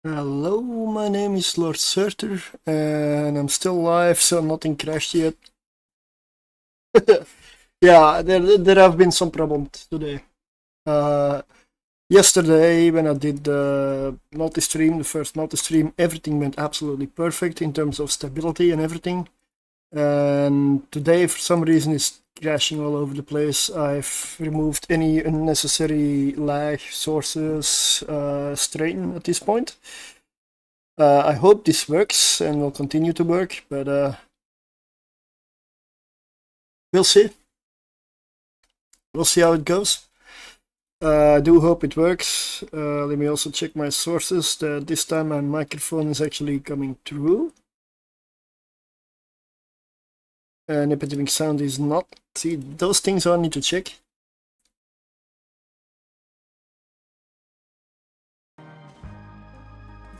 Hello, my name is Lord Surter, and I'm still live, so nothing crashed yet. Yeah, there have been some problems today. Yesterday, when I did the multi-stream, the first multi-stream, everything went absolutely perfect in terms of stability and everything. And today, for some reason, it's crashing all over the place. I've removed any unnecessary lag sources, strain at this point. I hope this works and will continue to work, but we'll see. We'll see how it goes. I do hope it works. Let me also check my sources. This time my microphone is actually coming through. And epidemic sound is not. See, those things I need to check.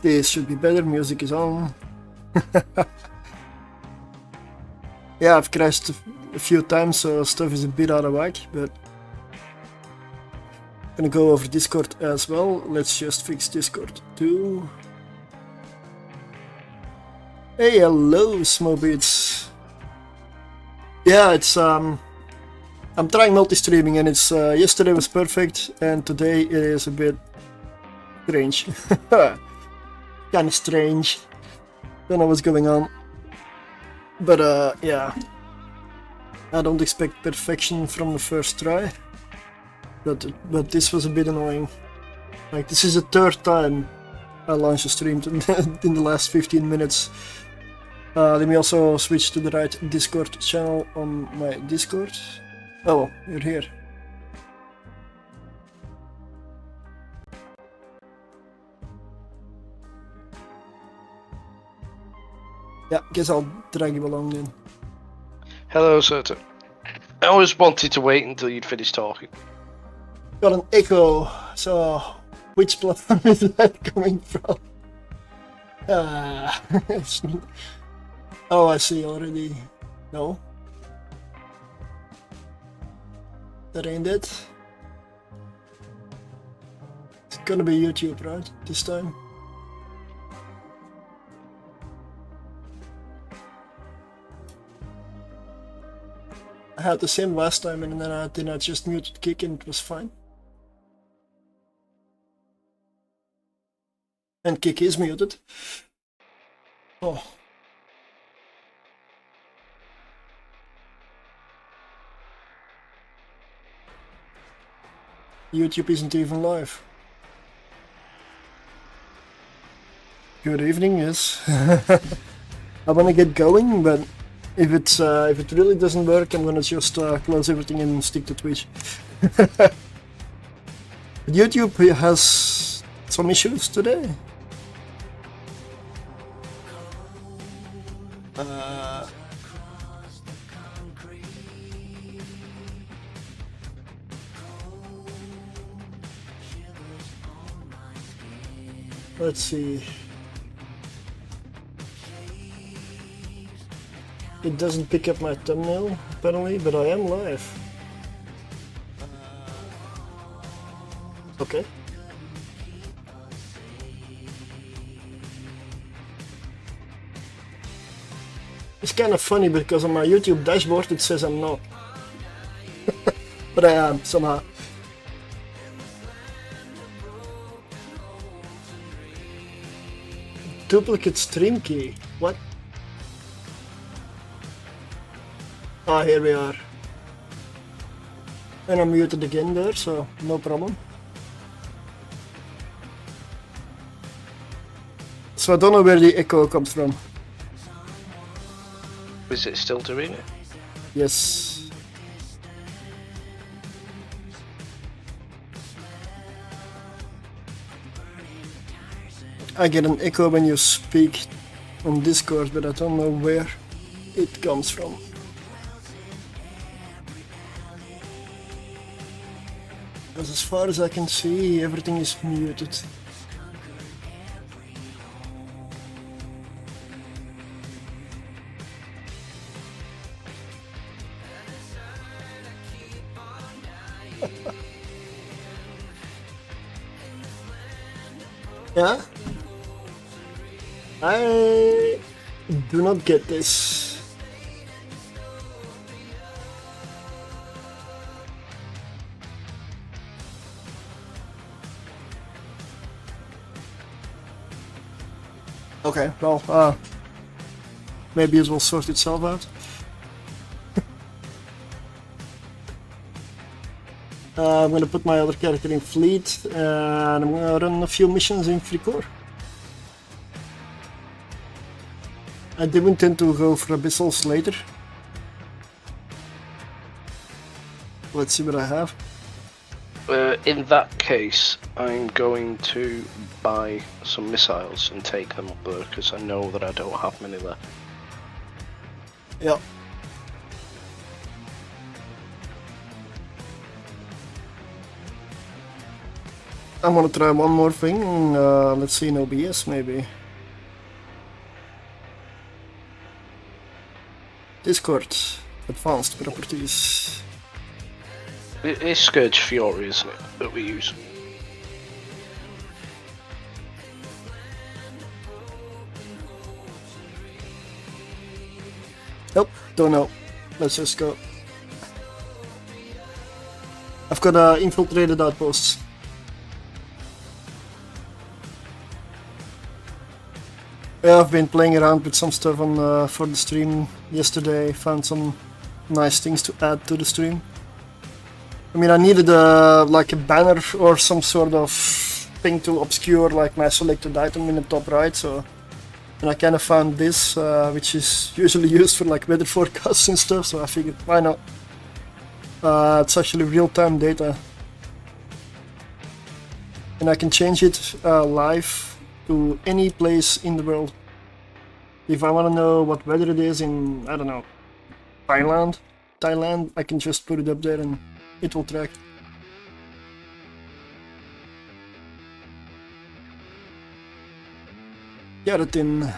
This should be better. Music is on. Yeah, I've crashed a few times, so stuff is a bit out of whack, but I'm gonna go over Discord as well. Let's just fix Discord too. Hey, hello, Smobits. Yeah, it's I'm trying multi-streaming, and it's yesterday was perfect, and today it is a bit strange. Kind of strange. Don't know what's going on. But yeah, I don't expect perfection from the first try. But this was a bit annoying. Like, this is the third time I launched a stream in the last 15 minutes. Let me also switch to the right Discord channel on my Discord. Oh, you're here. Yeah, guess I'll drag you along then. Hello, Surter. I always wanted to wait until you'd finished talking. Got an echo, so which platform is that coming from? Oh, I see already. No. That ain't it. It's gonna be YouTube, right? This time. I had the same last time, and then I just muted Kick and it was fine. And Kick is muted. Oh. YouTube isn't even live. Good evening, yes. I wanna get going, but if it really doesn't work, I'm gonna just close everything and stick to Twitch. But YouTube has some issues today. Let's see. It doesn't pick up my thumbnail, apparently, but I am live. Okay. It's kind of funny because on my YouTube dashboard it says I'm not. But I am, somehow. Duplicate stream key. What? Ah, here we are. And I'm muted again there, so no problem. So I don't know where the echo comes from. Is it still doing it? Yes. I get an echo when you speak on Discord, but I don't know where it comes from. Because as far as I can see, everything is muted. Yeah? I do not get this. Okay, well, maybe it will sort itself out. I'm gonna put my other character in fleet, and I'm gonna run a few missions in free core. I do intend to go for abyssals later. Let's see what I have. In that case, I'm going to buy some missiles and take them up there because I know that I don't have many left. Yeah. I'm gonna try one more thing. Let's see in OBS maybe. Discord, advanced properties. It's Scourge Fury, isn't it, that we use? Nope, don't know. Let's just go. I've got infiltrated outposts. Yeah, I've been playing around with some stuff on for the stream yesterday. Found some nice things to add to the stream. I mean, I needed like a banner or some sort of thing to obscure like my selected item in the top right. So, and I kind of found this, which is usually used for like weather forecasts and stuff. So I figured, why not? It's actually real-time data, and I can change it live to any place in the world. If I want to know what weather it is in, I don't know, Thailand, I can just put it up there and it will track. Keratin.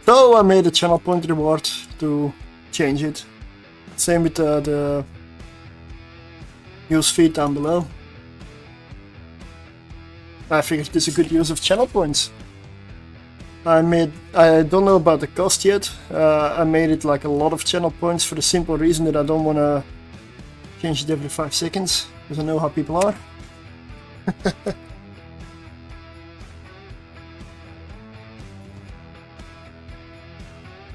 So I made a channel point reward to change it. Same with the news feed down below. I figured it's a good use of channel points. I don't know about the cost yet. I made it like a lot of channel points for the simple reason that I don't want to change it every 5 seconds, because I know how people are.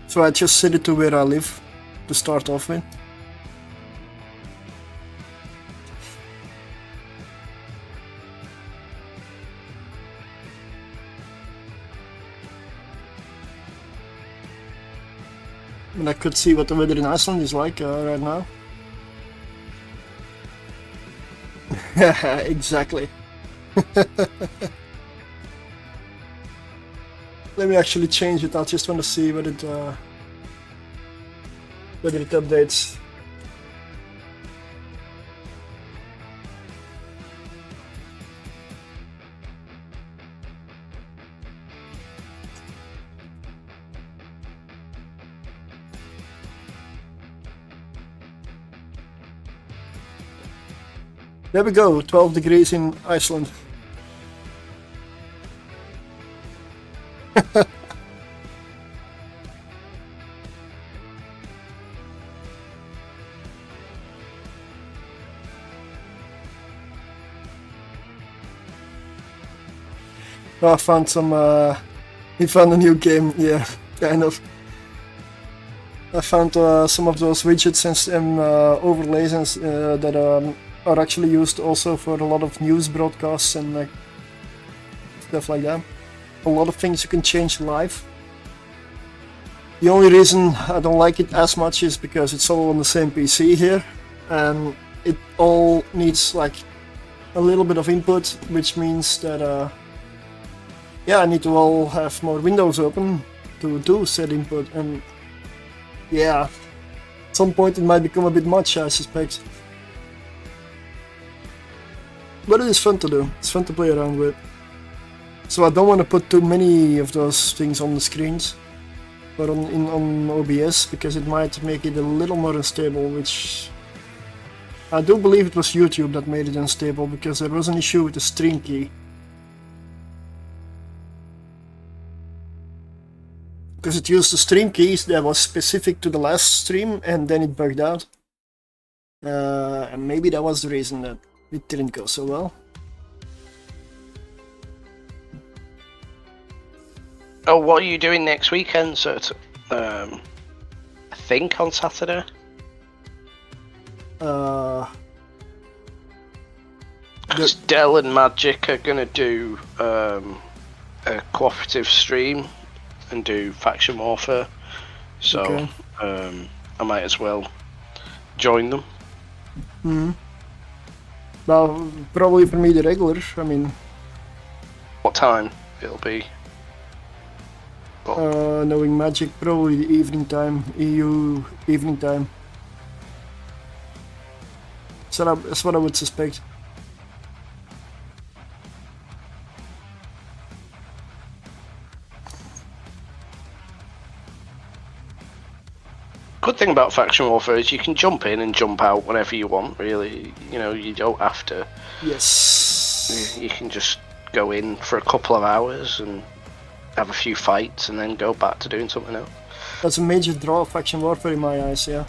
So I just set it to where I live to start off with. And I could see what the weather in Iceland is like right now. Exactly. Let me actually change it. I just want to see whether it updates. There we go, 12 degrees in Iceland. Oh, I found some, he found a new game, yeah, kind of. I found some of those widgets and overlays that are actually used also for a lot of news broadcasts and like stuff like that. A lot of things you can change live. The only reason I don't like it as much is because it's all on the same PC here, and it all needs like a little bit of input, which means that yeah, I need to all have more windows open to do said input, and yeah, at some point it might become a bit much, I suspect. But it is fun to do, it's fun to play around with. So I don't want to put too many of those things on the screens, but on OBS, because it might make it a little more unstable, which I do believe it was YouTube that made it unstable, because there was an issue with the stream key. because it used the stream keys that was specific to the last stream, and then it bugged out. And maybe that was the reason that it didn't go so well. Oh, what are you doing next weekend? So, I think on Saturday. Because Dell and Magic are gonna do a cooperative stream and do faction warfare, so okay. I might as well join them. Well, probably for me the regular. I mean, what time it'll be? knowing Magic, probably the evening time, EU evening time. So that's what I would suspect. Good thing about faction warfare is you can jump in and jump out whenever you want, really. You know, you don't have to. Yes. You can just go in for a couple of hours and have a few fights and then go back to doing something else. That's a major draw of faction warfare in my eyes, yeah.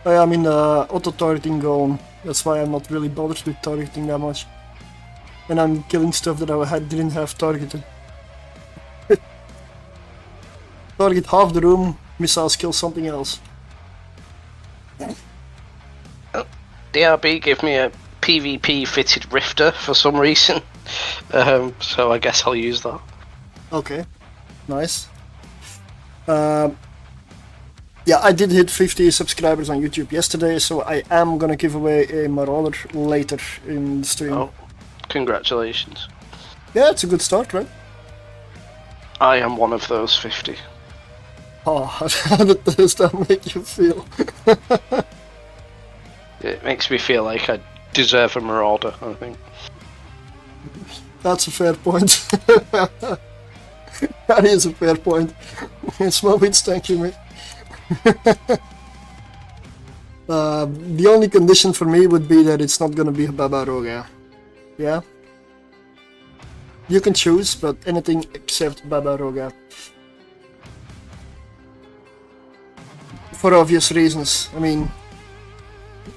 I'm in auto-targeting going. That's why I'm not really bothered with targeting that much. And I'm killing stuff that I didn't have targeted. Target half the room, missiles kill something else. Oh, DRB gave me a PvP fitted rifter for some reason, so I guess I'll use that. Okay, nice. Yeah, I did hit 50 subscribers on YouTube yesterday, so I am gonna give away a Marauder later in the stream. Oh, congratulations. Yeah, it's a good start, right? I am one of those 50. Oh, how does that make you feel? It makes me feel like I deserve a Marauder, I think. That's a fair point. That is a fair point. Small bits, thank you, mate. The only condition for me would be that it's not gonna be a Baba Roga. Yeah? You can choose, but anything except Baba Roga. For obvious reasons. I mean,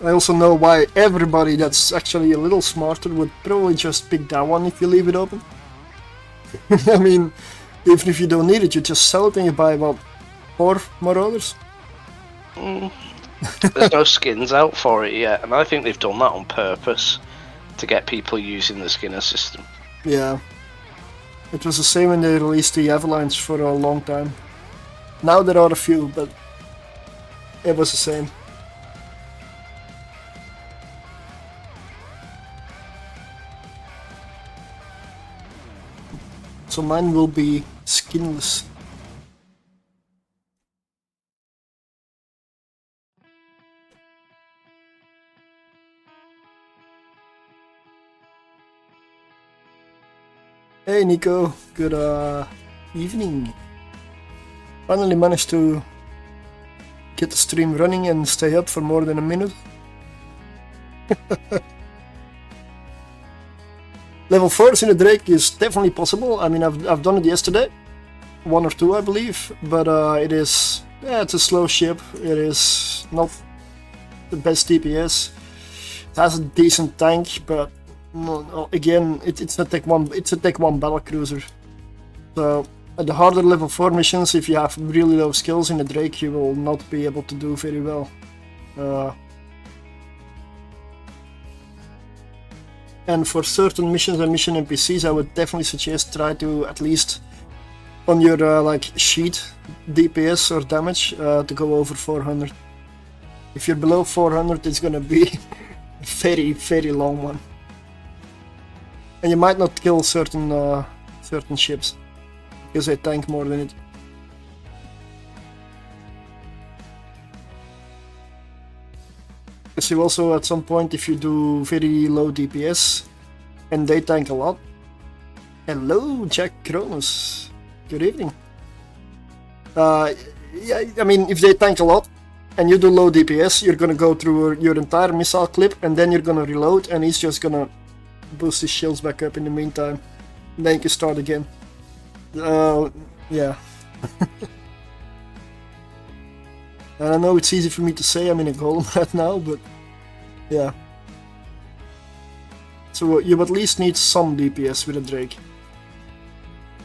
I also know why everybody that's actually a little smarter would probably just pick that one if you leave it open. I mean, even if you don't need it, you just sell it and you buy about 4 Marauders. There's no skins out for it yet, and I think they've done that on purpose to get people using the skinner system. Yeah. It was the same when they released the Avalanche for a long time. Now there are a few, but it was the same. So mine will be skinless. Hey Nico, good evening. Finally managed to get the stream running and stay up for more than a minute. Level 4s in the Drake is definitely possible. I mean, I've done it yesterday, 1 or 2 I believe, but it's a slow ship. It is not the best DPS. It has a decent tank, but no, again, it's a Tech 1 battlecruiser. So at the harder level 4 missions, if you have really low skills in the Drake, you will not be able to do very well. And for certain missions and mission NPCs, I would definitely suggest try to at least on your like sheet DPS or damage to go over 400. If you're below 400, it's gonna be a very, very long one. And you might not kill certain ships because they tank more than it. Because you also at some point, if you do very low DPS and they tank a lot. Hello, Jack Kronos. Good evening. Yeah, I mean, if they tank a lot and you do low DPS, you're gonna go through your entire missile clip and then you're gonna reload and he's just gonna boost his shields back up in the meantime. Then you can start again. Yeah. And I know it's easy for me to say I'm in a golem right now, but yeah. So you at least need some DPS with a Drake.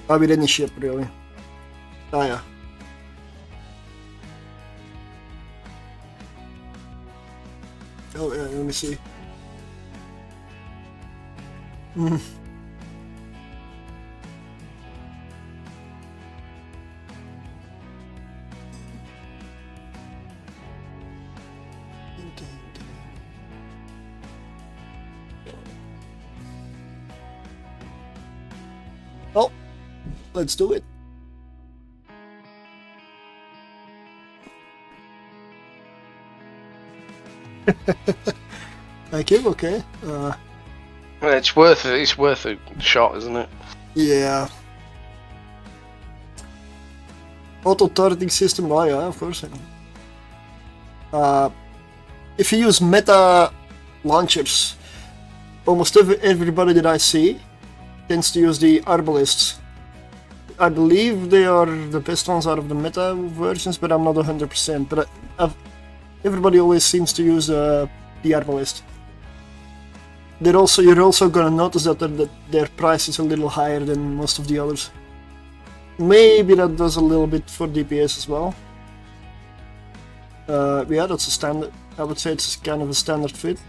With any ship, really. Ah, yeah. Oh, yeah, let me see. Well, let's do it. Thank you. Okay. Well, it's worth it. It's worth a shot, isn't it? Yeah. Auto turreting system. Oh yeah, of course. If you use meta launchers, almost everybody that I see tends to use the arbalists. I believe they are the best ones out of the meta versions, but I'm not 100%. But everybody always seems to use the arbalist. You're also gonna notice that their price is a little higher than most of the others. Maybe that does a little bit for DPS as well. Yeah, that's a standard. I would say it's kind of a standard fit.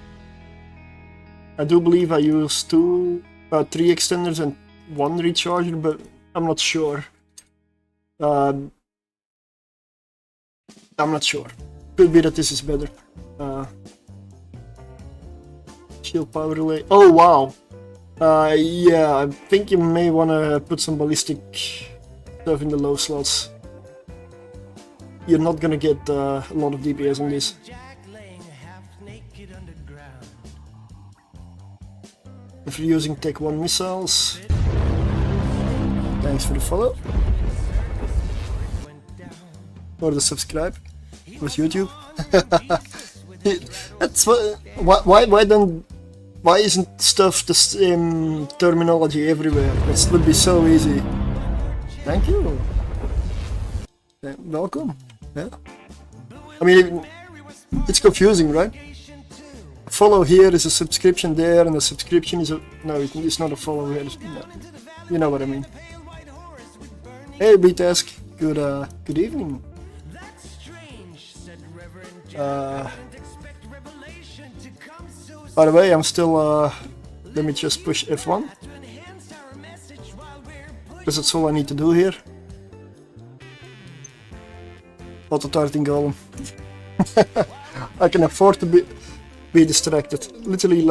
I do believe I use 3 extenders and 1 recharger, but I'm not sure. I'm not sure. Could be that this is better. Shield power relay. Oh wow! Yeah, I think you may want to put some ballistic stuff in the low slots. You're not gonna get a lot of DPS on this. If you're using Tech 1 missiles, thanks for the follow. Or the subscribe with YouTube. That's why isn't stuff the same terminology everywhere? It would be so easy. Thank you. Welcome. Yeah. I mean, it's confusing, right? A follow here is a subscription there, and a subscription is a it's not a follow here. No. You know what I mean. Hey, B-Task. Good evening. By the way, I'm still, let me just push F1, because that's all I need to do here. Auto-targeting golem. I can afford to be distracted. Literally,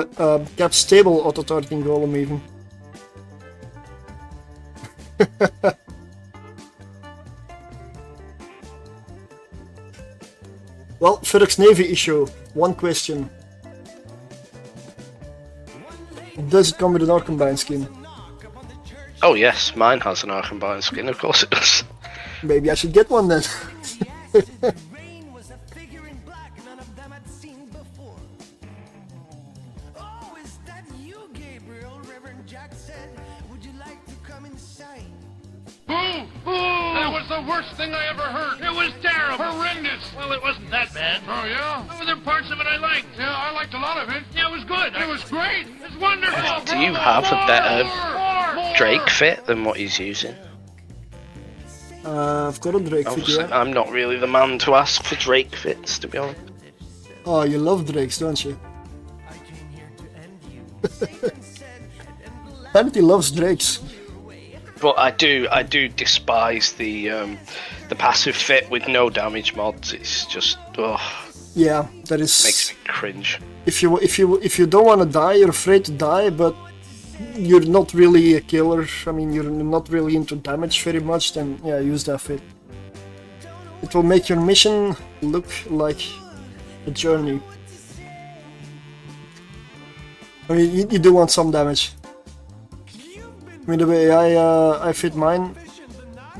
cap stable auto-targeting golem even. Well, Ferox Navy issue. One question. Does it come with an Arcambine skin? Oh yes, mine has an Arcambine skin, of course it does. Maybe I should get one then. That was the worst thing I ever heard. It was terrible. Horrendous. Well, it wasn't that bad. Oh, yeah? There were parts of it I liked. Yeah, I liked a lot of it. Yeah, it was good. It was great. It's wonderful. Do you have a better Drake fit than what he's using? I've got a Drake fit, yeah. I'm not really the man to ask for Drake fits, to be honest. Oh, you love Drakes, don't you? Vanity loves Drakes. But I do despise the passive fit with no damage mods. It's just yeah, that is makes me cringe. If you don't want to die, you're afraid to die, but you're not really a killer. I mean, you're not really into damage very much. Then yeah, use that fit. It will make your mission look like a journey. I mean, you do want some damage. I mean, the way I fit mine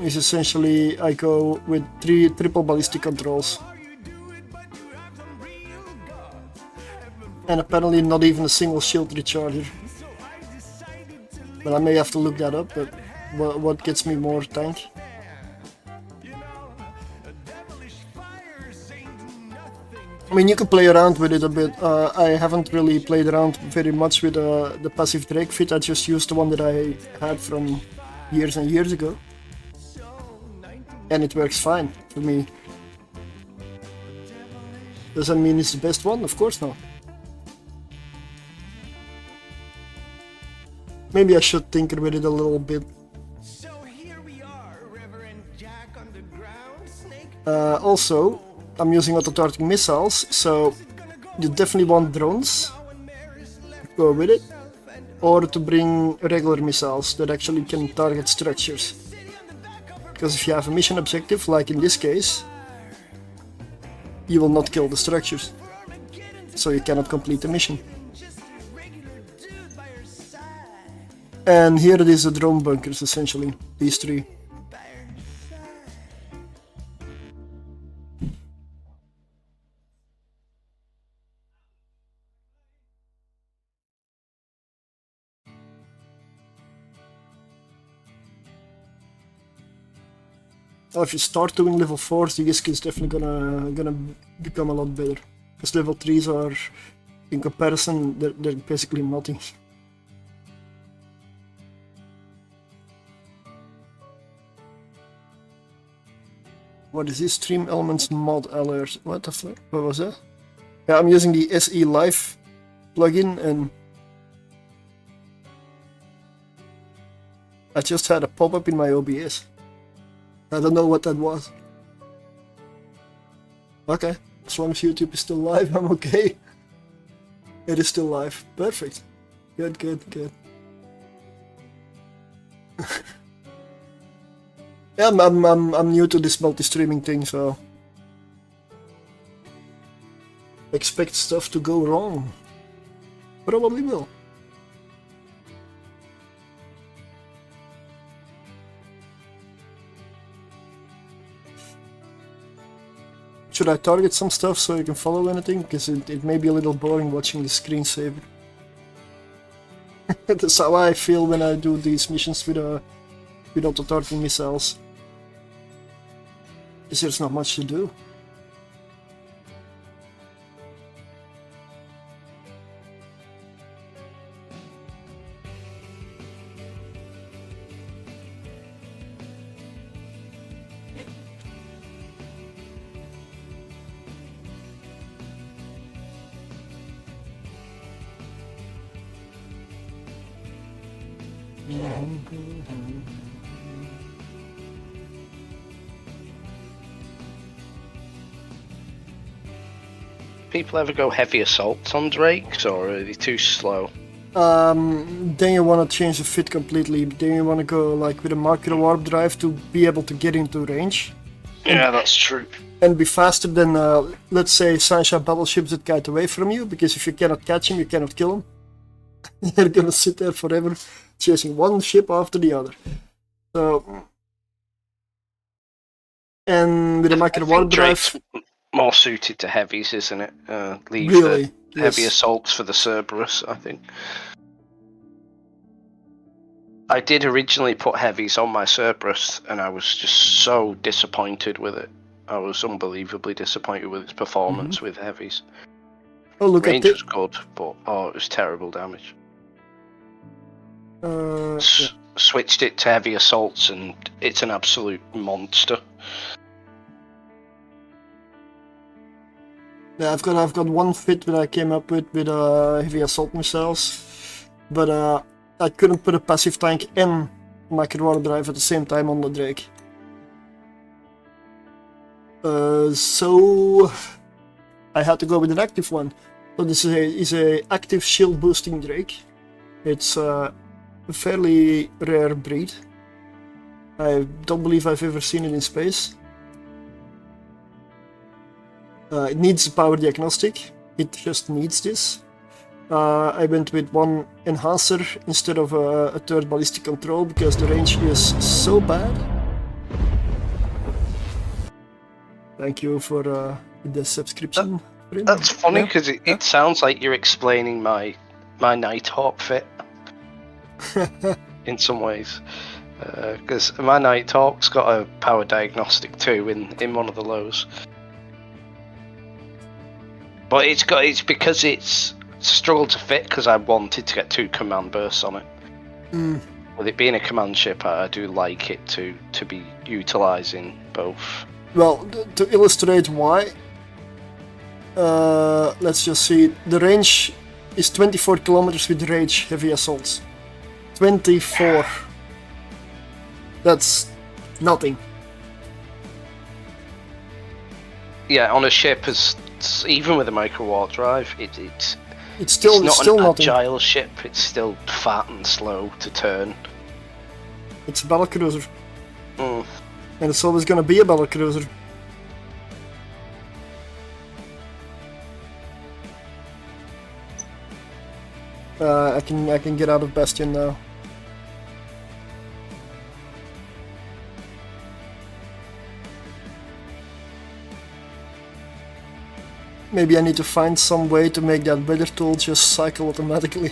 is essentially I go with triple ballistic controls. And apparently not even a single shield recharger. But I may have to look that up, but what gets me more tank? I mean, you can play around with it a bit. I haven't really played around very much with the passive Drake fit. I just used the one that I had from years and years ago. And it works fine for me. Does that mean it's the best one? Of course not. Maybe I should tinker with it a little bit. Also, I'm using auto-targeting missiles, so you definitely want drones to go with it, or to bring regular missiles that actually can target structures. Because if you have a mission objective, like in this case, you will not kill the structures, so you cannot complete the mission. And here it is the drone bunkers, essentially, these three. If you start doing level 4s, the ISK is definitely gonna become a lot better. Because level 3s are, in comparison, they're basically nothing. What is this? Stream Elements mod alert? What the fuck? What was that? Yeah, I'm using the SE Live plugin, and I just had a pop-up in my OBS. I don't know what that was. Okay, as long as YouTube is still live, I'm okay. It is still live. Perfect. Good, good, good. Yeah, I'm new to this multi-streaming thing, so expect stuff to go wrong. Probably will. Should I target some stuff so you can follow anything? Because it may be a little boring watching the screensaver. That's how I feel when I do these missions with auto-targeting missiles. Because there's not much to do. People ever go heavy assaults on Drakes, or are they too slow? Then you want to change the fit completely. Then you want to go like with a marker warp drive to be able to get into range. Yeah, that's true. And be faster than, let's say, sunshine battleships that kite away from you, because if you cannot catch him, you cannot kill him. You're gonna sit there forever chasing one ship after the other. So, and with a micro warp drive, more suited to heavies, isn't it? Leave really, the heavy assaults for the Cerberus, I think. I did originally put heavies on my Cerberus, and I was just so disappointed with it. I was unbelievably disappointed with its performance with heavies. Oh, look Range at was good, but it was terrible damage. Yeah. Switched it to heavy assaults, and it's an absolute monster. Yeah, I've got one fit that I came up with heavy assault missiles, but I couldn't put a passive tank and micro warp drive at the same time on the Drake. So I had to go with an active one. So this is a active shield boosting Drake. It's a fairly rare breed. I don't believe I've ever seen it in space. It needs power diagnostic. It just needs this. I went with one enhancer instead of a third ballistic control because the range is so bad. Thank you for the subscription. That's funny because it sounds like you're explaining my Nighthawk fit. in some ways. Because my Night Hawk's got a power diagnostic too in one of the lows. But it's because it's struggled to fit because I wanted to get 2 command bursts on it. With it being a command ship, I do like it to be utilising both. Well, to illustrate why, let's just see. The range is 24 kilometers with rage heavy assaults. 24. That's nothing. Yeah, on a ship, even with a micro warp drive, it's still not still an nothing. agile ship. It's still fat and slow to turn. It's a battle cruiser, Mm. and it's always gonna be a battle cruiser. I can get out of Bastion now. Maybe I need to find some way to make that weather tool just cycle automatically.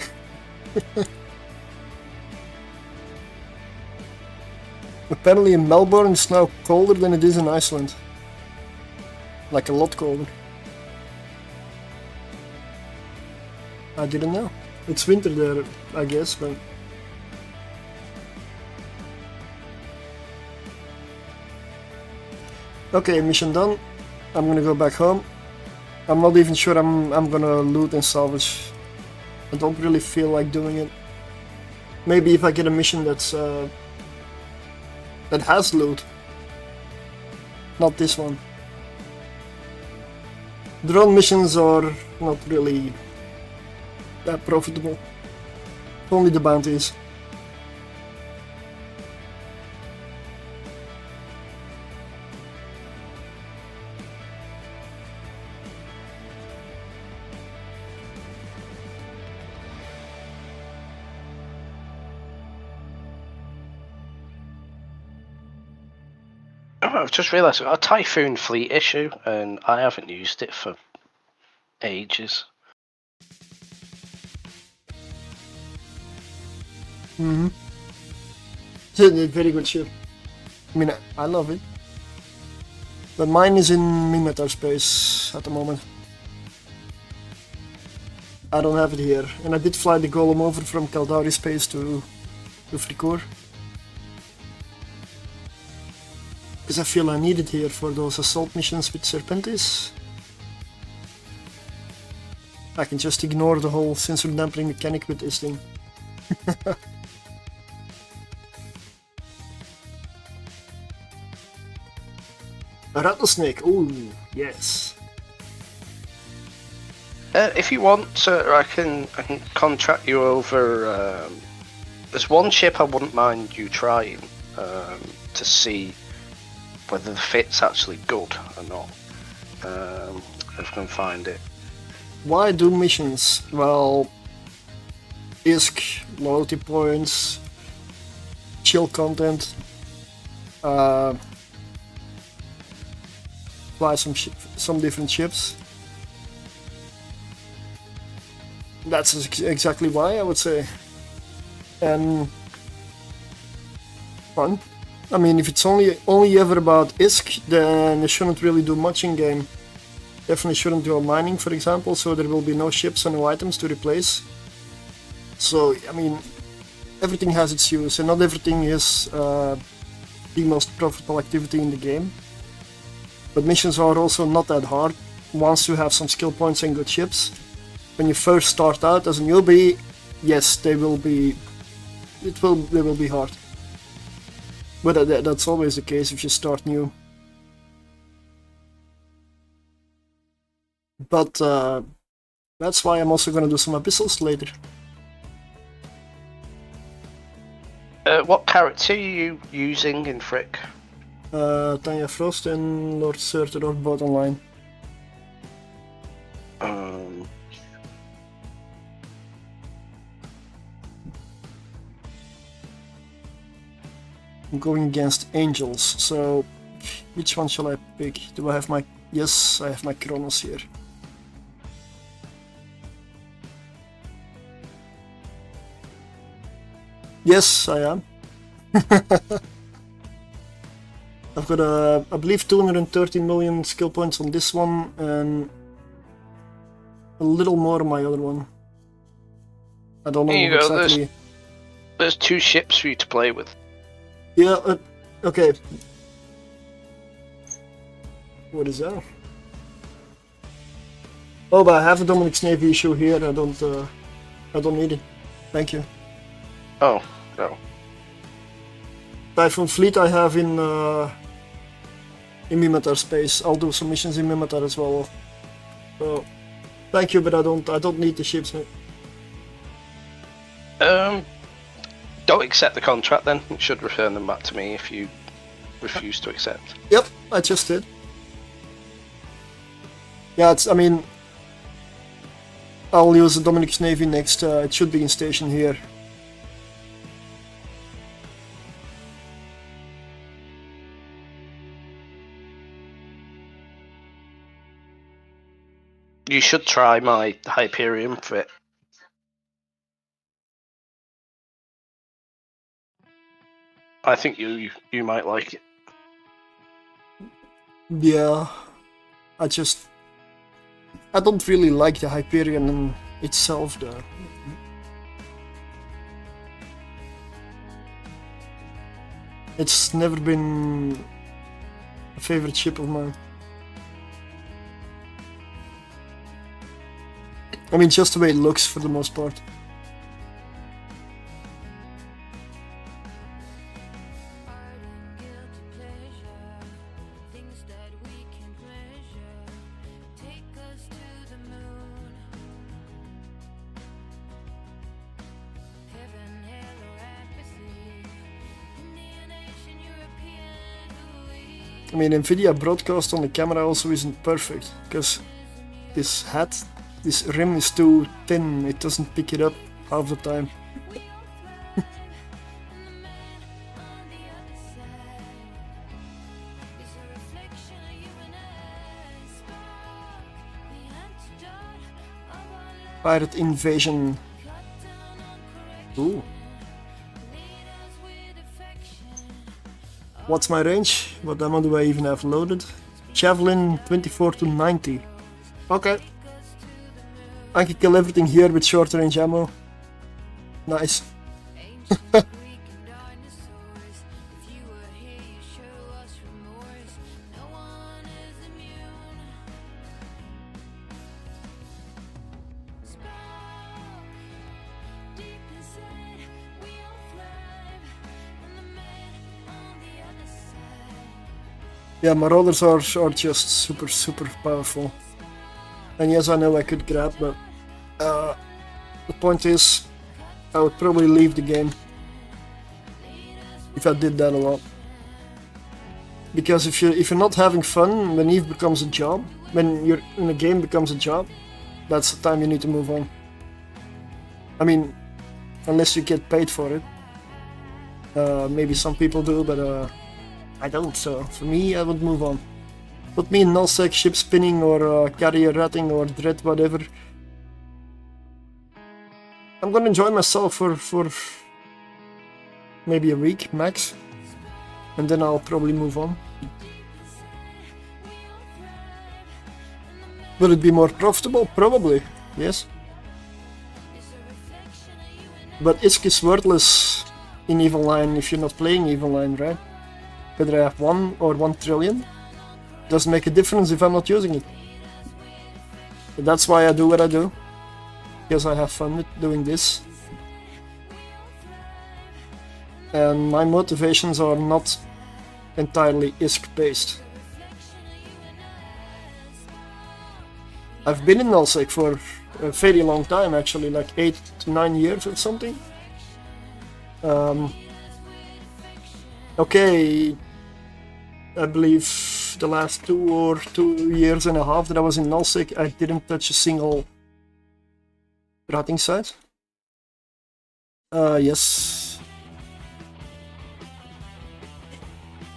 Apparently in Melbourne it's now colder than it is in Iceland. Like a lot colder. I didn't know. It's winter there, I guess, but... Okay, mission done. I'm gonna go back home. I'm not even sure I'm gonna loot and salvage. I don't really feel like doing it. Maybe if I get a mission that's that has loot. Not this one. Drone missions are not really that profitable. Only the bounties. Oh, I've just realised I've got a Typhoon fleet issue, and I haven't used it for ages. It's a very good ship. I mean, I love it. But mine is in Minmatar space at the moment. I don't have it here. And I did fly the Golem over from Caldari space to Fricour. Because I feel I need it here for those assault missions with Serpentis. I can just ignore the whole sensor dampening mechanic with this thing. A rattlesnake, ooh, yes. If you want, I can contract you over. There's one ship I wouldn't mind you trying to see whether the fit's actually good or not. If I can find it. Why do missions? Well, ISK, loyalty points, chill content, fly some different ships. That's exactly why, I would say. And fun. I mean, if it's only ever about ISK, then it shouldn't really do much in game. Definitely shouldn't do a mining, for example, so there will be no ships and no items to replace. So, I mean, everything has its use, and not everything is the most profitable activity in the game. But missions are also not that hard once you have some skill points and good ships. When you first start out as a newbie, yes, they will be hard. But that's always the case if you start new. But that's why I'm also gonna do some abyssals later. What character are you using in Frick? Tanya Frost and Lord Surtur are both online. I'm going against angels, so which one shall I pick? Do I have my... Yes, I have my Kronos here. Yes, I am. I've got I believe 213 million skill points on this one and a little more on my other one. I don't know Here you go, exactly. There's 2 ships for you to play with. Yeah, okay. What is that? Oh, but I have a Dominic's Navy issue here. I don't need it. Thank you. Oh, no. Typhoon Fleet I have in Mimitar space. I'll do some missions in Mimitar as well. So, thank you, but I don't need the ships, mate. Don't accept the contract then. You should return them back to me if you refuse to accept. Yep, I just did. Yeah, I mean, I'll use the Dominic's Navy next. It should be in station here. You should try my Hyperion fit. I think you might like it. Yeah, I don't really like the Hyperion itself though. It's never been a favorite ship of mine. I mean, just the way it looks for the most part. I mean, Nvidia broadcast on the camera also isn't perfect, because this rim is too thin, it doesn't pick it up half the time. Pirate Invasion. Ooh. What's my range? What ammo do I even have loaded? Javelin 24 to 90. Okay. I can kill everything here with short range ammo. Nice. Yeah, Marauders are just super powerful. And yes, I know I could grab, but the point is, I would probably leave the game if I did that a lot. Because if you're not having fun, when Eve becomes a job, when you're in a game becomes a job, that's the time you need to move on. I mean, unless you get paid for it. Maybe some people do, but I don't, so for me I would move on. Put me in nullsec, ship spinning, or carrier ratting, or dread, whatever. I'm gonna enjoy myself for maybe a week max, and then I'll probably move on. Will it be more profitable? Probably, yes. But ISK is worthless in Evil Line if you're not playing Evil Line, right? Whether I have 1 or 1 trillion doesn't make a difference if I'm not using it. But that's why I do what I do, because I have fun with doing this. And my motivations are not entirely ISK based. I've been in nullsec for a very long time, actually, like 8 to 9 years or something. Okay, I believe the last 2 years and a half that I was in nullsec, I didn't touch a single ratting site. Yes.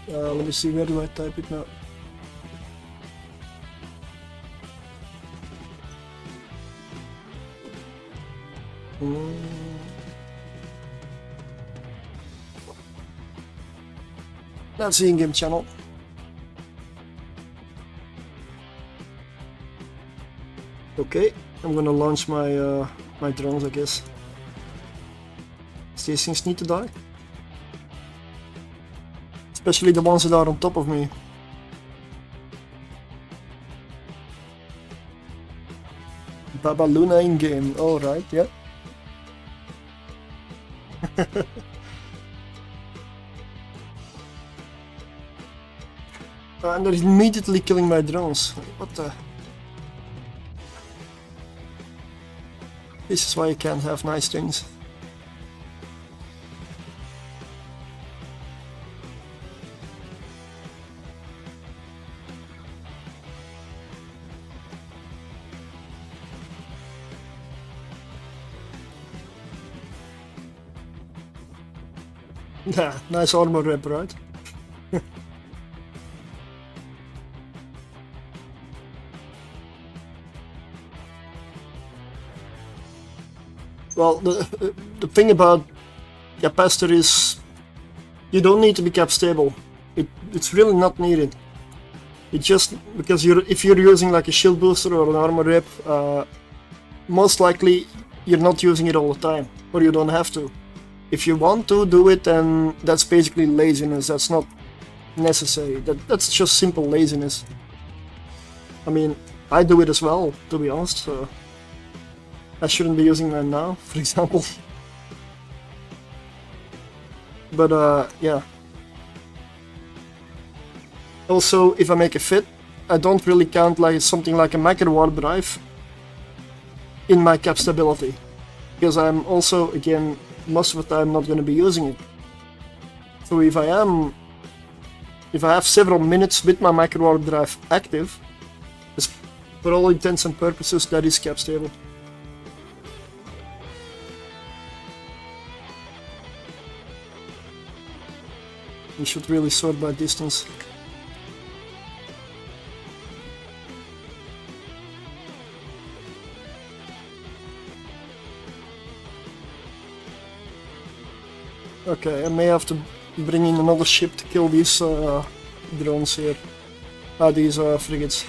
Let me see, where do I type it now? That's the in-game channel. Okay, I'm gonna launch my my drones, I guess. These things need to die. Especially the ones that are on top of me. Baba Luna in-game, alright, yeah. And they're immediately killing my drones. What the? This is why you can't have nice things. Yeah, nice armor rep, right? Well, the thing about capacitor is you don't need to be cap stable. It's really not needed. It's just because if you're using like a shield booster or an armor rep, most likely you're not using it all the time, or you don't have to. If you want to do it, then that's basically laziness. That's not necessary. That's just simple laziness. I mean, I do it as well, to be honest. So I shouldn't be using them now, for example. But yeah. Also, if I make a fit, I don't really count like something like a macro warp drive in my cap stability, because I'm also, again, most of the time not going to be using it. So if I have several minutes with my macro warp drive active, for all intents and purposes, that is cap stable. You should really sort by distance. Okay, I may have to bring in another ship to kill these drones here. These frigates.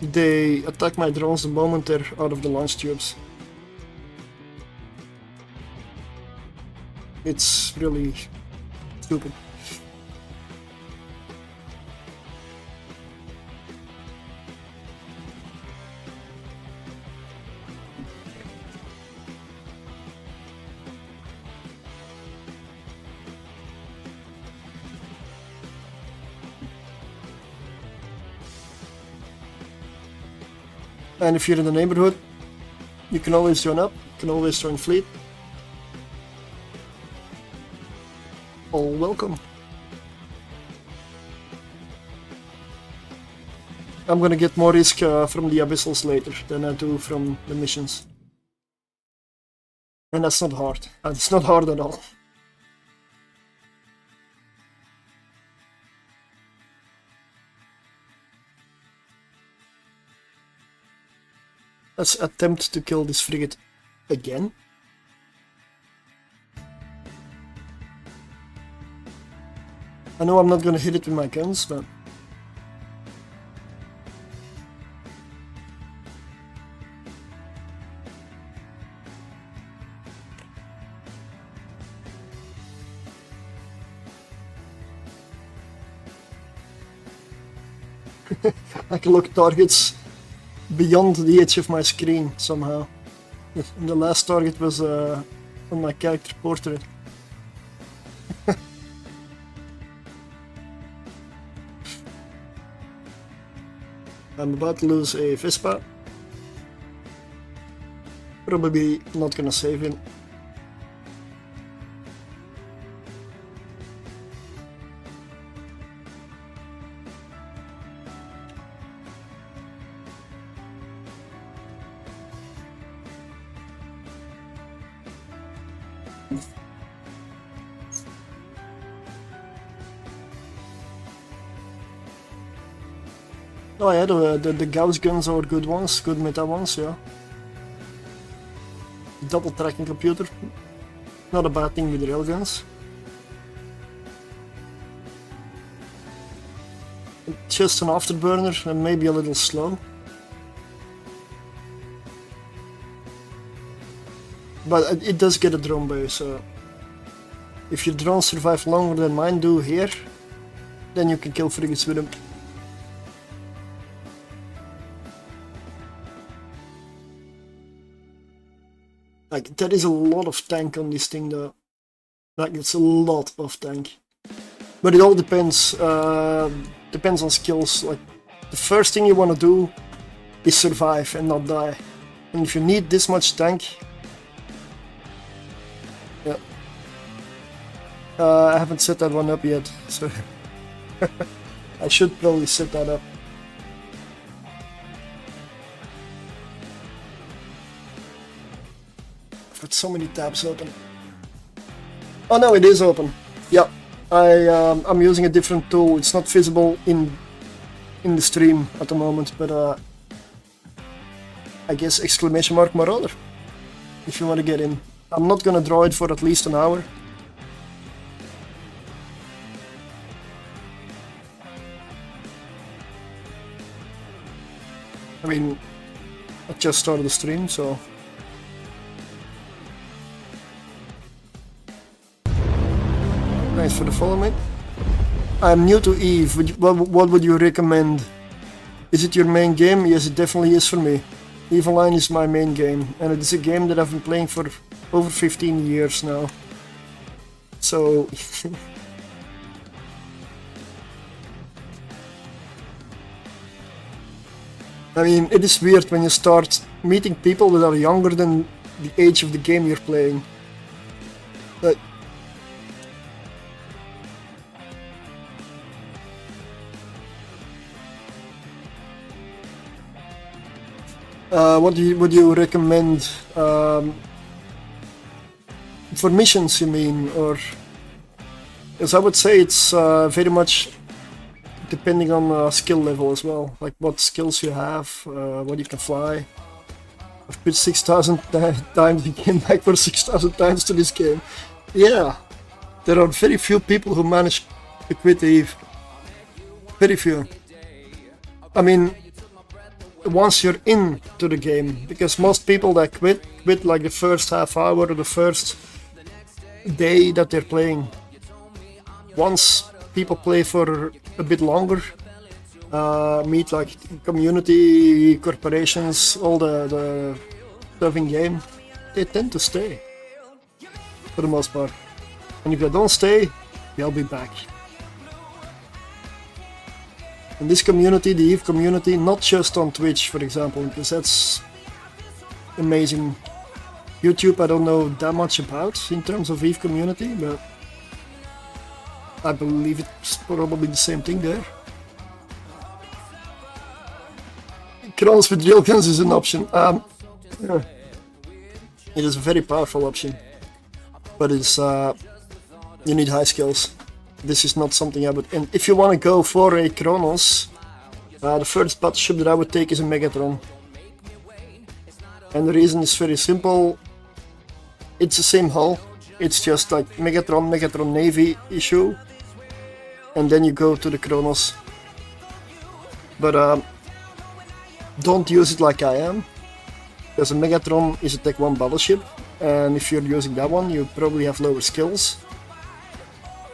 They attack my drones the moment they're out of the launch tubes. It's really stupid. And if you're in the neighborhood, you can always join up, you can always join fleet. All welcome. I'm gonna get more risk from the abyssals later than I do from the missions. And that's not hard. It's not hard at all. Let's attempt to kill this frigate again. I know I'm not gonna hit it with my guns, but... I can look targets beyond the edge of my screen somehow. And the last target was on my character portrait. I'm about to lose a Vespa. Probably not gonna save him. Oh yeah, the Gauss guns are good ones, good meta ones, yeah. Double tracking computer. Not a bad thing with railguns. Just an afterburner and maybe a little slow. But it does get a drone base, so if your drones survive longer than mine do here, then you can kill frigates with them. Like, there is a lot of tank on this thing though. Like, it's a lot of tank. But it all depends on skills. Like, the first thing you want to do is survive and not die. And if you need this much tank... Yeah. I haven't set that one up yet, so... I should probably set that up. I've got so many tabs open. Oh no, it is open. Yeah, I'm using a different tool. It's not visible in the stream at the moment, but I guess exclamation mark Marauder if you want to get in. I'm not gonna draw it for at least an hour. I mean, I just started the stream, so... Thanks for the follow, mate. I'm new to EVE. What would you recommend? Is it your main game? Yes, it definitely is for me. EVE Online is my main game, and it is a game that I've been playing for over 15 years now. So... I mean, it is weird when you start meeting people that are younger than the age of the game you're playing. But what would you recommend for missions, you mean, or? Because I would say it's very much depending on skill level as well, like what skills you have, what you can fly. I've put 6,000 times and came back for 6,000 times to this game. Yeah, there are very few people who manage to quit EVE. Very few. I mean, once you're into the game, because most people that quit like the first half hour or the first day that they're playing. Once people play for a bit longer, meet like community, corporations, all the stuff in game, they tend to stay for the most part. And if they don't stay, they'll be back. In this community, the EVE community, not just on Twitch, for example, because that's amazing. YouTube, I don't know that much about in terms of EVE community, but I believe it's probably the same thing there. Crowns with railguns is an option. Yeah. It is a very powerful option, but it's you need high skills. This is not something I would. And if you want to go for a Kronos, the first battleship that I would take is a Megatron. And the reason is very simple. It's the same hull. It's just like Megatron Navy issue. And then you go to the Kronos. But don't use it like I am. Because a Megatron is a Tech 1 battleship. And if you're using that one, you probably have lower skills.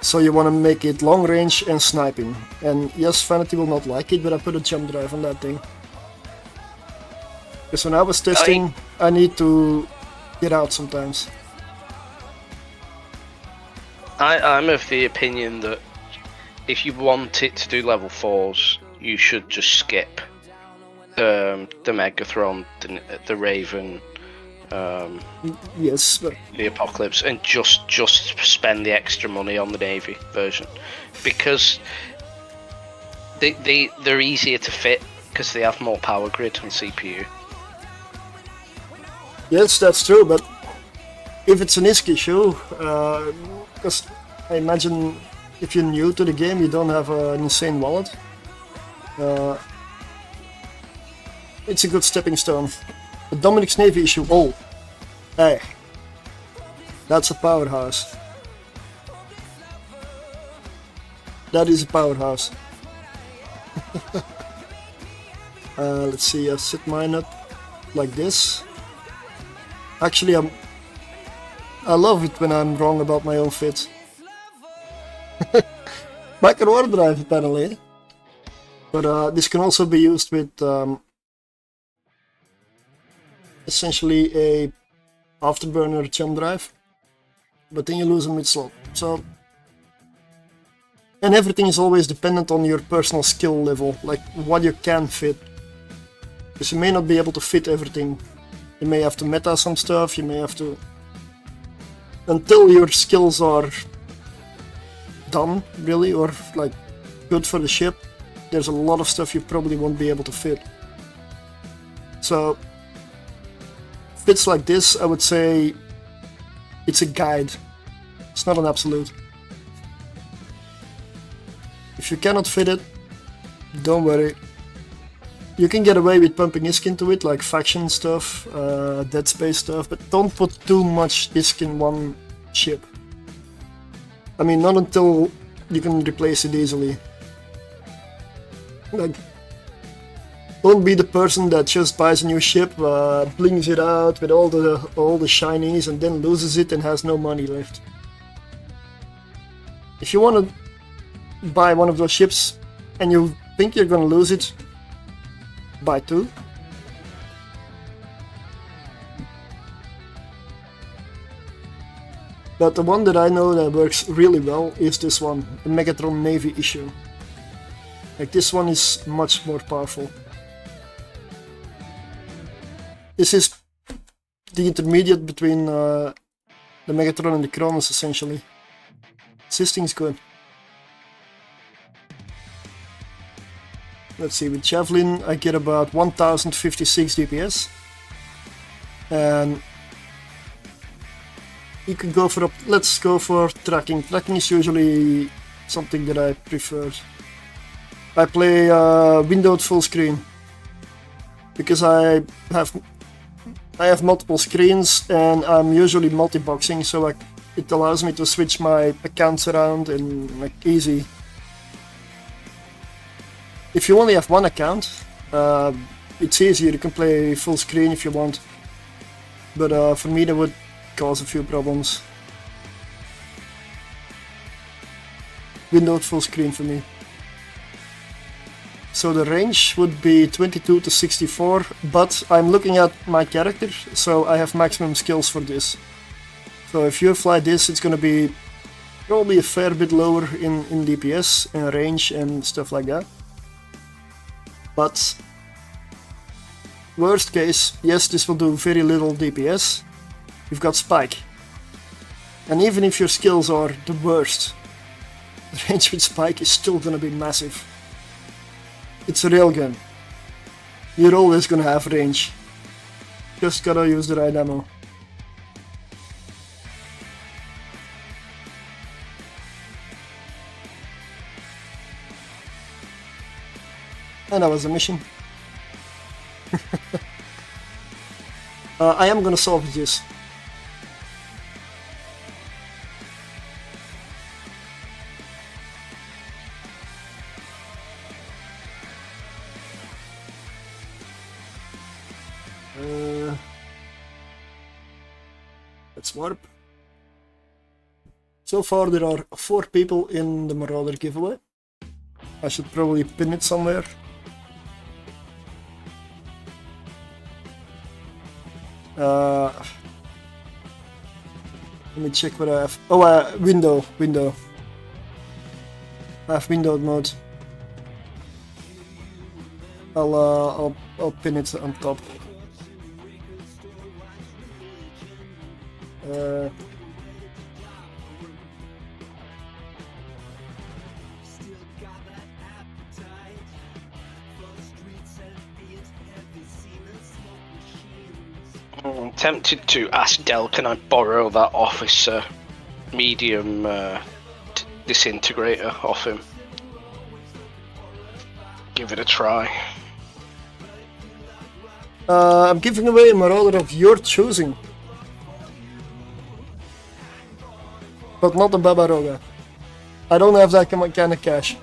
So you want to make it long range and sniping. And yes, Vanity will not like it, but I put a jump drive on that thing. Because when I was testing, I need to get out sometimes. I'm of the opinion that if you want it to do level 4s, you should just skip the Megathron, the Raven, yes, but the Apocalypse, and just spend the extra money on the Navy version, because they're easier to fit because they have more power grid on CPU. Yes, that's true, but if it's an ISK issue, because I imagine if you're new to the game, you don't have an insane wallet. It's a good stepping stone. The Dominic's Navy issue, oh, hey, That's a powerhouse. That is a powerhouse. Let's see, I'll set mine up like this. Actually, I love it when I'm wrong about my own fit. Back and overdrive apparently. But this can also be used with essentially a afterburner jump drive. But then you lose a mid-slot. So, and everything is always dependent on your personal skill level, like what you can fit. Because you may not be able to fit everything. You may have to meta some stuff, you may have to... Until your skills are done, really, or like good for the ship, there's a lot of stuff you probably won't be able to fit. So, fits like this, I would say it's a guide. It's not an absolute. If you cannot fit it, don't worry. You can get away with pumping ISK into it, like faction stuff, Dead Space stuff, but don't put too much ISK in one ship. I mean, not until you can replace it easily. Like, don't be the person that just buys a new ship, blings it out with all the shinies, and then loses it and has no money left. If you want to buy one of those ships and you think you're gonna lose it, buy two. But the one that I know that works really well is this one, the Megatron Navy issue. Like, this one is much more powerful. This is the intermediate between the Megatron and the Cronus, essentially. This thing's good. Let's see, with Javelin I get about 1056 DPS. And you can go for let's go for tracking. Tracking is usually something that I prefer. I play windowed full screen because I have multiple screens and I'm usually multi-boxing, so it allows me to switch my accounts around and like easy. If you only have one account, it's easier. You can play full screen if you want, but for me that would cause a few problems. Windowed full screen for me. So the range would be 22 to 64, but I'm looking at my character, so I have maximum skills for this. So if you fly this, it's gonna be probably a fair bit lower in DPS and range and stuff like that. But worst case, yes, this will do very little DPS. You've got Spike. And even if your skills are the worst, the range with Spike is still gonna be massive. It's a railgun. You're always gonna have range. Just gotta use the right ammo. And that was a mission. I am gonna solve this. Let's warp. So far there are 4 people in the Marauder giveaway. I should probably pin it somewhere. Let me check what I have. Oh, window. I have windowed mode. I'll pin it on top. I'm tempted to ask Del, can I borrow that officer medium disintegrator off him? Give it a try. I'm giving away a Marauder of your choosing. but not the Babaroga. I don't have that kind of cash.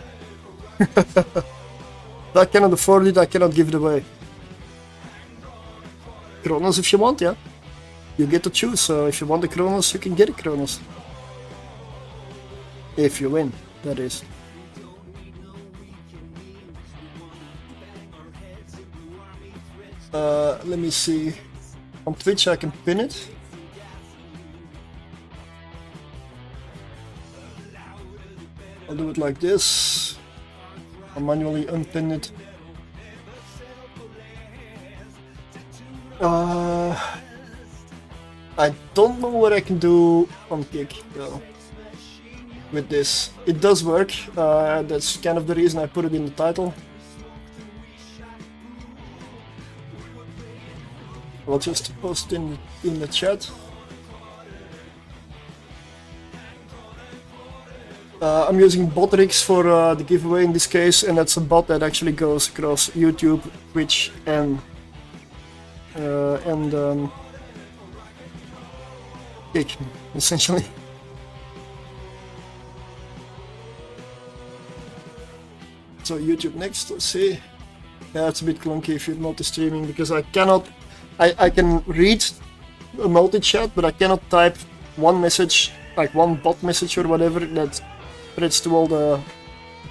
I cannot afford it, I cannot give it away. Kronos if you want, yeah. You get to choose, so if you want the Kronos, you can get a Kronos. If you win, that is. Let me see. On Twitch I can pin it. I'll do it like this. I'll manually unpin it. I don't know what I can do on Kick though. With this. It does work. That's kind of the reason I put it in the title. I'll just post in the chat. I'm using Botrix for the giveaway in this case, and that's a bot that actually goes across YouTube, Twitch, and Kick, essentially. So YouTube next, let's see. Yeah, it's a bit clunky if you're multi-streaming because I cannot. I can read a multi-chat, but I cannot type one message, like one bot message or whatever, that spreads to all the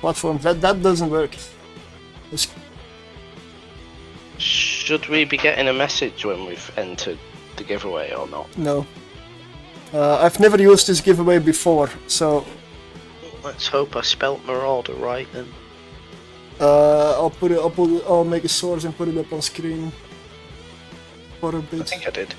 platforms. That doesn't work. Should we be getting a message when we've entered the giveaway or not? No. I've never used this giveaway before, so... Let's hope I spelt Marauder right then. I'll make a source and put it up on screen for a bit. I think I did.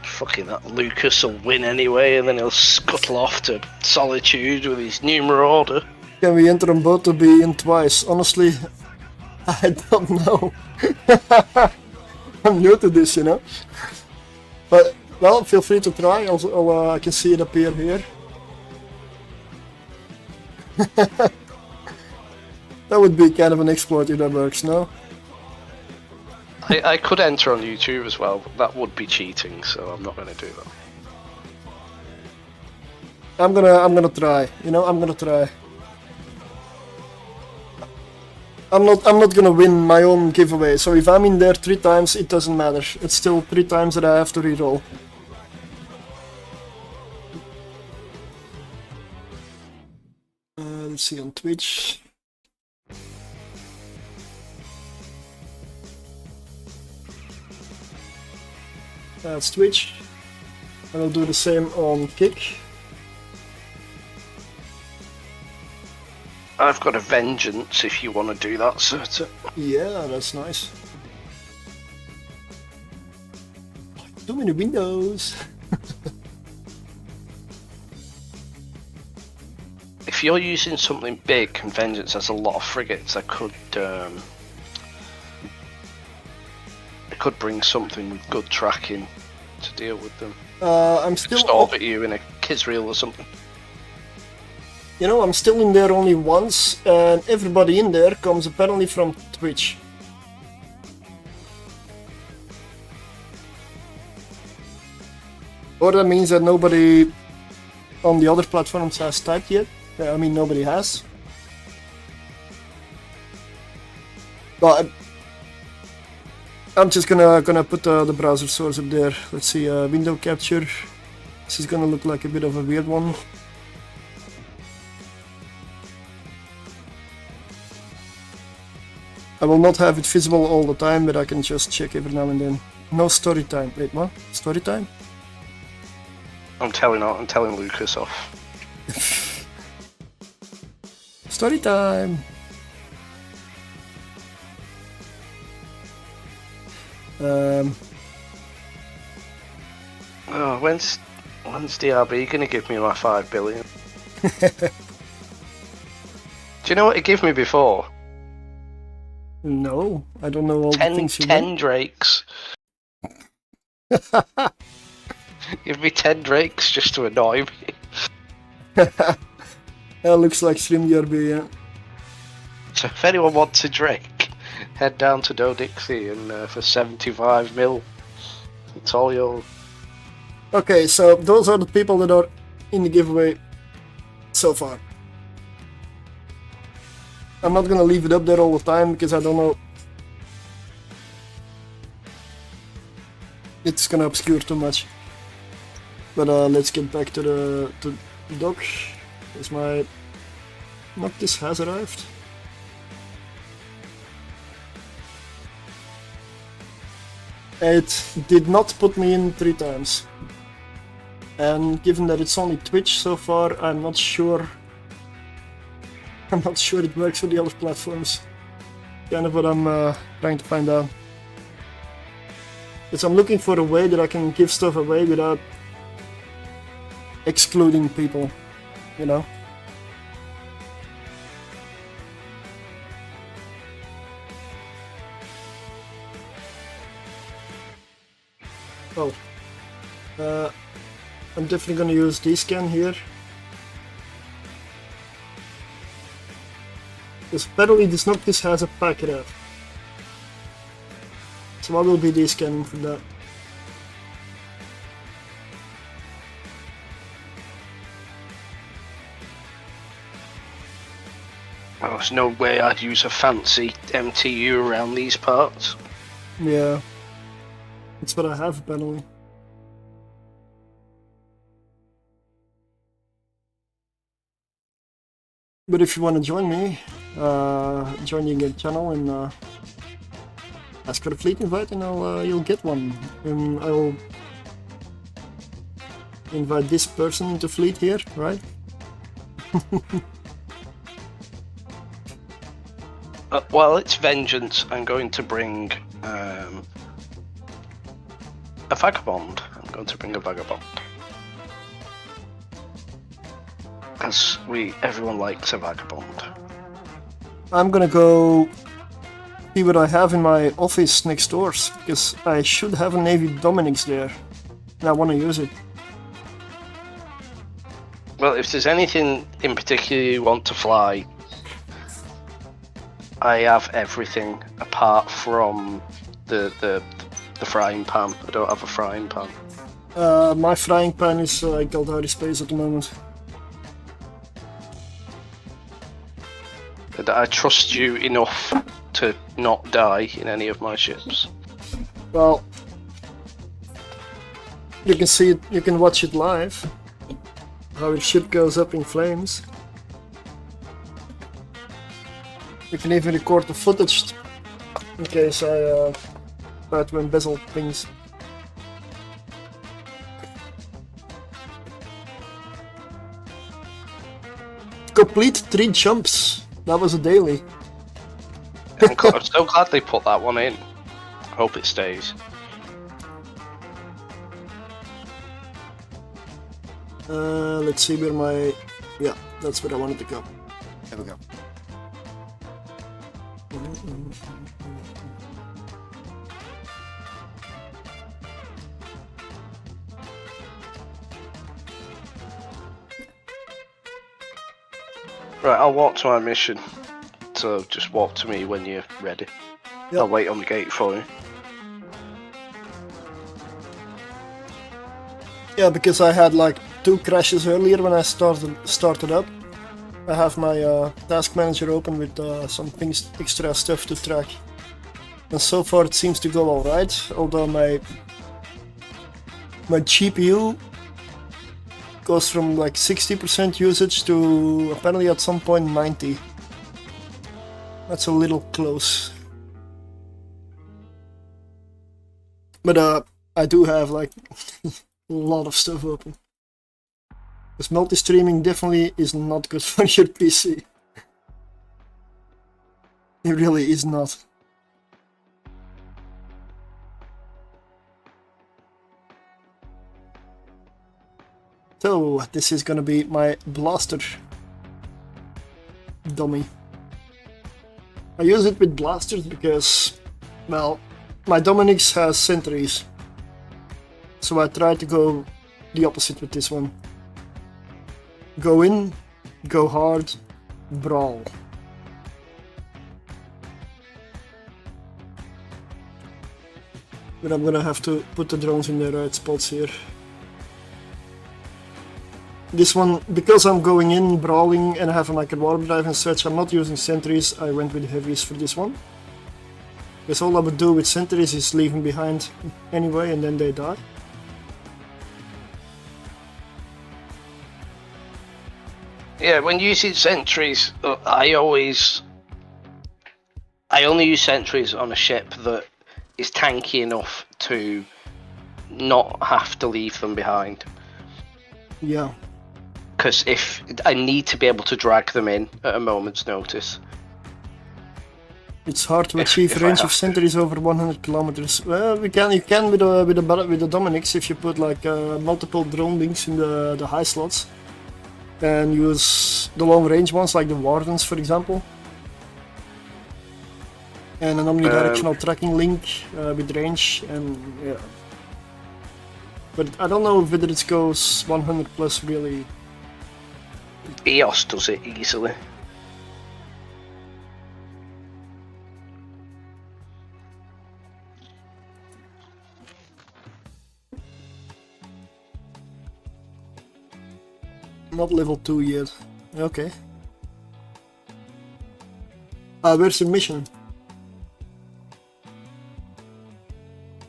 Fucking that Lucas will win anyway, and then he'll scuttle off to Solitude with his new Marauder. Can we enter them both to be in twice? Honestly, I don't know. I'm new to this, you know. But, well, feel free to try. I can see it appear here. That would be kind of an exploit if that works, no? I could enter on YouTube as well, but that would be cheating, so I'm not going to do that. I'm gonna try. You know, I'm gonna try. I'm not gonna win my own giveaway. So if I'm in there 3 times, it doesn't matter. It's still 3 times that I have to reroll. Let's see on Twitch. That's Twitch. And I'll do the same on Kick. I've got a Vengeance if you want to do that, sort of. Yeah, that's nice. Too many windows. If you're using something big and Vengeance has a lot of frigates, I could bring something with good tracking to deal with them. I'm still just orbit you in a Kisreel or something. You know, I'm still in there only once, and everybody in there comes apparently from Twitch. Or that means that nobody on the other platforms has typed yet. I mean, nobody has. But I'm just gonna put the browser source up there. Let's see, window capture. This is gonna look like a bit of a weird one. I will not have it visible all the time, but I can just check every now and then. No story time. Wait, what? Story time? I'm telling Lucas off. Story time! Oh, when's DRB gonna give me my 5 billion? Do you know what it gave me before? No, I don't know all the things you 10 Drakes. Give me 10 Drakes just to annoy me. That looks like Stream DRB, yeah. So if anyone wants a Drake, head down to Do Dixie and for 75 mil, it's all yours. Okay, so those are the people that are in the giveaway so far. I'm not gonna leave it up there all the time because I don't know. It's gonna obscure too much. But let's get back to the dock. Is my Noctis has arrived? It did not put me in 3 times. And given that it's only Twitch so far, I'm not sure it works for the other platforms. Kind of what I'm trying to find out. Because I'm looking for a way that I can give stuff away without excluding people, you know? Oh. I'm definitely gonna use D-scan here. Because apparently this Noctis has a packet out. So I will be D-scanning for that. Well, there's no way I'd use a fancy MTU around these parts. Yeah. That's what I have apparently. But if you want to join me, join the channel and ask for a fleet invite, and you'll get one. And I'll invite this person into fleet here, right? While it's vengeance, I'm going to bring a vagabond. I'm going to bring a vagabond. Because everyone likes a vagabond. I'm gonna go see what I have in my office next doors, because I should have a Navy Dominic's there, and I want to use it. Well, if there's anything in particular you want to fly, I have everything apart from the frying pan. I don't have a frying pan. My frying pan is out of space at the moment. But I trust you enough to not die in any of my ships. Well, you can see it, you can watch it live. How your ship goes up in flames. You can even record the footage in case I try to embezzle things. Complete 3 jumps. That was a daily. I'm so glad they put that one in. I hope it stays. Let's see where my... Yeah, that's where I wanted to go. There we go. Right, I'll walk to my mission. So just walk to me when you're ready. Yep. I'll wait on the gate for you. Yeah, because I had like 2 crashes earlier when I started up. I have my task manager open with some things, extra stuff to track. And so far it seems to go alright, although my GPU goes from like 60% usage to apparently at some point 90. That's a little close. But I do have like a lot of stuff open. Because multi-streaming definitely is not good for your PC. It really is not. So, this is gonna be my blaster dummy. I use it with blasters because, well, my Dominic's has sentries. So I try to go the opposite with this one. Go in, go hard, brawl. But I'm gonna have to put the drones in the right spots here. This one, because I'm going in brawling and I have a micro warp drive and such, I'm not using sentries. I went with heavies for this one. Because all I would do with sentries is leave them behind anyway and then they die. Yeah, when using sentries, I only use sentries on a ship that is tanky enough to not have to leave them behind. Yeah. Because if I need to be able to drag them in at a moment's notice. It's hard to achieve a range of sentries over 100 kilometers. Well, you can with the Dominics if you put like multiple drone links in the high slots and use the long range ones like the Wardens, for example, and an omnidirectional tracking link with range, and yeah. But I don't know whether it goes 100 plus really. EOS does it easily. Not level 2 yet. Okay. Where's the mission?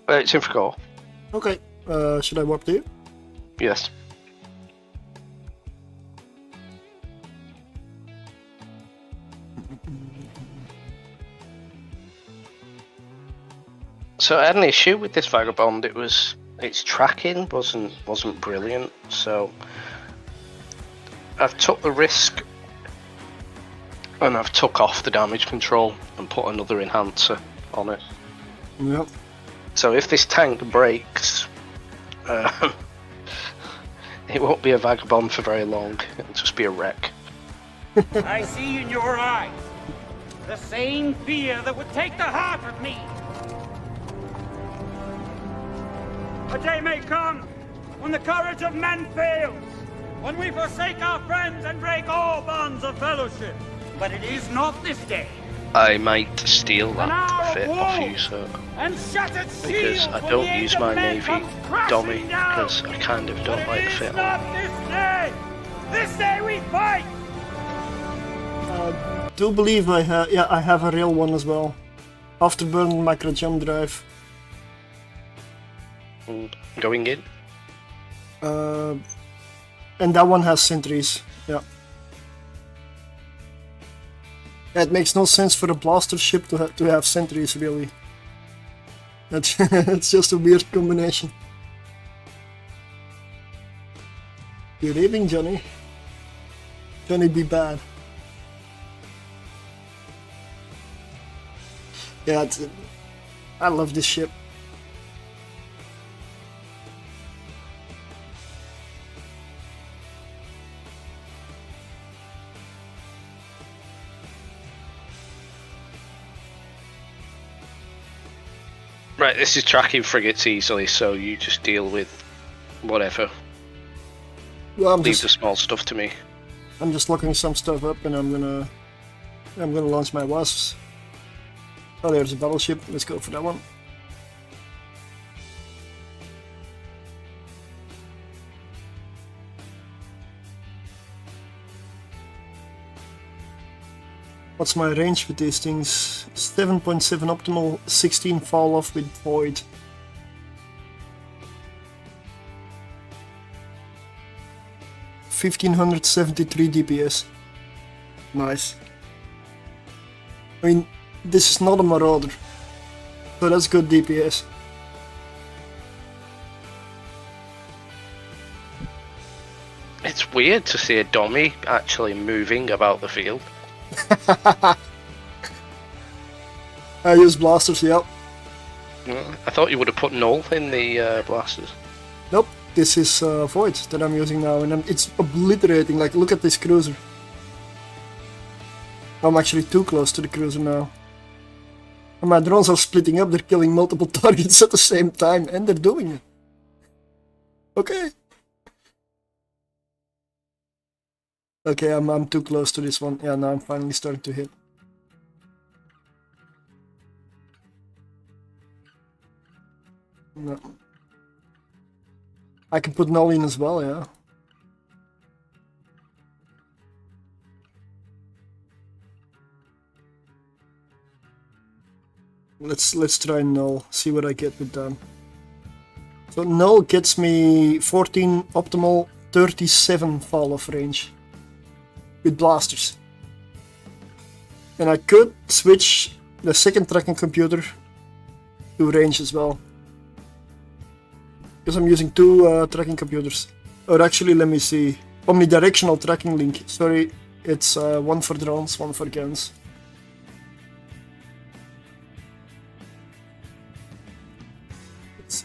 It's in Fragor. Okay. Should I warp to you? Yes. So I had an issue with this vagabond. Its tracking wasn't brilliant. So I've took the risk and I've took off the damage control and put another enhancer on it. Yep. So if this tank breaks, it won't be a vagabond for very long. It'll just be a wreck. I see in your eyes the same fear that would take the heart of me. A day may come when the courage of men fails, when we forsake our friends and break all bonds of fellowship. But it is not this day. I might steal that fit off you, sir. And shattered Because I don't use my navy dummy, because I kind of don't like the fit on. Not this day! This day we fight! Do believe I have a real one as well. Afterburn micro jump drive. Going in? And that one has sentries. Yeah. Yeah, it makes no sense for a blaster ship to have sentries, really. It's just a weird combination. You're leaving, Johnny. Johnny be bad. Yeah, I love this ship. Right, this is tracking frigates easily, so you just deal with whatever. Well, Leave the small stuff to me. I'm just looking some stuff up, and I'm gonna launch my wasps. Oh, there's a battleship. Let's go for that one. What's my range with these things? 7.7 optimal, 16 fall off with void. $1,573 DPS. Nice. I mean, this is not a marauder, so that's good DPS. It's weird to see a dummy actually moving about the field. I use blasters, yep. I thought you would have put null in the blasters. Nope, this is void that I'm using now, and it's obliterating. Like, look at this cruiser. I'm actually too close to the cruiser now. And my drones are splitting up, they're killing multiple targets at the same time, and they're doing it. Okay. Okay, I'm too close to this one. Yeah, now I'm finally starting to hit. No. I can put null in as well, yeah. Let's try null, see what I get with that. So null gets me 14 optimal, 37 fall off range with blasters. And I could switch the second tracking computer to range as well. Because I'm using two tracking computers. Or actually, let me see. Omnidirectional tracking link. Sorry, it's one for drones, one for guns.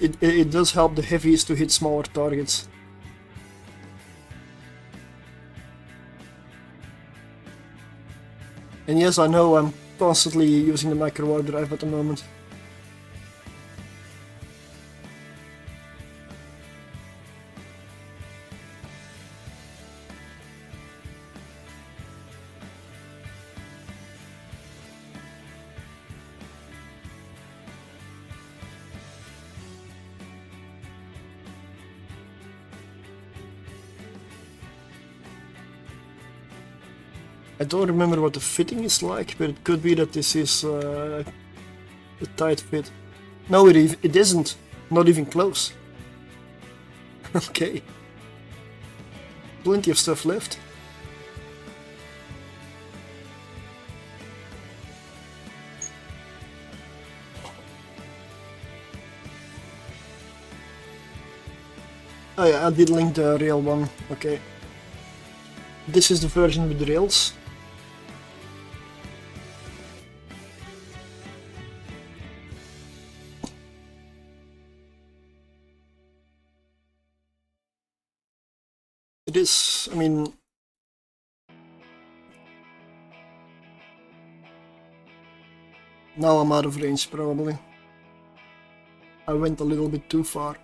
It does help the heavies to hit smaller targets. And yes, I know I'm constantly using the micro warp drive at the moment. I don't remember what the fitting is like, but it could be that this is a tight fit. No, it isn't. Not even close. Okay. Plenty of stuff left. Oh yeah, I did link the rail one. Okay. This is the version with rails. It is, I mean, now I'm out of range probably. I went a little bit too far.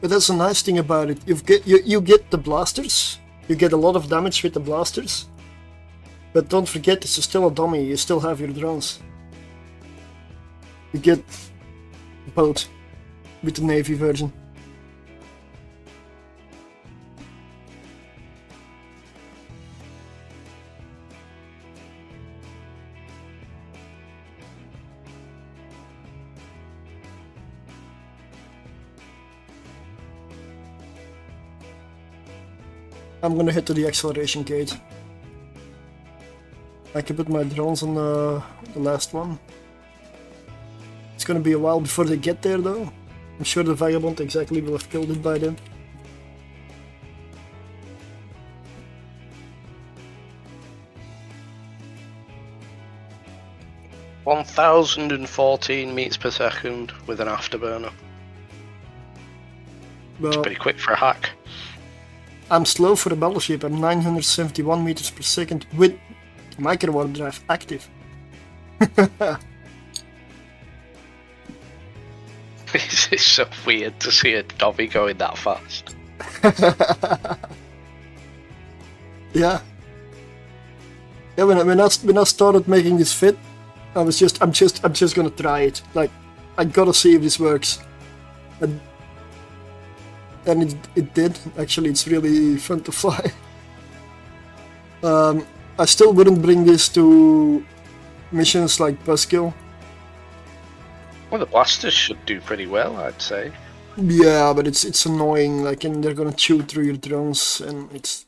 But that's a nice thing about it. You get the blasters. You get a lot of damage with the blasters. But don't forget, it's still a dummy. You still have your drones. You get both with the Navy version. I'm gonna head to the acceleration gate. I can put my drones on the last one. It's gonna be a while before they get there though. I'm sure the Vagabond exactly will have killed it by then. (1014 meters per second with an afterburner. Well, It's pretty quick for a hack. I'm slow for a battleship. I'm 971 meters per second with micro warp drive active. This is so weird to see a dummy going that fast. Yeah. Yeah, when I started making this fit, I'm just gonna try it. Like, I gotta see if this works. And it did. Actually, it's really fun to fly. I still wouldn't bring this to missions like Buskill. Well, the blasters should do pretty well, I'd say. Yeah, but it's annoying. Like, and they're gonna chew through your drones, and it's.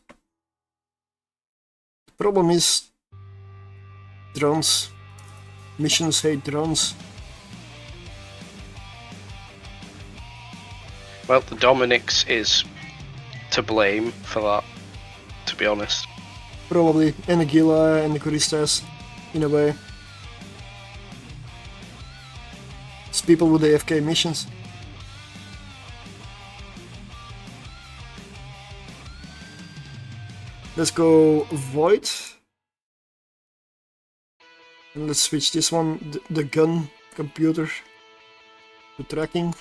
The problem is drones. Missions hate drones. Well, the Dominix is to blame for that, to be honest. Probably, and the Gila and the Choristas, in a way. It's people with AFK missions. Let's go Void. And let's switch this one, the gun computer, to tracking.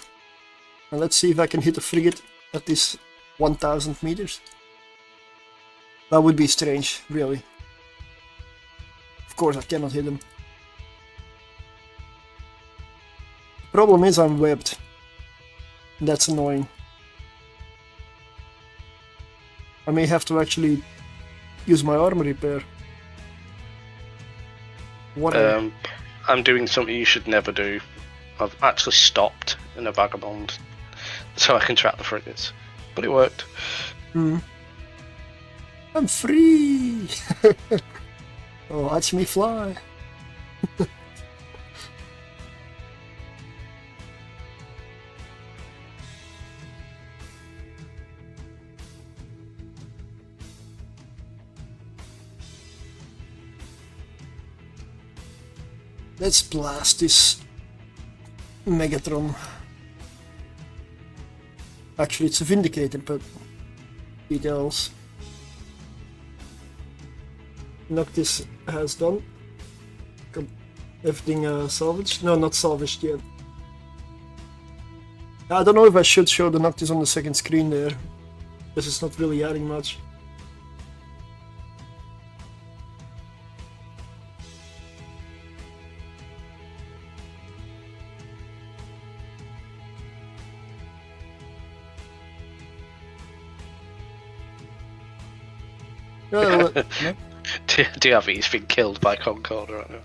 And let's see if I can hit a frigate at this 1000 meters. That would be strange, really. Of course I cannot hit him. Problem is I'm webbed. That's annoying. I may have to actually use my armor repair. What? I'm doing something you should never do. I've actually stopped in a vagabond so I can track the frigates, but it worked. I'm free. Oh, watch me fly. Let's blast this Megatron. Actually, it's a Vindicator, but details. Noctis has done. Everything salvaged? No, not salvaged yet. I don't know if I should show the Noctis on the second screen there. This is not really adding much. No. Diaby's been killed by Concord right now.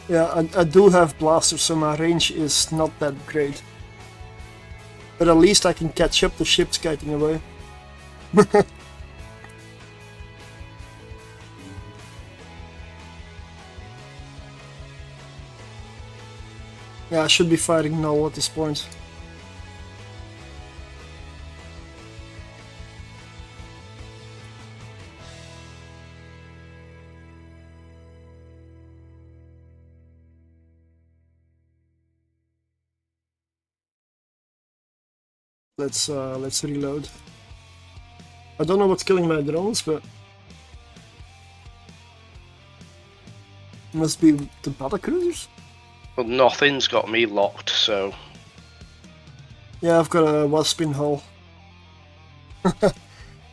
Yeah, I do have blasters, so my range is not that great. But at least I can catch up the ships kiting away. Yeah, I should be fighting null at this point. Let's reload. I don't know what's killing my drones, but must be the battlecruisers. Well, nothing's got me locked, so Yeah, I've got a wasp in hull.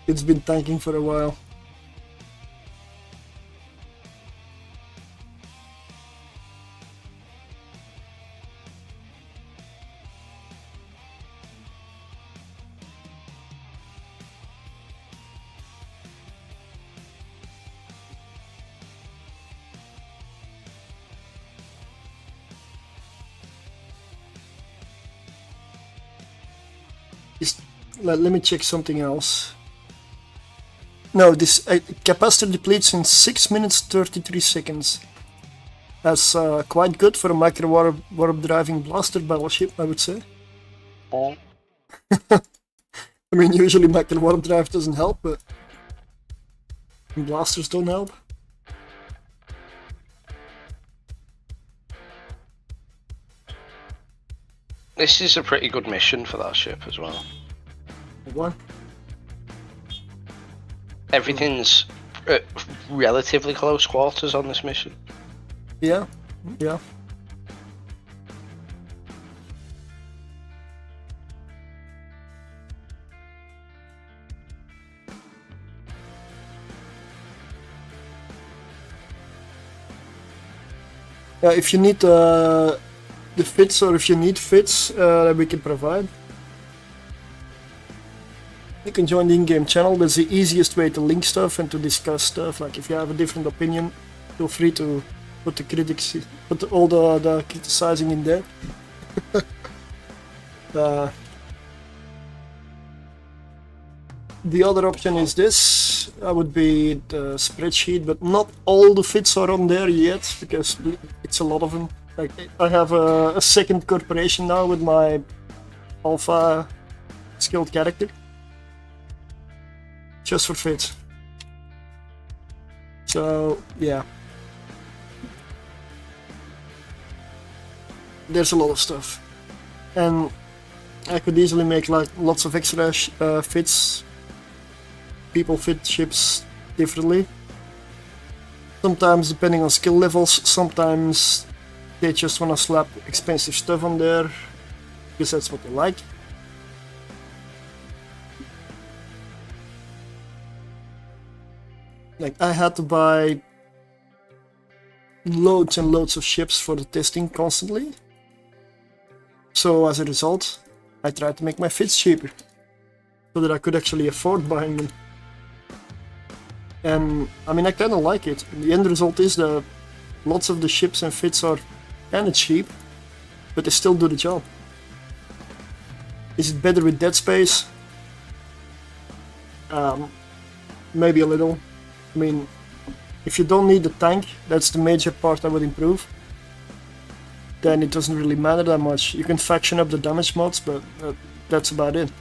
It's been tanking for a while. Let me check something else. No, this capacitor depletes in 6 minutes 33 seconds. That's quite good for a micro warp driving blaster battleship, I would say. Oh. I mean, usually micro warp drive doesn't help, but blasters don't help. This is a pretty good mission for that ship as well. What? Everything's relatively close quarters on this mission. Yeah, yeah. Yeah, if you need the fits, or if you need fits that we can provide, you can join the in-game channel. That's the easiest way to link stuff and to discuss stuff. Like if you have a different opinion, feel free to put all the criticizing in there. The other option is this. I would be the spreadsheet, but not all the fits are on there yet because it's a lot of them. Like I have a second corporation now with my alpha skilled character. Just for fits. So yeah, there's a lot of stuff, and I could easily make like lots of extra fits. People fit ships differently. Sometimes depending on skill levels. Sometimes they just want to slap expensive stuff on there because that's what they like. Like, I had to buy loads and loads of ships for the testing constantly. So as a result, I tried to make my fits cheaper so that I could actually afford buying them. And I mean, I kind of like it. The end result is that lots of the ships and fits are kind of cheap, but they still do the job. Is it better with dead space? Maybe a little. I mean, if you don't need the tank, that's the major part I would improve. Then it doesn't really matter that much. You can faction up the damage mods, but that's about it.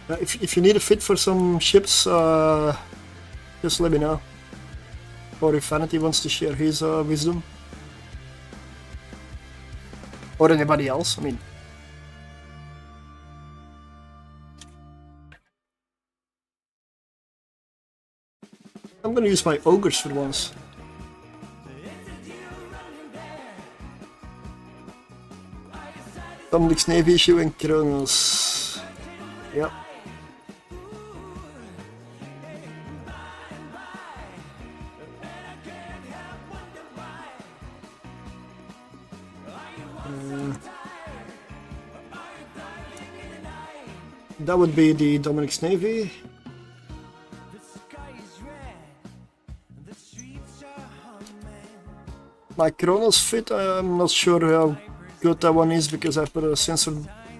If you need a fit for some ships, just let me know. Or if Vanity wants to share his wisdom. Or anybody else, I mean. I'm gonna use my ogres for once. Dominic's Navy issue and Kronos. Yep. That would be the Dominic's Navy. My Kronos fit, I'm not sure how good that one is because I put a sensor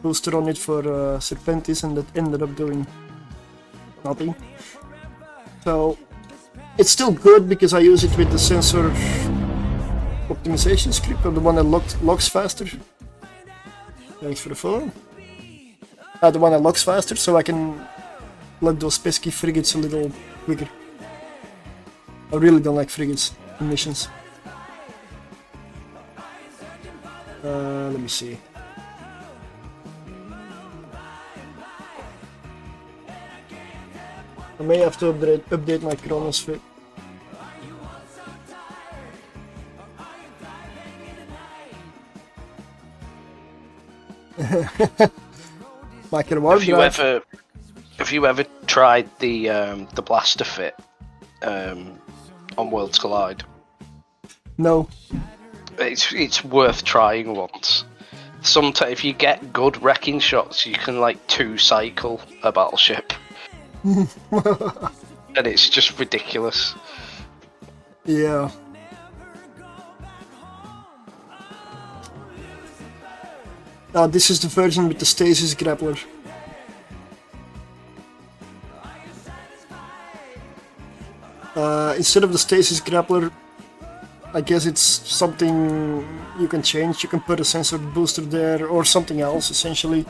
booster on it for Serpentis and that ended up doing nothing. So it's still good because I use it with the sensor optimization script, or the one that locks faster. Thanks for the follow. The one that locks faster, so I can lock those pesky frigates a little quicker. I really don't like frigates in missions. Let me see. I may have to update my Kronos fit. Have you ever tried the blaster fit on Worlds Collide? No. It's worth trying once. Sometimes if you get good wrecking shots, you can like 2-cycle a battleship, and it's just ridiculous. Yeah. This is the version with the stasis grappler. Instead of the stasis grappler, I guess it's something you can change. You can put a sensor booster there or something else, essentially.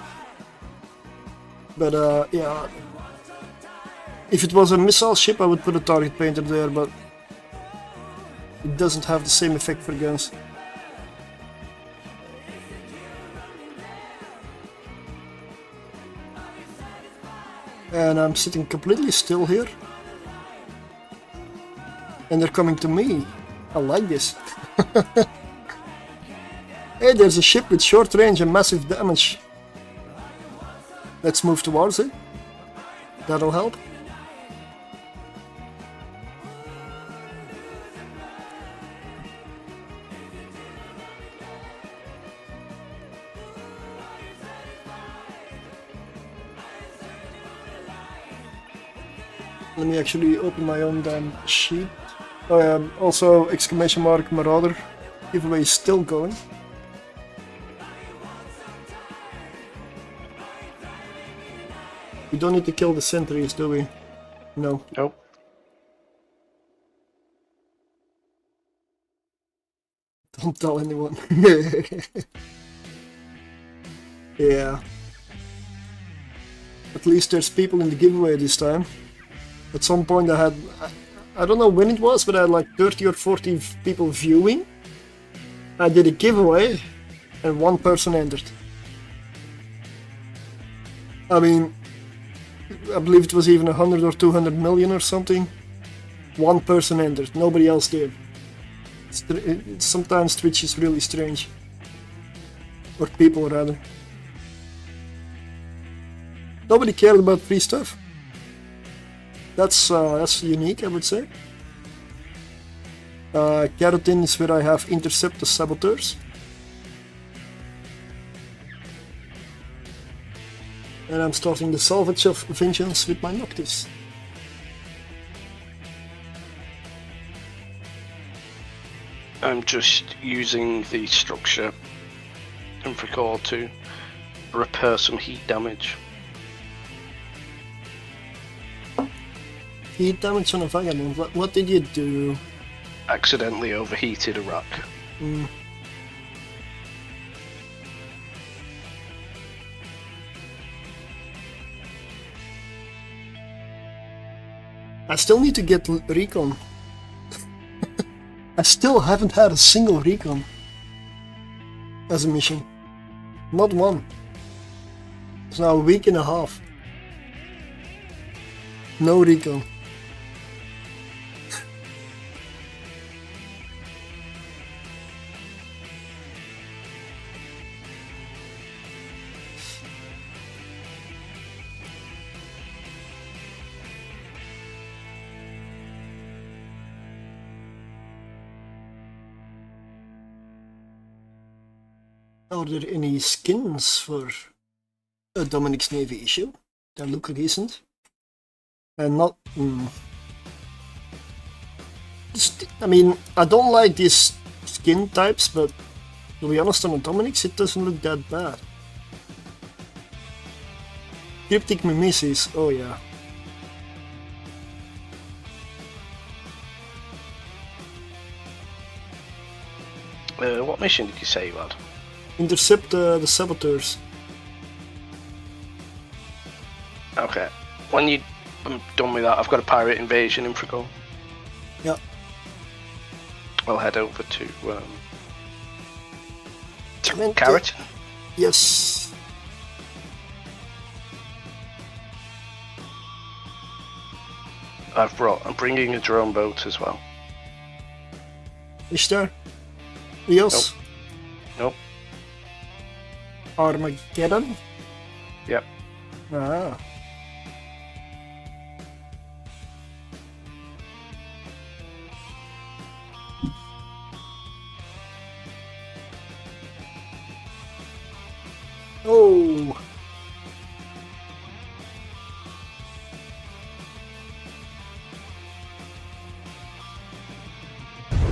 But yeah, if it was a missile ship, I would put a target painter there, but it doesn't have the same effect for guns. And I'm sitting completely still here. And they're coming to me. I like this. Hey, there's a ship with short range and massive damage. Let's move towards it. That'll help. Let me actually open my own damn sheet. Also, exclamation mark Marauder. Giveaway is still going. We don't need to kill the sentries, do we? No. Nope. Don't tell anyone. Yeah. At least there's people in the giveaway this time. At some point I don't know when it was, but I had like 30 or 40 people viewing. I did a giveaway and one person entered. I mean, I believe it was even 100 or 200 million or something. One person entered, nobody else did. Sometimes Twitch is really strange. Or people rather. Nobody cared about free stuff. That's unique, I would say. Keratin is where I have intercept the saboteurs. And I'm starting the salvage of vengeance with my Noctis. I'm just using the structure and recall to repair some heat damage. Heat damage on a vagabond. What did you do? Accidentally overheated a rack. I still need to get recon. I still haven't had a single recon as a mission. Not one. It's now a week and a half. No recon. Are there any skins for a Dominic's Navy issue that look decent? And not... I mean, I don't like these skin types, but to be honest, on a Dominic's it doesn't look that bad. Cryptic Mimesis, oh yeah. What mission did you say you had? Intercept the saboteurs. Okay. When you're done with that, I've got a pirate invasion in Frigo. Yeah. I'll head over to Clemente. Keratin. Yes. I'm bringing a drone boat as well. Is there? Rios? Nope. Armageddon? Yep. Ah. Oh.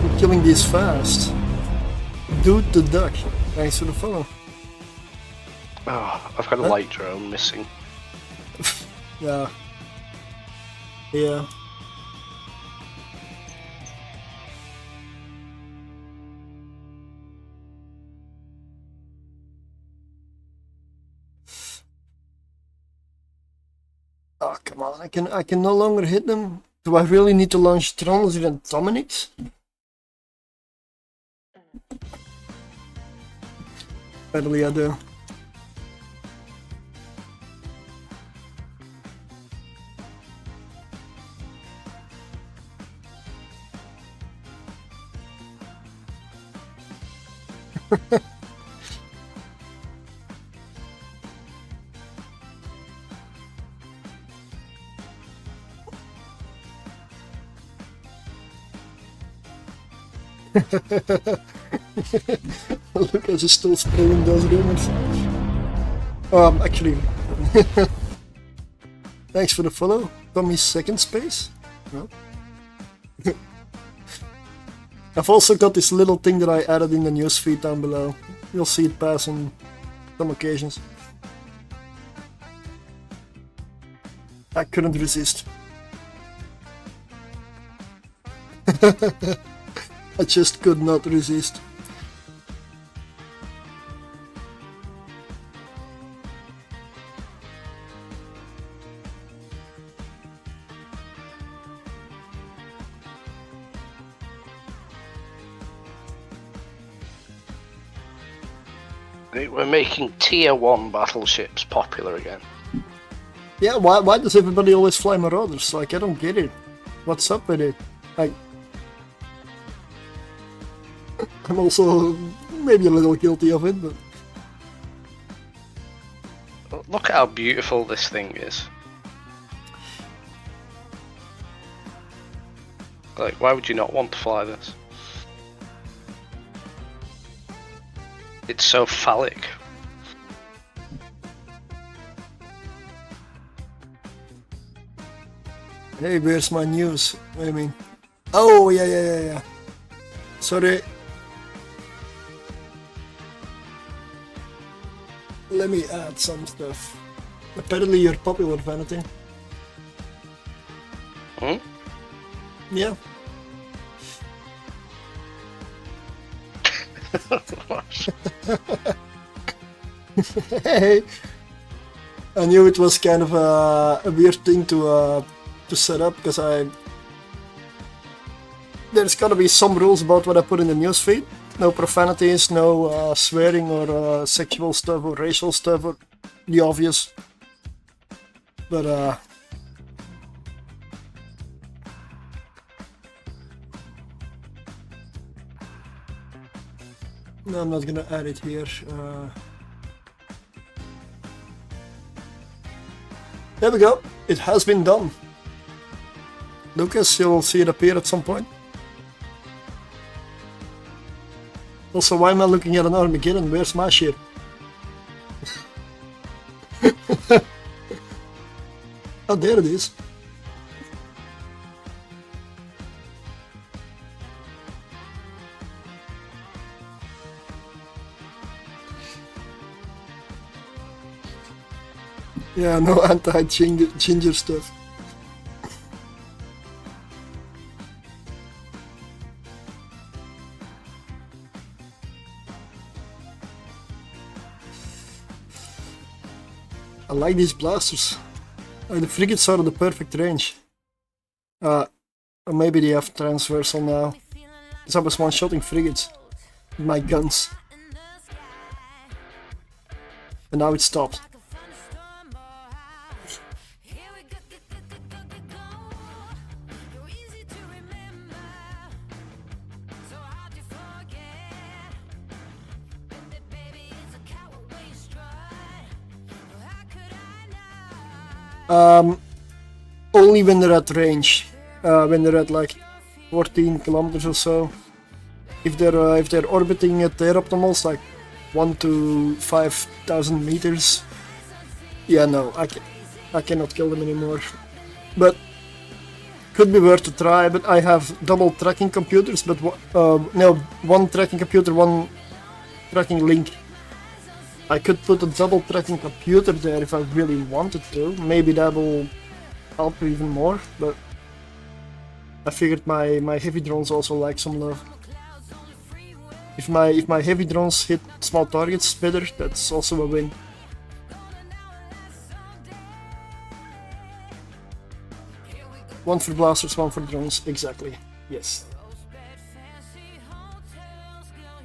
We're killing these fast. Dude the duck. Thanks for the follow. Oh, I've got a light drone missing. Yeah. Yeah. Oh, come on. I can no longer hit them. Do I really need to launch Transit and Dominic's? Apparently I do. Lucas is still spreading those rumors. Actually, thanks for the follow. Tommy's second space. No. I've also got this little thing that I added in the newsfeed down below. You'll see it pass on some occasions. I couldn't resist. I just could not resist. We're making tier 1 battleships popular again. Yeah, why does everybody always fly Marauders? Like, I don't get it. What's up with it? Like, I'm also maybe a little guilty of it, but... Look at how beautiful this thing is. Like, why would you not want to fly this? It's so phallic. Hey, where's my news? What do you mean? Oh, yeah. Sorry. Let me add some stuff. Apparently you're popular, Vanity. Hmm? Yeah. Hey! I knew it was kind of a weird thing to set up, because there's gotta be some rules about what I put in the newsfeed. No profanities, no swearing or sexual stuff or racial stuff or the obvious. But no, I'm not gonna add it here. There we go. It has been done. Lucas, you'll see it appear at some point. Also, why am I looking at an Armageddon? Where's my shit? Oh, there it is. Yeah, no anti-ginger stuff. I like these blasters. The frigates are the perfect range. Or maybe they have transversal now. Because I was one-shotting frigates with my guns. And now it stopped. Only when they're at range, when they're at like 14 kilometers or so. If they're orbiting at their optimals, like 1 to 5,000 meters, yeah, no, I cannot kill them anymore. But could be worth a try. But I have double tracking computers, but no, one tracking computer, one tracking link. I could put a double tracking computer there if I really wanted to. Maybe that will help even more, but I figured my heavy drones also like some love. If my heavy drones hit small targets better, that's also a win. One for blasters, one for drones, exactly. Yes.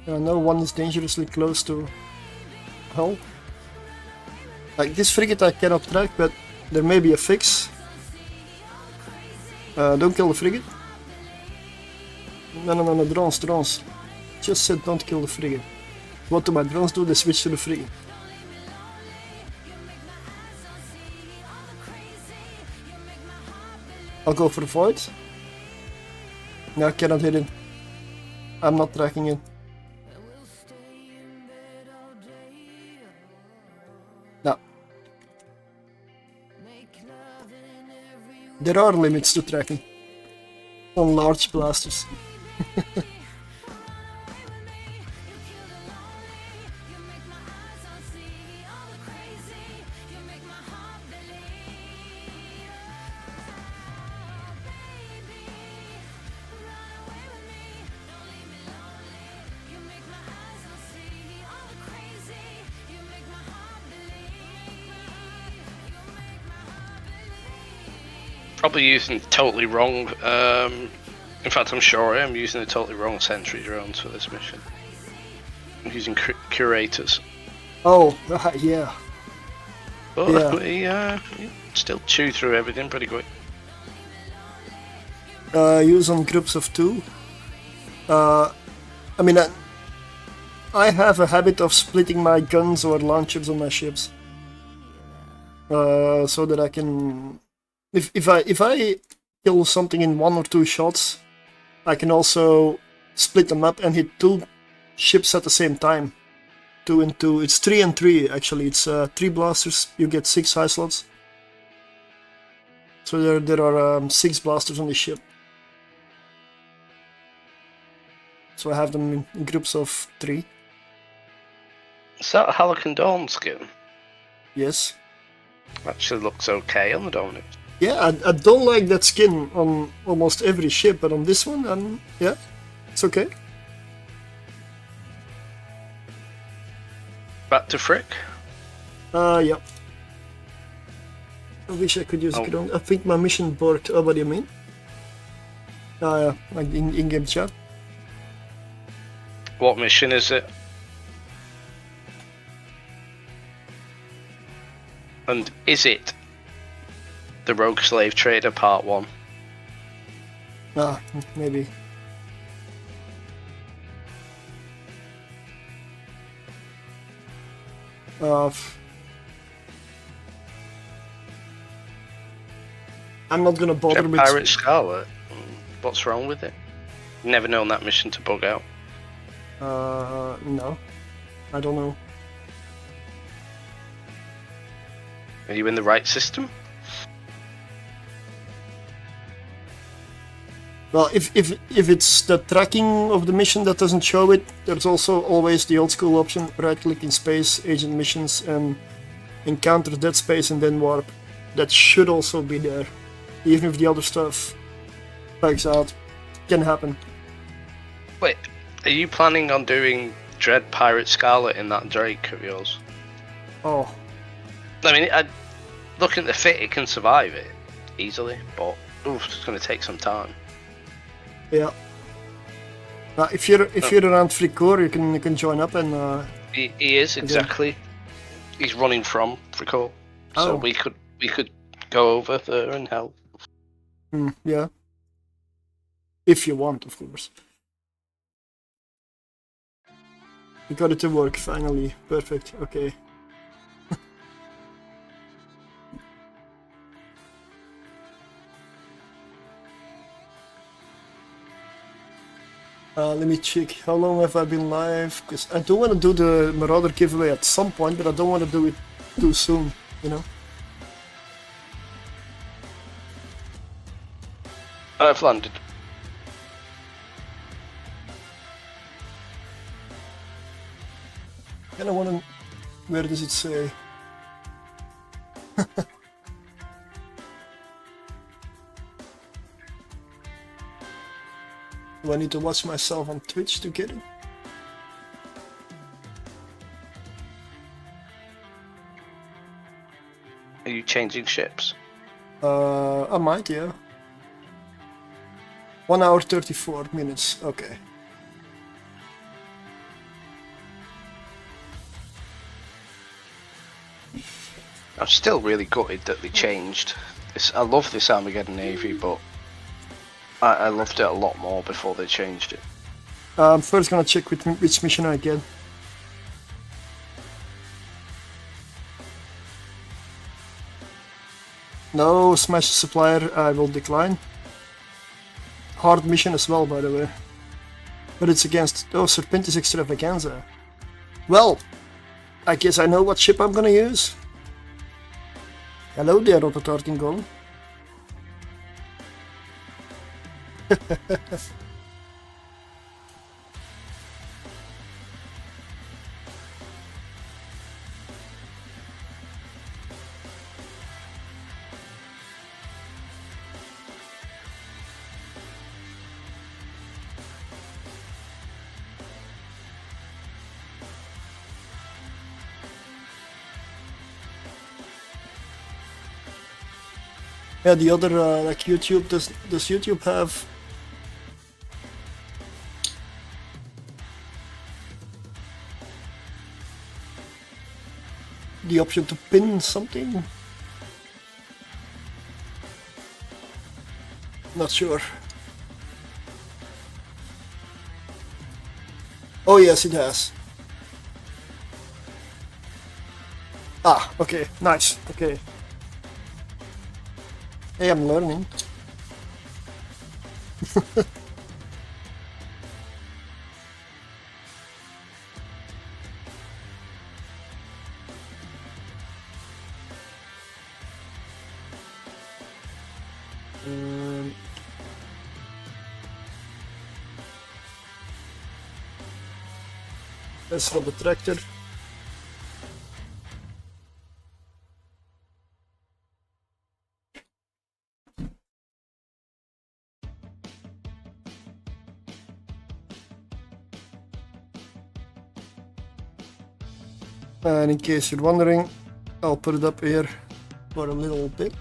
No one is dangerously close to hull. Like this frigate I cannot track, but there may be a fix. Don't kill the frigate. No, drones. Just said don't kill the frigate. What do my drones do? They switch to the frigate. I'll go for void. No, I cannot hit it. I'm not tracking it. No. There are limits to tracking on large blasters. Probably using totally wrong. In fact, I'm sure I am using the totally wrong sentry drones for this mission. I'm using curators. Oh, yeah. But Yeah. luckily, still chew through everything pretty quick. Use on groups of 2. I mean, I have a habit of splitting my guns or launchers on my ships, so that I can, if I kill something in 1 or 2 shots, I can also split them up and hit 2 ships at the same time. 2 and 2. It's 3 and 3 actually. It's 3 blasters. You get 6 high slots. So there are 6 blasters on the ship. So I have them in groups of 3. Is that a Halcyon Dawn skin? Yes. Actually looks okay on the Dominus. Yeah, I don't like that skin on almost every ship, but on this one, yeah, it's okay. Back to Frick. Yeah. I wish I could use ground. I think my mission borked. Oh, what do you mean? Yeah, like in-game chat. What mission is it? And is it the Rogue Slave Trader Part 1? Maybe. I'm not gonna bother with Pirate Scarlet. What's wrong with it? Never known that mission to bug out. No, I don't know. Are you in the right system? Well, if it's the tracking of the mission that doesn't show it, there's also always the old school option: right-click in space, agent missions, and encounter dead space and then warp. That should also be there, even if the other stuff bugs out. Can happen. Wait, are you planning on doing Dread Pirate Scarlet in that Drake of yours? Oh. I mean, looking at the fit, it can survive it easily, but it's going to take some time. Yeah. If you're around Fricor, you can join up and. He is exactly. He's running from Fricor, so we could go over there and help. Yeah. If you want, of course. We got it to work finally. Perfect. Okay. Let me check. How long have I been live? Because I do want to do the Marauder giveaway at some point, but I don't want to do it too soon, you know? I've landed. And I want to... Where does it say? Do I need to watch myself on Twitch to get it? Are you changing ships? I might, yeah. 1 hour 34 minutes, okay. I'm still really gutted that they changed. I love this Armageddon Navy, but I loved it a lot more before they changed it. I'm first gonna check which mission I get. No, smash the supplier, I will decline. Hard mission as well, by the way. But it's against... Oh, Serpentis Extravaganza. Well, I guess I know what ship I'm gonna use. Hello there, Rototartingol. Yeah, the other, like YouTube, does YouTube have the option to pin something? not sure. Oh yes, it has. Ah, okay, nice, okay. Hey, I'm learning. That's for the tractor. And in case you're wondering, I'll put it up here for a little bit.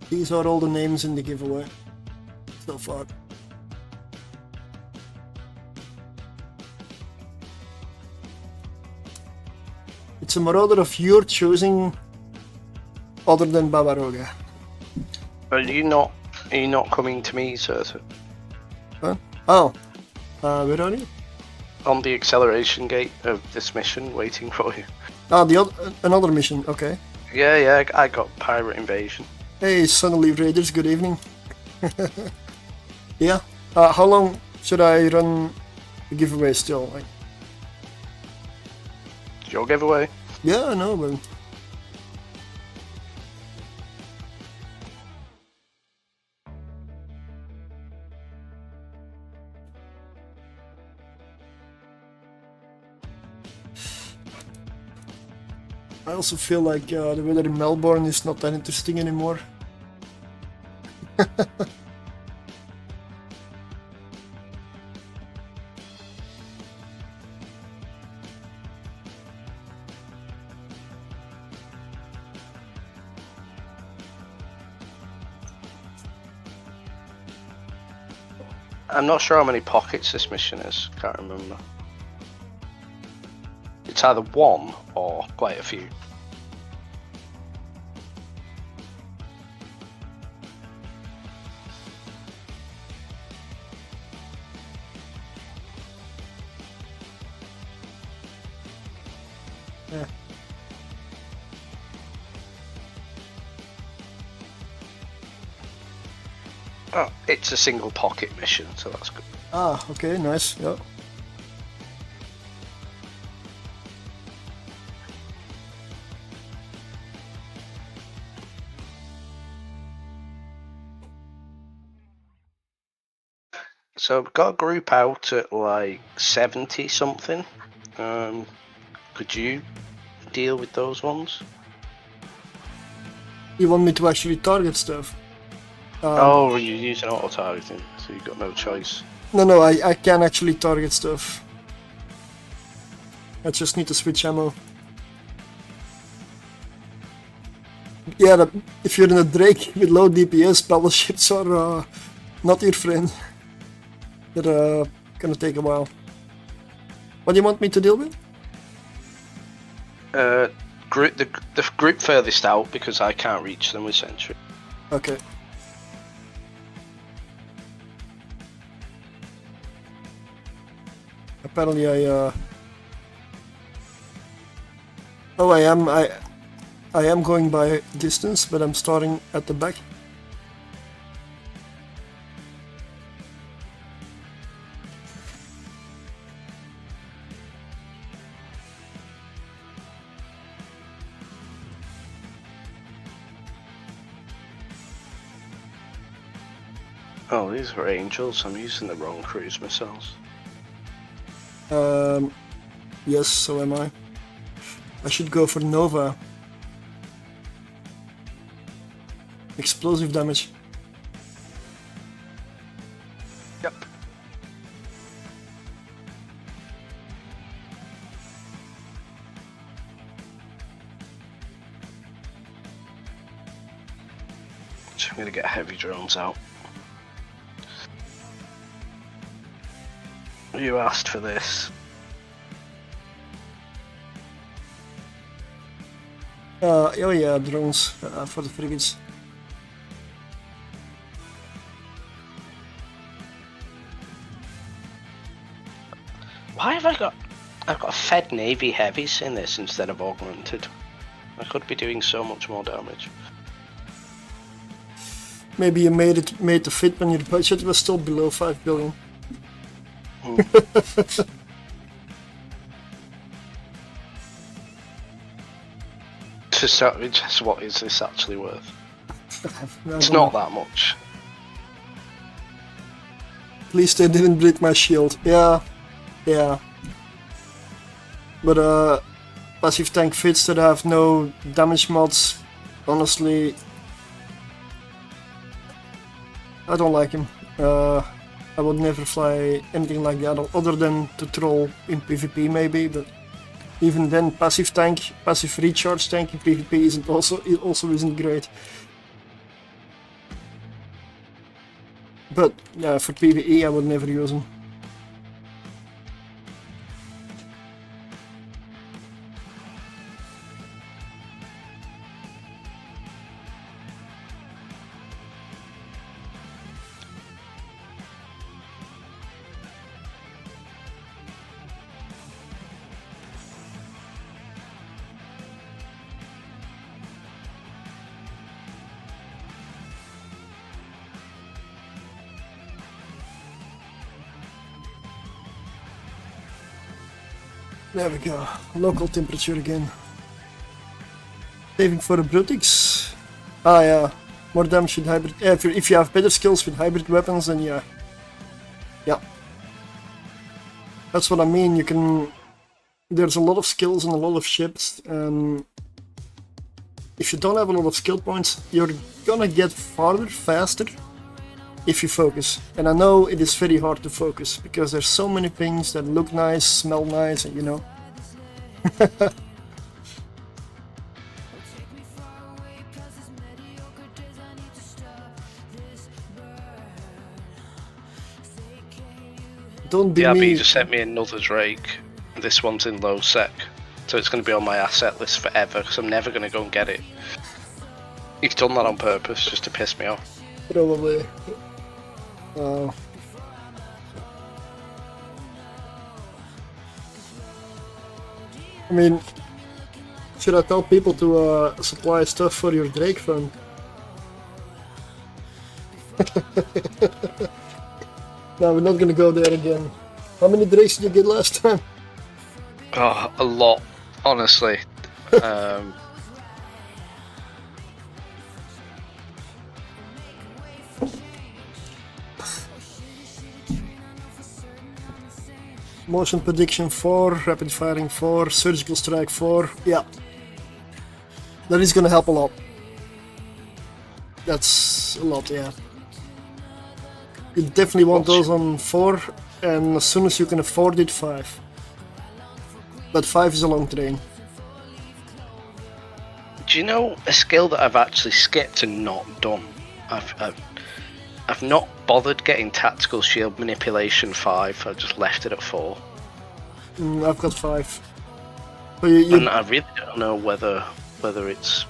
These are all the names in the giveaway so far. It's a marauder of your choosing other than Babaroga. Are you not coming to me, sir? Huh? Oh, where are you? On the acceleration gate of this mission, waiting for you. Ah, another mission, okay. Yeah, I got pirate invasion. Hey, Suddenly Raiders, good evening. Yeah, how long should I run the giveaway still? Like, Your giveaway? yeah, I know, but... I also feel like the weather in Melbourne is not that interesting anymore. I'm not sure how many pockets this mission is, can't remember. It's either one or quite a few. Yeah. Oh, it's a single pocket mission, so that's good. Ah, okay, nice, yeah. So I've got a group out at like 70 something. Could you deal with those ones? You want me to actually target stuff? Oh, you're using auto targeting, so you've got no choice. No, I can actually target stuff. I just need to switch ammo. Yeah, if you're in a Drake with low DPS, battleships are not your friend. They're gonna take a while. What do you want me to deal with? The group furthest out, because I can't reach them with sentry. Okay. Apparently I oh, I am going by distance, but I'm starting at the back. Oh, these are angels. I'm using the wrong cruise missiles. Yes, so am I. I should go for Nova. Explosive damage. Yep. So I'm gonna get heavy drones out. You asked for this. Oh yeah, drones for the frigates. Why have I got? I've got Fed Navy heavies in this instead of augmented. I could be doing so much more damage. Maybe you made the fit when your budget was still below 5 billion. Just what is this actually worth? It's not that much. At least they didn't break my shield. Yeah. But passive tank fits that have no damage mods, honestly, I don't like him. I would never fly anything like that other than to troll in PvP maybe, but even then passive recharge tank in PvP also isn't great. But yeah, for PvE I would never use him. There we go, local temperature again. Saving for the Brutix. Ah yeah, more damage with hybrid. If you have better skills with hybrid weapons, then yeah. Yeah. That's what I mean, you can... There's a lot of skills and a lot of ships, and if you don't have a lot of skill points, you're gonna get farther faster if you focus. And I know it is very hard to focus, because there's so many things that look nice, smell nice, and you know. Don't be Yeah, me. but you just sent me another Drake. This one's in low sec, so it's going to be on my asset list forever, because I'm never going to go and get it. You've done that on purpose, just to piss me off. Probably. I mean, should I tell people to supply stuff for your Drake fund? No, we're not gonna go there again. How many Drakes did you get last time? Oh, a lot, honestly. Motion prediction 4, rapid firing 4, surgical strike 4. Yeah. That is gonna help a lot. That's a lot, yeah. You definitely want those on 4, and as soon as you can afford it, 5. But 5 is a long train. Do you know a skill that I've actually skipped and not done? I've not bothered getting tactical shield manipulation 5. I just left it at 4. I've got 5. But and I really don't know whether it's...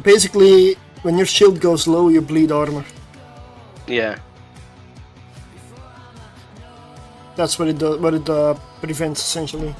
Basically, when your shield goes low, you bleed armor. Yeah. That's what it prevents, essentially.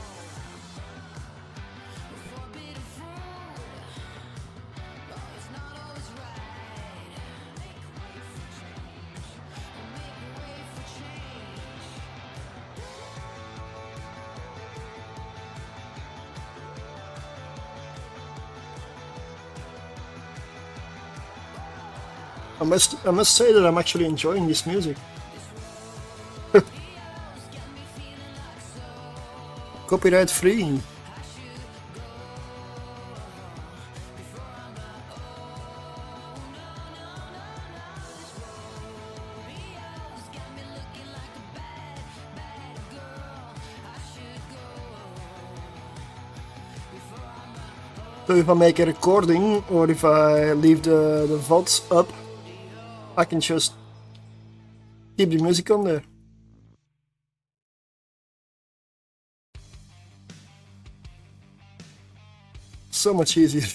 I must say that I'm actually enjoying this music. Copyright free. So if I make a recording or if I leave the VODs up, I can just keep the music on there. So much easier.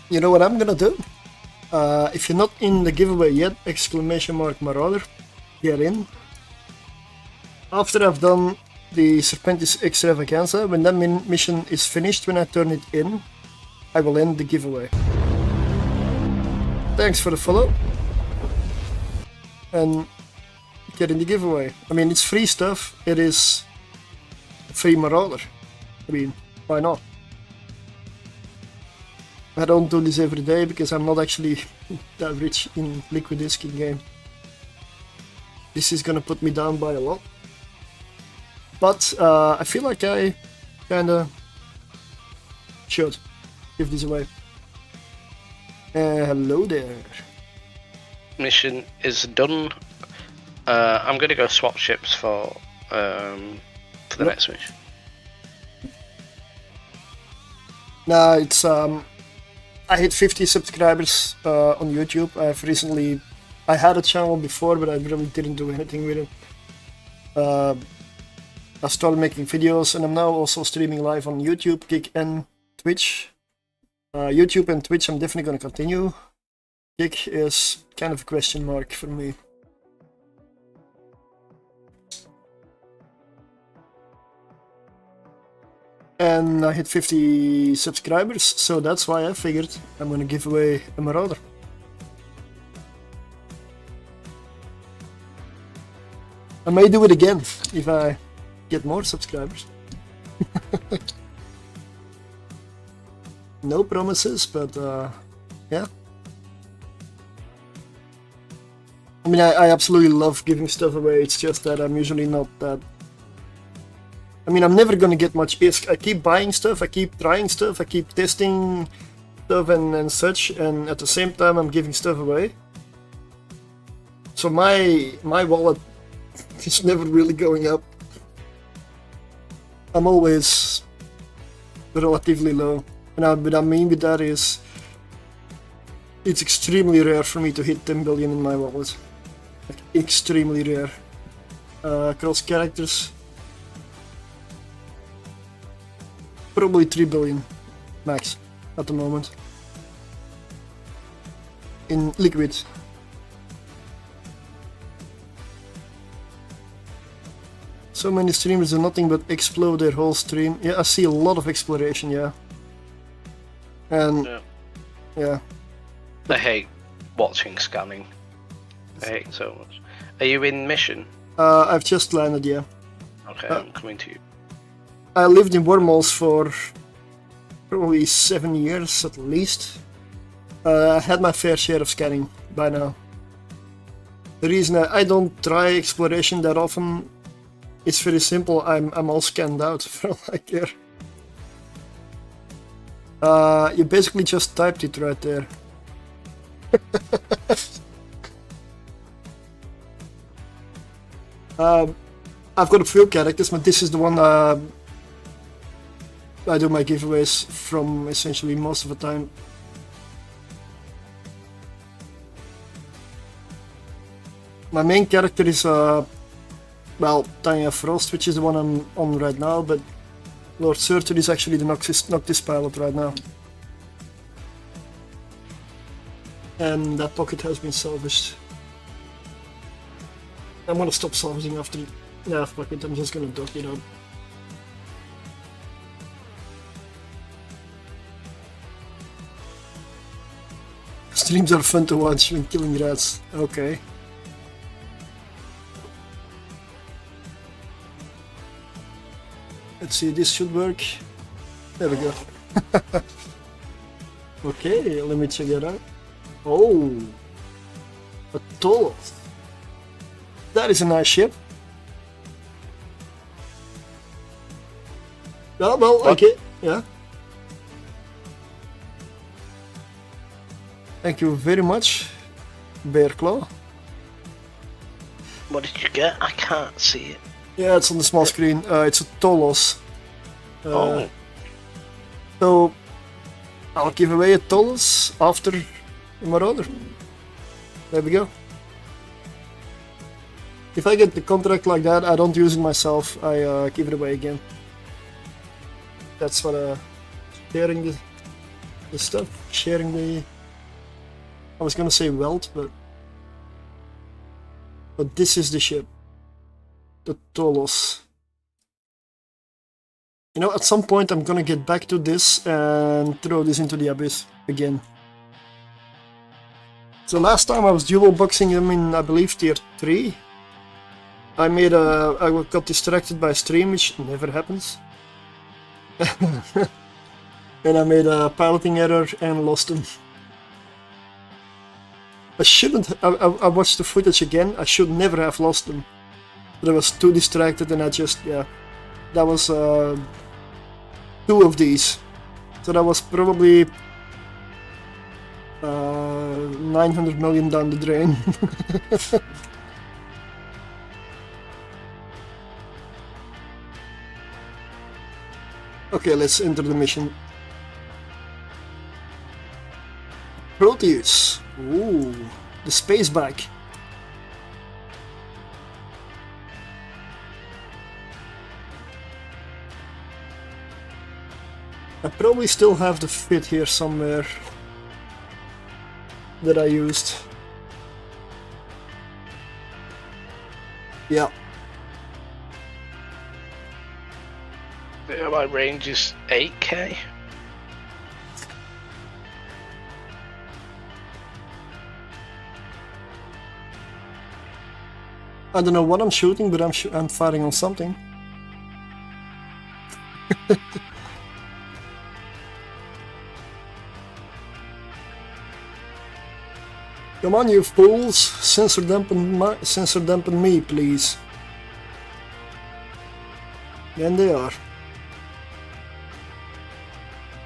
You know what I'm gonna do? If you're not in the giveaway yet, exclamation mark Marauder, get in. After I've done the Serpentis Extravaganza, when that mission is finished, when I turn it in, I will end the giveaway. Thanks for the follow. And get in the giveaway. I mean, it's free stuff. It is a free Marauder. I mean, why not? I don't do this every day because I'm not actually that rich in liquid disk in game. This is gonna put me down by a lot. But I feel like I kinda should give this away. Hello there. Mission is done. I'm gonna go swap ships for the next mission. Nah, it's I hit 50 subscribers on YouTube. I had a channel before, but I really didn't do anything with it. I started making videos, and I'm now also streaming live on YouTube, Kick, and Twitch. YouTube and Twitch I'm definitely going to continue. Kick is kind of a question mark for me. And I hit 50 subscribers, so that's why I figured I'm going to give away a Marauder. I may do it again if I get more subscribers. No promises, but yeah. I mean, I absolutely love giving stuff away, it's just that I'm usually not that... I mean, I'm never gonna get much ISK. I keep buying stuff, I keep trying stuff, I keep testing stuff and such, and at the same time I'm giving stuff away. So my wallet is never really going up. I'm always relatively low. And what I mean with that is, it's extremely rare for me to hit 10 billion in my wallet. Like, extremely rare. Across characters, probably 3 billion max at the moment. In liquid. So many streamers do nothing but explode their whole stream. Yeah, I see a lot of exploration, yeah. And yeah. I hate watching scanning. I hate it so much. Are you in mission? I've just landed, yeah. Okay, I'm coming to you. I lived in wormholes for probably 7 years at least. I had my fair share of scanning by now. The reason I don't try exploration that often is very simple. I'm all scanned out for all I care. You basically just typed it right there. I've got a few characters, but this is the one I do my giveaways from essentially most of the time. My main character is well, Tanya Frost, which is the one I'm on right now, but Lord Surtur is actually the Noctis pilot right now. And that pocket has been salvaged. I'm gonna stop salvaging after it. Yeah, fuck it, I'm just gonna dock it up. Streams are fun to watch when killing rats. Okay. Let's see, this should work. There we go. Okay, let me check that out. Oh, a Tierlist. That is a nice ship. Oh, well, okay, yeah. Thank you very much, Bear Claw. What did you get? I can't see it. Yeah, it's on the small screen. It's a Tierlist. Oh. So, I'll give away a Tierlist after Marauder. There we go. If I get the contract like that, I don't use it myself. I give it away again. That's what sharing the stuff, sharing the. I was gonna say wealth, but this is the ship, the Tolos. You know, at some point I'm gonna get back to this and throw this into the abyss again. So last time I was dual boxing them in, I believe, tier 3. I got distracted by stream, which never happens. And I made a piloting error and lost them. I shouldn't. I watched the footage again. I should never have lost them. But I was too distracted, and I just, yeah. That was 2 of these. So that was probably 900 million down the drain. Okay, let's enter the mission. Proteus. Ooh, the space bag. I probably still have the fit here somewhere that I used. Yeah. Yeah, my range is 8k. I don't know what I'm shooting, but I'm firing on something. Come on, you fools! Sensor dampen me, please. And they are.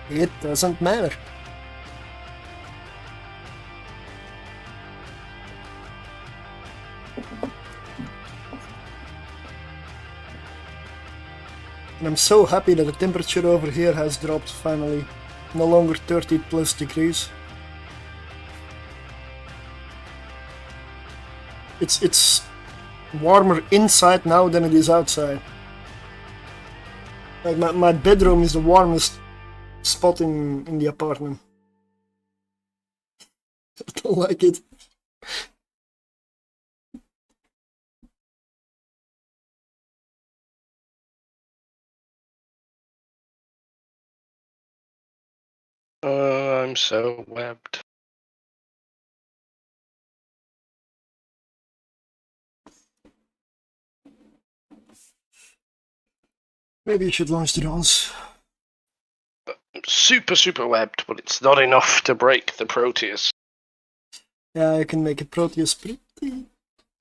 It doesn't matter. And I'm so happy that the temperature over here has dropped finally. No longer 30 plus degrees. It's warmer inside now than it is outside. Like my bedroom is the warmest spot in the apartment. I don't like it. I'm so webbed. Maybe you should launch the drones. Super webbed, but it's not enough to break the Proteus. Yeah, I can make a Proteus pretty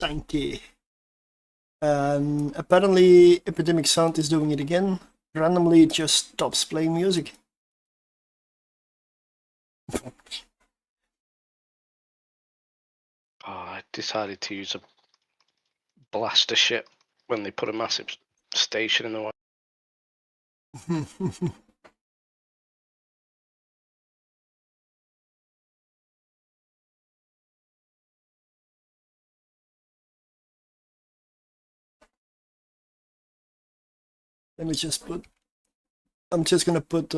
tanky. Apparently Epidemic Sound is doing it again. Randomly it just stops playing music. I decided to use a blaster ship when they put a massive station in the way. Let me just put. I'm just gonna put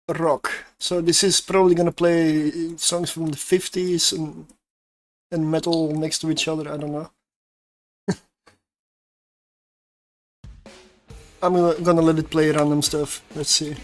rock. So this is probably gonna play songs from the 50s and metal next to each other. I don't know. I'm gonna let it play random stuff. Let's see.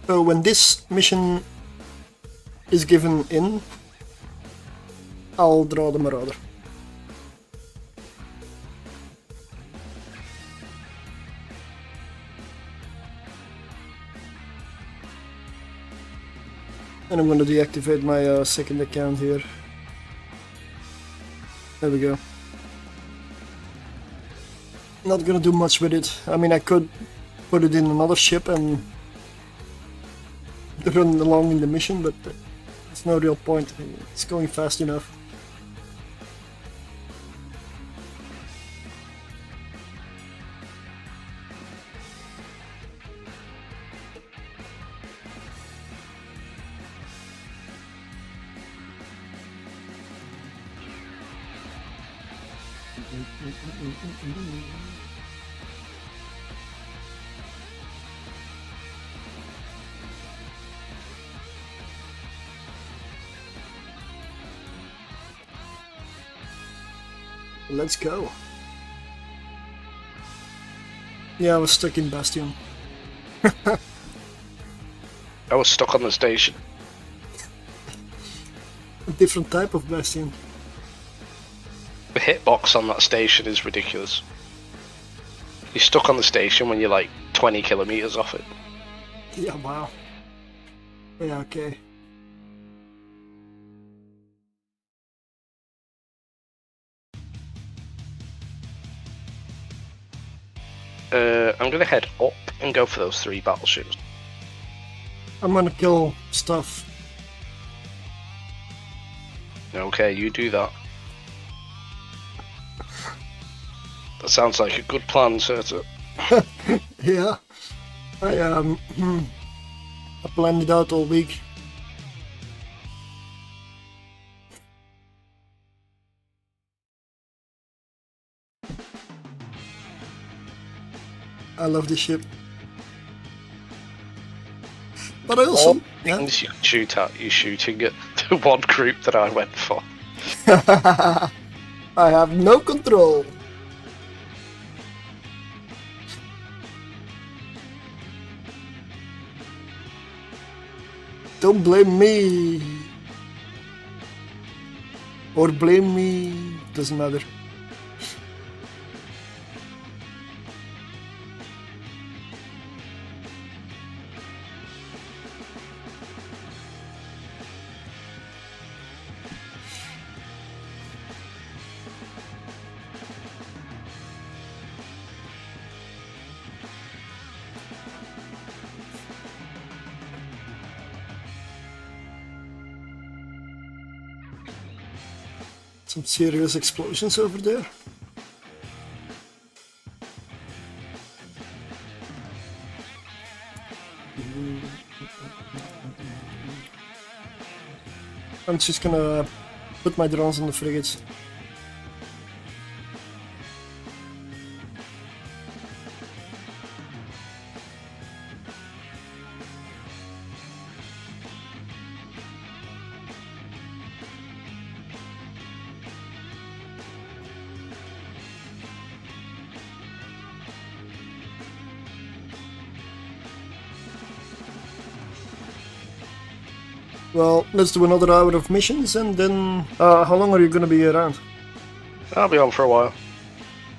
So when this mission is given in, I'll draw the Marauder. And I'm going to deactivate my second account here. There we go. not gonna do much with it. I mean, I could put it in another ship and run along in the mission, but there's no real point. It's going fast enough. Let's go. Yeah, I was stuck in Bastion. I was stuck on the station. A different type of Bastion. The hitbox on that station is ridiculous. You're stuck on the station when you're like 20 kilometers off it. Yeah, wow. Yeah, okay. I'm gonna head up and go for those 3 battleships. I'm gonna kill stuff. Okay, you do that. That sounds like a good plan, Serta. Yeah. I planned it out all week. I love this ship. But I also... All things you can shoot at, you're shooting at the one group that I went for. I have no control. Don't blame me. Or blame me. Doesn't matter. Some serious explosions over there. I'm just gonna put my drones on the frigates. Well, let's do another hour of missions and then... how long are you gonna be around? I'll be on for a while.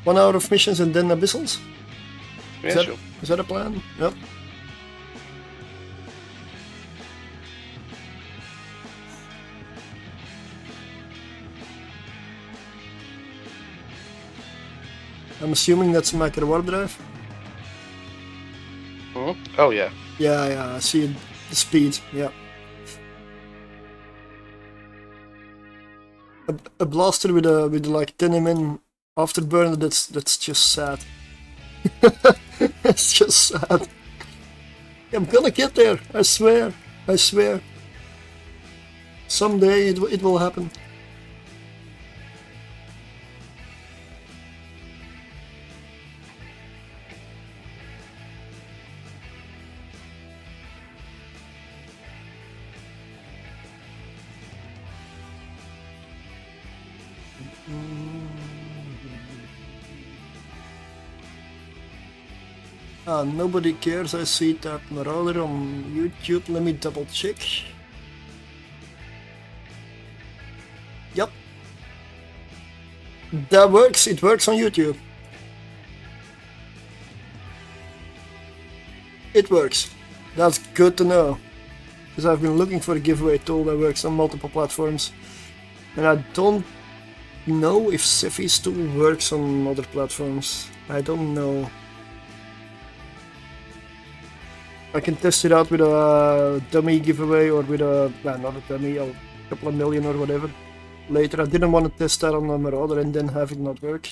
1 hour of missions and then abyssals? Yeah, sure. Is that a plan? Yep. I'm assuming that's a micro warp drive? Mm-hmm. Oh yeah. Yeah, I see the speed, yeah. A blaster with like 10 mm afterburner, that's just sad. It's just sad. I'm gonna get there, I swear. Someday it will happen. Nobody cares. I see that Marauder on YouTube. Let me double check. Yep. That works. It works on YouTube. It works. That's good to know. Because I've been looking for a giveaway tool that works on multiple platforms. And I don't know if Ciffy still works on other platforms. I don't know. I can test it out with a dummy giveaway or with a, well, not a dummy, a couple of million or whatever. Later, I didn't want to test that on a Marauder and then have it not work.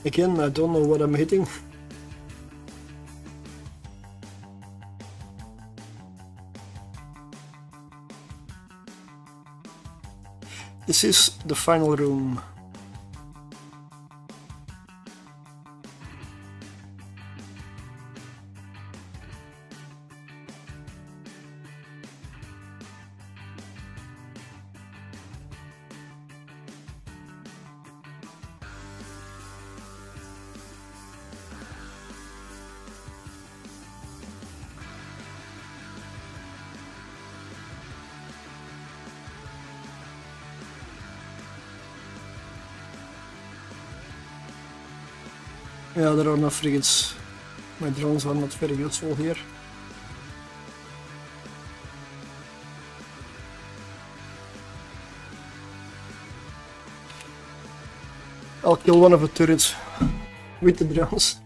Again, I don't know what I'm hitting. This is the final room. Yeah, there are no frigates. My drones are not very useful here. I'll kill one of the turrets with the drones.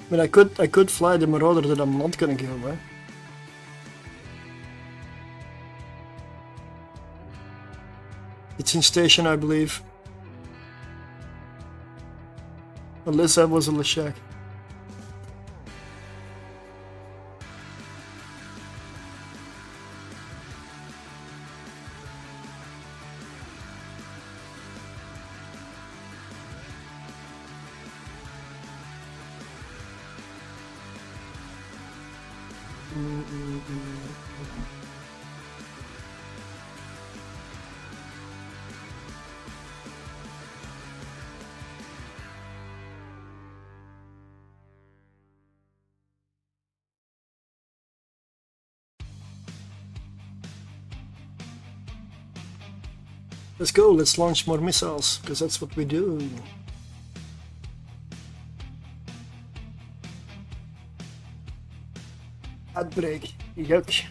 I mean, I could fly the Marauder that I'm not gonna kill, right? It's in station, I believe. Unless that was a Leshak. Let's go, let's launch more missiles, because that's what we do. Outbreak, yuck.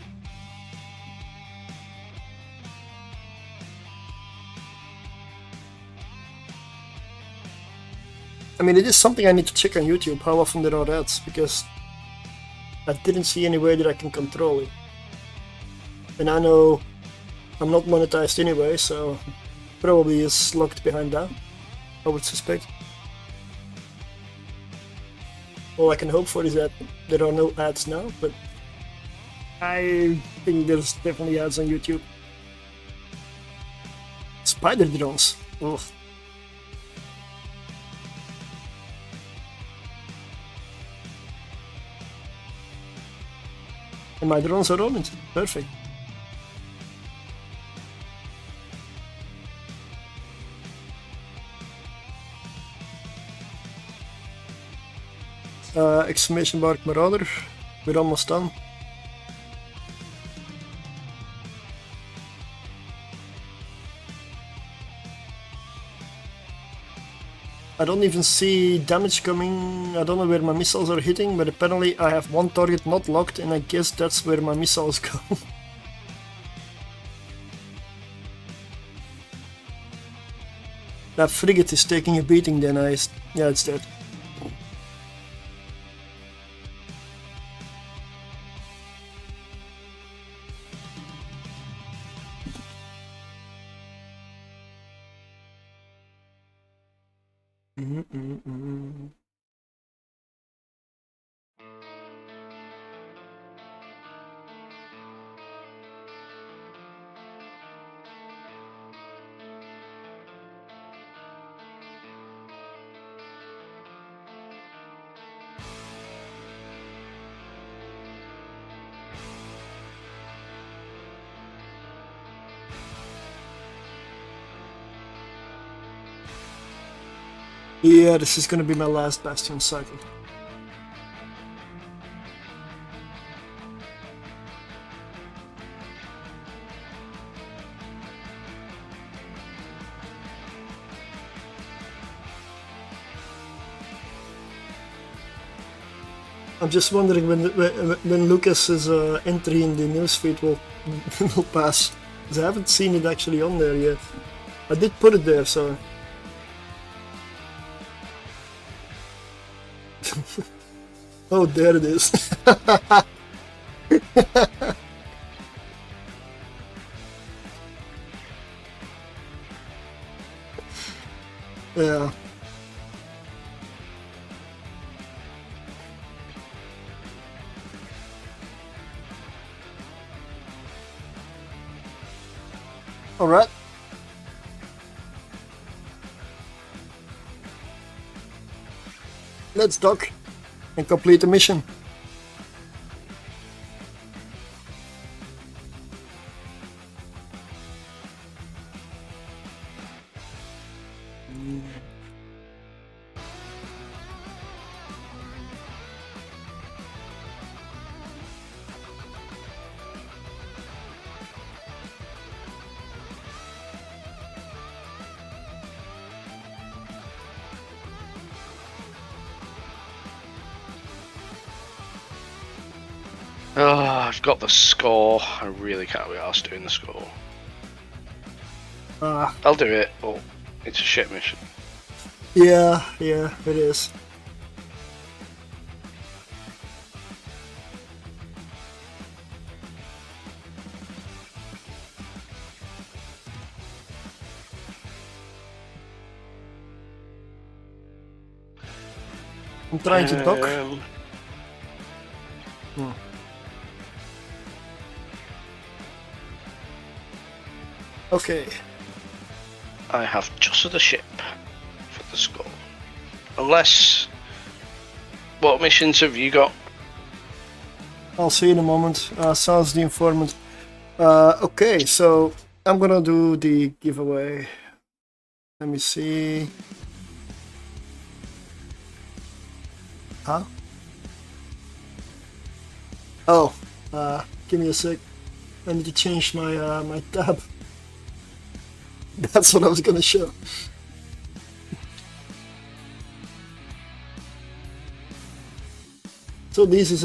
I mean, it is something I need to check on YouTube, how often there are ads, because I didn't see any way that I can control it. And I know I'm not monetized anyway, so probably is locked behind that, I would suspect. All I can hope for is that there are no ads now, but I think there's definitely ads on YouTube. Spider drones. Ugh. And my drones are on it. Perfect. Exclamation mark Marauder. We're almost done. I don't even see damage coming. I don't know where my missiles are hitting, but apparently I have one target not locked, and I guess that's where my missiles go. That frigate is taking a beating, then yeah, it's dead. Yeah, this is gonna be my last Bastion cycle. I'm just wondering when Lucas's entry in the newsfeed will pass, because I haven't seen it actually on there yet. I did put it there, so. Oh, there it is. Yeah. All right. Let's dock and complete the mission. Oh, I've got the score. I really can't be arsed doing the score. I'll do it, but it's a shit mission. Yeah, it is. I'm trying to dock. Okay. I have just the ship for the score. Unless... What missions have you got? I'll see in a moment. Sounds the informant. Okay, so I'm gonna do the giveaway. Let me see. Huh? Oh, give me a sec. I need to change my my tab. That's what I was gonna show. So these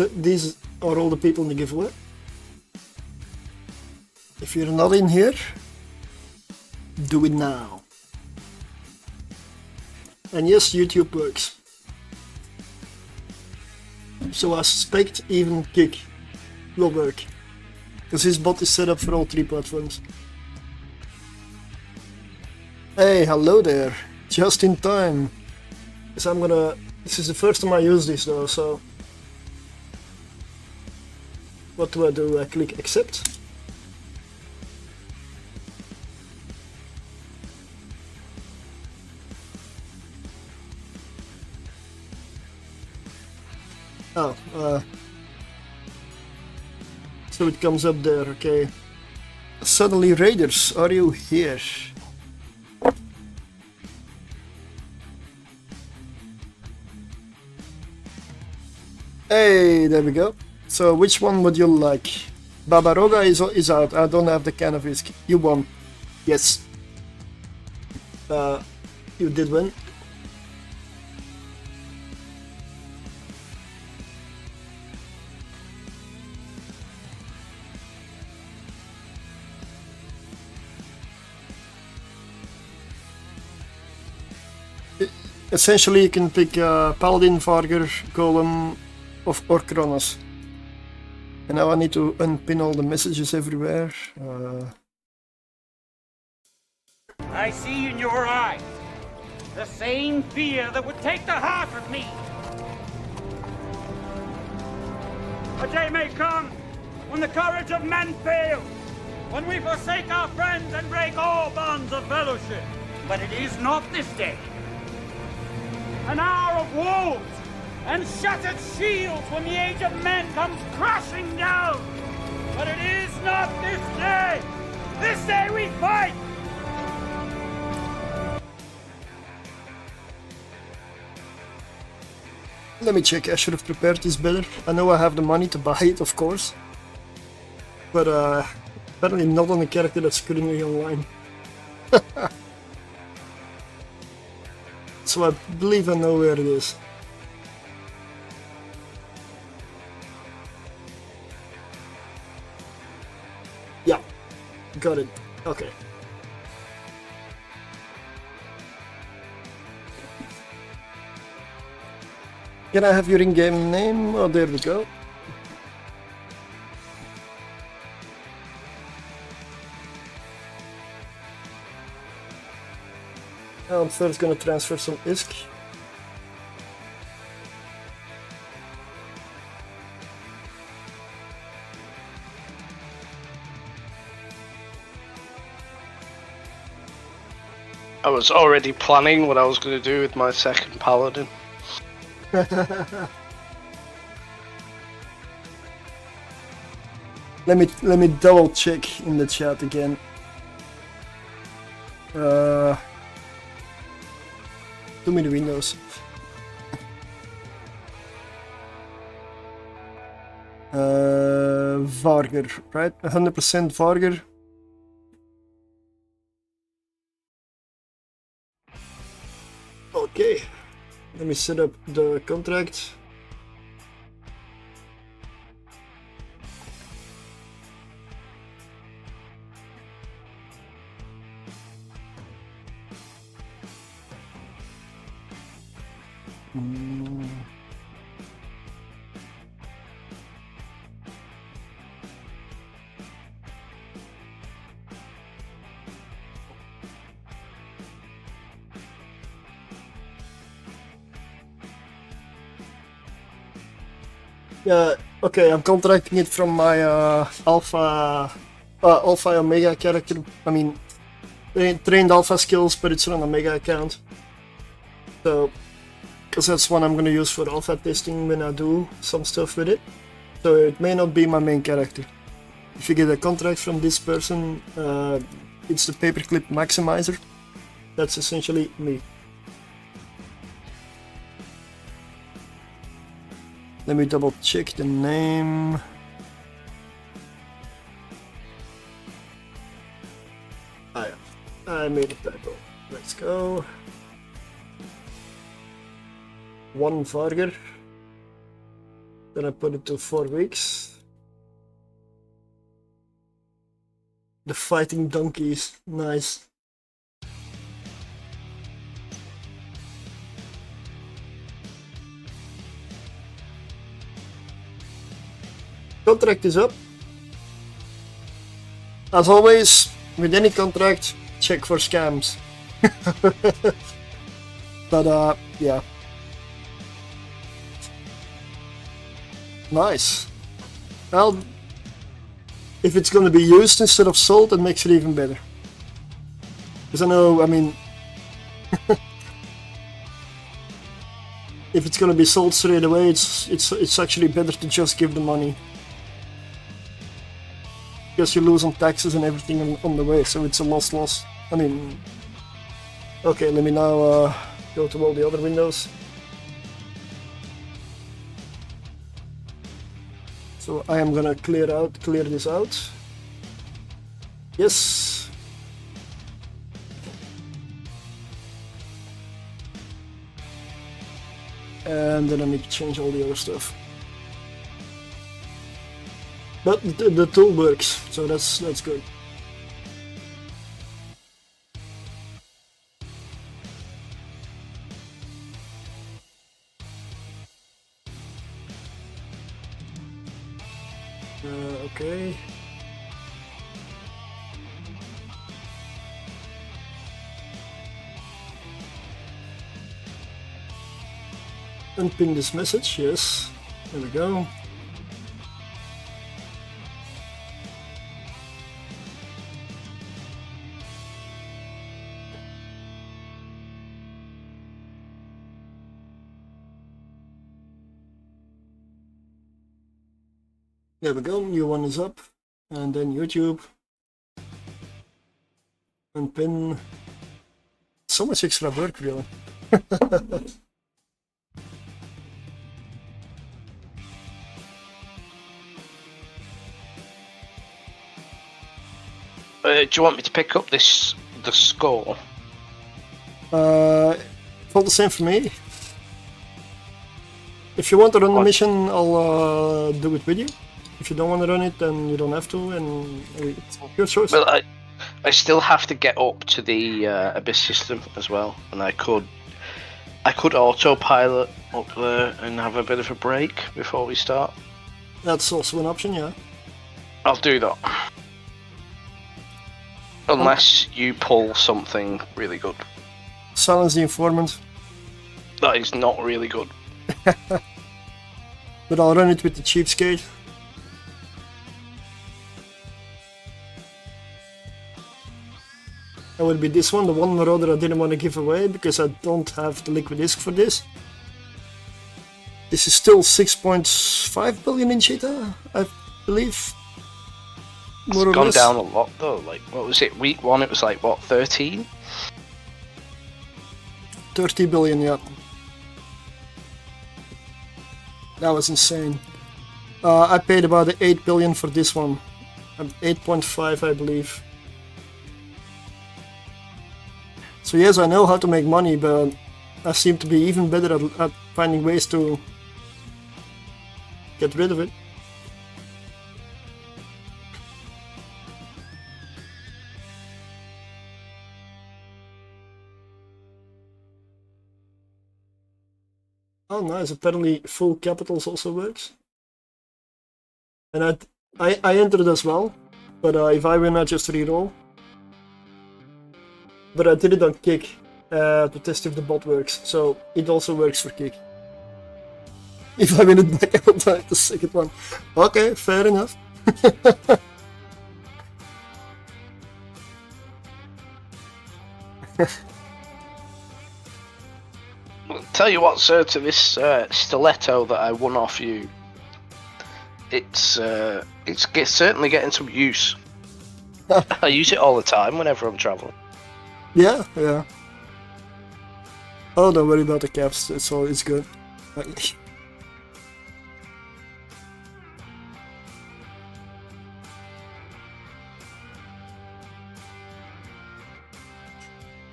are all the people in the giveaway. If you're not in here, do it now. And yes, YouTube works. So I suspect even Kick will work, because his bot is set up for all 3 platforms. Hey, hello there. Just in time. Because this is the first time I use this though, so... What do? I click accept. Oh, so it comes up there, okay. Suddenly Raiders, are you here? Hey, there we go. So which one would you like? Babaroga is out. I don't have the can of whiskey. You won. Yes. You did win. Essentially, you can pick Paladin, Varger, Golem, or Kronos. And now I need to unpin all the messages everywhere. I see in your eyes the same fear that would take the heart of me. A day may come when the courage of men fails, when we forsake our friends and break all bonds of fellowship. But it is not this day. An hour of wolves and shattered shields when the age of men comes crashing down. But it is not this day. This day we fight. Let me check. I should have prepared this better. I know I have the money to buy it, of course, but apparently not on a character that's currently online. So I believe I know where it is. Yeah, got it. Okay. Can I have your in-game name? Oh, there we go. I'm first gonna transfer some ISK. I was already planning what I was going to do with my second paladin. Let me double check in the chat again. Too many windows. Varger, right? 100% Varger. Okay, let me set up the contract. Yeah, okay, I'm contracting it from my Alpha Omega character. I mean, trained Alpha skills, but it's on Omega account. So, because that's one I'm going to use for Alpha testing when I do some stuff with it. So it may not be my main character. If you get a contract from this person, it's the paperclip maximizer. That's essentially me. Let me double check the name. Ah, yeah. I made a typo. Let's go. One Varger. Then I put it to 4 weeks. The fighting donkeys. Nice. Contract is up. As always, with any contract, check for scams. But yeah. Nice. Well, if it's gonna be used instead of sold, it makes it even better. Because I know, I mean, if it's gonna be sold straight away, it's actually better to just give the money. Because you lose on taxes and everything on the way, so it's a loss. I mean, okay, let me now go to all the other windows. So I am gonna clear this out. Yes. And then I need to change all the other stuff. But the tool works, so that's good. Okay. Unpin this message, yes. There we go. There we go, new one is up, and then YouTube, unpin, so much extra work really. Do you want me to pick up the score? It's all the same for me. If you want to run the What? mission, I'll do it with you. If you don't want to run it, then you don't have to, and it's your choice. Well, I still have to get up to the abyss system as well, and I could autopilot up there and have a bit of a break before we start. That's also an option, yeah. I'll do that. Unless you pull something really good. Silence the informant. That is not really good. But I'll run it with the cheapskate. That would be this one, the one marauder I didn't want to give away because I don't have the liquid disk for this. This is still 6.5 billion in Cheetah, I believe. More or It's gone less. down a lot though. Like, what was it? Week 1 it was like, what, 13? 30 billion, yeah. That was insane. I paid about 8 billion for this one. 8.5 I believe. So yes, I know how to make money, but I seem to be even better at finding ways to get rid of it. Oh nice, apparently full capitals also works. And I entered as well, but if I win I just reroll. But I did it on Kick to test if the bot works, so it also works for Kick. If I win it back, I'll buy the second one. Okay, fair enough. I'll tell you what, sir, to this stiletto that I won off you, it's certainly getting some use. I use it all the time whenever I'm traveling. Yeah, yeah. Oh, don't worry about the caps, it's good.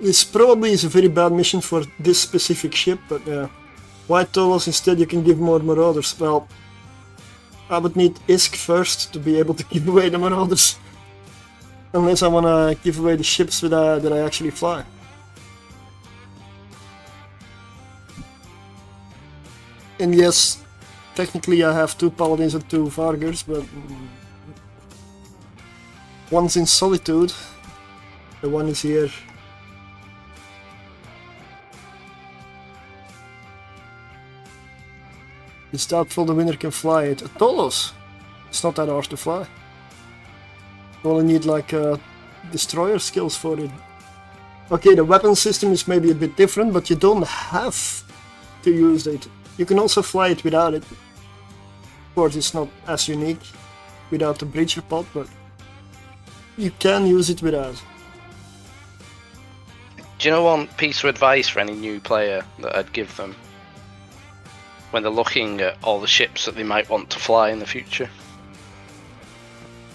This probably is a very bad mission for this specific ship, but yeah. Why tell us instead you can give more marauders? Well, I would need ISK first to be able to give away the marauders. Unless I want to give away the ships that I actually fly. And yes, technically I have 2 paladins and 2 vargers, but one's in solitude, the one is here. It's doubtful the winner can fly it. Tolos! It's not that hard to fly. You only need like destroyer skills for it. Okay, the weapon system is maybe a bit different, but you don't have to use it. You can also fly it without it. Of course, it's not as unique without the breacher pod, but you can use it without. Do you know one piece of advice for any new player that I'd give them when they're looking at all the ships that they might want to fly in the future?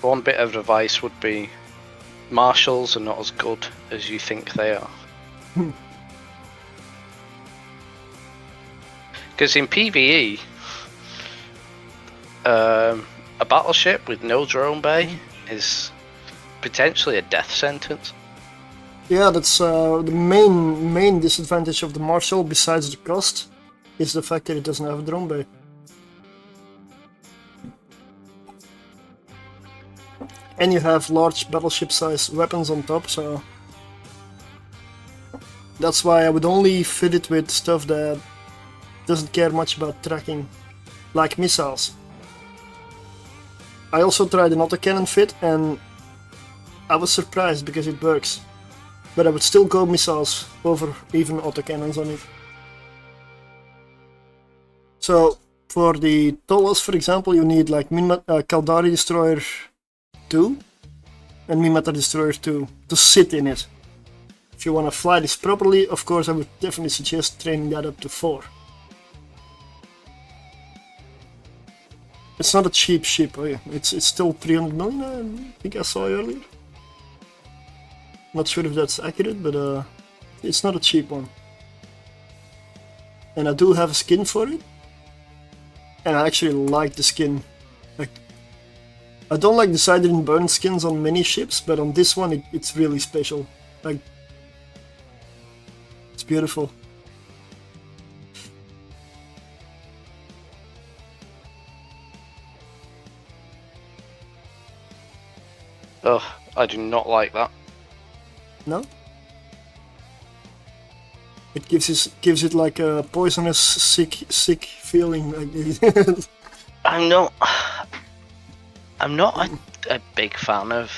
One bit of advice would be, marshals are not as good as you think they are. Because in PvE, a battleship with no drone bay is potentially a death sentence. Yeah, that's the main disadvantage of the Marshal, besides the cost, is the fact that it doesn't have a drone bay. And you have large battleship size weapons on top, so that's why I would only fit it with stuff that doesn't care much about tracking, like missiles. I also tried an autocannon fit and I was surprised because it works, but I would still go missiles over even autocannons on it. So for the Tolos, for example, you need like Caldari Destroyer 2 and Minmatar Destroyer 2 to sit in it. If you want to fly this properly, of course I would definitely suggest training that up to 4. It's not a cheap ship, oh yeah. It's still 300 million, I think I saw earlier. Not sure if that's accurate, but it's not a cheap one. And I do have a skin for it. And I actually like the skin. Like, I don't like the side-in burn skins on many ships, but on this one it's really special. Like, it's beautiful. Oh, I do not like that. No? It gives it like a poisonous, sick feeling. Like I'm not a big fan of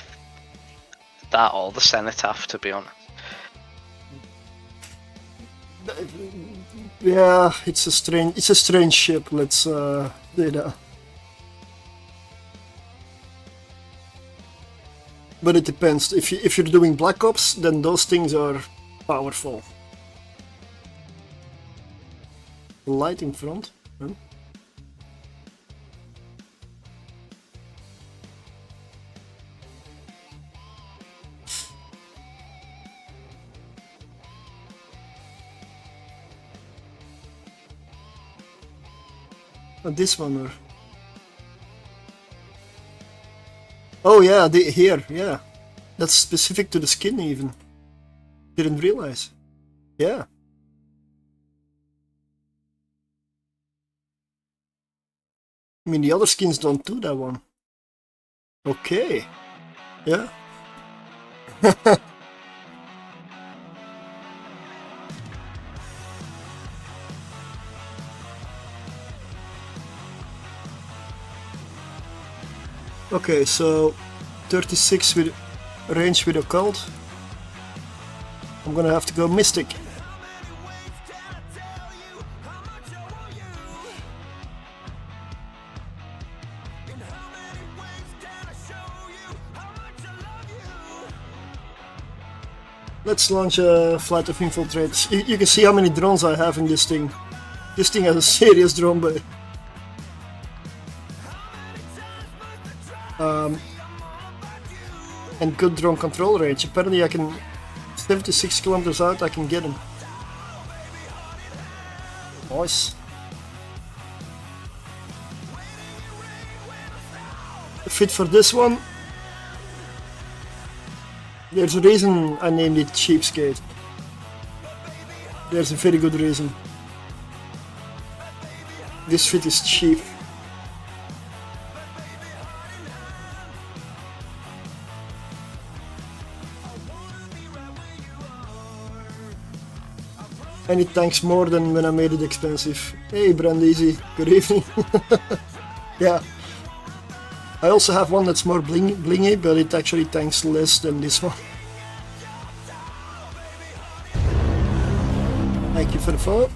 that or the cenotaph, to be honest. Yeah, it's a strange ship. Let's say that. But it depends. If you're doing Black Ops, then those things are powerful. Light in front. Huh? This one or... Oh yeah, here, yeah. That's specific to the skin even. Didn't realize. Yeah. I mean, the other skins don't do that one. Okay. Yeah. Okay, so 36 with range with occult. I'm gonna have to go mystic. Let's launch a flight of infiltrators. You can see how many drones I have in this thing. This thing has a serious drone bay. And good drone control range. Apparently I can 76 kilometers out I can get him. Nice. Fit for this one. There's a reason I named it Cheapskate. There's a very good reason. This fit is cheap. And it tanks more than when I made it expensive. Hey Brandeezy, good evening. Yeah. I also have one that's more blingy, but it actually tanks less than this one. Thank you for the follow.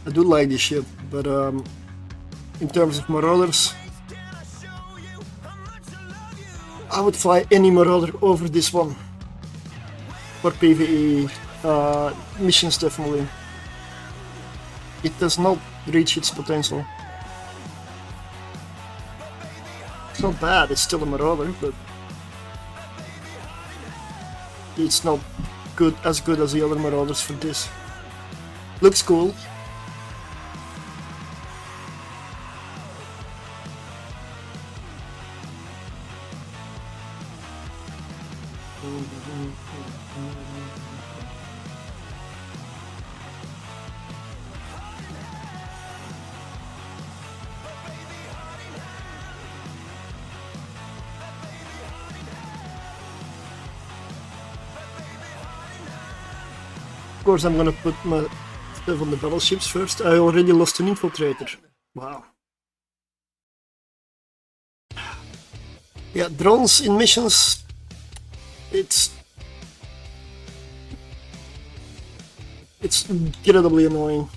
I do like this ship, but in terms of marauders, I would fly any marauder over this one. For PvE missions definitely. It does not reach its potential. It's not bad, it's still a marauder, but it's not as good as the other marauders for this. Looks cool. Of course, I'm gonna put my stuff on the battleships first. I already lost an infiltrator. Wow. Yeah, drones in missions, it's incredibly annoying.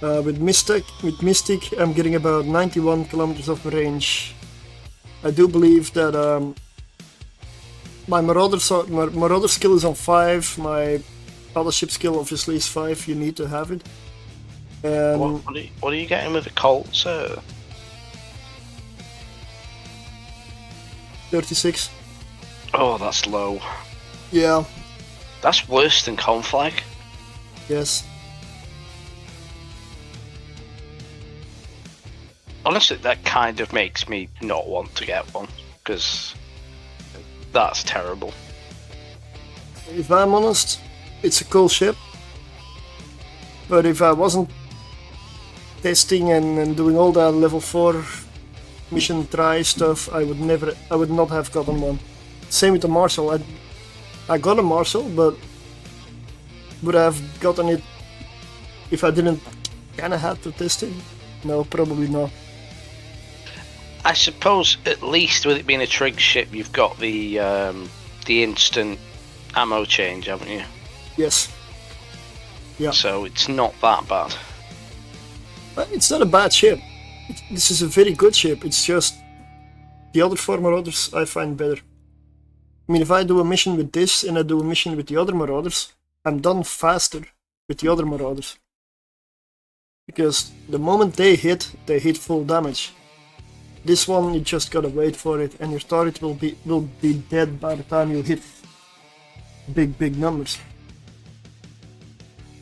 With Mystic, I'm getting about 91 kilometers of range. I do believe that my Marauder skill is on 5, my Battleship skill obviously is 5, you need to have it. What are you getting with the Colt, sir? 36. Oh, that's low. Yeah. That's worse than Conflag. Yes. Honestly, that kind of makes me not want to get one, because that's terrible. If I'm honest, it's a cool ship. But if I wasn't testing and doing all that level 4 mission try stuff, I would not have gotten one. Same with the Marshal. I got a Marshal, but would I have gotten it if I didn't kinda have to test it? No, probably not. I suppose at least with it being a trig ship, you've got the instant ammo change, haven't you? Yes. Yeah. So it's not that bad. It's not a bad ship. This is a very good ship. It's just the other 4 Marauders I find better. I mean, if I do a mission with this and I do a mission with the other Marauders, I'm done faster with the other Marauders. Because the moment they hit full damage. This one, you just gotta wait for it, and your target will be dead by the time you hit big numbers.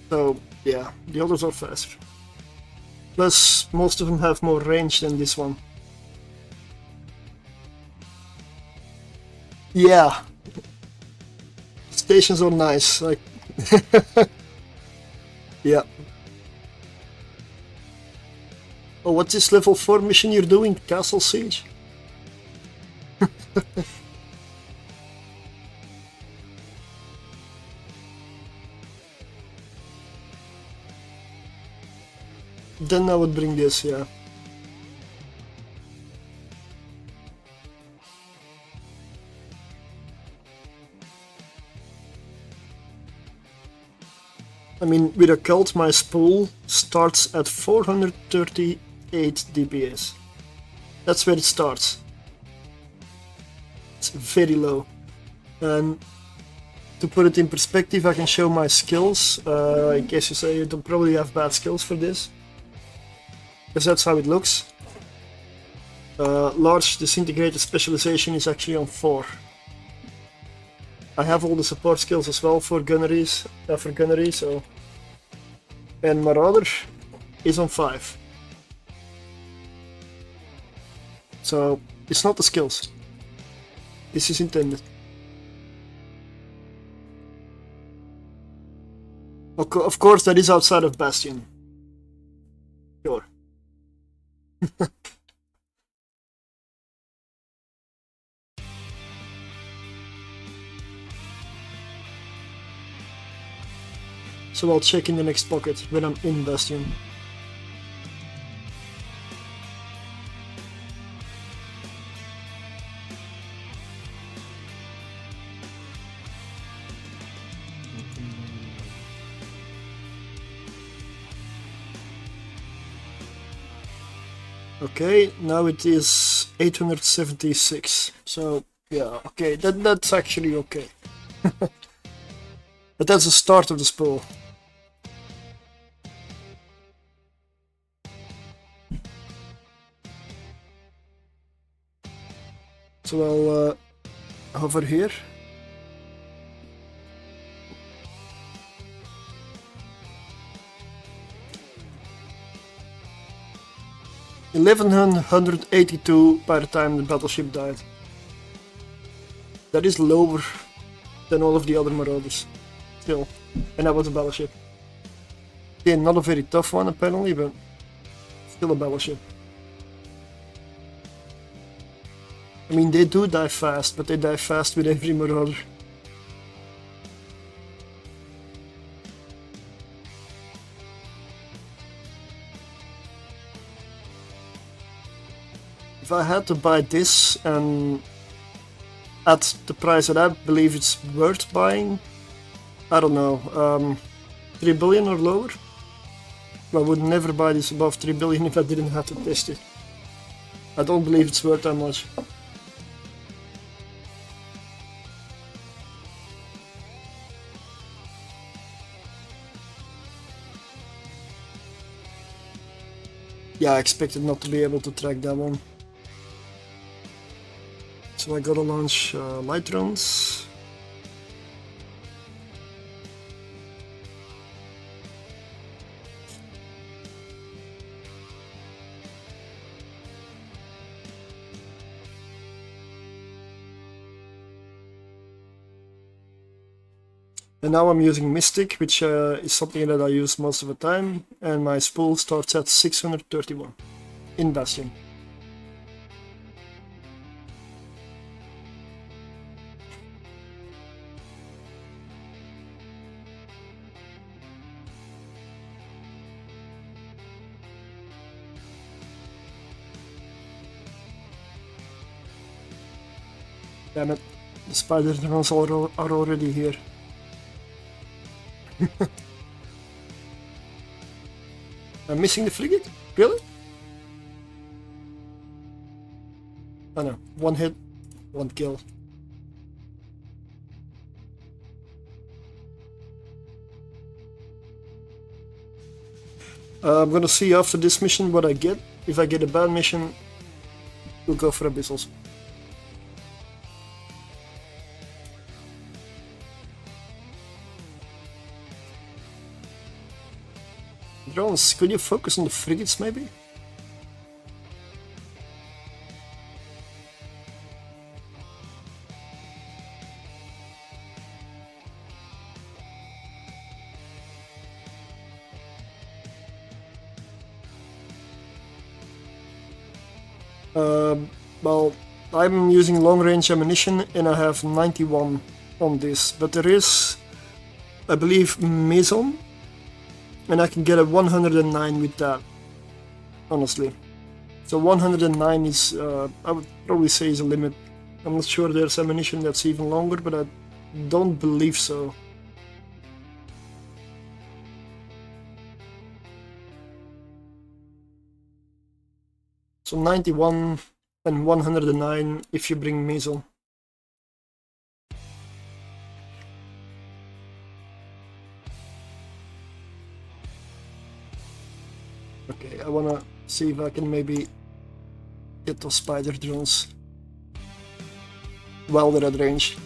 So yeah, the others are faster. Plus, most of them have more range than this one. Yeah, stations are nice. Like, yeah. Oh, what's this level 4 mission you're doing? Castle Siege? Then I would bring this, yeah. I mean, with a cult, my spool starts at 438 DPS. That's where it starts. It's very low. And to put it in perspective, I can show my skills. In case you say you don't probably have bad skills for this. Because that's how it looks. Large disintegrated specialization is actually on 4. I have all the support skills as well for gunnery, so. And Marauder is on 5. So it's not the skills. This is intended. Of course, that is outside of Bastion. Sure. So I'll check in the next pocket when I'm in Bastion. Okay, now it is 876. So yeah, okay, that's actually okay. But that's the start of the spool. So I'll hover here. $1,182 by the time the battleship died. That is lower than all of the other Marauders. Still. And that was a battleship. Okay, not a very tough one apparently, but still a battleship. I mean, they do die fast, but they die fast with every Marauder. If I had to buy this and at the price that I believe it's worth buying, I don't know, 3 billion or lower? I would never buy this above 3 billion if I didn't have to test it. I don't believe it's worth that much. Yeah, I expected not to be able to track that one. So I gotta launch light drones. And now I'm using Mystic, which is something that I use most of the time, and my spool starts at 631 in Bastion. Damn it, the spider drones are already here. I'm missing the frigate? Really? Oh no, one hit, one kill. I'm gonna see after this mission what I get. If I get a bad mission, we'll go for abyssals. Drones, could you focus on the frigates maybe? Well, I'm using long range ammunition and I have 91 on this, but there is, I believe, Maison. And I can get a 109 with that, honestly. So 109 is, I would probably say, is a limit. I'm not sure there's ammunition that's even longer, but I don't believe so. So 91 and 109 if you bring Maison. Okay, I wanna see if I can maybe get those spider drones while they're at range.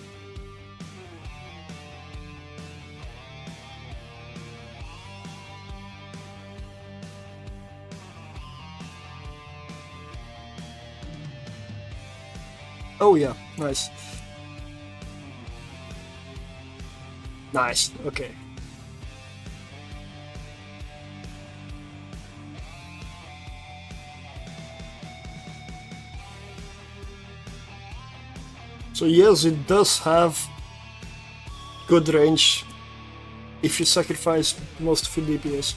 Oh yeah, nice. Nice, okay. So yes, it does have good range if you sacrifice most of your DPS.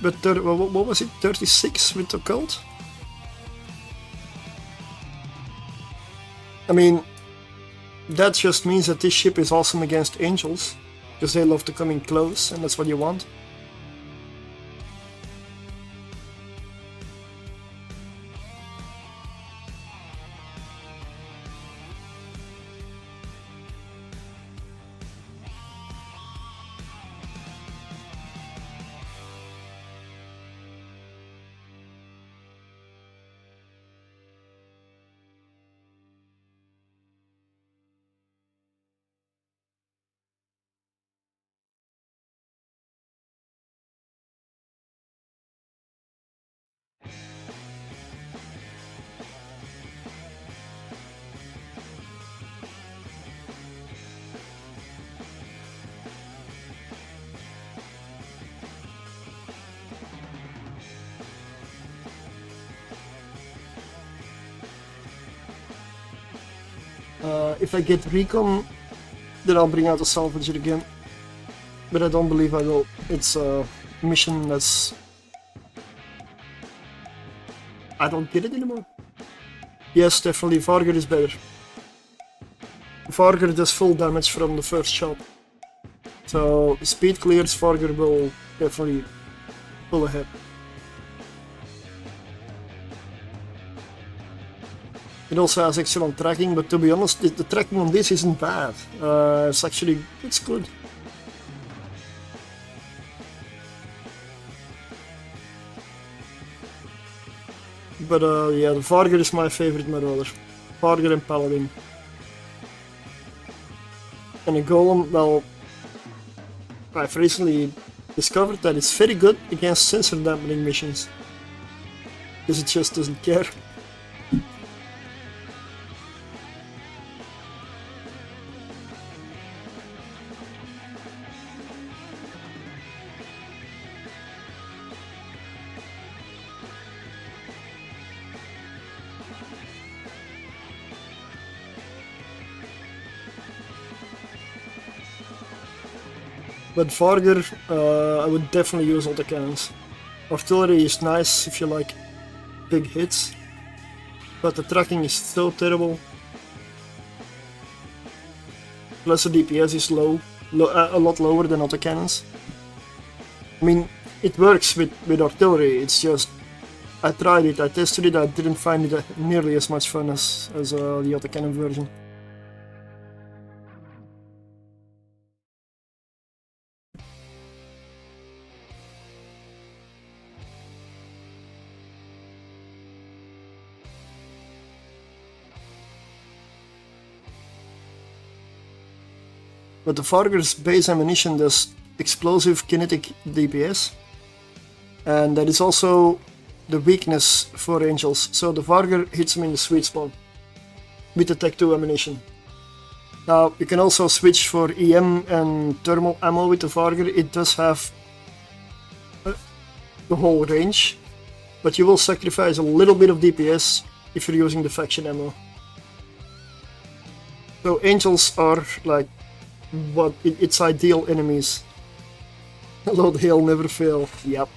What was it? 36 with occult? I mean, that just means that this ship is awesome against angels, because they love to come in close, and that's what you want. If I get recon, then I'll bring out the salvager again. But I don't believe I will. It's a mission that's... I don't get it anymore. Yes, definitely, Varger is better. Varger does full damage from the first shot. So, speed clears, Varger will definitely pull ahead. It also has excellent tracking, but to be honest, the tracking on this isn't bad. It's good. But yeah, the Varger is my favorite Marauder. Varger and Paladin. And a Golem, well, I've recently discovered that it's very good against sensor dampening missions. Because it just doesn't care. But Varger, I would definitely use autocannons. Artillery is nice if you like big hits, but the tracking is so terrible. Plus the DPS is a lot lower than autocannons. I mean, it works with artillery, it's just... I tried it, I tested it, I didn't find it nearly as much fun as the autocannon version. But the Varger's base ammunition does explosive kinetic DPS, and that is also the weakness for Angels, so the Varger hits him in the sweet spot with the Tech 2 ammunition. Now you can also switch for EM and thermal ammo with the Varger. It does have the whole range, but you will sacrifice a little bit of DPS if you're using the faction ammo. So Angels are like its ideal enemies. Lord Hail never fail. Yep.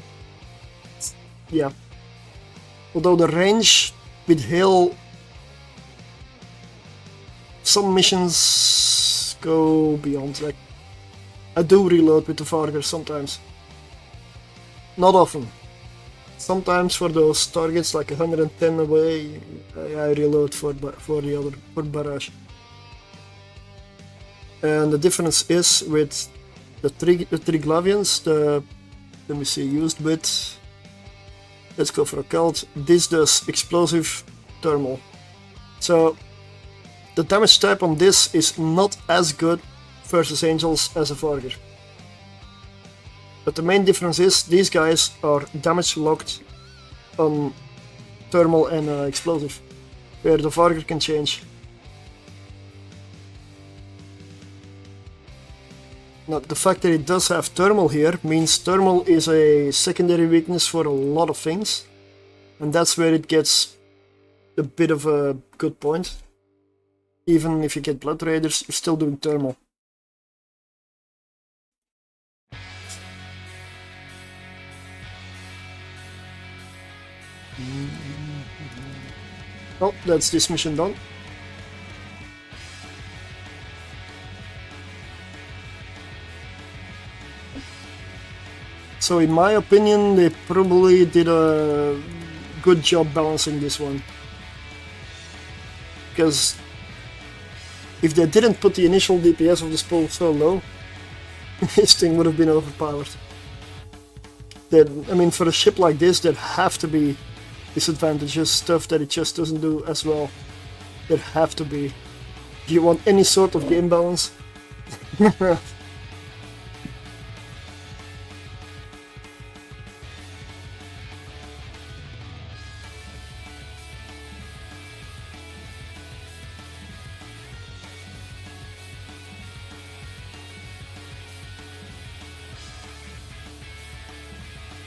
Yeah. Although the range with Hail, some missions go beyond. Like, I do reload with the Varger sometimes. Not often. Sometimes for those targets like 110 away, I reload for barrage. And the difference is with the Triglavians, let me see, used with, let's go for occult, this does explosive thermal. So the damage type on this is not as good versus Angels as a Varger. But the main difference is these guys are damage locked on thermal and explosive, where the Varger can change. Now, the fact that it does have thermal here means thermal is a secondary weakness for a lot of things, and that's where it gets a bit of a good point. Even if you get Blood Raiders, you're still doing thermal. Oh, that's this mission done. So in my opinion, they probably did a good job balancing this one. Because if they didn't put the initial DPS of the spell so low, this thing would have been overpowered. I mean, for a ship like this, there have to be disadvantages, stuff that it just doesn't do as well. There have to be. Do you want any sort of game balance?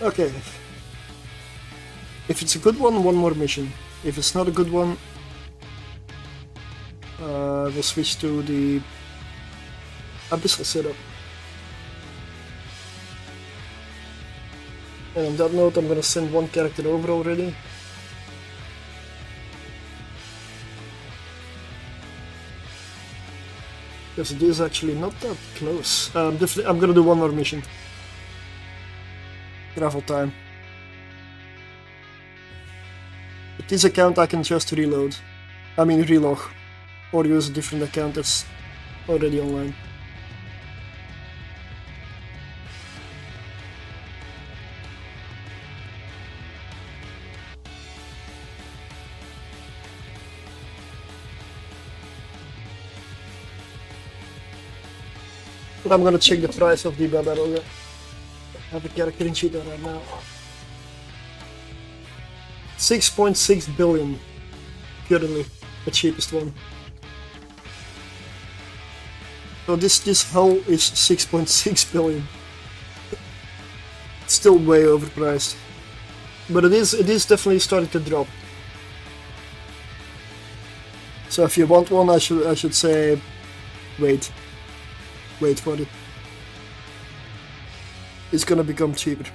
Okay. If it's a good one, one more mission. If it's not a good one, we'll switch to the abyssal setup. And on that note, I'm gonna send one character over already. Because it is actually not that close. Definitely, I'm gonna do one more mission. Travel time. With this account I can just relog, or use a different account that's already online. But I'm gonna check the price of the battle. I have a character in sheet right now. 6.6 billion currently, the cheapest one. So this hull is 6.6 billion. It's still way overpriced, but it is definitely starting to drop. So if you want one, I should say wait for it. It's gonna become cheaper.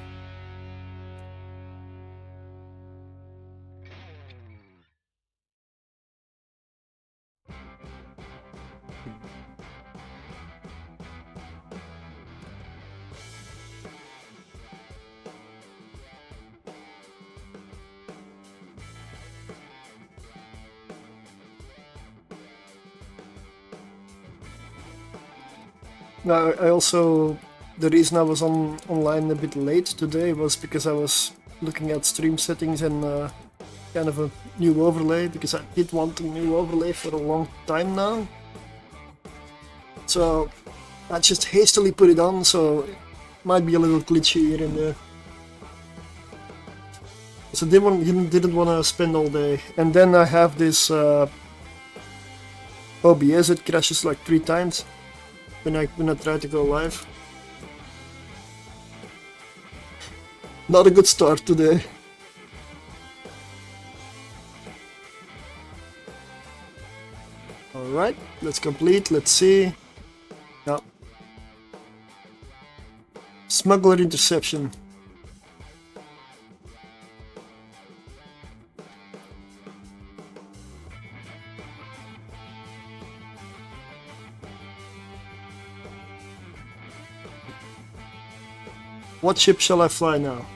Now, I also, the reason I was online a bit late today was because I was looking at stream settings and kind of a new overlay, because I did want a new overlay for a long time now. So I just hastily put it on, so it might be a little glitchy here and there. So didn't want to spend all day. And then I have this OBS, it crashes like 3 times. When I try to go live. Not a good start today. Alright, let's complete, let's see. Yeah. Smuggler interception. What ship shall I fly now?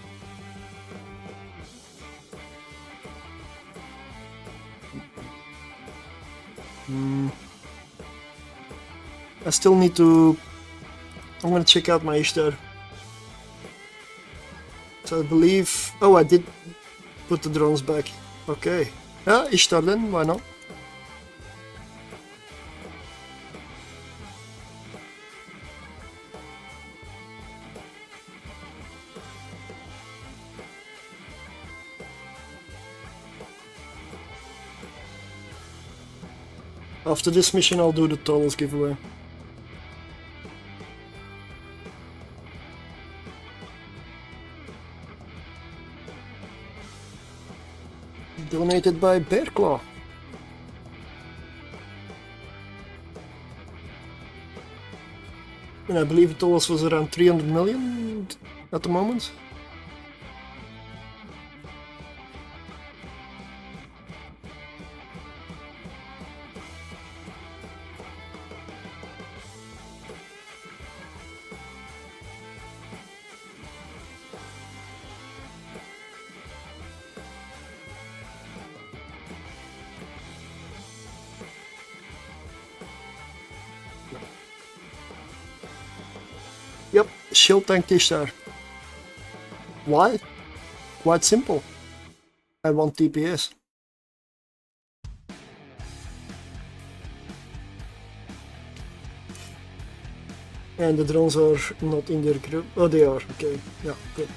I still need to... I'm gonna check out my Ishtar. So I believe... Oh, I did put the drones back. Okay. Yeah, Ishtar then, why not? After this mission I'll do the Tierlist giveaway. Donated by Bearclaw. And I believe the Tierlist was around 300 million at the moment. Yep, shield tank Ishtar. Why? Quite simple. I want TPS. And the drones are not in their group. Oh, they are. Okay, yeah, good.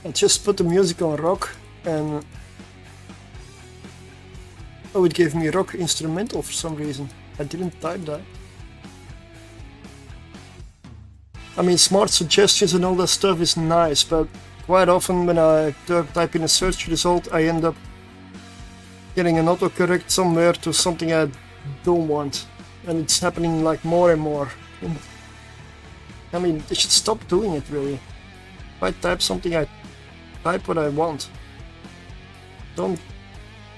I just put the music on rock and oh, it gave me rock instrumental for some reason. I didn't type that. I mean, smart suggestions and all that stuff is nice, but quite often when I type in a search result, I end up getting an autocorrect somewhere to something I don't want, and it's happening like more and more. I mean, they should stop doing it, really. If I type something, I type what I want. Don't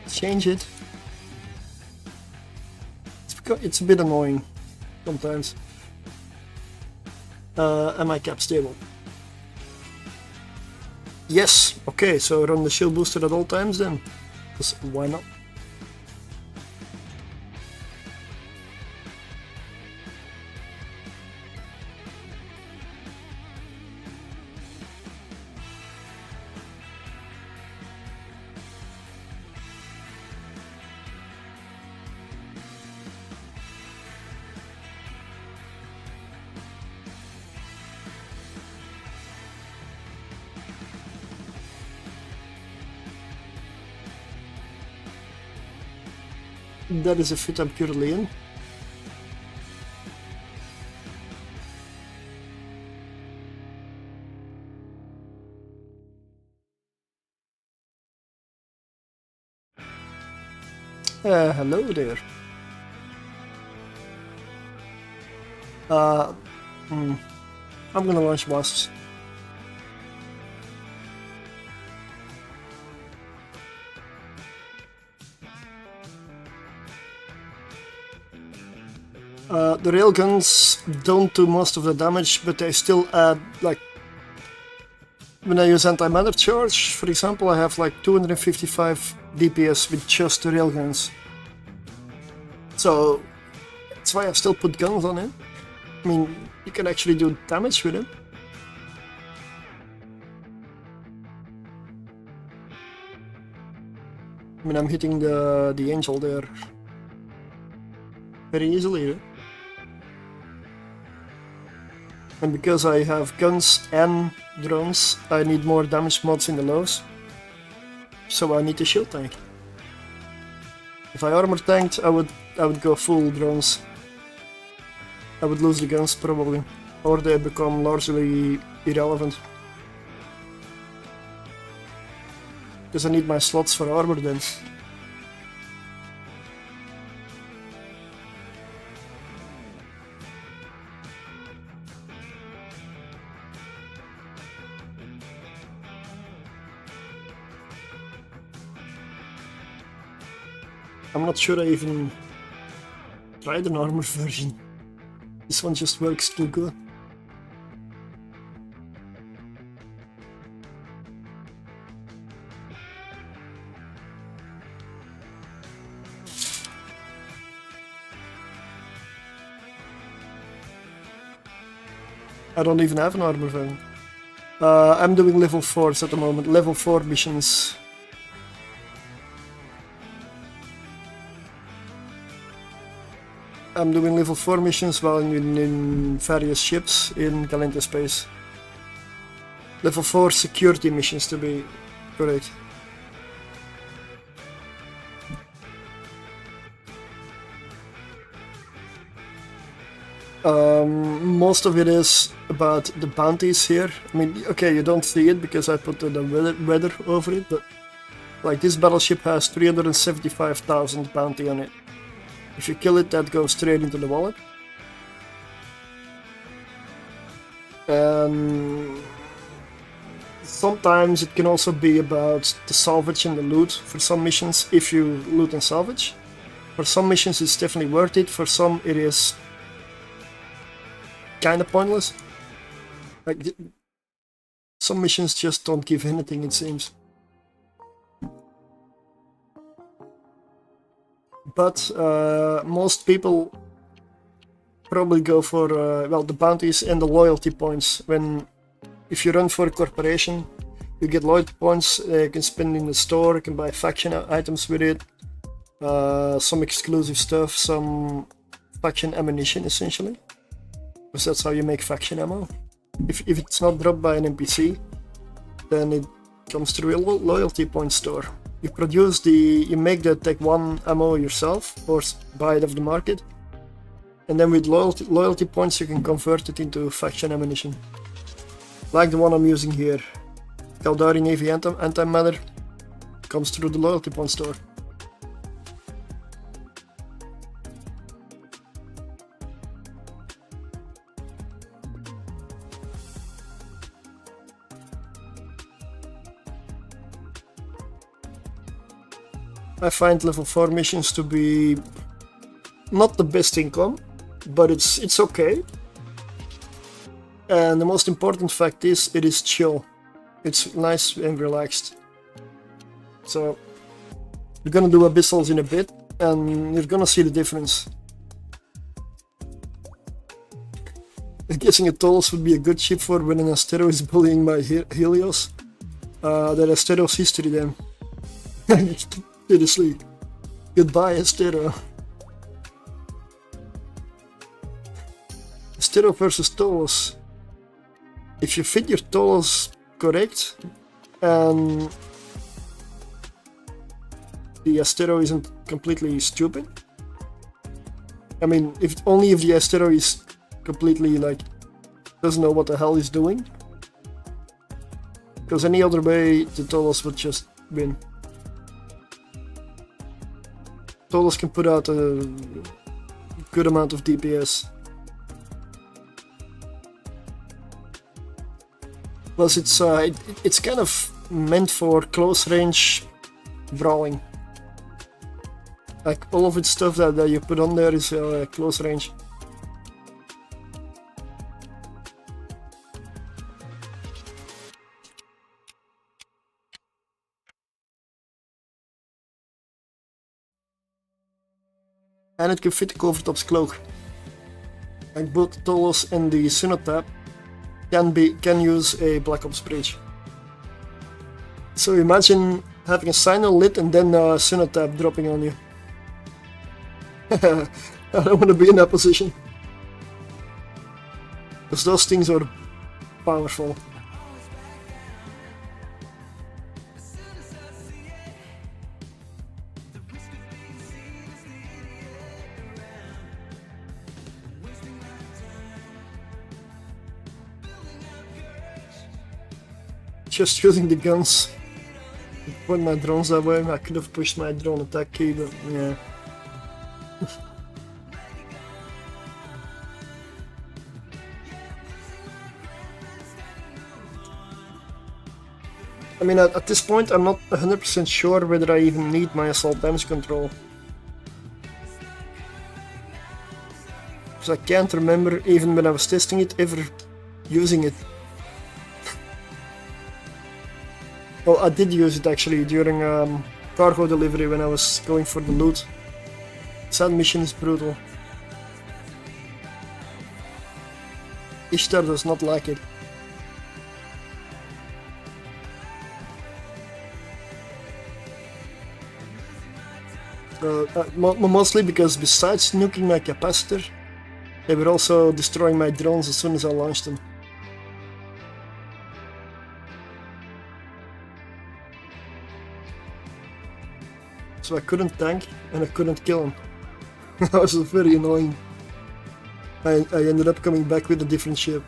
change it. It's a bit annoying sometimes. Am I cap stable? Yes. Okay, so run the shield booster at all times then. Because why not? That is a fit I'm currently in. Hello there. I'm gonna launch wasps. The railguns don't do most of the damage, but they still add, like, when I use anti-matter charge, for example, I have like 255 DPS with just the railguns. So that's why I still put guns on it. I mean, you can actually do damage with it. I mean, I'm hitting the angel there very easily. And because I have guns and drones, I need more damage mods in the lows. So I need a shield tank. If I armor tanked, I would go full drones. I would lose the guns probably, or they become largely irrelevant. Because I need my slots for armor then. I'm not sure I even tried an armor version. This one just works too good. I don't even have an armor version. I'm doing level 4s at the moment, level 4 missions. I'm doing level 4 missions while in various ships in Galenta space. Level 4 security missions to be correct. Most of it is about the bounties here. I mean, okay, you don't see it because I put the weather over it, but like this battleship has 375,000 bounty on it. If you kill it, that goes straight into the wallet. And sometimes it can also be about the salvage and the loot for some missions, if you loot and salvage. For some missions it's definitely worth it, for some it is kinda pointless. Like, some missions just don't give anything, it seems. But most people probably go for well, the bounties and the loyalty points. If you run for a corporation, you get loyalty points. You can spend in the store. You can buy faction items with it. Some exclusive stuff, some faction ammunition, essentially, because that's how you make faction ammo. If it's not dropped by an NPC, then it comes through a loyalty point store. You make the Tech 1 ammo yourself or buy it off the market, And then with loyalty points you can convert it into faction ammunition. Like the one I'm using here. Caldari Navy Antimatter comes through the loyalty point store. I find level 4 missions to be not the best income, but it's okay. And the most important fact is it is chill. It's nice and relaxed. So we're gonna do abyssals in a bit and you're gonna see the difference. I'm guessing a Tolus would be a good ship for when an Astero is bullying my Helios. That Astero's history then. Seriously. Goodbye Astero. Astero versus Tolus. If you fit your Tolus correct and the Astero isn't completely stupid. I mean, if the Astero is completely like doesn't know what the hell he's doing. Because any other way the Tolus would just win. Tolus can put out a good amount of DPS. Plus it's kind of meant for close range brawling. Like all of its stuff that you put on there is close range. And it can fit the Covertop's cloak. Like both the Tolus and the Cenotaph can use a Black Ops bridge. So imagine having a Sinal lit and then a Cenotaph dropping on you. I don't want to be in that position. Because those things are powerful. Just using the guns. Point my drones that way. I could have pushed my drone attack key, but yeah. I mean, at this point, I'm not 100% sure whether I even need my assault damage control. Because I can't remember, even when I was testing it, ever using it. Well, I did use it actually during cargo delivery when I was going for the loot. That mission is brutal. Ishtar does not like it. Mostly because besides nuking my capacitor, they were also destroying my drones as soon as I launched them. So I couldn't tank and I couldn't kill him. That was very annoying. I ended up coming back with a different ship.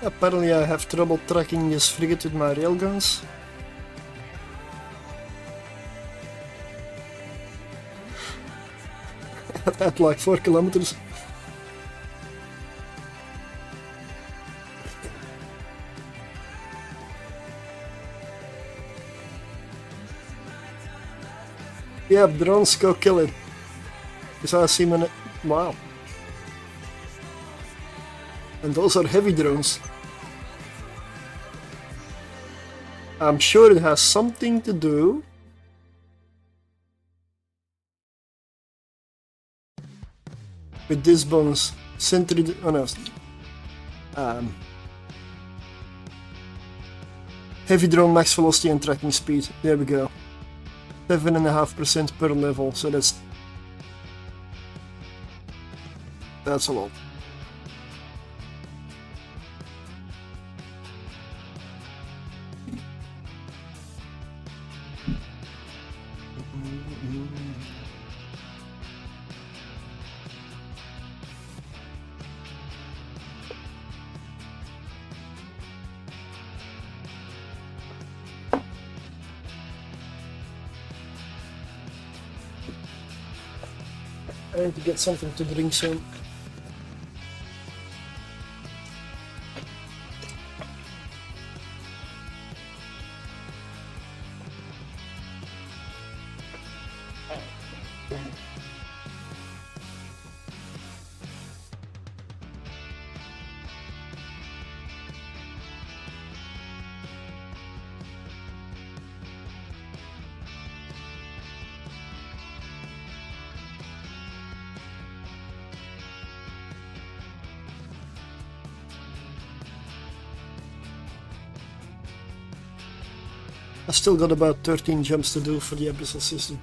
Apparently I have trouble tracking this frigate with my railguns. At like 4 kilometers. Yeah, drones, go kill it. Because I see my... Wow. And those are heavy drones. I'm sure it has something to do with this bonus. Sentry, oh no. Heavy drone max velocity and tracking speed. There we go. 7.5% per level, so that's a lot. I need to get something to drink soon. I still got about 13 jumps to do for the abyssal system.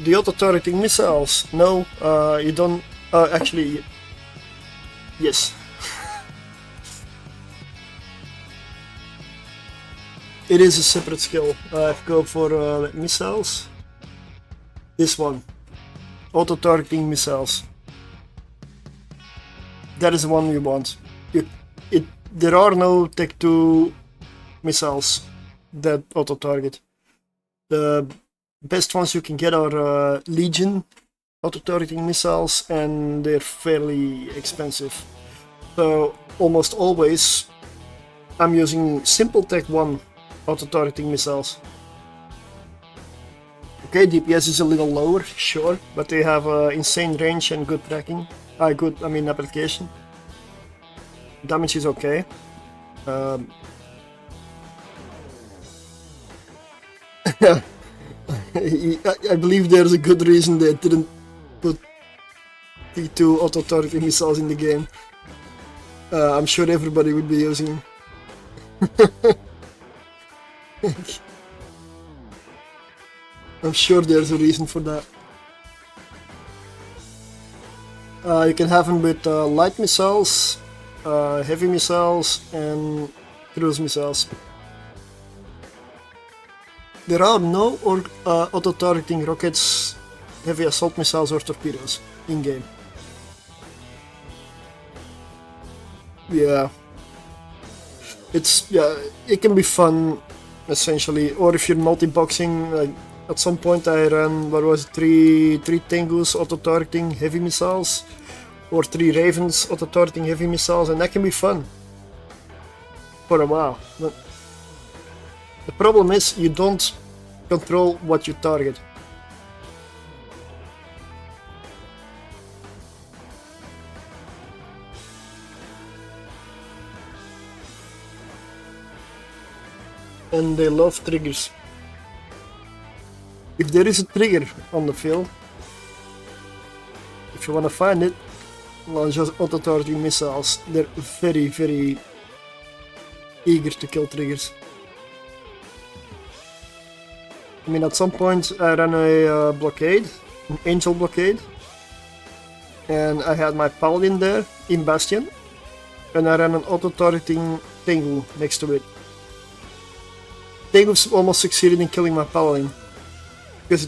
The auto-targeting missiles. No, you don't. Actually, yes. It is a separate skill. Go for missiles. This one, auto-targeting missiles. That is the one we want. There are no Tech 2 missiles that auto-target. The best ones you can get are Legion auto-targeting missiles, and they're fairly expensive. So almost always I'm using simple Tech 1 auto-targeting missiles. Okay, DPS is a little lower, sure, but they have insane range and good tracking. Application. Damage is okay. I believe there's a good reason they didn't put T2 auto-targeting missiles in the game. I'm sure everybody would be using them. I'm sure there's a reason for that. You can have them with light missiles, heavy missiles, and cruise missiles. There are no auto-targeting rockets, heavy assault missiles, or torpedoes in-game. Yeah. It can be fun, essentially. Or if you're multi-boxing, like at some point I ran, three Tengus auto-targeting heavy missiles, or 3 Ravens auto-targeting heavy missiles, and that can be fun for a while. But the problem is you don't control what you target. And they love triggers. If there is a trigger on the field, if you want to find it, launch auto-targeting missiles. They're very, very eager to kill triggers. I mean, at some point I ran a blockade, an angel blockade, and I had my paladin there in Bastion, and I ran an auto-targeting Tengu next to it. Tengu almost succeeded in killing my paladin. because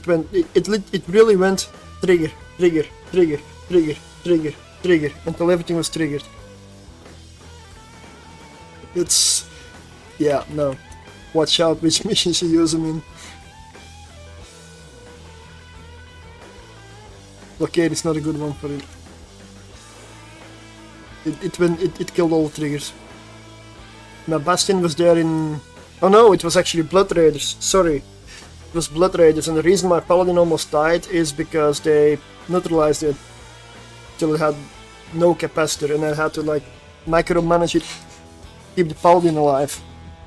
it really went trigger, trigger, trigger, trigger, trigger, trigger until everything was triggered. It's, yeah, no. Watch out which missions you use them in. Blockade is not a good one for it. It killed all the triggers. Now Bastion was there in... Oh no, it was actually Blood Raiders, sorry. It was Blood Raiders, and the reason my Paladin almost died is because they neutralized it till it had no capacitor, and I had to like micromanage it, keep the Paladin alive.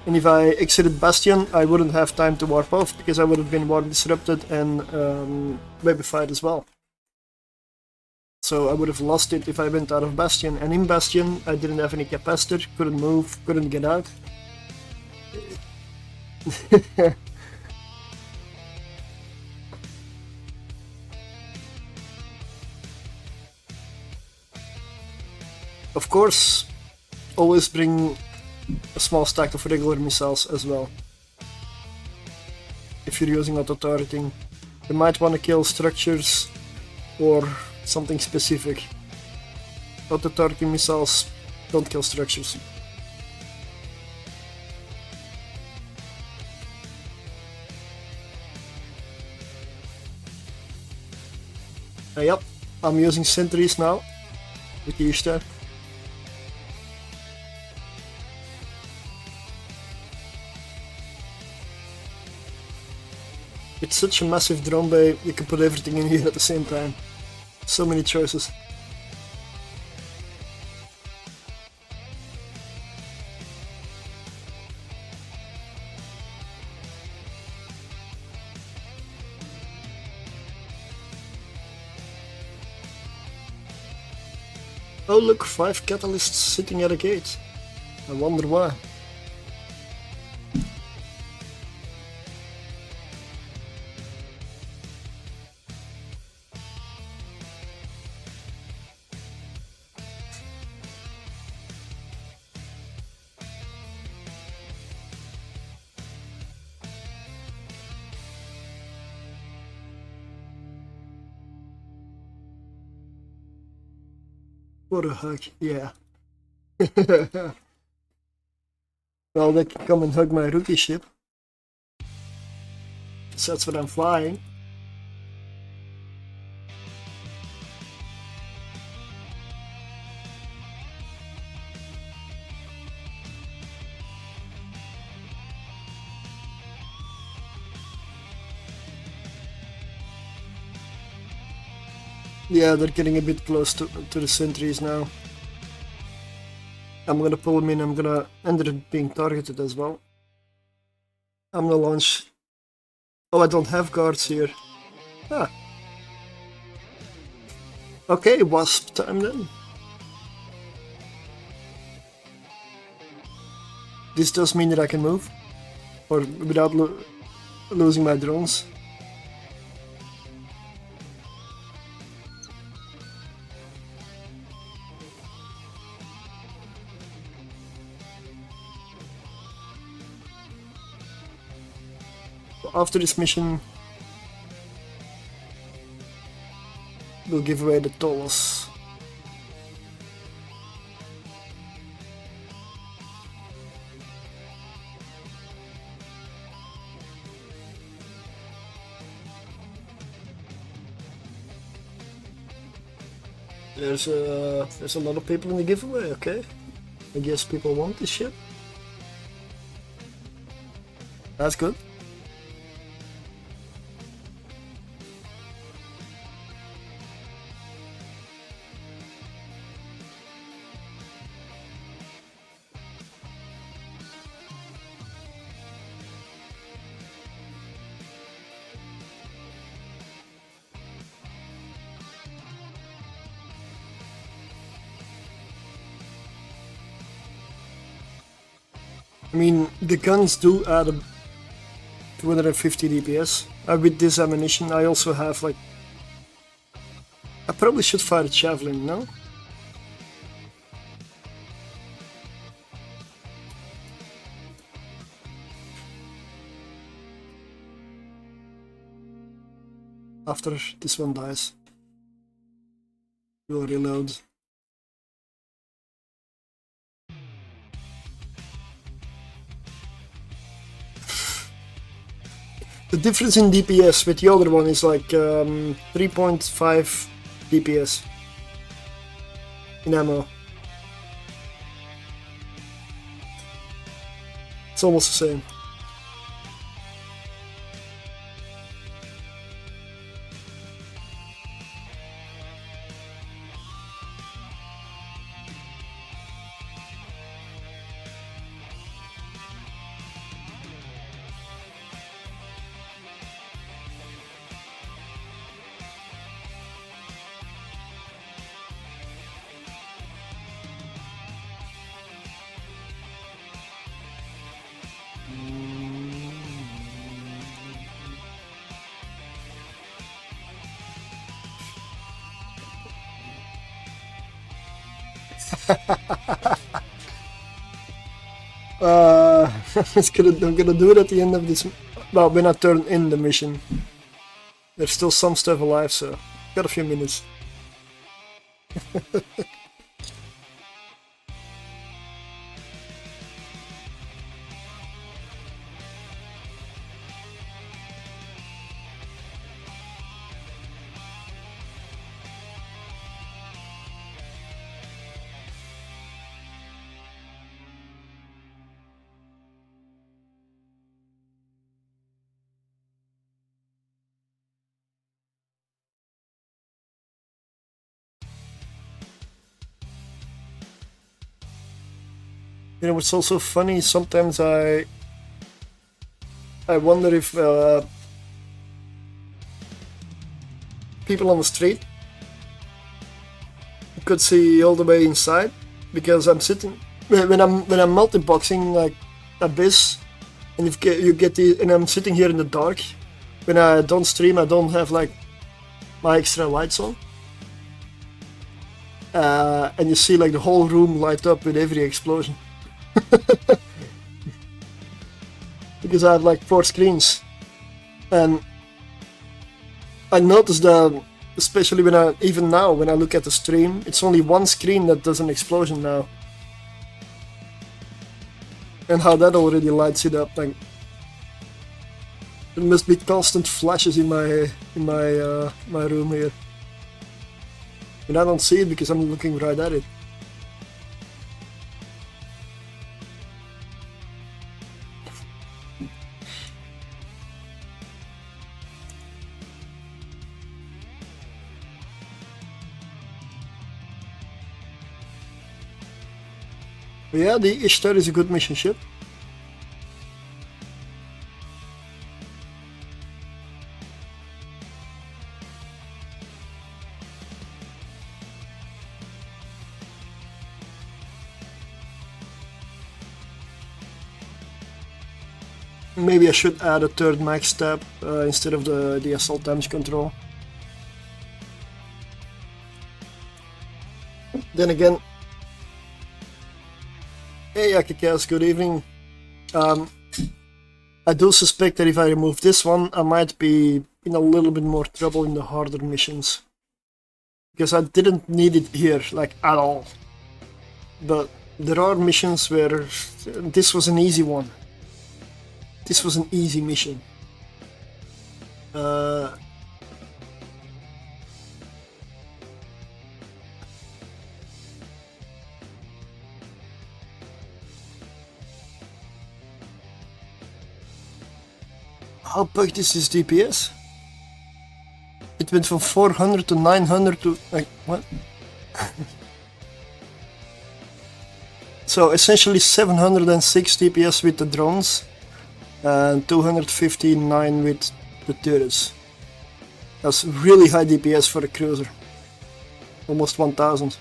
And if I exited Bastion, I wouldn't have time to warp off, because I would have been warp disrupted and webified as well. So I would have lost it if I went out of Bastion, and in Bastion I didn't have any capacitor, couldn't move, couldn't get out. Of course, always bring a small stack of regular missiles as well. If you're using auto-targeting, you might want to kill structures or something specific. Auto-targeting missiles don't kill structures. Yep, I'm using sentries now with the Ishtar. It's such a massive drone bay, you can put everything in here at the same time. So many choices. Oh look, 5 catalysts sitting at a gate. I wonder why. What a hug, yeah. Well, they can come and hug my rookie ship. So that's what I'm flying. Yeah, they're getting a bit close to the sentries now. I'm gonna pull them in, I'm gonna end up being targeted as well. I'm gonna launch... Oh, I don't have guards here. Ah. Okay, wasp time then. This does mean that I can move, or without losing my drones. After this mission, we'll give away the tolls. There's a lot of people in the giveaway, okay? I guess people want this ship. That's good. I mean, the guns do add a 250 DPS. With this ammunition, I also have like... I probably should fire a javelin, no? after this one dies. We'll reload. The difference in DPS with the other one is like 3.5 DPS in ammo. It's almost the same. I'm gonna do it at the end of this. Well, when I turn in the mission. There's still some stuff alive, so got a few minutes. You know what's also funny? Sometimes I wonder if people on the street could see all the way inside, because I'm sitting when I'm multi-boxing like Abyss, and you get the, and I'm sitting here in the dark. When I don't stream, I don't have like my extra lights on, and you see like the whole room light up with every explosion. Because I have like 4 screens, and I noticed that, especially even now when I look at the stream, it's only one screen that does an explosion now, and how that already lights it up. Like, there must be constant flashes in my room here, and I don't see it because I'm looking right at it. But yeah, the Ishtar is a good mission ship. Maybe I should add a 3rd max tab instead of the assault damage control. Then again, hey Akikas, good evening. I do suspect that if I remove this one, I might be in a little bit more trouble in the harder missions. Because I didn't need it here, like, at all. But there are missions where this was an easy one. This was an easy mission. How bugged is this DPS? It went from 400 to 900 to like what? So essentially 706 DPS with the drones and 259 with the turrets. That's really high DPS for a cruiser. Almost 1000.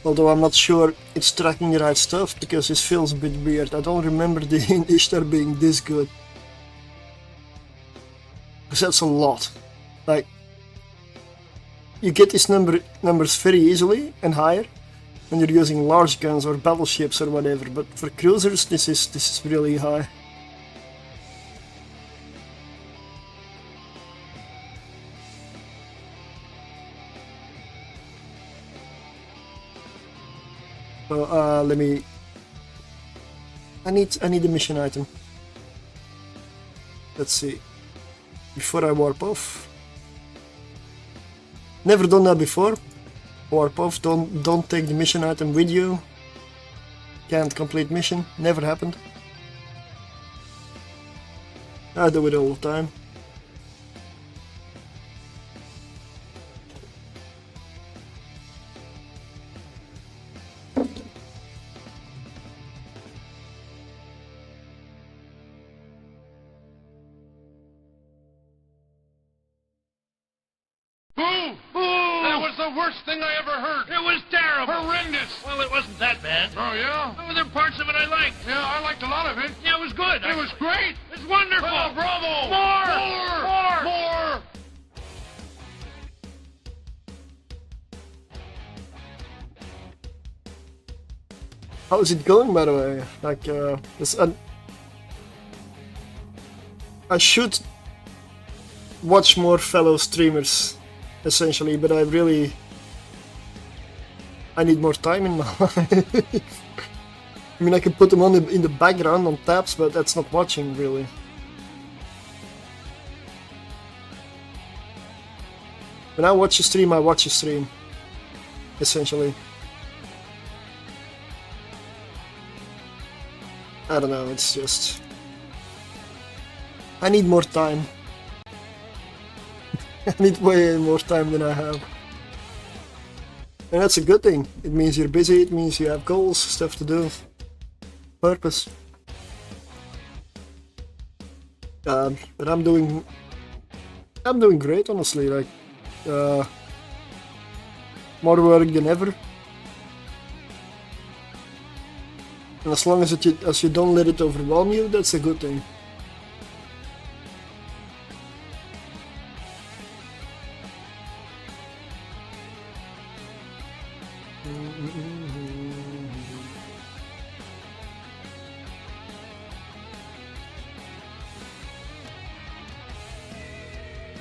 Although I'm not sure it's tracking the right stuff, because this feels a bit weird. I don't remember the Ishtar being this good. Because that's a lot. Like, you get these numbers very easily and higher when you're using large guns or battleships or whatever, but for cruisers this is really high. So let me. I need a mission item. Let's see. Before I warp off. Never done that before. Warp off. Don't take the mission item with you. Can't complete mission. Never happened. I do it all the time. That was the worst thing I ever heard. It was terrible. Horrendous. Well, it wasn't that bad. Oh, yeah? Oh, there were parts of it I liked. Yeah, I liked a lot of it. Yeah, it was good. It was great. It's wonderful. Oh, bravo. More. More. More. How is it going, by the way? Like, I should watch more fellow streamers, essentially, but I need more time in my life. I mean, I can put them on in the background on tabs, but that's not watching, really. When I watch a stream, I watch a stream, essentially. I don't know, it's just... I need more time. I need way more time than I have. And that's a good thing. It means you're busy, it means you have goals, stuff to do. Purpose. But I'm doing great, honestly, like... more work than ever. And as long as you don't let it overwhelm you, that's a good thing.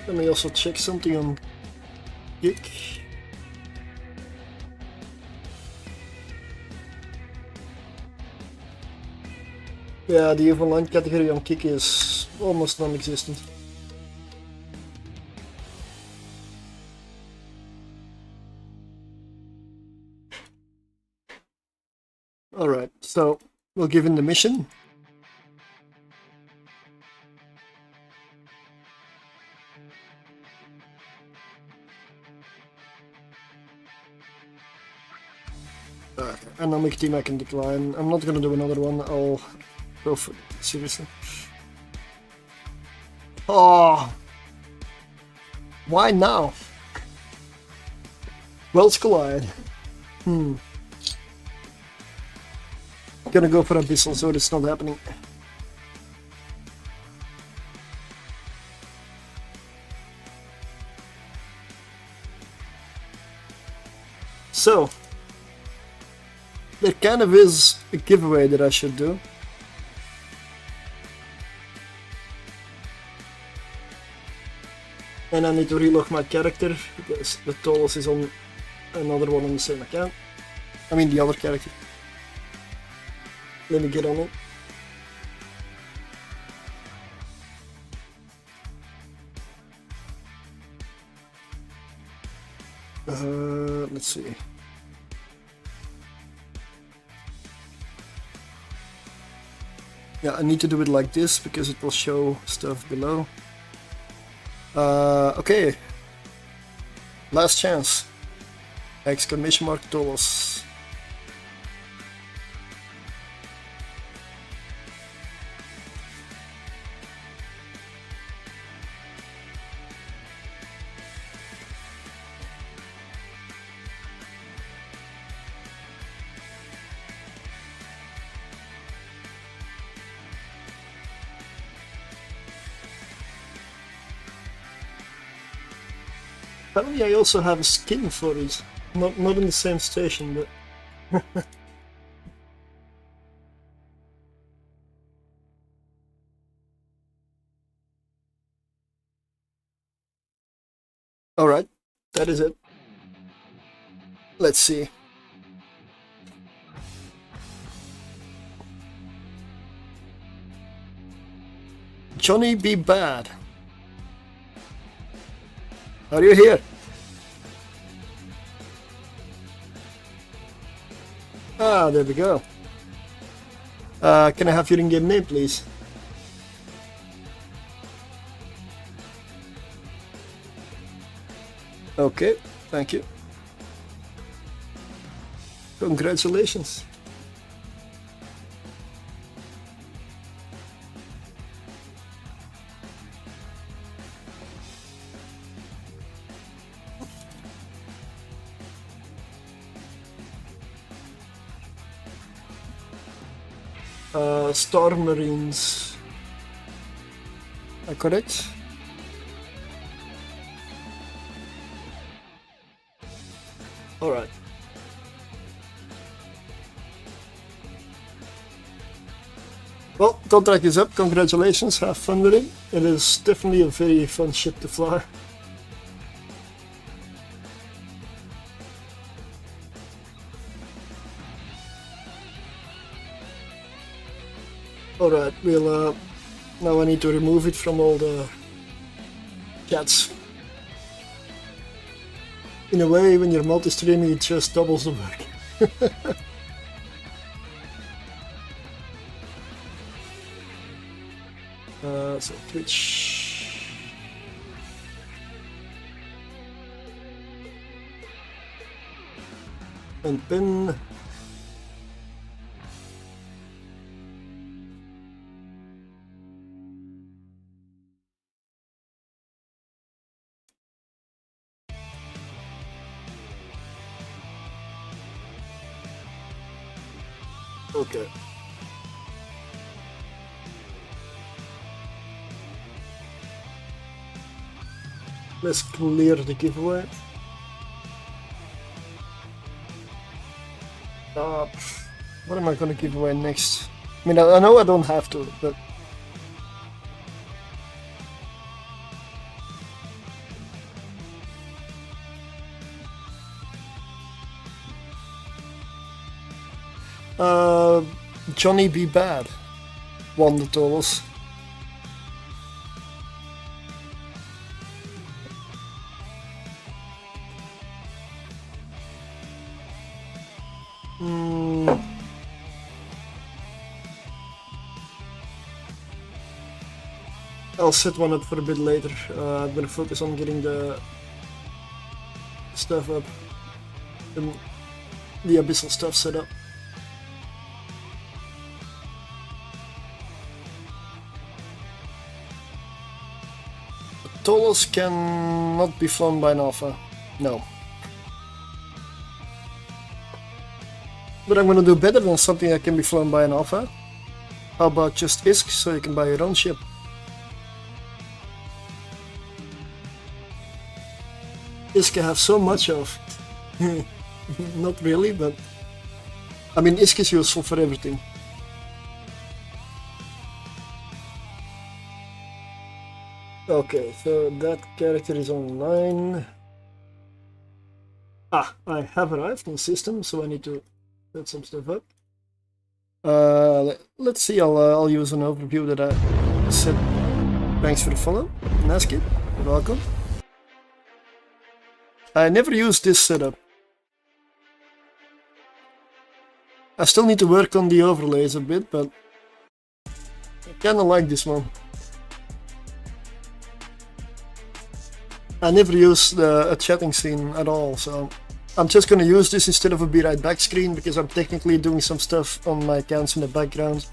Let me also check something on Geek. Yeah, the online category on Kik is almost non-existent. Alright, so we'll give him the mission. Economic team I can decline. I'm not gonna do another one, I'll go for it, seriously. Oh, why now? Worlds collide. Gonna go for abyssal, so it's not happening. So, there kind of is a giveaway that I should do. And I need to relog my character because the totals is on another one on the same account. I mean the other character. Let me get on it. Let's see. Yeah, I need to do it like this because it will show stuff below. Okay. Last chance. Exclamation mark totals. Apparently I also have a skin for it. Not in the same station, but... Alright, that is it. Let's see. Johnny be bad. Are you here? Ah, there we go. Can I have your in-game name, please? Okay, thank you. Congratulations. Star Marines. Correct? Alright. Well, contract is up. Congratulations. Have fun with it. It is definitely a very fun ship to fly. Alright, we'll now I need to remove it from all the chats. In a way, when you're multi-streaming, it just doubles the work. So Twitch. And pin. Okay. Let's clear the giveaway. What am I gonna give away next? I mean, I know I don't have to, but Johnny be bad won the totals. I'll set one up for a bit later. I'm gonna focus on getting the stuff up, the abyssal stuff set up. Totals cannot be flown by an alpha. No. But I'm gonna do better than something that can be flown by an alpha. How about just ISK so you can buy your own ship? ISK I have so much of. Not really, but I mean ISK is useful for everything. Okay, so that character is online. Ah, I have arrived in the system, so I need to set some stuff up. Let's see, I'll use an overview that I set. Thanks for the follow, Naskit, welcome. I never used this setup. I still need to work on the overlays a bit, but I kinda like this one. I never used a chatting scene at all, so I'm just gonna use this instead of a be right back screen because I'm technically doing some stuff on my accounts in the background.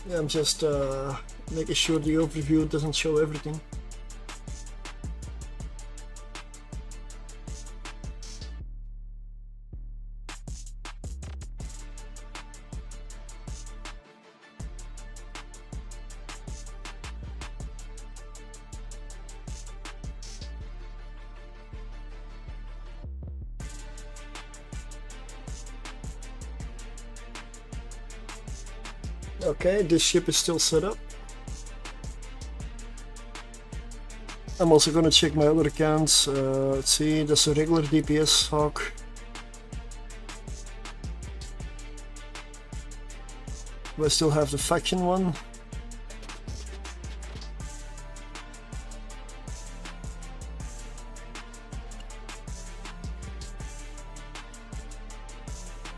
Yeah, I'm just making sure the overview doesn't show everything. Okay, this ship is still set up. I'm also gonna check my other accounts. Let's see, there's a regular DPS hawk. Do I still have the faction one?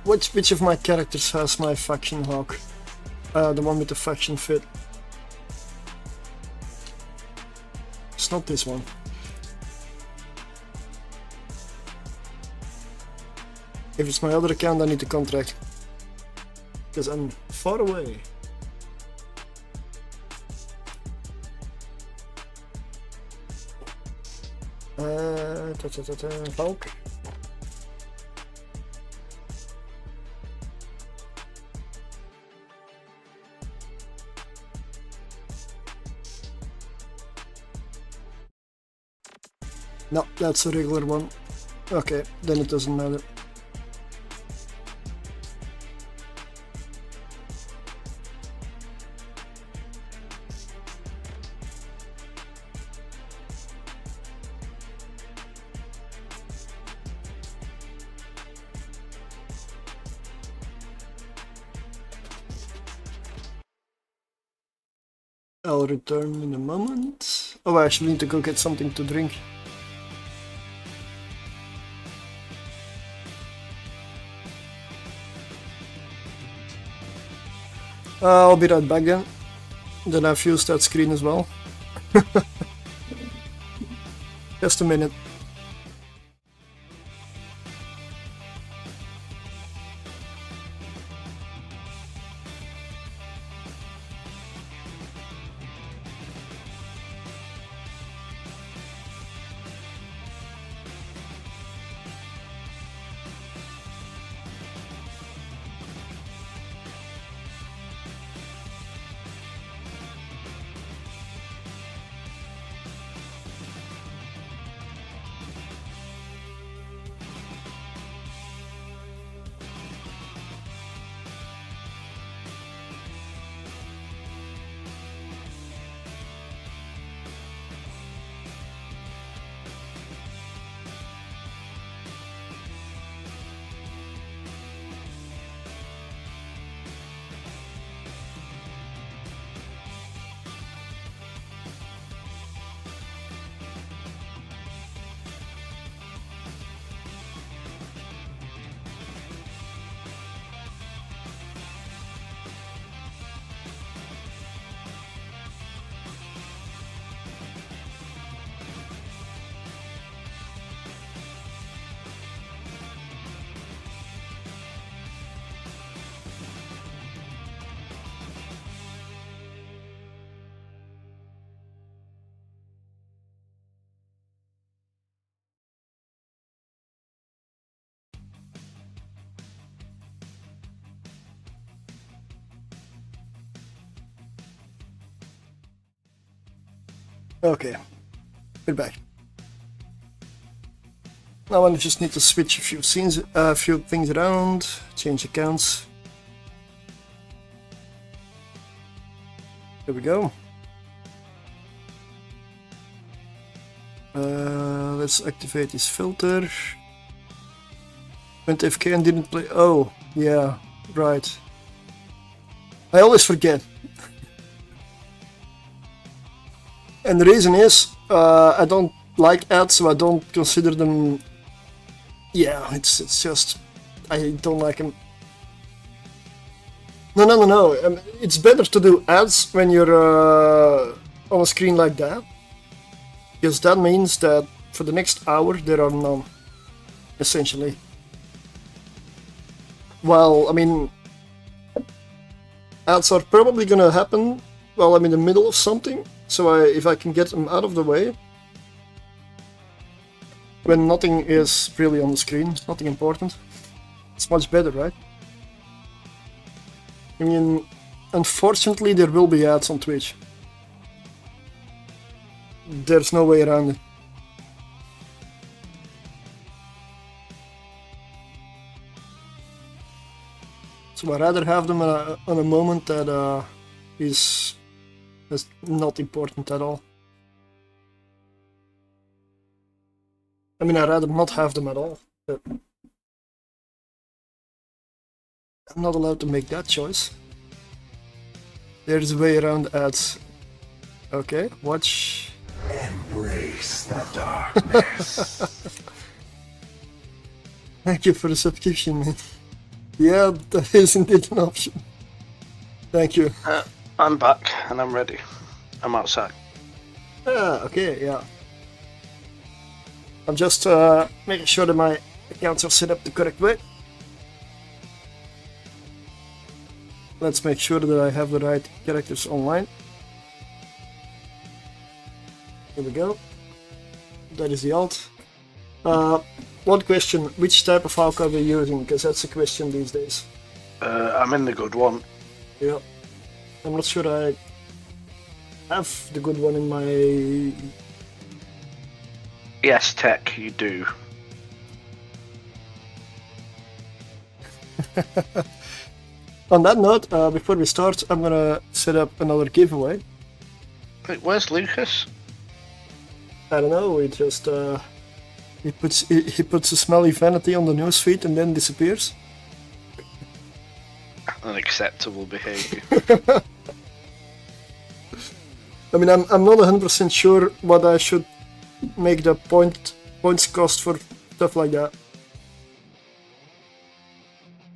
Which of my characters has my faction hawk? The one with the faction fit. It's not this one. If it's my other account, I need to contract. Because I'm far away. Hulk. No, that's a regular one. Okay, then it doesn't matter. I'll return in a moment. Oh, I actually need to go get something to drink. I'll be right back then. Then I've used that screen as well. Just a minute. Okay, we're back. Now I just need to switch a few things around, change accounts. There we go. Let's activate this filter. Went AFK and didn't play. Oh, yeah, right. I always forget. And the reason is, I don't like ads, so I don't consider them. Yeah, it's just I don't like them. No. It's better to do ads when you're on a screen like that, because that means that for the next hour there are none, essentially. Well, I mean, ads are probably gonna happen while I'm in the middle of something. So if I can get them out of the way when nothing is really on the screen, nothing important, it's much better, right? I mean, unfortunately there will be ads on Twitch. There's no way around it. So I'd rather have them on a moment that is not important at all. I mean, I'd rather not have them at all. But I'm not allowed to make that choice. There's a way around ads. Okay, watch. Embrace the darkness. Thank you for the subscription, man. Yeah, that is indeed an option. Thank you. I'm back and I'm ready. I'm outside. Okay, yeah. I'm just making sure that my accounts are set up the correct way. Let's make sure that I have the right characters online. Here we go. That is the alt. One question, which type of Hulk are we using? Because that's a question these days. I'm in the good one. Yeah. I'm not sure I have the good one in my... Yes, Tech, you do. On that note, before we start, I'm gonna set up another giveaway. Wait, where's Lucas? I don't know, he just... he puts a smelly vanity on the newsfeed and then disappears. Unacceptable behaviour. I mean, I'm not 100% sure what I should make the points cost for stuff like that.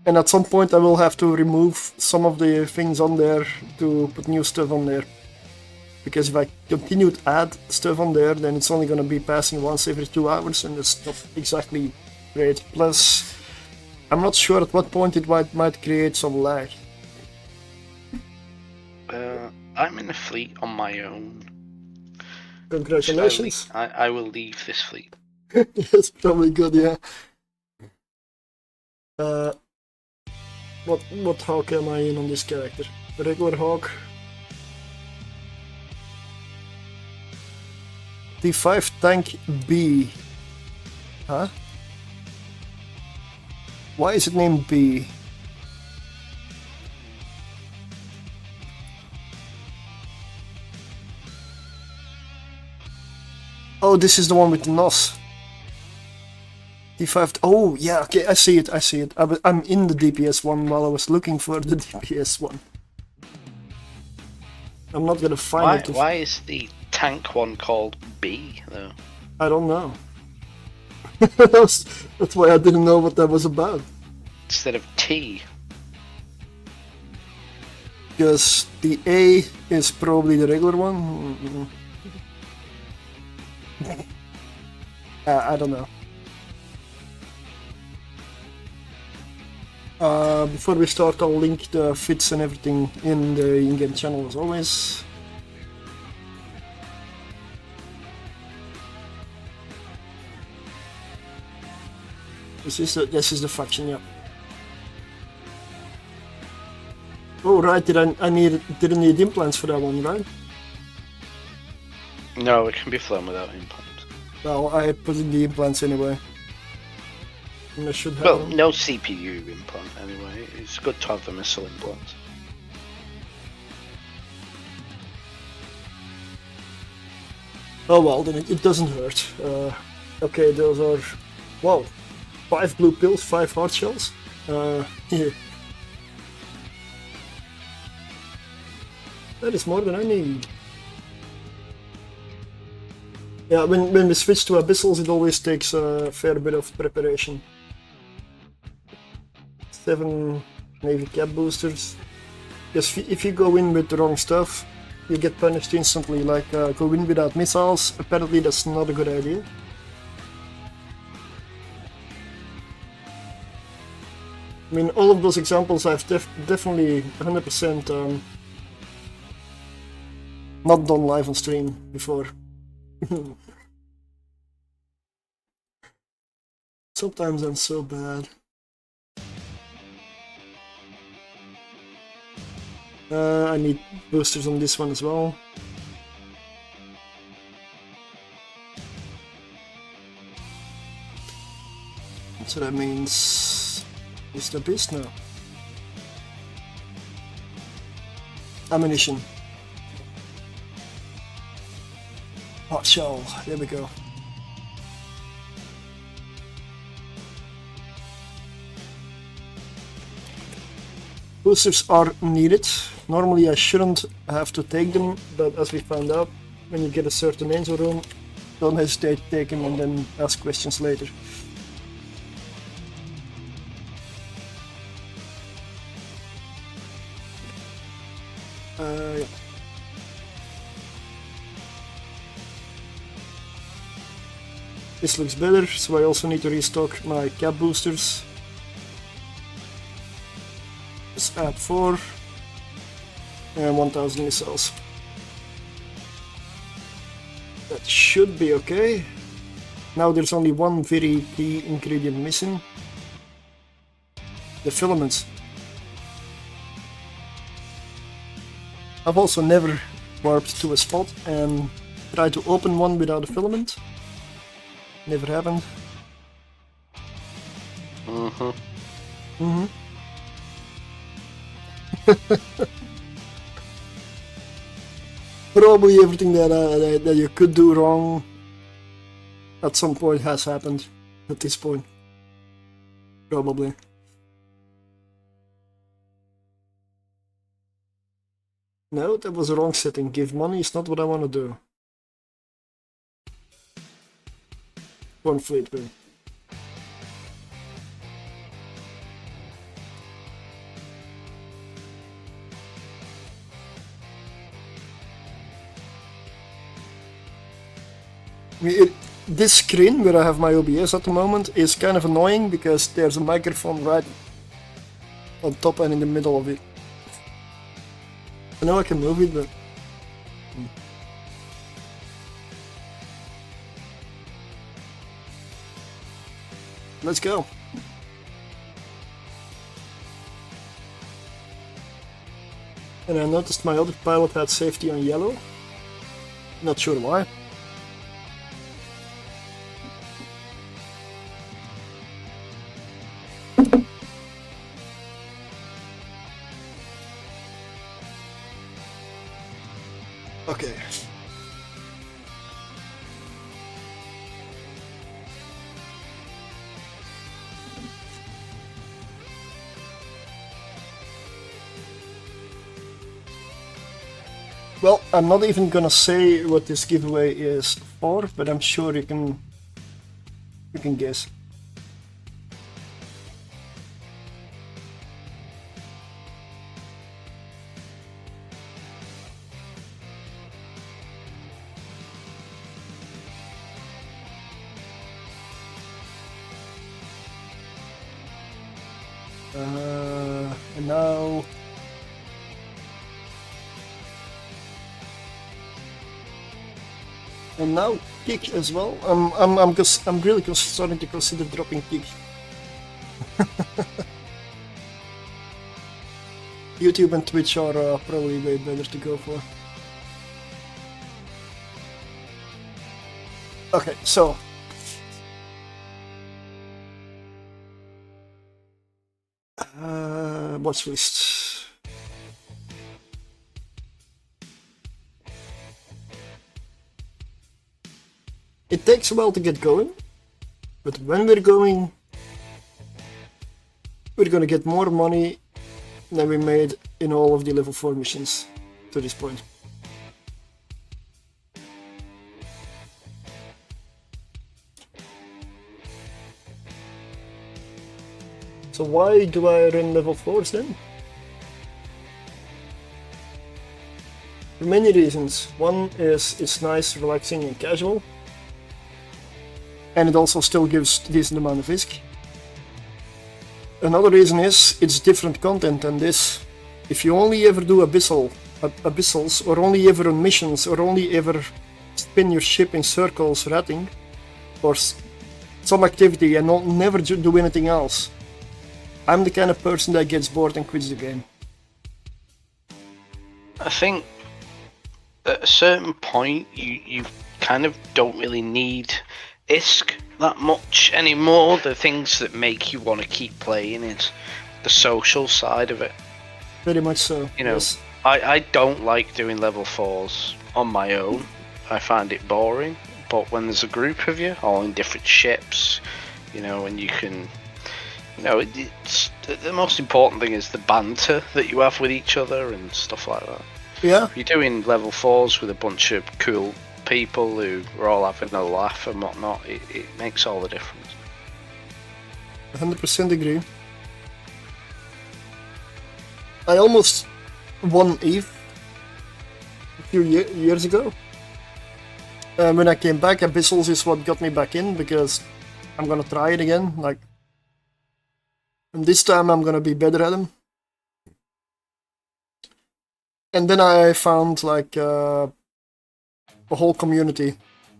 And at some point I will have to remove some of the things on there to put new stuff on there. Because if I continue to add stuff on there, then it's only going to be passing once every 2 hours, and it's not exactly great. Plus, I'm not sure at what point it might create some lag. I'm in a fleet on my own. Congratulations. I will leave this fleet. Yes, probably good, yeah. What hawk am I in on this character? Regular hawk. D5 tank B. Huh? Why is it named B? Oh, this is the one with the NOS. D5. Oh, yeah, okay, I see it. I'm in the DPS one while I was looking for the DPS one. I'm not gonna find it. Why is the tank one called B, though? I don't know. That's why I didn't know what that was about. Instead of T. Because the A is probably the regular one. I don't know. Before we start, I'll link the fits and everything in the in-game channel as always. This is the faction, yeah. Oh right, didn't need implants for that one, right? No, it can be flown without implants. Well, I put in the implants anyway. And I should have Well, them. no CPU implant anyway. It's good to have the missile implants. Oh well, then it doesn't hurt. Okay, those are... Wow. 5 blue pills, 5 hard shells. Here. That is more than I need. Yeah, when we switch to abyssals, it always takes a fair bit of preparation. 7 navy cap boosters. Because if you go in with the wrong stuff, you get punished instantly. Like go in without missiles. Apparently, that's not a good idea. I mean, all of those examples I've definitely 100% not done live on stream before. Sometimes I'm so bad. I need boosters on this one as well. So that means it's the beast now. ammunition. Hot shell, there we go. Boosters are needed. Normally I shouldn't have to take them, but as we found out, when you get a certain angel room, don't hesitate to take them and then ask questions later. Yeah. This looks better, so I also need to restock my cap boosters. Let's add 4 and 1000 missiles. That should be okay. Now there's only one very key ingredient missing. The filaments. I've also never warped to a spot and tried to open one without a filament. Never happened. Probably everything that you could do wrong at some point has happened at this point. Probably. No, that was a wrong setting. Give money is not what I want to do. One fleet win. This screen where I have my OBS at the moment is kind of annoying because there's a microphone right on top and in the middle of it. I know I can move it, but... Let's go. And I noticed my other pilot had safety on yellow. Not sure why. Okay. Well, I'm not even gonna say what this giveaway is for, but I'm sure you can guess. And now kick as well. I'm really starting to consider dropping kick. YouTube and Twitch are probably way better to go for. Okay, so watch list. It takes a while to get going, but when we're going, we're gonna get more money than we made in all of the level 4 missions to this point. So why do I run level 4s then? For many reasons. One is it's nice, relaxing and casual. And it also still gives a decent amount of risk. Another reason is it's different content than this. If you only ever do abyssals, or only ever on missions, or only ever spin your ship in circles ratting, or some activity and never do anything else, I'm the kind of person that gets bored and quits the game. I think at a certain point you kind of don't really need ISK that much anymore. The things that make you want to keep playing is the social side of it. Very much so. You know, yes. I don't like doing level 4s on my own. I find it boring. But when there's a group of you, all in different ships, you know, and you can, you know, it's the most important thing is the banter that you have with each other and stuff like that. Yeah. If you're doing level 4s with a bunch of cool people who are all having a laugh and whatnot, it makes all the difference. 100% agree. I almost won Eve a few years ago. When I came back, Abyssals is what got me back in, because I'm gonna try it again. Like, and this time I'm gonna be better at them. And then I found like a whole community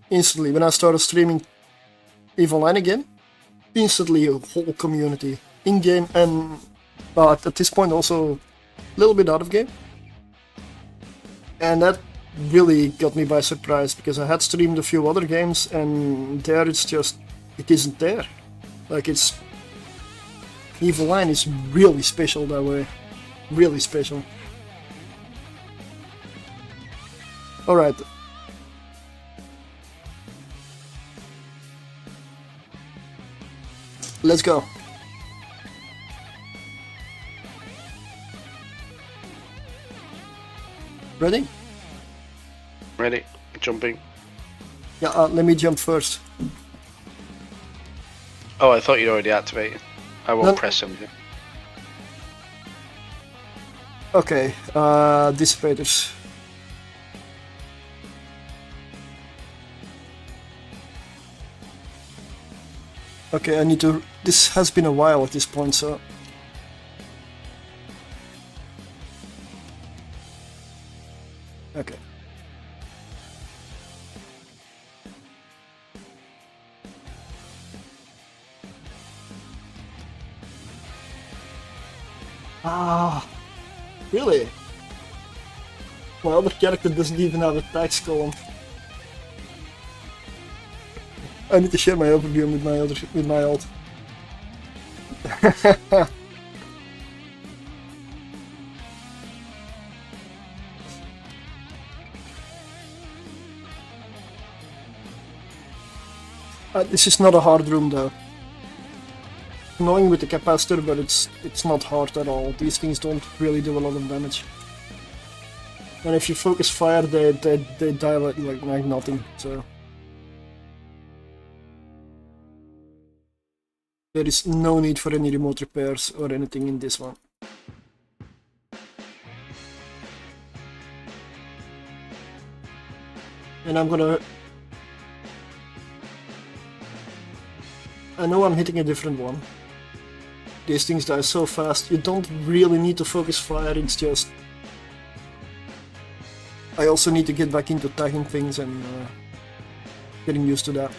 instantly when I started streaming EVE Online again. Instantly a whole community in game, and but at this point also a little bit out of game. And that really got me by surprise, because I had streamed a few other games and there it's just, it isn't there. Like, it's EVE Online is really special that way. Really special. Alright. Let's go. Ready? Ready? Jumping. Yeah, let me jump first. Oh, I thought you'd already activated. I won't No. press anything. Okay, dissipators. Okay, I need to... This has been a while at this point, so... Okay. Ah, really? My other character doesn't even have a tax column. I need to share my overview with my alt. This is not a hard room though. Annoying with the capacitor, but it's not hard at all. These things don't really do a lot of damage. And if you focus fire, they die like nothing. So there is no need for any remote repairs or anything in this one. And I'm gonna... I know I'm hitting a different one. These things die so fast, you don't really need to focus fire, it's just... I also need to get back into tagging things and getting used to that.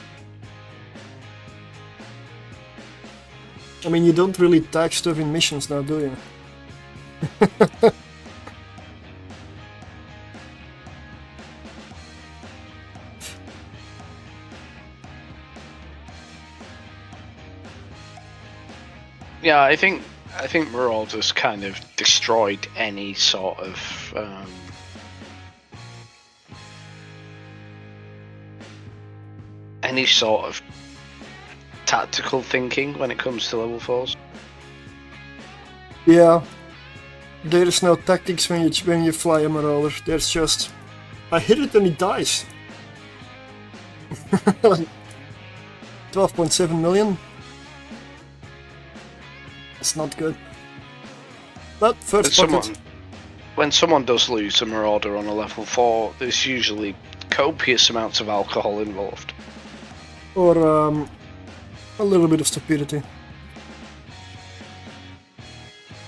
I mean, you don't really tag stuff in missions now, do you? Yeah, I think Marauders kind of destroyed any sort of tactical thinking when it comes to level 4s. Yeah, there is no tactics when you fly a Marauder. There's just, I hit it and it dies. 12.7 million. It's not good. But first pocket. When someone does lose a Marauder on a level 4, there's usually copious amounts of alcohol involved. Or a little bit of stupidity.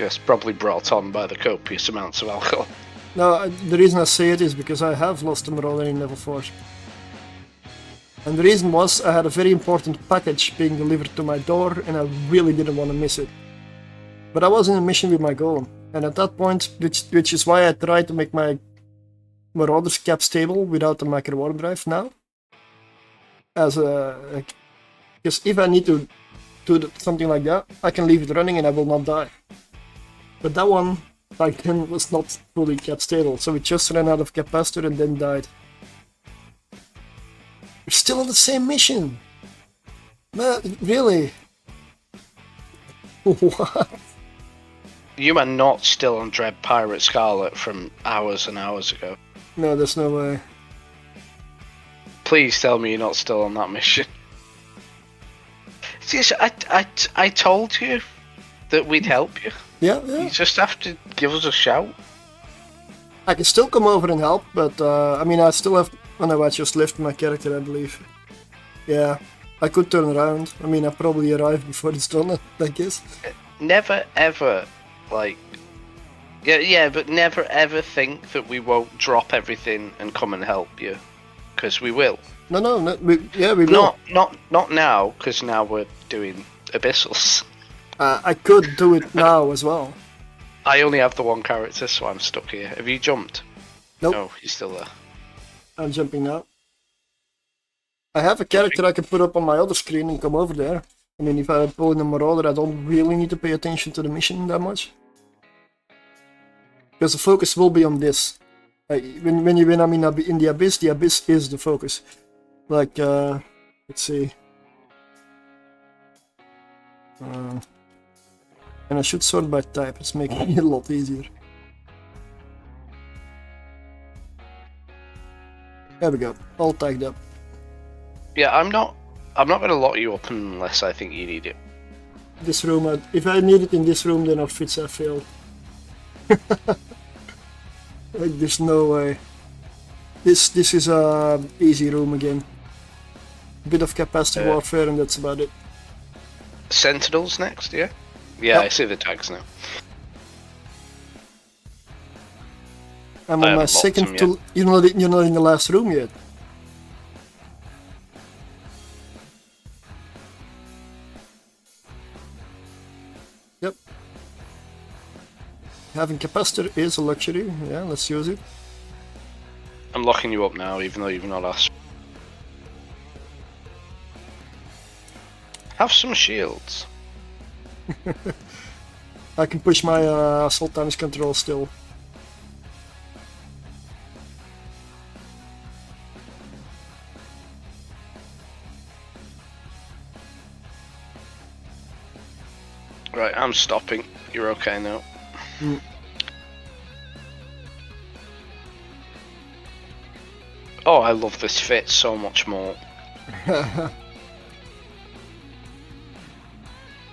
Yes, probably brought on by the copious amounts of alcohol. No, the reason I say it is because I have lost a Marauder in level 4. And the reason was I had a very important package being delivered to my door and I really didn't want to miss it. But I was in a mission with my golem, and at that point, which is why I tried to make my Marauder's cap stable without the micro warp drive now. As a... Because if I need to do something like that, I can leave it running and I will not die. But that one, back then was not fully kept stable, so we just ran out of capacitor and then died. We're still on the same mission! Man, really? What? You are not still on Dread Pirate Scarlet from hours and hours ago. No, there's no way. Please tell me you're not still on that mission. See, I told you that we'd help you. Yeah, You yeah. just have to give us a shout. I can still come over and help, but I mean, I still have. Oh no, I just left my character, I believe. Yeah, I could turn around. I mean, I probably arrive before it's done, I guess. Never ever, like, yeah, but never ever think that we won't drop everything and come and help you, because we will. No, we will. Not now, because now we're doing abyssals. I could do it now as well. I only have the one character, so I'm stuck here. Have you jumped? Nope. No, he's still there. I'm jumping now. I have a character I can put up on my other screen and come over there. I mean, if I pull in a marauder, I don't really need to pay attention to the mission that much. Because the focus will be on this. When you win, I mean, in the abyss is the focus. Like, let's see. And I should sort by type, it's making it a lot easier. There we go, all tagged up. Yeah, I'm not gonna lock you up unless I think you need it. This room, if I need it in this room, then our fits have failed. Like, there's no way. This is a easy room again. A bit of capacitive warfare and that's about it. Sentinels next, yeah? Yeah, Yep. I see the tags now. I'm I on my haven't locked second them to... You're not in the last room yet. Yep. Having capacitor is a luxury. Yeah, let's use it. I'm locking you up now, even though you've not asked. Have some shields. I can push my assault damage control still. Right, I'm stopping. You're okay now. Oh, I love this fit so much more.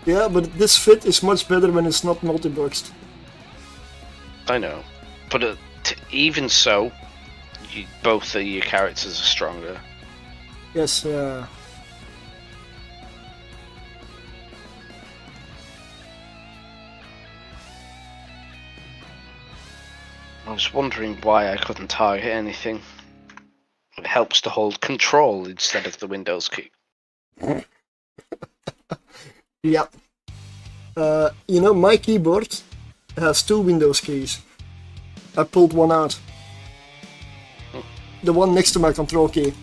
Yeah, but this fit is much better when it's not multi-boxed. I know, but even so, both of your characters are stronger. Yes, I was wondering why I couldn't target anything. It helps to hold control instead of the Windows key. yeah. You know, my keyboard has two Windows keys. I pulled one out. The one next to my control key.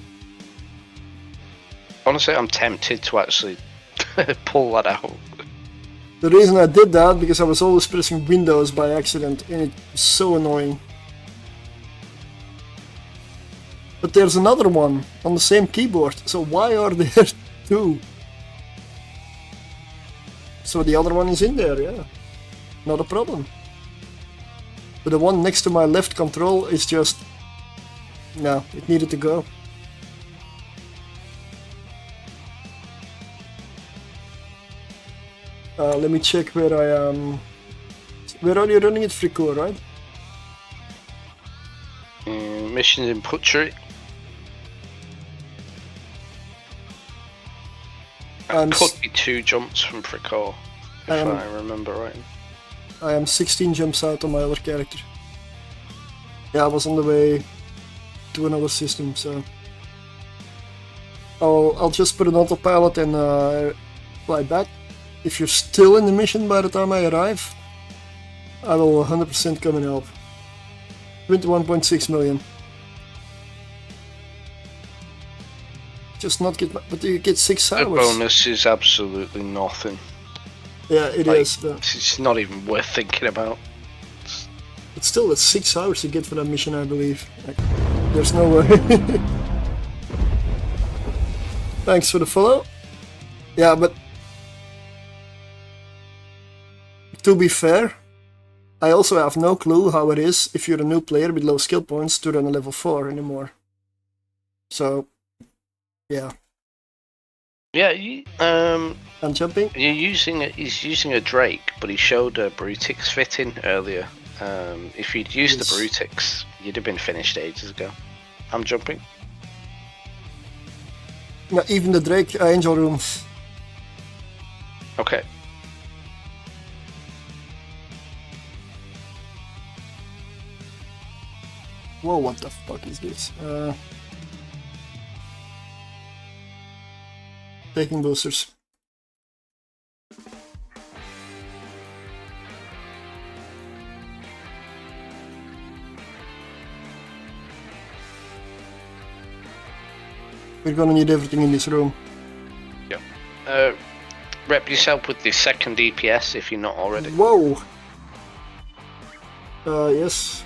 Honestly, I'm tempted to actually pull that out. The reason I did that, because I was always pressing Windows by accident, and it was so annoying. But there's another one on the same keyboard, so why are there two? So the other one is in there, yeah. Not a problem. But the one next to my left control is just... No, it needed to go. Let me check where I am. Where are you running it? Fricoeur, right? Mission in Butchery. Could be 2 jumps from Fricoeur, if I remember right. I am 16 jumps out on my other character. Yeah, I was on the way to another system, so... I'll just put an autopilot and fly back. If you're still in the mission by the time I arrive, I will 100% come and help. 21.6 million. Just not get, but you get 6 hours. The bonus is absolutely nothing. Yeah, it is. But It's not even worth thinking about. It's still at 6 hours to get for that mission, I believe. Like, there's no way. Thanks for the follow. Yeah, but to be fair, I also have no clue how it is if you're a new player with low skill points to run a level 4 anymore. So, yeah. Yeah, I'm jumping. he's using a Drake, but he showed a Brutix fitting earlier. If you'd used the Brutix, you'd have been finished ages ago. I'm jumping. Yeah, even the Drake Angel Rooms. Okay. Whoa, what the fuck is this? Taking boosters. We're gonna need everything in this room. Yeah. Rep yourself with the second DPS if you're not already. Whoa! Yes.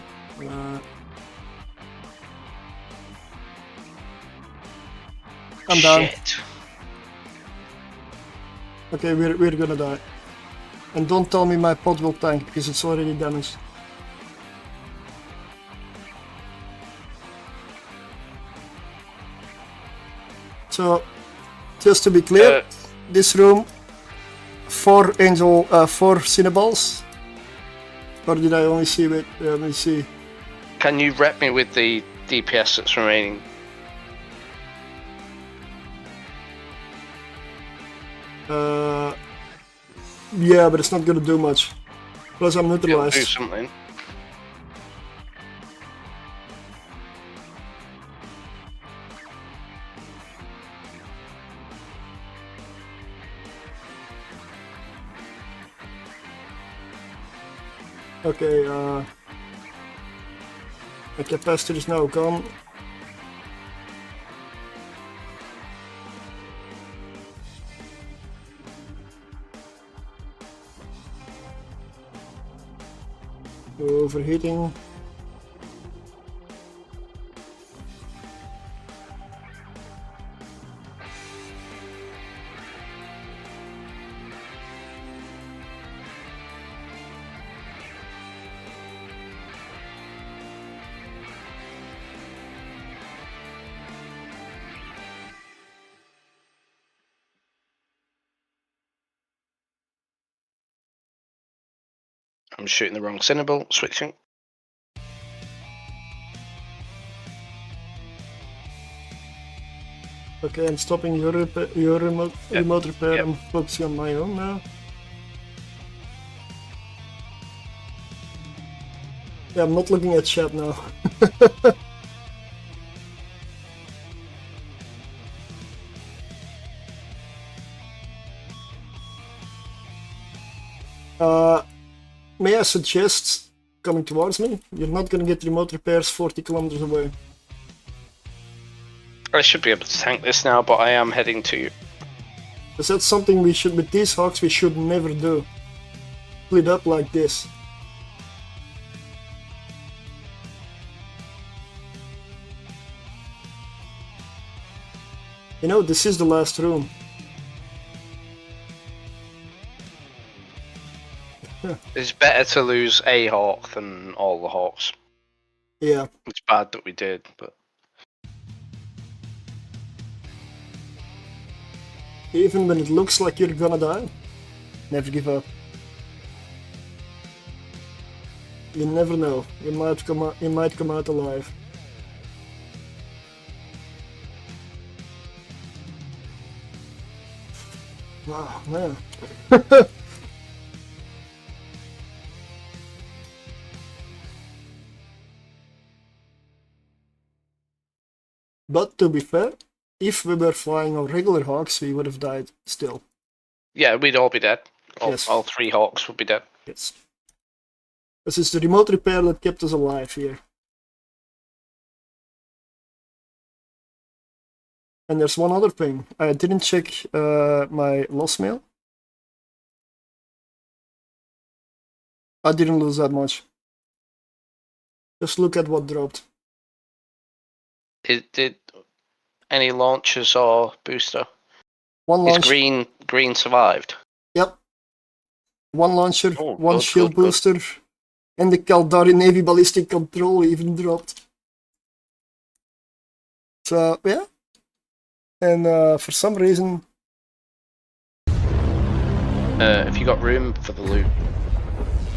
I'm down. Shit. Okay, we're gonna die. And don't tell me my pod will tank, because it's already damaged. So, just to be clear, this room, 4 Cinnaballs? Or did I only see it? Let me see. Can you rep me with the DPS that's remaining? Yeah, but it's not gonna do much. Plus I'm It'll do neutralized. something. Okay, the capacitor is now gone. Overheating. I'm shooting the wrong Cinnaball, switching. Okay, I'm stopping your remote repair. I'm focusing on my own now. Yeah, I'm not looking at chat now. May I suggest coming towards me? You're not gonna get remote repairs 40 kilometers away. I should be able to tank this now, but I am heading to you. Because that's something we should, with these hawks, we should never do. Split up like this. You know, this is the last room. It's better to lose a hawk than all the hawks. Yeah. It's bad that we did, but... Even when it looks like you're gonna die, never give up. You never know. You might come out alive. Wow, man. But to be fair, if we were flying on regular hawks, we would have died still. Yeah, we'd all be dead. Yes. All 3 hawks would be dead. Yes. This is the remote repair that kept us alive here. And there's one other thing. I didn't check my loss mail. I didn't lose that much. Just look at what dropped. Did any launchers or booster? One Is launch. green survived? Yep. One launcher, Oh, one good, shield good, good. booster, and the Caldari Navy ballistic control even dropped. So yeah. And for some reason, Have you got room for the loot?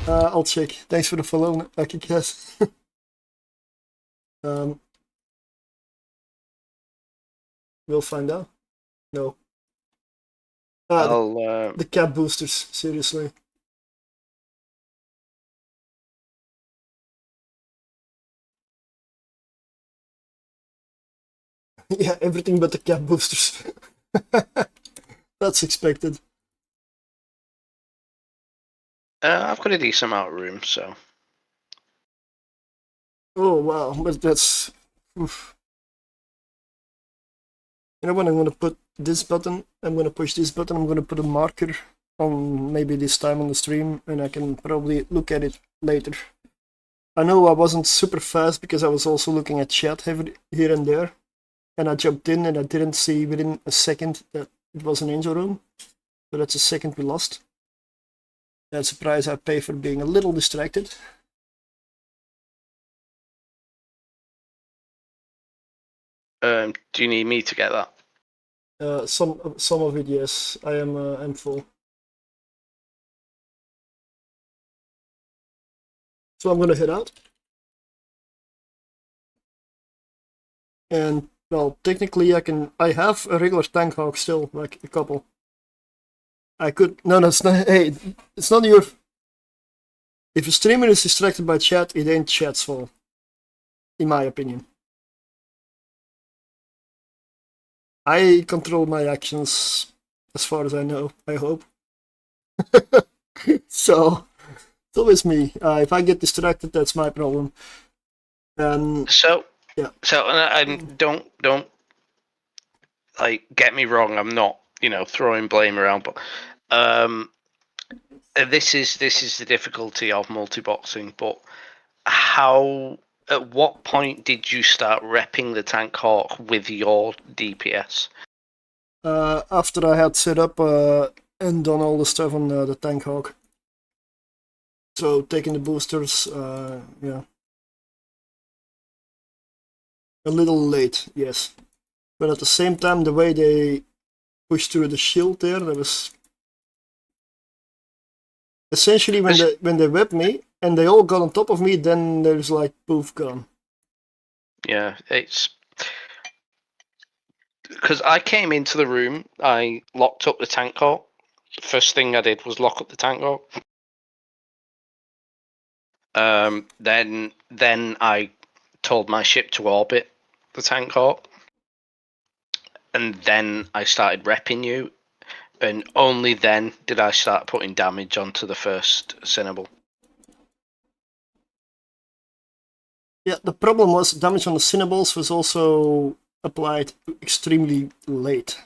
I'll check. Thanks for the follow, Lucky Cass. We'll find out. No. I'll The cap boosters, seriously. Yeah, everything but the cap boosters. That's expected. I've got a decent amount of room, so. Oh wow, but that's... Oof. You know what, I'm gonna put this button, I'm gonna push this button, I'm gonna put a marker on maybe this time on the stream, and I can probably look at it later. I know I wasn't super fast because I was also looking at chat here and there, and I jumped in and I didn't see within a second that it was an angel room, so that's a second we lost. That's a price I pay for being a little distracted. Do you need me to get that? Some of it, yes. I'm full. So I'm gonna head out. And well, technically I have a regular tank hawk still, like a couple. I could no, it's not. Hey, it's not your. If a streamer is distracted by chat, it ain't chat's fault, in my opinion. I control my actions, as far as I know. I hope. So it's always me. If I get distracted, that's my problem. So yeah. So and don't like get me wrong. I'm not throwing blame around, but this is the difficulty of multi-boxing. But at what point did you start repping the Tank Hawk with your DPS? After I had set up and done all the stuff on the Tank Hawk. So taking the boosters, yeah. A little late, yes. But at the same time, the way they pushed through the shield there, that was... Essentially, when they whipped me, and they all got on top of me, then there's like, poof, gone. Yeah, it's... Because I came into the room, I locked up the Tank Hawk. First thing I did was lock up the Tank Hawk. Then I told my ship to orbit the Tank Hawk. And then I started repping you. And only then did I start putting damage onto the first Cinnable. Yeah, the problem was damage on the Cinnables was also applied extremely late.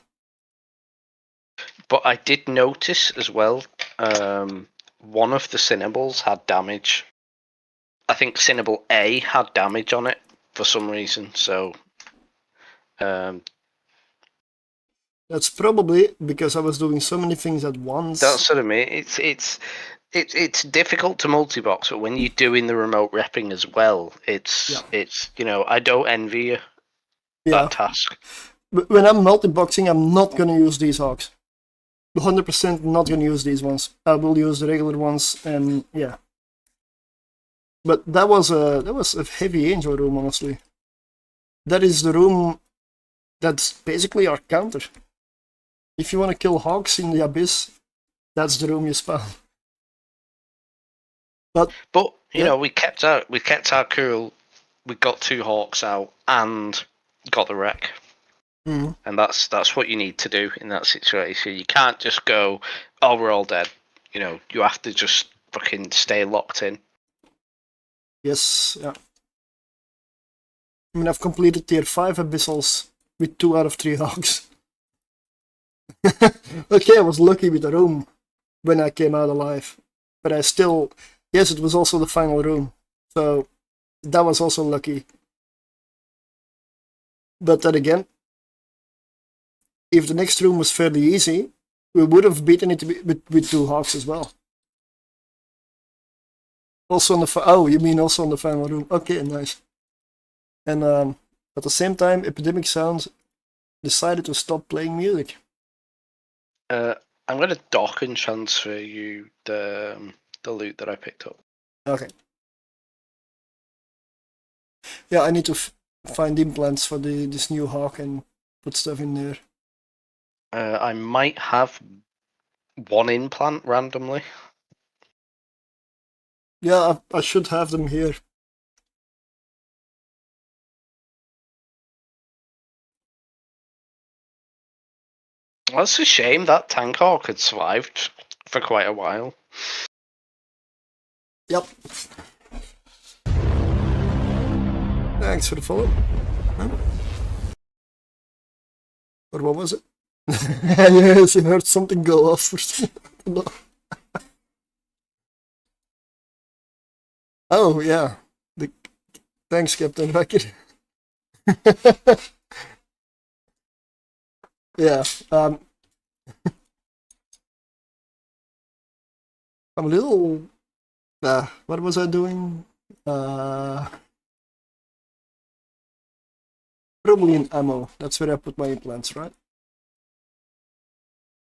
But I did notice as well, one of the Cinnables had damage. I think Cinnable A had damage on it for some reason, so... That's probably because I was doing so many things at once. That's what I mean. It's difficult to multi-box, but when you're doing the remote repping as well, it's I don't envy you that task. But when I'm multi-boxing, I'm not gonna use these hawks. 100% not gonna use these ones. I will use the regular ones, and yeah. But that was a heavy angel room, honestly. That is the room that's basically our counter. If you want to kill hawks in the abyss, that's the room you spawn. But you know, we kept our cool. We got 2 hawks out and got the wreck. Mm-hmm. And that's what you need to do in that situation. You can't just go, oh, we're all dead. You know, you have to just fucking stay locked in. Yes, yeah. I mean, I've completed tier 5 abyssals with 2 out of 3 hogs. Okay, I was lucky with the room when I came out alive. But I still... Yes, it was also the final room. So, that was also lucky. But then again, if the next room was fairly easy, we would have beaten it with 2 Hawks as well. Also on the oh, you mean also on the final room? Okay, nice. And at the same time, Epidemic Sound decided to stop playing music. I'm gonna dock and transfer you the loot that I picked up. Okay. Yeah, I need to find implants for this new Hawk and put stuff in there. I might have 1 implant randomly. Yeah, I should have them here. That's a shame. That tank hawk had survived for quite a while. Yep. Thanks for the follow. Huh? Or what was it? Yes, you heard something go off or something. Oh, yeah. Thanks, Captain Racket. Yeah. I'm a little... what was I doing? Probably in ammo. That's where I put my implants, right?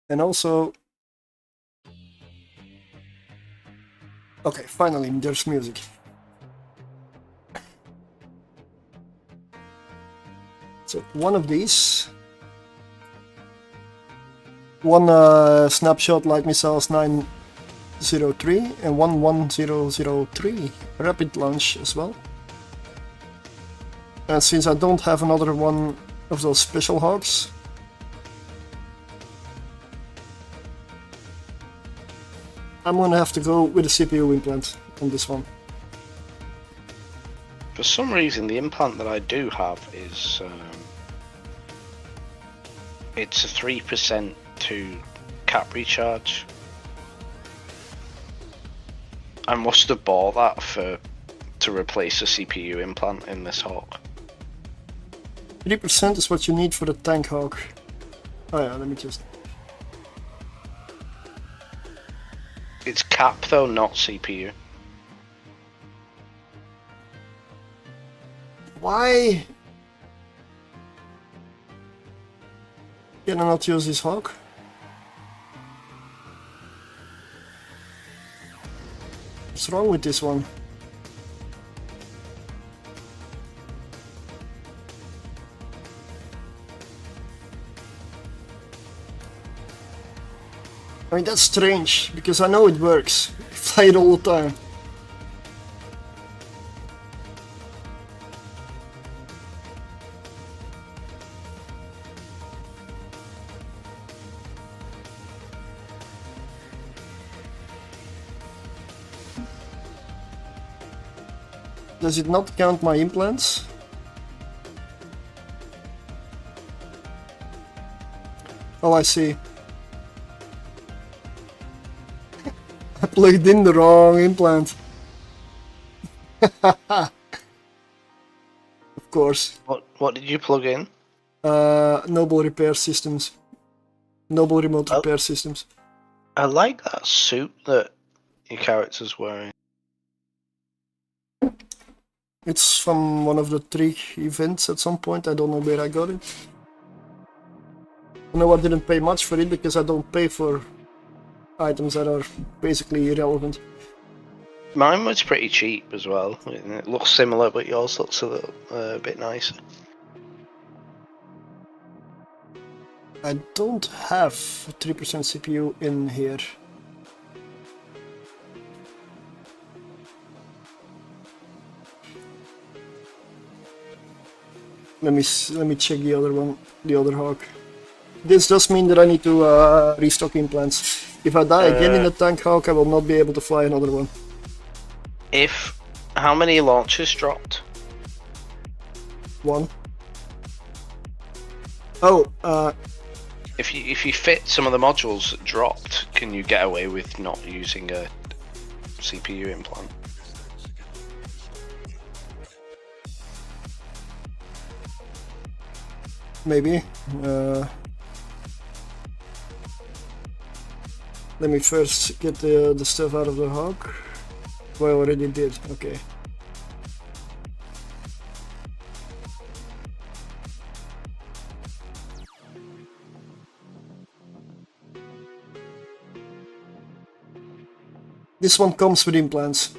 And also... Okay, finally, there's music. So, one of these. One snapshot light missiles 903 and one 1003 rapid launch as well. And since I don't have another one of those special Hawks, I'm gonna have to go with a CPU implant on this one. For some reason, the implant that I do have is it's a 3% to cap recharge. I must have bought that to replace a CPU implant in this Hawk. 3% is what you need for the tank Hawk. Oh yeah, let me just... It's cap though, not CPU. Why can I not use this Hawk? What's wrong with this one? I mean, that's strange, because I know it works. I fly it all the time. Does it not count my implants? Oh, I see. I plugged in the wrong implant. Of course. What did you plug in? Noble repair systems. Noble remote repair systems. I like that suit that your character's wearing. It's from one of the 3 events at some point. I don't know where I got it. No, I didn't pay much for it because I don't pay for items that are basically irrelevant. Mine was pretty cheap as well. It looks similar, but yours looks a little bit nicer. I don't have 3% CPU in here. Let me check the other one, the other Hawk. This does mean that I need to restock implants. If I die again in the tank Hawk, I will not be able to fly another one. How many launches dropped? 1. Oh, If you fit some of the modules that dropped, can you get away with not using a CPU implant? maybe. Let me first get the stuff out of the hog. Oh, I already did. Okay. This one comes with implants.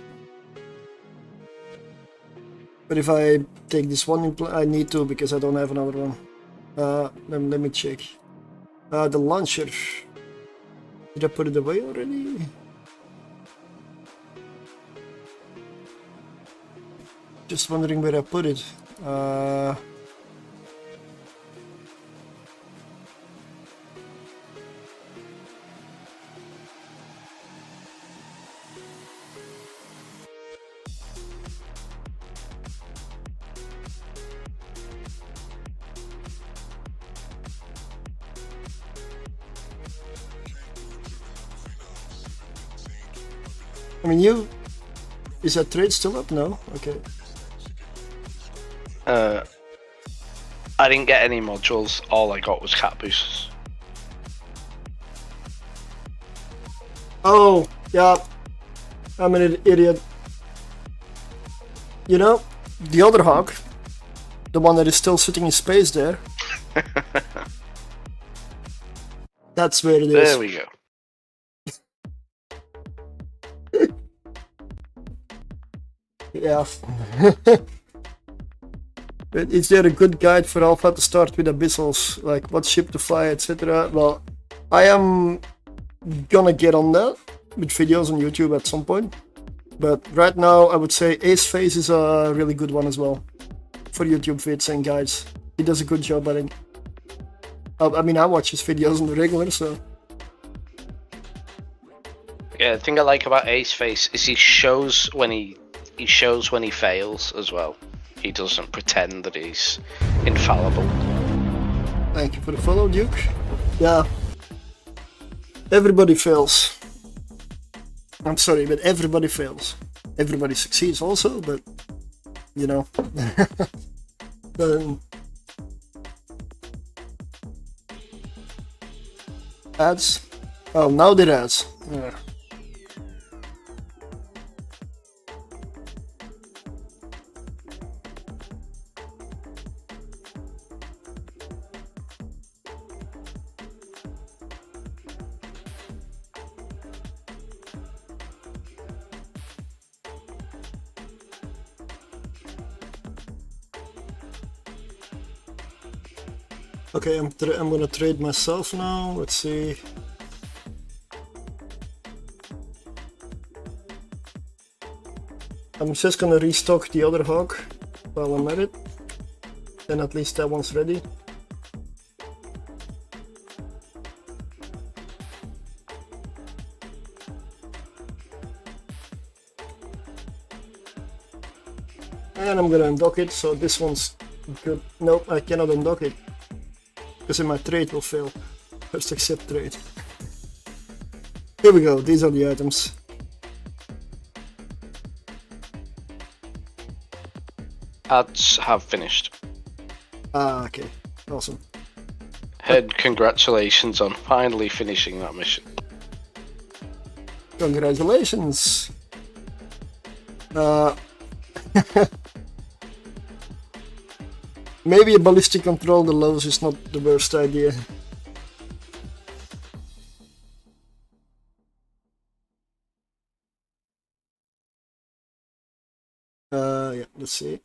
But if I take this one implant, I need to because I don't have another one. Let me check. The launcher. Did I put it away already? Just wondering where I put it. I mean, is that trade still up? No? Okay. I didn't get any modules. All I got was cat boosters. Oh, yeah. I'm an idiot. You know, the other hog, the one that is still sitting in space there. That's where it is. There we go. Yeah. But is there a good guide for Alpha to start with abyssals? Like what ship to fly, etc.? Well, I am gonna get on that with videos on YouTube at some point. But right now, I would say Ace Face is a really good one as well for YouTube vids and guides. He does a good job, I think. I mean, I watch his videos on the regular, so. Yeah, the thing I like about Ace Face is he shows when he fails as well. He doesn't pretend that he's infallible. Thank you for the follow, Duke. Yeah. Everybody fails. I'm sorry, but everybody fails. Everybody succeeds also, but you know. Ads? Oh, now they're ads. Yeah. Okay, I'm gonna trade myself now. Let's see. I'm just gonna restock the other hog while I'm at it. Then at least that one's ready. And I'm gonna undock it, so this one's good. Nope, I cannot undock it. Because then my trade will fail. First accept trade. Here we go, these are the items. Ads have finished. Ah, okay. Awesome. Head, congratulations on finally finishing that mission. Congratulations! Maybe a ballistic control the lows is not the worst idea. Yeah, let's see.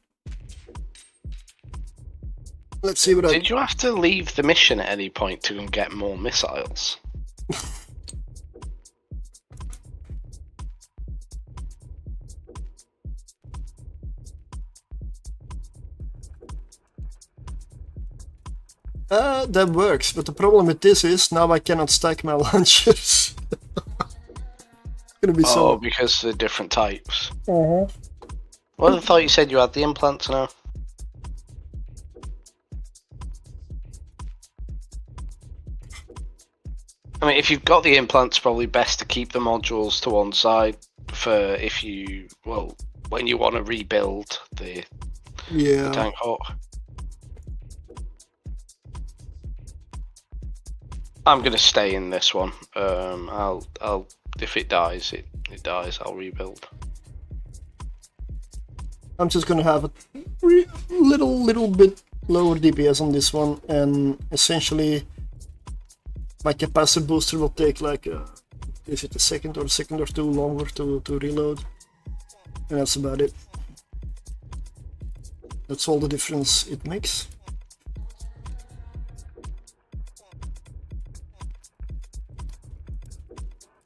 Let's see what I... Did you have to leave the mission at any point to get more missiles? That works, but the problem with this is now I cannot stack my launchers. It's gonna be so... Oh, because they're different types. Uh-huh. Well, I thought you said you had the implants now. I mean, if you've got the implants, probably best to keep the modules to one side for if you, well, when you want to rebuild the tank hawk. I'm gonna stay in this one. I'll if it dies, it dies. I'll rebuild. I'm just gonna have a little bit lower DPS on this one, and essentially my capacitor booster will take like is it a second or two longer to reload, and that's about it. That's all the difference it makes.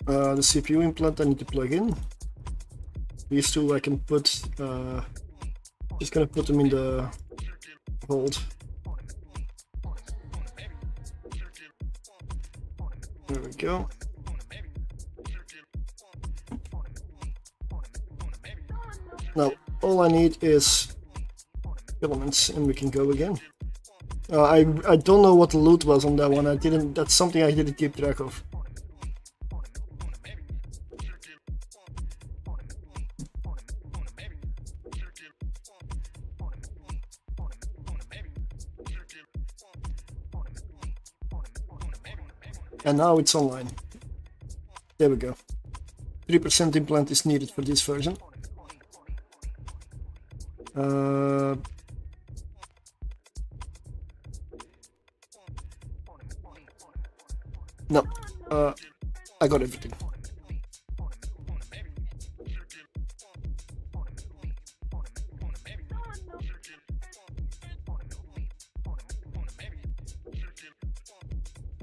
The CPU implant I need to plug in. These two I can put, just gonna put them in the hold. There we go. Now all I need is elements and we can go again. I don't know what the loot was on that one. That's something I didn't keep track of. And now it's online. There we go. 3% implant is needed for this version. No, I got everything.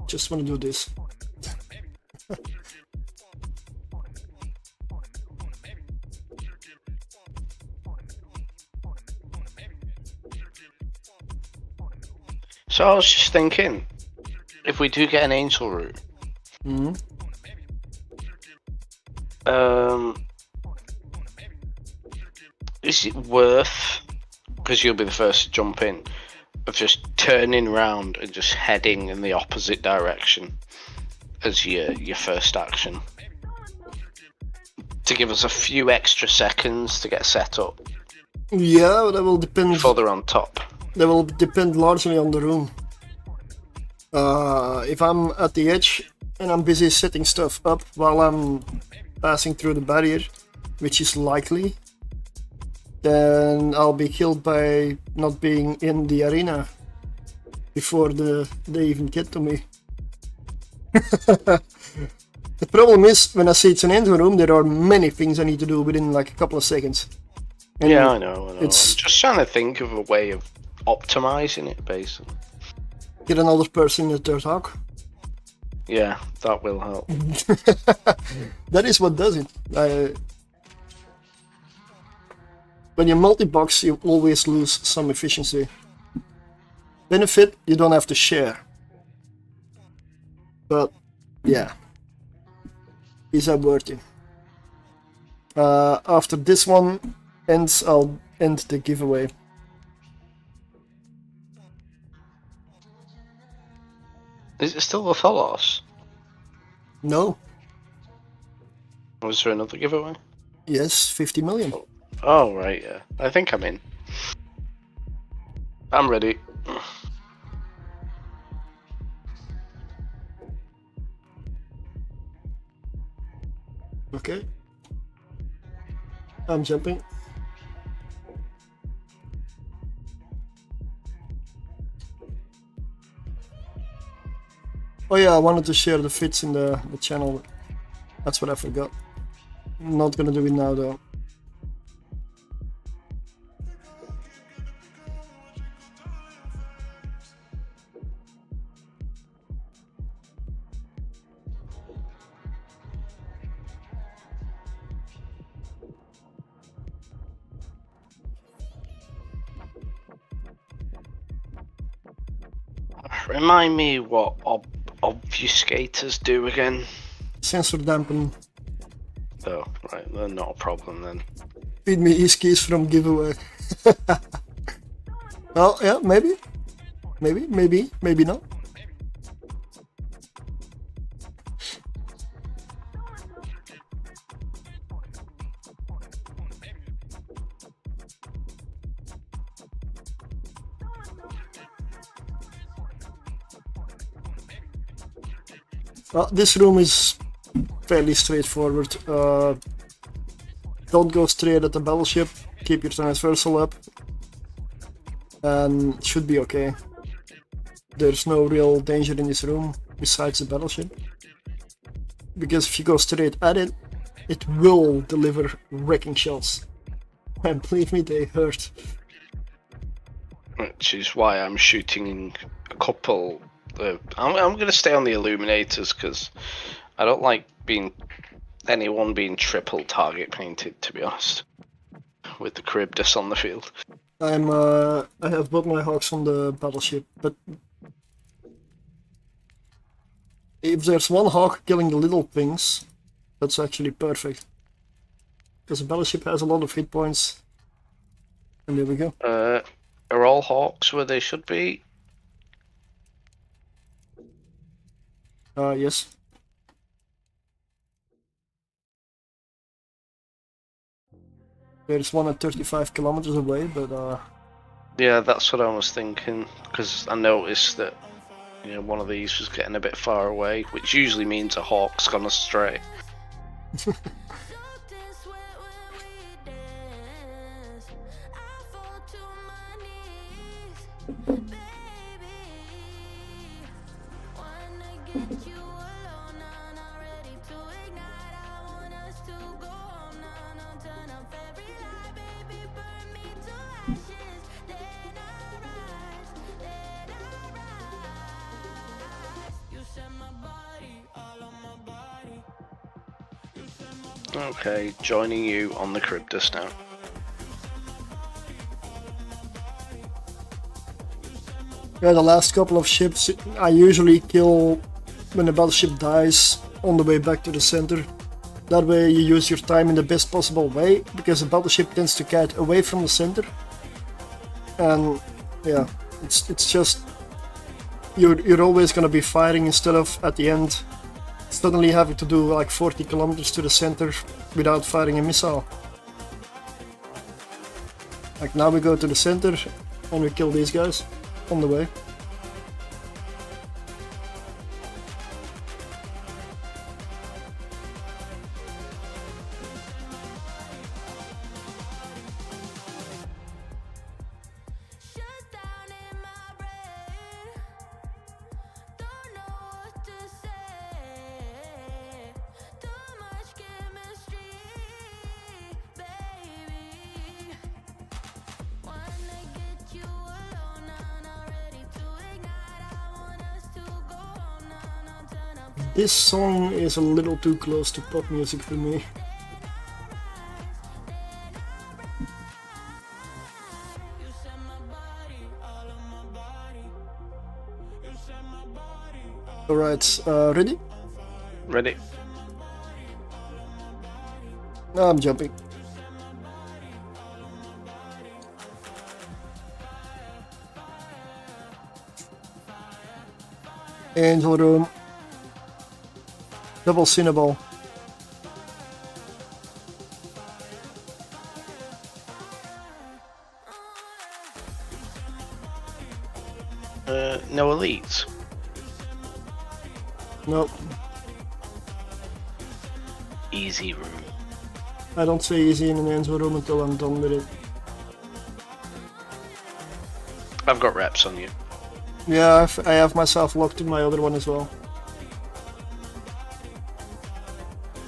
Just want to do this. So I was just thinking, if we do get an angel root, is it worth, because you'll be the first to jump in, of just turning around and just heading in the opposite direction as your first action, to give us a few extra seconds to get set up? Yeah, that will depend. Further on top. That will depend largely on the room. If I'm at the edge and I'm busy setting stuff up while I'm passing through the barrier, which is likely, then I'll be killed by not being in the arena before they even get to me. The problem is, when I see it's an engine room, there are many things I need to do within like a couple of seconds. And yeah, I know. I'm it's just trying to think of a way of optimizing it, basically. get another person in the third hawk. Yeah, that will help. That is what does it. When you multi-box, you always lose some efficiency. Benefit, you don't have to share. But, yeah. Is that worth it? After this one ends, I'll end the giveaway. Is it still the Thalos? No. Was there another giveaway? Yes, 50 million. Oh, right, yeah. I think I'm in. I'm ready. Okay. I'm jumping. Oh yeah, I wanted to share the fits in the channel. That's what I forgot. I'm not gonna do it now though. Remind me what obfuscators do again. Sensor dampen. Oh, right, they're not a problem then. Feed me East keys from giveaway. Well, yeah, maybe. Maybe not. Well, this room is fairly straightforward. Don't go straight at the battleship. Keep your transversal up. And it should be okay. There's no real danger in this room besides the battleship. Because if you go straight at it, it will deliver wrecking shells. And believe me, they hurt. Which is why I'm shooting a couple. I'm going to stay on the illuminators because I don't like anyone being triple target painted, to be honest. With the Charybdis on the field. I have both my hawks on the battleship, but if there's one hawk killing the little things, that's actually perfect. Because the battleship has a lot of hit points. And there we go. Are all hawks where they should be? Yes. There's one at 35 kilometers away, but Yeah, that's what I was thinking, because I noticed that one of these was getting a bit far away, which usually means a hawk's gone astray. Okay, joining you on the Charybdis now. yeah, the last couple of ships I usually kill when the battleship dies on the way back to the center. That way you use your time in the best possible way, because the battleship tends to get away from the center. And yeah, it's just you're always gonna be firing instead of at the end suddenly having to do like 40 kilometers to the center without firing a missile. Like now we go to the center and we kill these guys on the way. This song is a little too close to pop music for me. Alright, ready? Ready? No, I'm jumping. Angel room. Double Cinnaball. No elites. Nope. Easy room. I don't say easy in an Angel room until I'm done with it. I've got reps on you. Yeah, I have myself locked in my other one as well.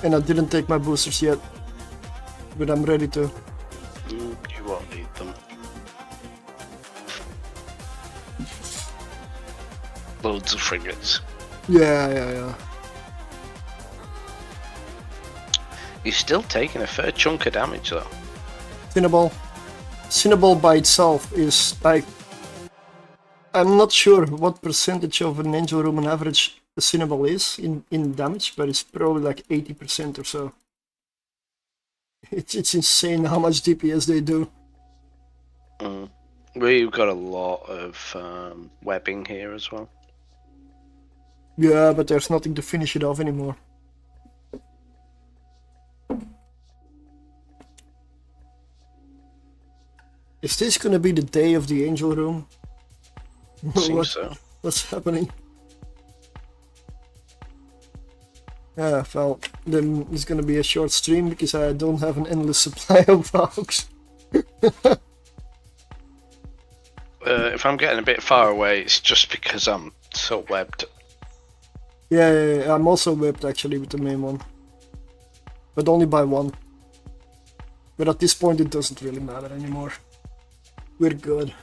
And I didn't take my boosters yet, but I'm ready to. You won't need them. Loads of frigates. Yeah. You're still taking a fair chunk of damage though. Cinnaball by itself is like, I'm not sure what percentage of an Angel room on average the Cinnaball is in damage, but it's probably like 80% or so. It's insane how much DPS they do. We've got a lot of webbing here as well. Yeah, but there's nothing to finish it off anymore. Is this gonna be the day of the Angel room? Seems so. What's happening? Yeah, well, then it's gonna be a short stream because I don't have an endless supply of hogs. If I'm getting a bit far away, it's just because I'm so webbed. Yeah, I'm also whipped actually with the main one. But only by one. But at this point it doesn't really matter anymore. We're good.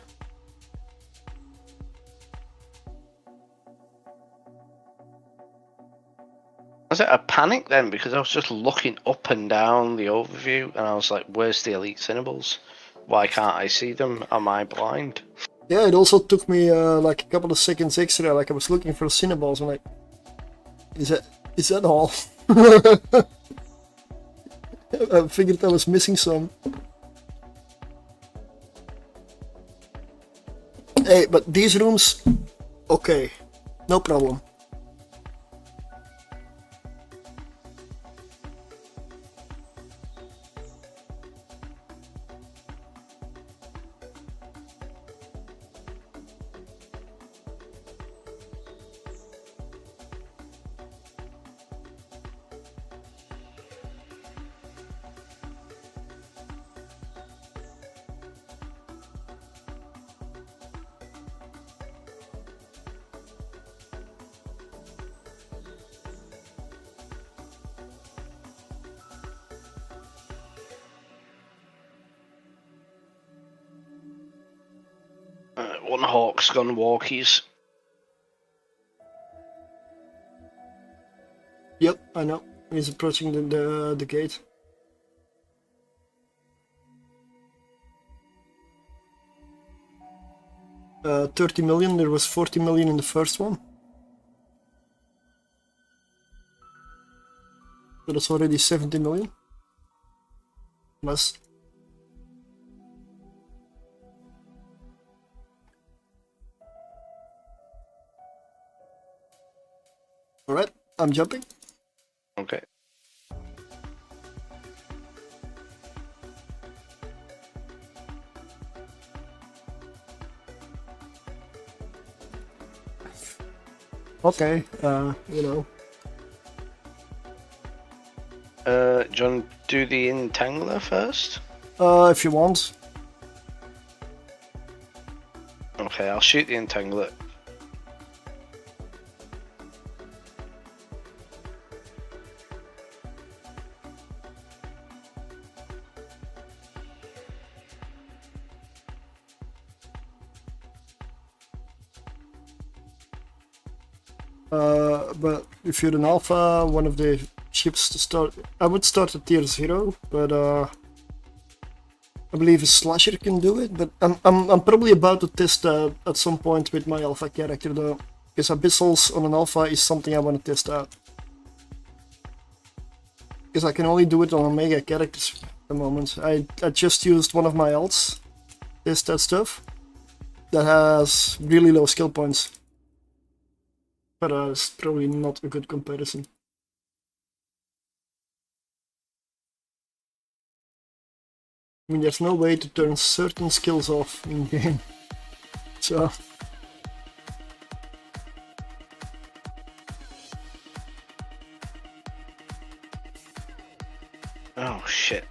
Was it a panic then? Because I was just looking up and down the overview and I was like, where's the elite symbols? Why can't I see them? Am I blind? Yeah, it also took me like a couple of seconds extra, like I was looking for Cinnaballs and like, is that all? I figured I was missing some. Hey, but these rooms, okay, no problem. One hawk's gone walkies. Yep, I know. He's approaching the gate. Uh, 30 million, there was 40 million in the first one. So that's already 70 million. Plus. Alright, I'm jumping. Okay. Okay, you know. Do you want to do the entangler first? If you want. Okay, I'll shoot the entangler. But if you're an alpha, one of the ships to start, I would start at tier 0, but I believe a slasher can do it. But I'm probably about to test that at some point with my alpha character though, because abyssals on an alpha is something I want to test out. Because I can only do it on omega characters at the moment. I just used one of my alts, test that stuff, that has really low skill points. But it's probably not a good comparison. I mean, there's no way to turn certain skills off in game. So. Oh shit.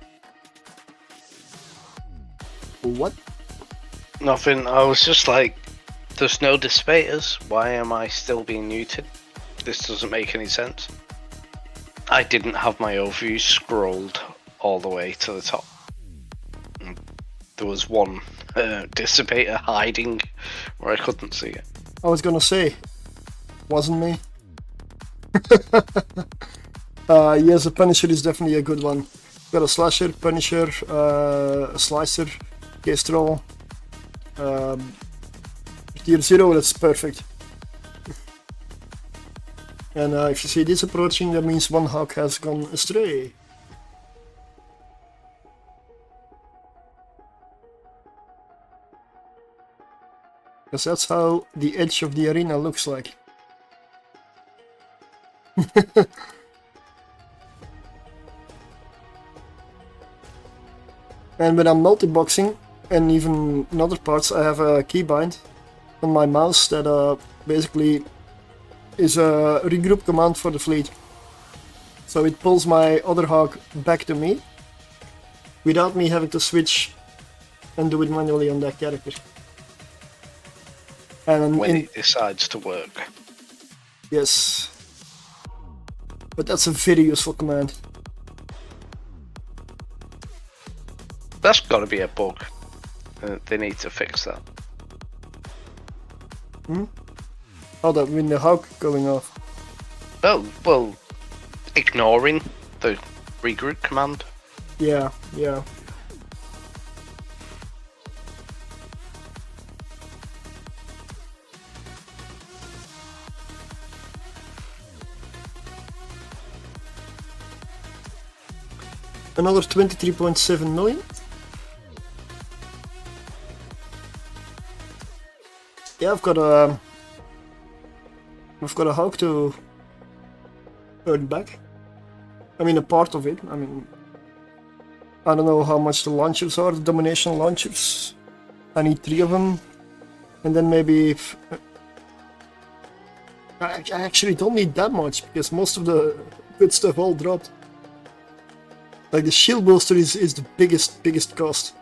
What? Nothing, I was just like, there's no dispaters, why am I still being muted? This doesn't make any sense. I didn't have my overview scrolled all the way to the top. There was one dissipator hiding where I couldn't see it. I was gonna say, wasn't me. Yes, a Punisher is definitely a good one. Got a Slasher, Punisher, a Slicer, Kestrel. Tier 0, that's perfect. And if you see this approaching, that means one hawk has gone astray. Because that's how the edge of the arena looks like. And when I'm multi-boxing, and even in other parts, I have a keybind on my mouse that basically is a regroup command for the fleet. So it pulls my other hog back to me without me having to switch and do it manually on that character. And when it decides to work. Yes. But that's a very useful command. That's got to be a bug. They need to fix that. Oh, that with the hog going off. Oh, well, ignoring the regroup command. Yeah. Another 23.7 million. Yeah, I've got a hog to earn back. I mean, a part of it. I mean, I don't know how much the launchers are, the domination launchers. I need 3 of them, and then maybe I actually don't need that much because most of the good stuff all dropped. Like the shield booster is the biggest cost.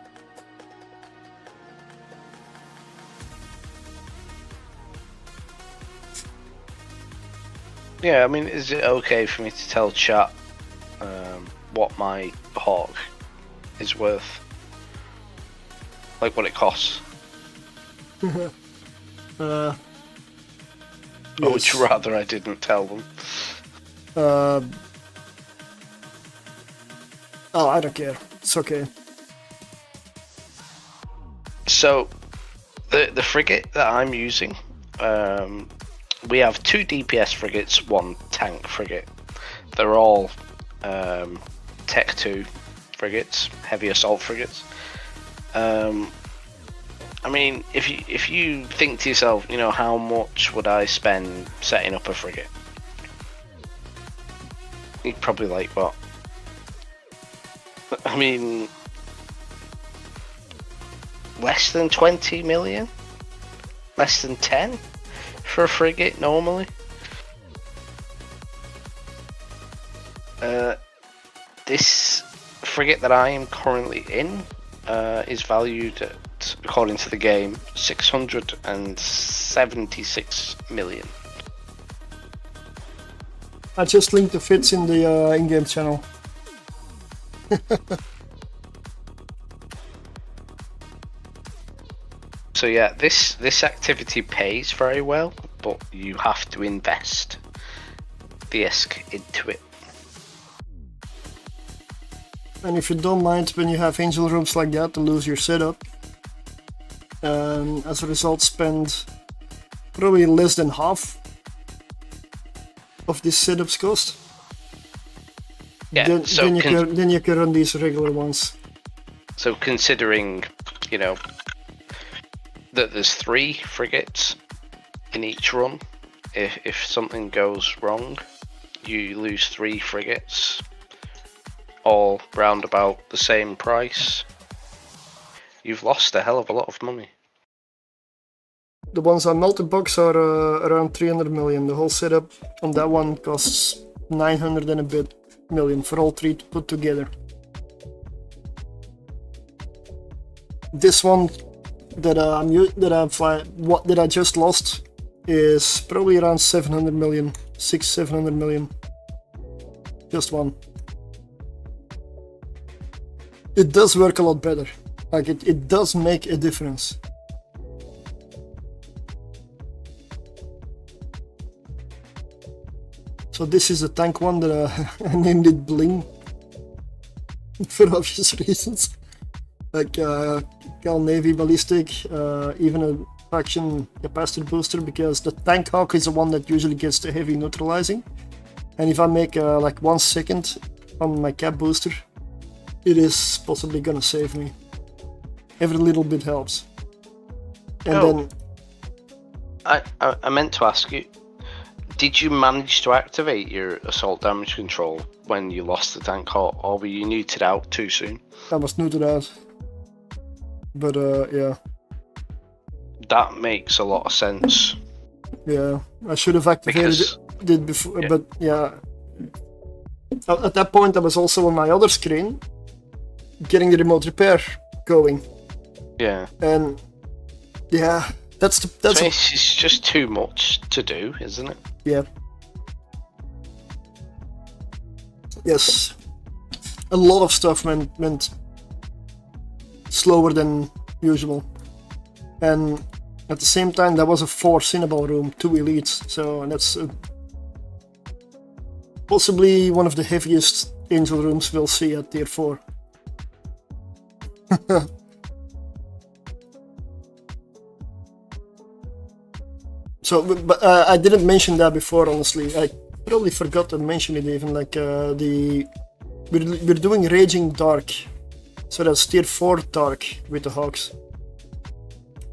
Yeah, I mean, is it okay for me to tell chat what my hawk is worth? Like what it costs? Or would you rather I didn't tell them? Oh, I don't care. It's okay. So, the frigate that I'm using, we have 2 DPS frigates, 1 tank frigate. They're all Tech 2 frigates, heavy assault frigates. I mean, if you think to yourself, you know, how much would I spend setting up a frigate? You'd probably like what? I mean, less than 20 million? Less than 10 for a frigate normally? This frigate that I am currently in is valued at, according to the game, 676 million. I just linked the fits in the in-game channel. So yeah, this activity pays very well, but you have to invest the ISK into it. And if you don't mind when you have angel rooms like that to lose your setup, as a result spend probably less than half of this setup's cost. Yeah, then you can run these regular ones. So considering, you know, that there's 3 frigates in each run, if something goes wrong, you lose 3 frigates, all round about the same price. You've lost a hell of a lot of money. The ones on multi-box are around 300 million. The whole setup on that one costs 900 and a bit million for all 3 to put together. This one that I just lost is probably around 700 million, 600-700 million. Just one. It does work a lot better. Like it does make a difference. So this is a tank one that I named it Bling for obvious reasons. Like Cal Navy Ballistic, even a faction capacitor booster, because the tank hawk is the one that usually gets the heavy neutralizing. And if I make like 1 second on my cap booster, it is possibly gonna save me. Every little bit helps. And then I meant to ask you, did you manage to activate your assault damage control when you lost the tank hawk, or were you neutered out too soon? I was neutered out. But yeah. That makes a lot of sense. Yeah, I should have activated it before, yeah. but yeah. At that point, I was also on my other screen, getting the remote repair going. Yeah. And yeah, that's It's just too much to do, isn't it? yeah. Yes, a lot of stuff went slower than usual, and at the same time there was a 4 Cinnaball room, 2 elites, so that's possibly one of the heaviest angel rooms we'll see at tier 4. So, but I didn't mention that before, honestly. I probably forgot to mention it even. Like we're doing Raging Dark, so that's tier 4 Dark with the Hawks.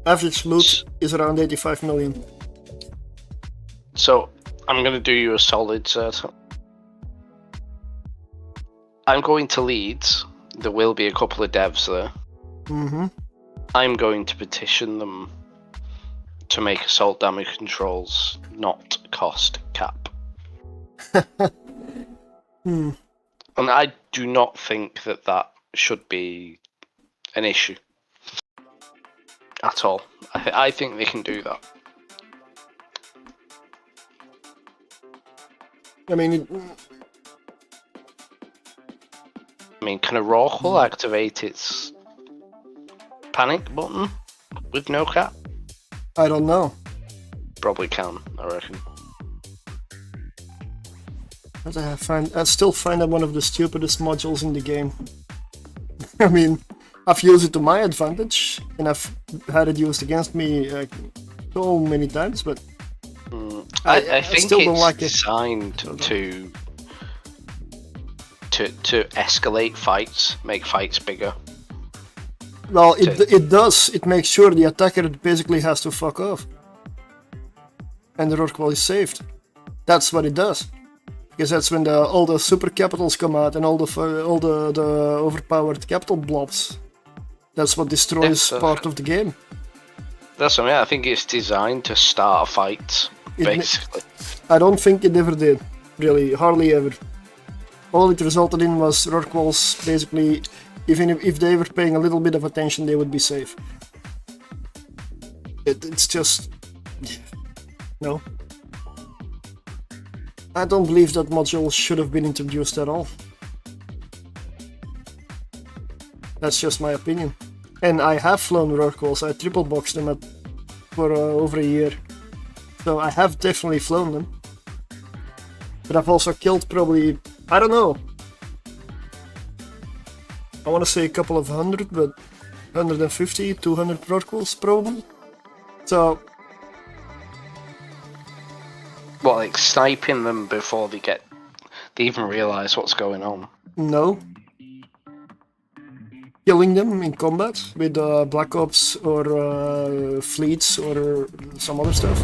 Average loot is around 85 million. So I'm gonna do you a solid, I'm going to Leeds. There will be a couple of devs there. Mm-hmm. I'm going to petition them to make assault damage controls not cost cap. And I do not think that should be an issue at all. I think they can do that. I mean, can a Rorqual activate its panic button with no cap? I don't know. Probably can, I reckon. But I still find that one of the stupidest modules in the game. I mean, I've used it to my advantage, and I've had it used against me so many times, but I think still don't it's like it. designed to escalate fights, make fights bigger. Well, it does. It makes sure the attacker basically has to fuck off, and the Rorqual is saved. That's what it does, because that's when all the super capitals come out and all the overpowered capital blobs. That's what destroys part of the game. That's what I mean. I think it's designed to start a fight, basically. I don't think it ever did, really, hardly ever. All it resulted in was Rorquals basically, even if they were paying a little bit of attention, they would be safe. It's just... no. I don't believe that module should have been introduced at all. That's just my opinion. And I have flown Rorquals, I triple boxed them for over a year. So I have definitely flown them. But I've also killed probably, I don't know. I want to say a couple of hundred, but 150, 200 Rorquals probably. So... what, like sniping them before they even realise what's going on? no. Killing them in combat with Black Ops or fleets or some other stuff.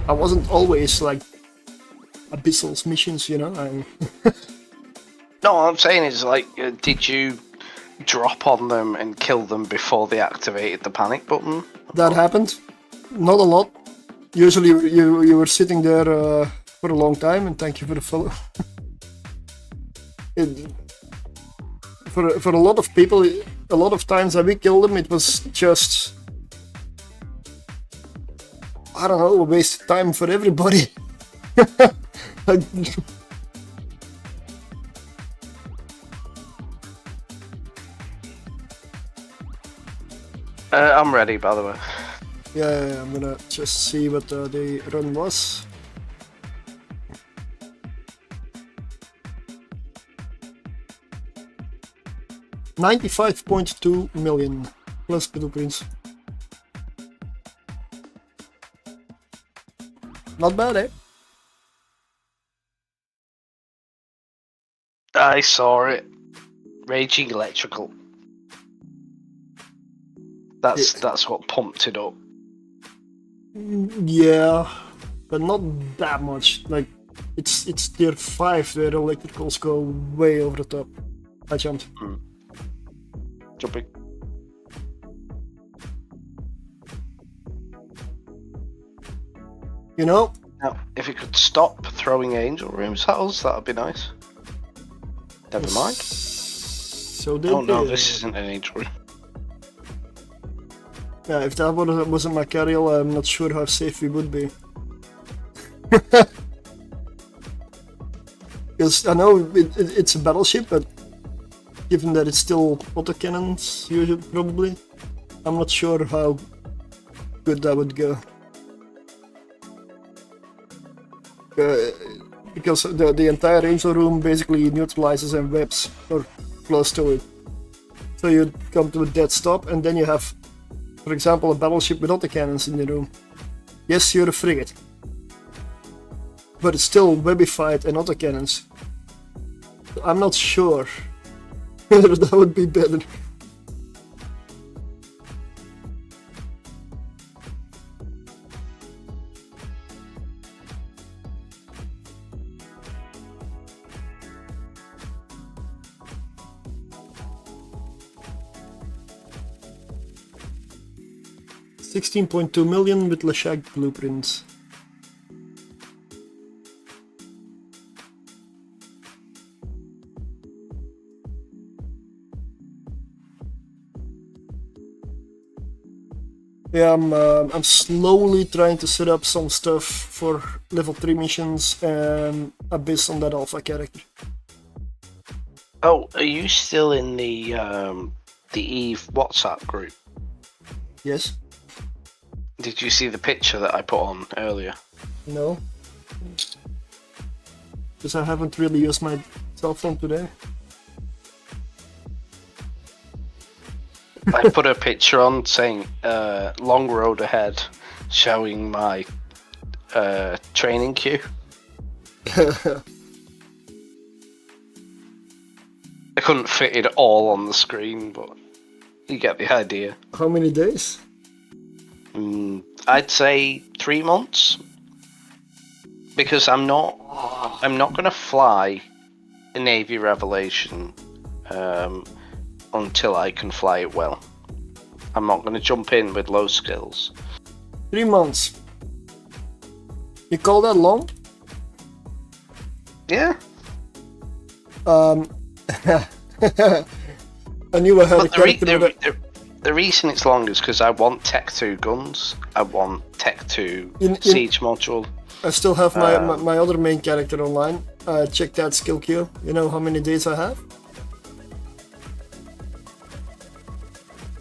I wasn't always like Abyssal's missions, you know. No, what I'm saying is, like, did you drop on them and kill them before they activated the panic button? That happened. Not a lot. Usually you were sitting there for a long time, and thank you for the follow. For a lot of people, a lot of times that we killed them, it was just, I don't know, a waste of time for everybody. I'm ready, by the way. Yeah, I'm gonna just see what the run was. $95.2 million plus blueprints. Not bad, eh? I saw it. Raging Electrical. That's what pumped it up. Yeah, but not that much. Like, it's tier 5 where electricals go way over the top. I jumped. Jumping. You know, Now, if it could stop throwing angel room saddles, that would be nice. Never mind. So did Oh no, this isn't an angel room. Yeah, if that wasn't my carriel, I'm not sure how safe we would be. Because I know it's a battleship, but given that it's still autocannons, usually probably, I'm not sure how good that would go. Because the entire angel room basically neutralizes and webs or close to it. So you come to a dead stop, and then you have, for example, a battleship with autocannons in the room. Yes, you're a frigate, but it's still webified and autocannons. I'm not sure whether that would be better. $16.2 million with Lashag blueprints. Yeah, I'm slowly trying to set up some stuff for level 3 missions and Abyss on that alpha character. Oh, are you still in the Eve WhatsApp group? Yes? Did you see the picture that I put on earlier? No? Because I haven't really used my cell phone today. I put a picture on saying long road ahead, showing my training queue. I couldn't fit it all on the screen, but you get the idea. How many days? I'd say 3 months, because I'm not gonna fly a Navy Revelation until I can fly it well. I'm not gonna jump in with low skills. 3 months. You call that long? Yeah. I knew I had a But character the reason it's long is because I want Tech 2 guns. I want Tech 2 In- siege module. I still have my other main character online. Check that skill queue. You know how many days I have?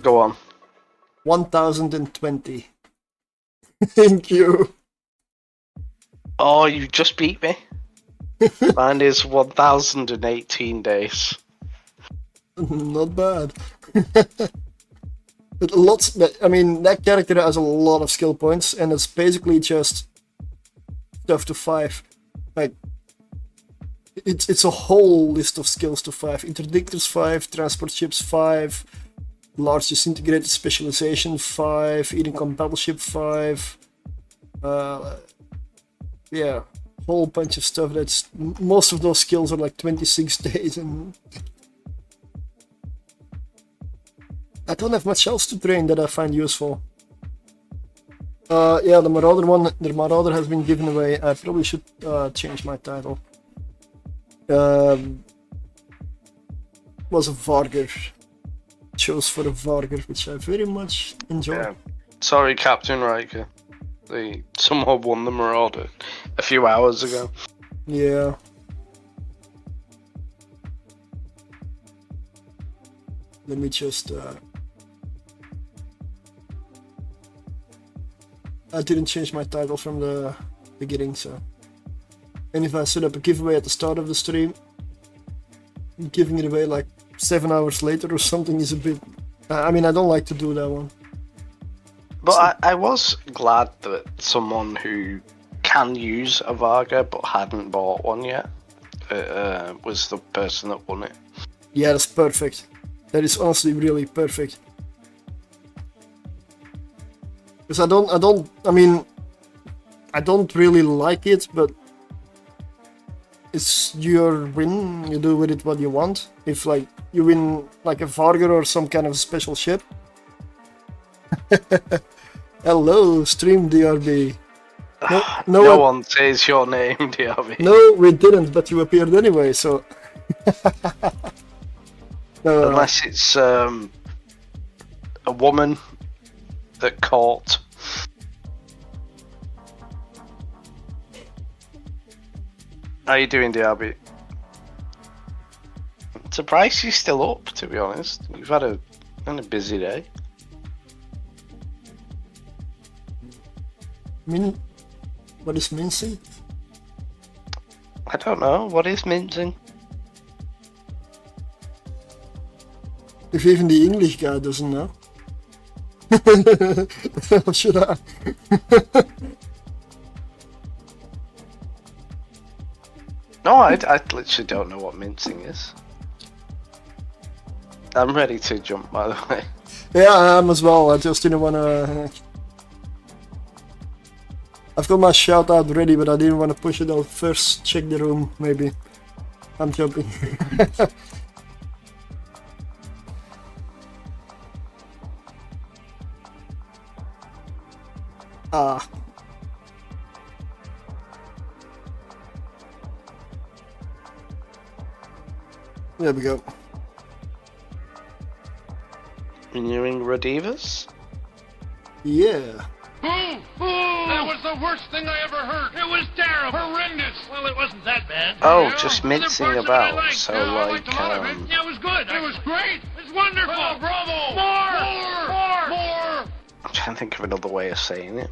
Go on. 1020. Thank you. Oh, you just beat me. Mine is 1018 days. Not bad. But lots. I mean, that character has a lot of skill points, and it's basically just stuff to 5. Like, it's a whole list of skills to 5. Interdictors 5, transport ships 5, large disintegrated specialization 5, eating on battleship 5. Yeah, whole bunch of stuff. That's most of those skills are like 26 days, and I don't have much else to train that I find useful. Yeah, the Marauder has been given away. I probably should change my title. Was a Varger. Chose for a Varger, which I very much enjoy. Yeah. Sorry, Captain Riker. Someone won the Marauder a few hours ago. Yeah. Let me just I didn't change my title from the beginning, so. And if I set up a giveaway at the start of the stream, giving it away like 7 hours later or something is a bit. I mean, I don't like to do that one. But I was glad that someone who can use a Varga but hadn't bought one yet was the person that won it. Yeah, that's perfect. That is honestly really perfect. Because I don't really like it, but it's your win. You do with it what you want. If like you win like a Varga or some kind of special ship. Hello, Stream DRB. No, No one says your name, DRB. No, we didn't, but you appeared anyway, so... No, Unless it's a woman that caught. How you doing, DRB? Surprised you're still up, to be honest. You've had a busy day. What is mincing? I don't know. What is mincing? If even the English guy doesn't know. How should I? No, I literally don't know what mincing is. I'm ready to jump, by the way. Yeah, I am as well. I just didn't want to... I've got my shout out ready, but I didn't want to push it. I'll first check the room, maybe. I'm jumping. Ah. There we go. Renewing Redivas? Yeah. That was the worst thing I ever heard. It was terrible. Horrendous. Well, it wasn't that bad. Oh, Yeah, just other mincing parts of it I about. liked. So, Yeah, I like, liked a lot of it. Yeah, it was good. It was great. It's wonderful. Oh, bravo. More. I'm trying to think of another way of saying it.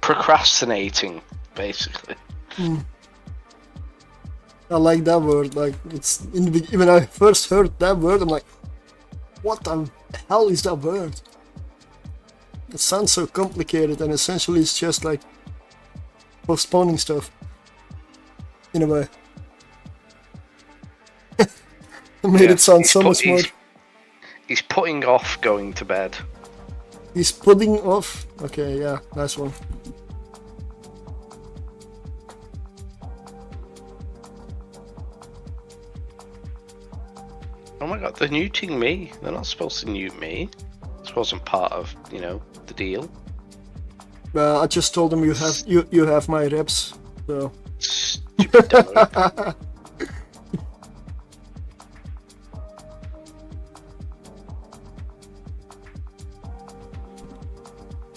Procrastinating, basically. I like that word. Like, it's in the when I first heard that word, I'm like, what the hell is that word? It sounds so complicated, and essentially it's just like postponing stuff. In a way. It made it sound so much more. He's putting off going to bed. He's putting off. Okay, yeah, nice one. Oh my god, they're neuting me. They're not supposed to newt me. This wasn't part of, the deal. I just told him you have my reps, so. Stupid demo.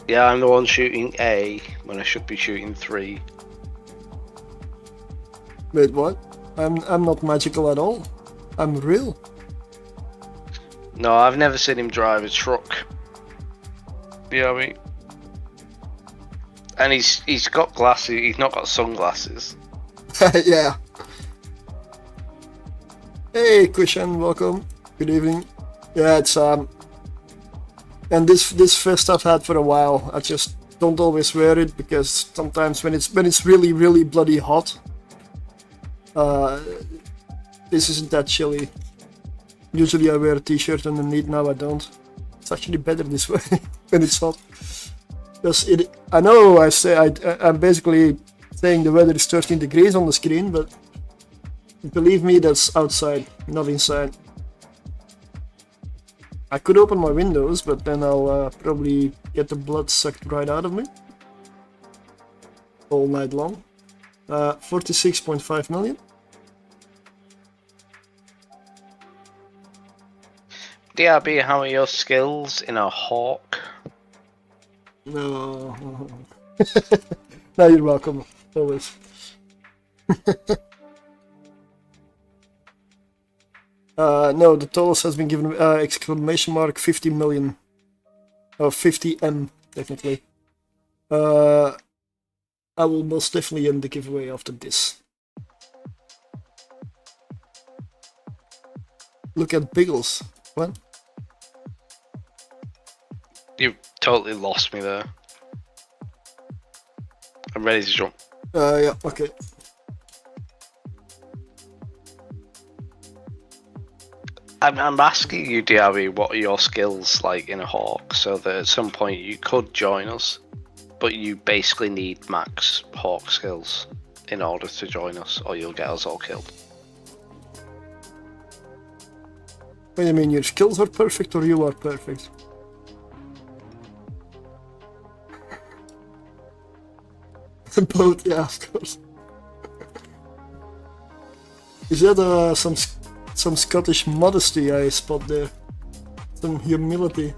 Yeah, I'm the one shooting A when I should be shooting 3. Wait, what? I'm not magical at all. I'm real. No, I've never seen him drive a truck. Yeah, I mean, and he's got glasses. He's not got sunglasses. Yeah. Hey, Christian, welcome. Good evening. Yeah, it's and this vest I've had for a while. I just don't always wear it because sometimes when it's really bloody hot, this isn't that chilly. Usually I wear a t-shirt underneath. Now I don't. It's actually better this way when it's hot. Because I know I'm basically saying the weather is 13 degrees on the screen, but believe me, that's outside, not inside. I could open my windows, but then I'll probably get the blood sucked right out of me. All night long. 46.5 million. DRB, how are your skills in a hawk? No. No, you're welcome. Always. No, the totals has been given exclamation mark 50 million. Or 50M, technically. I will most definitely end the giveaway after this. Look at Biggles. What? You totally lost me there. I'm ready to jump. Yeah, okay. I'm asking you, DRB, what are your skills like in a hawk, so that at some point you could join us, but you basically need max hawk skills in order to join us, or you'll get us all killed. What do you mean, your skills are perfect or you are perfect? Both, yeah, of course. Is that some Scottish modesty I spot there? Some humility.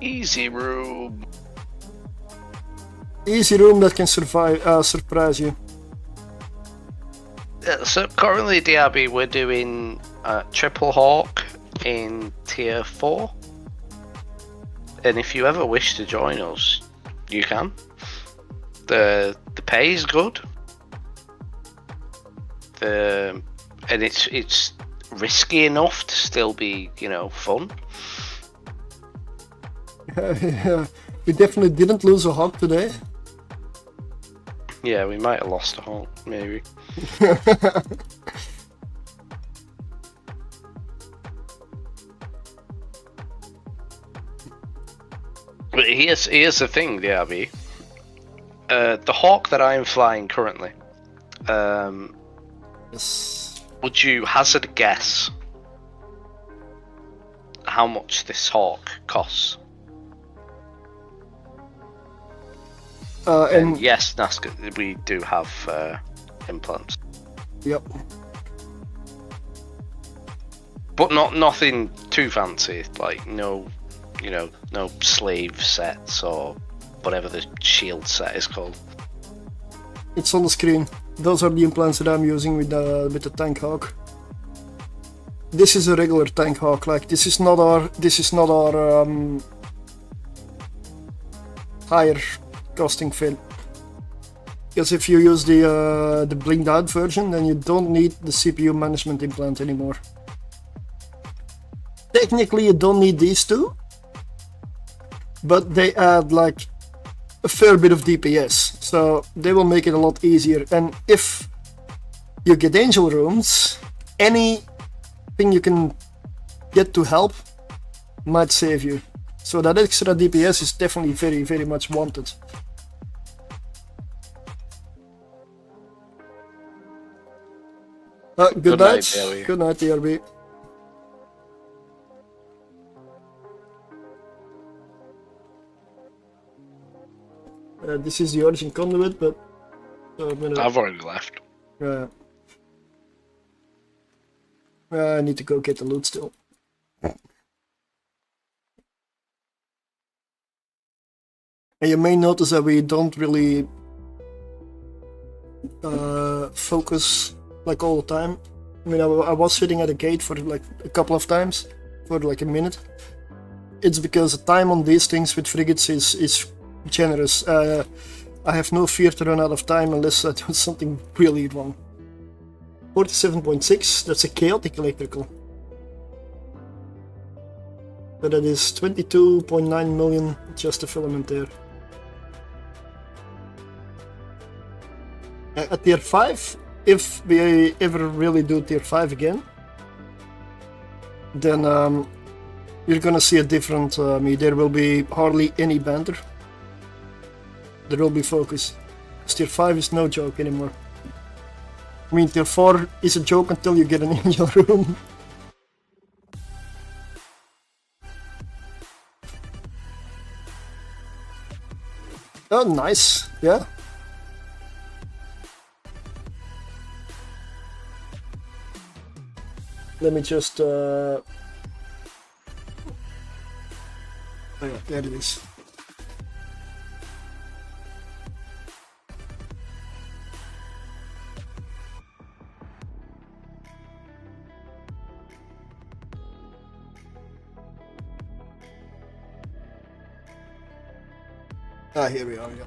Easy room. Easy room that can surprise you. So currently, DRB, we're doing Triple Hawk in Tier 4. And if you ever wish to join us, you can. The pay is good. And it's risky enough to still be, fun. Yeah, we definitely didn't lose a hawk today. Yeah, we might have lost a hawk, maybe. But here's the thing, DRB. The hawk that I am flying currently. Yes. Would you hazard a guess how much this hawk costs? And yes, Nazca, we do have implants. Yep. But nothing too fancy, like no slave sets or whatever the shield set is called. It's on the screen. Those are the implants that I'm using with the tank hawk. This is a regular tank hawk. Like this is not our higher costing fin. Because if you use the blinged out version, then you don't need the CPU management implant anymore. Technically, you don't need these two, but they add like a fair bit of DPS, so they will make it a lot easier. And if you get angel rooms, anything you can get to help might save you. So that extra DPS is definitely very, very much wanted. Good night. Good night, TRB. This is the origin conduit, but I've already left. I need to go get the loot still. And you may notice that we don't really focus like all the time. I mean, I was sitting at a gate for like a couple of times, for like a minute. It's because the time on these things with frigates is generous. I have no fear to run out of time unless I do something really wrong. 47.6, that's a chaotic electrical. But that is 22.9 million just a filament there. At tier 5, if we ever really do tier 5 again, then you're gonna see a different me. There will be hardly any banter. There will be focus. Tier 5 is no joke anymore. I mean, tier 4 is a joke until you get an angel room. Oh, nice. Yeah. Let me just oh yeah, there it is. Ah, here we are, yeah.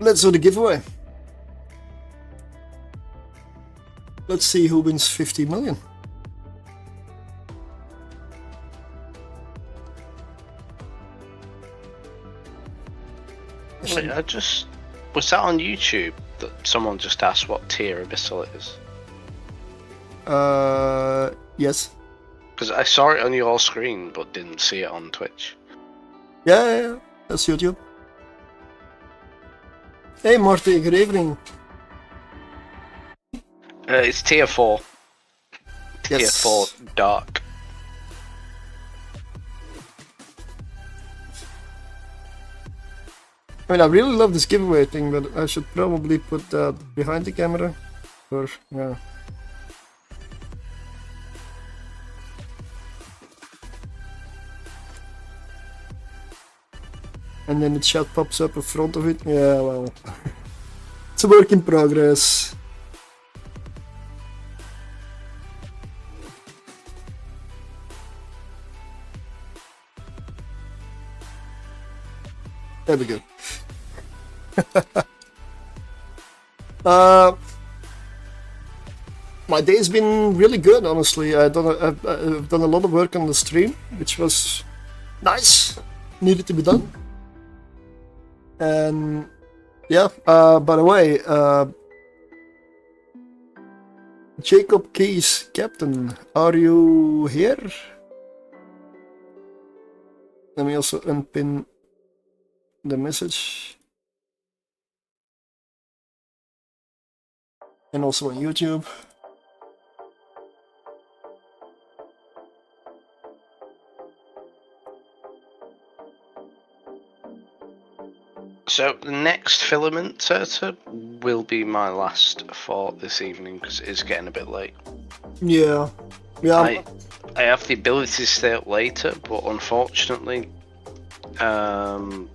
Let's do the giveaway. Let's see who wins 50 million. Wait, was that on YouTube that someone just asked what tier abyssal it is? Yes. Because I saw it on your screen but didn't see it on Twitch. Yeah, that's YouTube. Hey Marty, good evening. It's tier 4. Tier Yes. 4 dark. I mean, I really love this giveaway thing, but I should probably put that behind the camera. Or, yeah. And then the chat pops up in front of it. Yeah, well. It's a work in progress. There we go. My day's been really good, honestly. I've done a lot of work on the stream, which was nice. Needed to be done. And yeah, by the way, Jacob Keys, Captain, are you here? Let me also unpin the message. And also on YouTube. So the next filament turtle will be my last for this evening because it is getting a bit late. Yeah. Yeah. I have the ability to stay up later, but unfortunately, my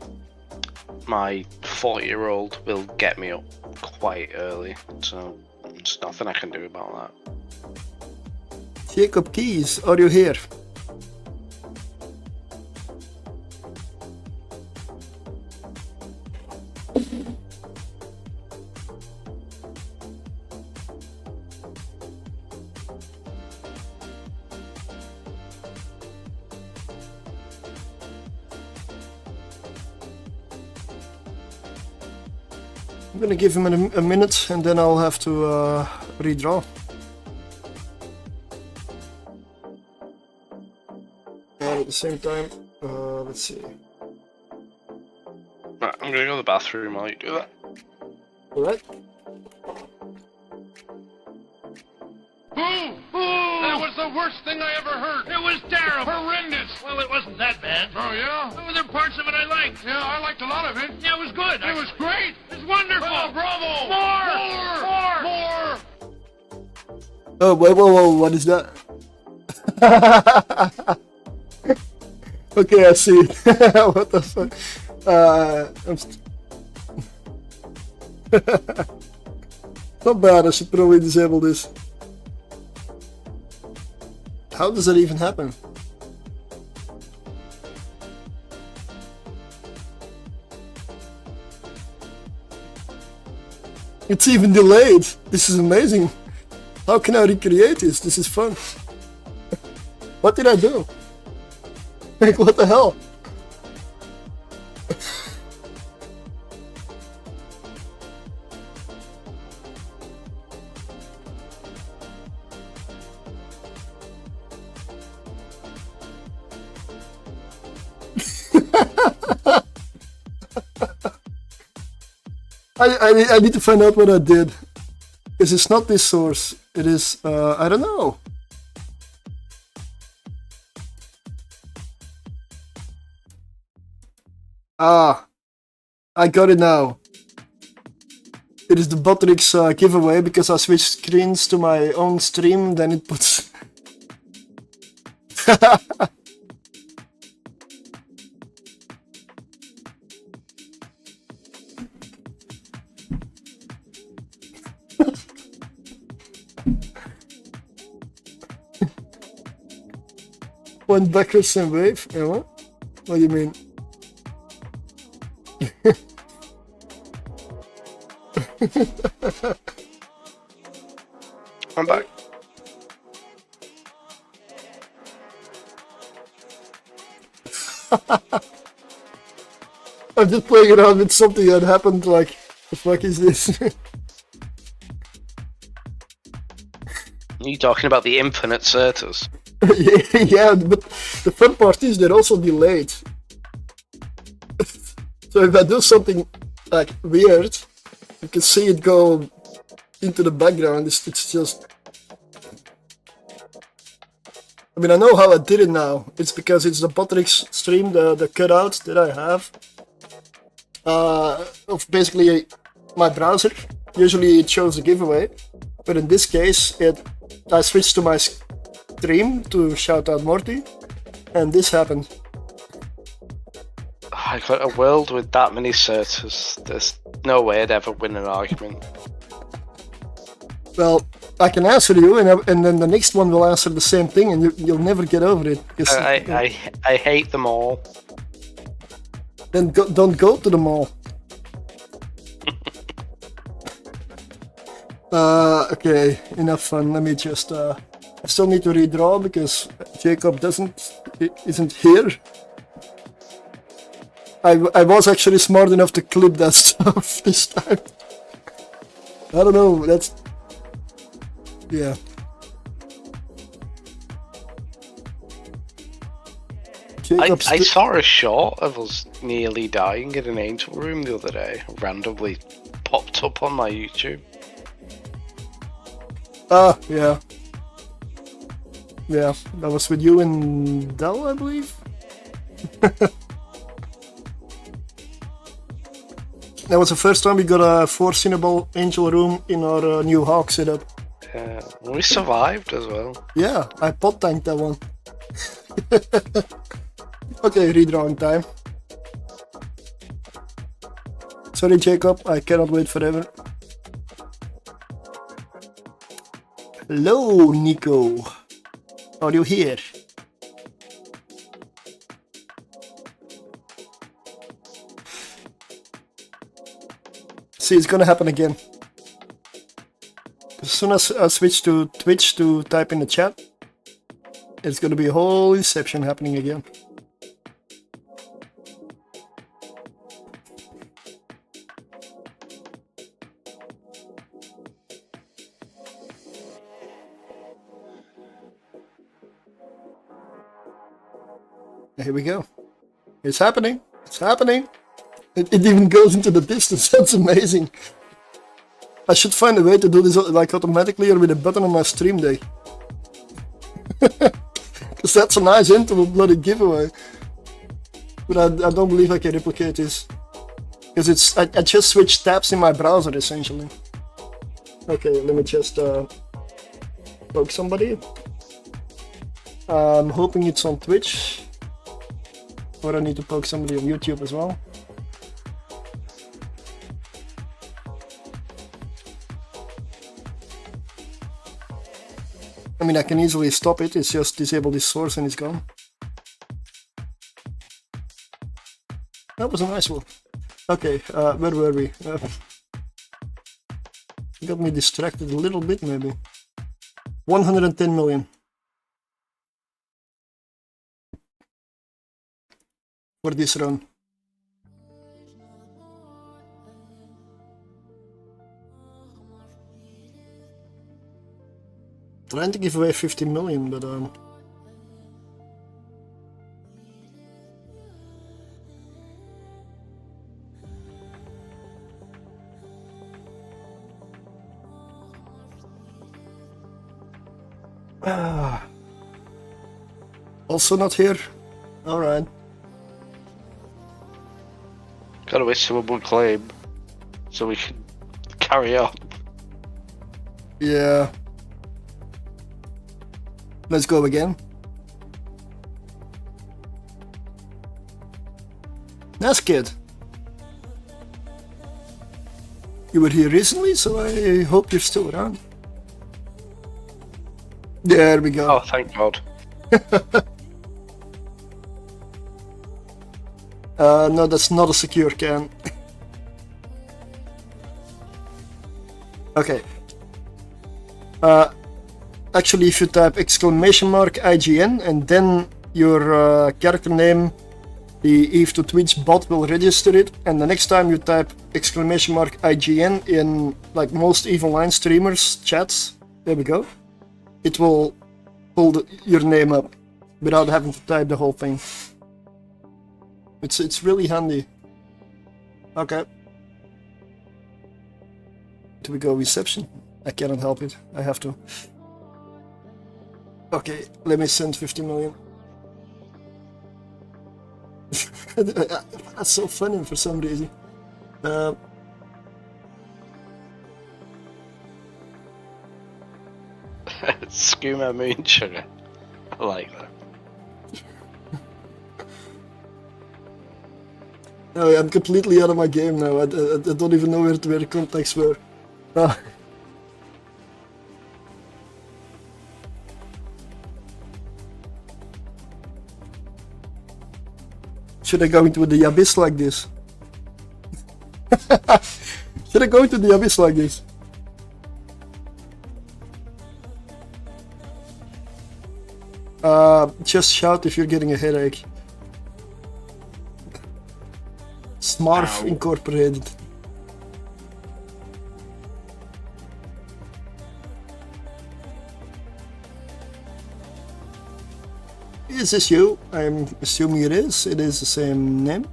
40-year-old will get me up quite early, so there's nothing I can do about that. Jacob Keys, are you here? I'm gonna give him a minute and then I'll have to redraw. And at the same time, let's see. Right, I'm gonna go to the bathroom while you do that. Alright. That was the worst thing I ever heard. It was terrible. Horrendous. Well, it wasn't that bad. Oh, yeah? Well, there were parts of it I liked. Yeah, I liked a lot of it. Yeah, it was good. It was great. It was wonderful. Oh, bravo. More. Oh, whoa, what is that? Okay, I see. What the fuck? Not bad, I should probably disable this. How does that even happen? It's even delayed. This is amazing. How can I recreate this? This is fun. What did I do? Like, what the hell? I need to find out what I did. Because it's not this source. It is, I don't know. Ah, I got it now. It is the Botrix giveaway because I switched screens to my own stream, then it puts... One backwards and wave? Yeah, what? What do you mean? I'm back. I'm just playing around with something that happened, like, the fuck is this? Are you talking about the infinite Certus? Yeah, but the fun part is they're also delayed. So if I do something, like, weird, You can see it go into the background. It's just... I mean, I know how I did it now. It's because it's the Botrix stream, the cutouts that I have. Of basically my browser. Usually it shows the giveaway. But in this case, I switched to my stream to shout out Morty. And this happened. I got a world with that many certs. There's no way I'd ever win an argument. Well, I can answer you, and then the next one will answer the same thing, and you'll never get over it. I hate them all. Then don't go to the mall. Okay, enough fun. Let me just. I still need to redraw because Jacob isn't here. I was actually smart enough to clip that stuff this time. I don't know. That's. Yeah. I saw a shot of us nearly dying in an angel room the other day. Randomly popped up on my YouTube. Yeah. Yeah, that was with you and Dell, I believe. That was the first time we got a 4-Cinnaball angel room in our new Hawk setup. We survived as well. Yeah, I pot tanked that one. Okay, redrawing time. Sorry, Jacob, I cannot wait forever. Hello, Nico. Are you here? See, it's gonna happen again. As soon as I switch to Twitch to type in the chat, it's gonna be a whole inception happening again. Here we go. It's happening. It's happening. It even goes into the distance. That's amazing. I should find a way to do this like automatically or with a button on my stream day. Because that's a nice end to a bloody giveaway. But I don't believe I can replicate this. Because I just switched tabs in my browser essentially. Okay, let me just poke somebody. I'm hoping it's on Twitch. Or I need to poke somebody on YouTube as well. I mean, I can easily stop it, it's just disable this source and it's gone. That was a nice one. Okay, where were we? Got me distracted a little bit maybe. 110 million. For this run. Trying to give away 50 million, but also not here. All right. Gotta wish someone would claim so we can carry on. Yeah. Let's go again. That's good. You were here recently, so I hope you're still around. There we go. Oh, thank God. No, that's not a secure can. Okay. Actually, if you type !IGN and then your character name, the Eve to Twitch bot will register it, and the next time you type !IGN in like most EVE Online streamers chats, there we go, it will pull your name up without having to type the whole thing. It's really handy. Okay. do we go? Reception? I cannot help it. I have to. Okay, let me send 50 million. That's so funny for some reason. Skooma moon sugar. I like that. No, I'm completely out of my game now. I don't even know where the contacts were. Should I go into the abyss like this? Should I go into the abyss like this? Just shout if you're getting a headache. Smarf Ow. Incorporated. Is this you? I'm assuming it is. It is the same name.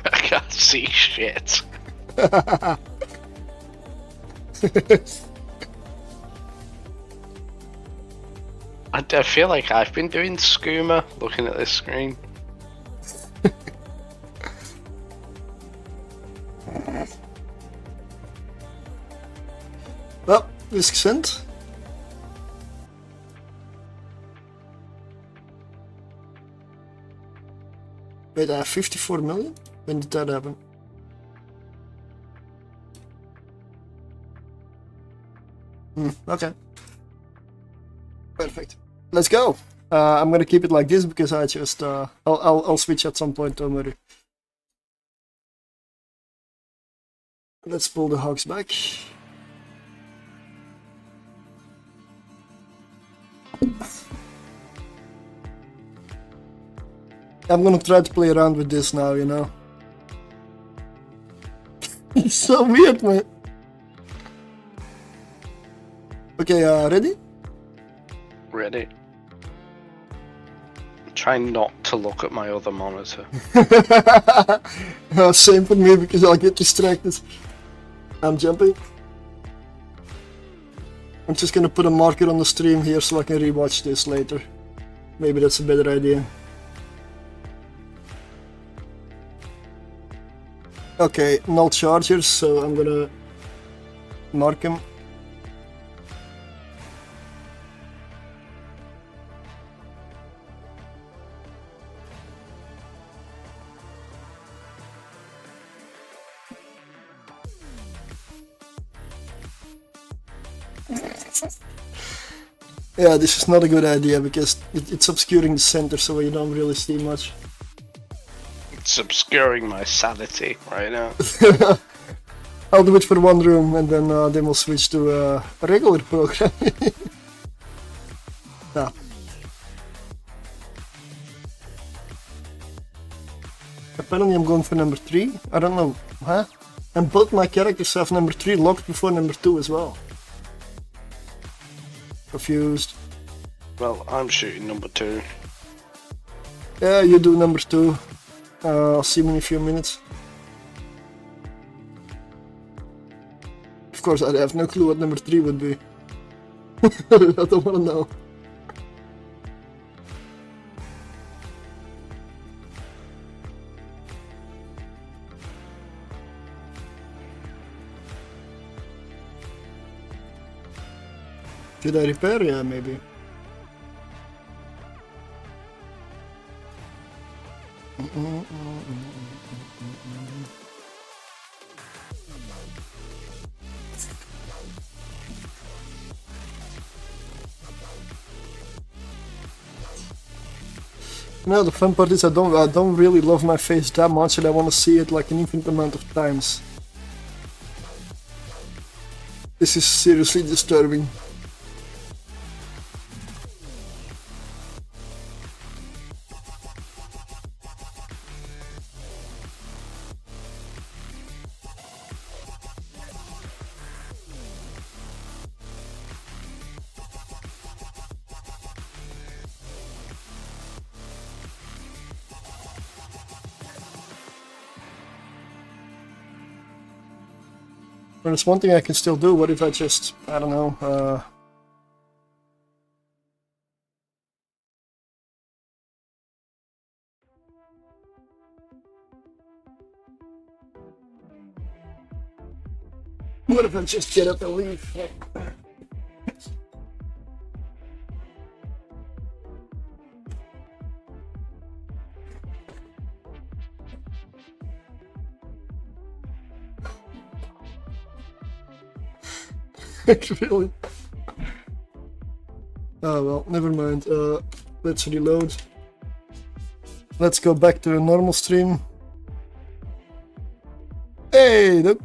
I can't see shit. I feel like I've been doing skooma looking at this screen. Well, risk sent. Wait, I have 54 million? When did that happen? Okay. Perfect. Let's go. I'm gonna keep it like this because I just I'll switch at some point. Don't worry. Let's pull the hogs back. I'm gonna try to play around with this now, you know. It's so weird, man. Okay, ready? Ready? Try not to look at my other monitor. Same for me because I'll get distracted. I'm jumping. I'm just gonna put a marker on the stream here so I can rewatch this later. Maybe that's a better idea. Okay, null chargers, so I'm gonna mark them. Yeah, this is not a good idea because it's obscuring the center so you don't really see much. It's obscuring my sanity right now. I'll do it for one room and then we'll switch to a regular program. Yeah. Apparently I'm going for number 3. I don't know. Huh? And both my characters have number 3 locked before number 2 as well. Confused. Well, I'm shooting number 2. Yeah, you do number 2. I'll see you in a few minutes. Of course, I have no clue what number 3 would be. I don't want to know. Should I repair? Yeah, maybe. No, the fun part is I don't really love my face that much and I want to see it like an infinite amount of times. This is seriously disturbing. There's one thing I can still do. What if I just, I don't know, what if I just get up and leave? Really? Oh well, never mind. Let's reload. Let's go back to a normal stream. Hey, look.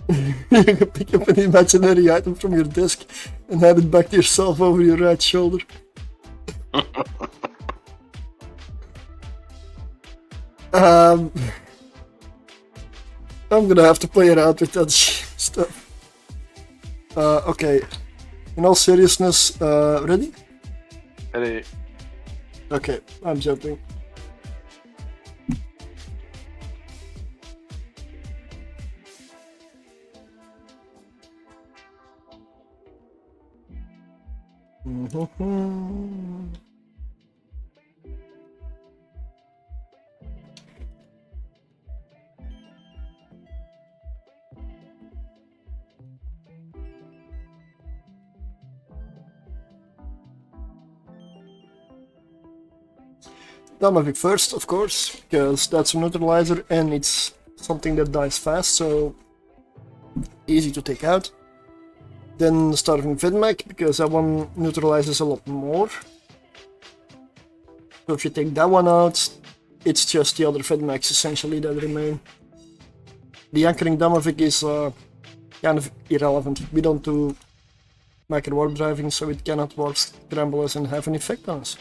You can pick up an imaginary item from your desk and hand it back to yourself over your right shoulder. I'm gonna have to play around with that stuff. Okay. In all seriousness, ready? Ready. Okay, I'm jumping. Damavik first, of course, because that's a neutralizer and it's something that dies fast, so easy to take out. Then Starving Vedmak, because that one neutralizes a lot more. So if you take that one out, it's just the other Vedmaks essentially that remain. The Anchoring Damavik is kind of irrelevant. We don't do macro warp driving, so it cannot warp scramble us and have an effect on us.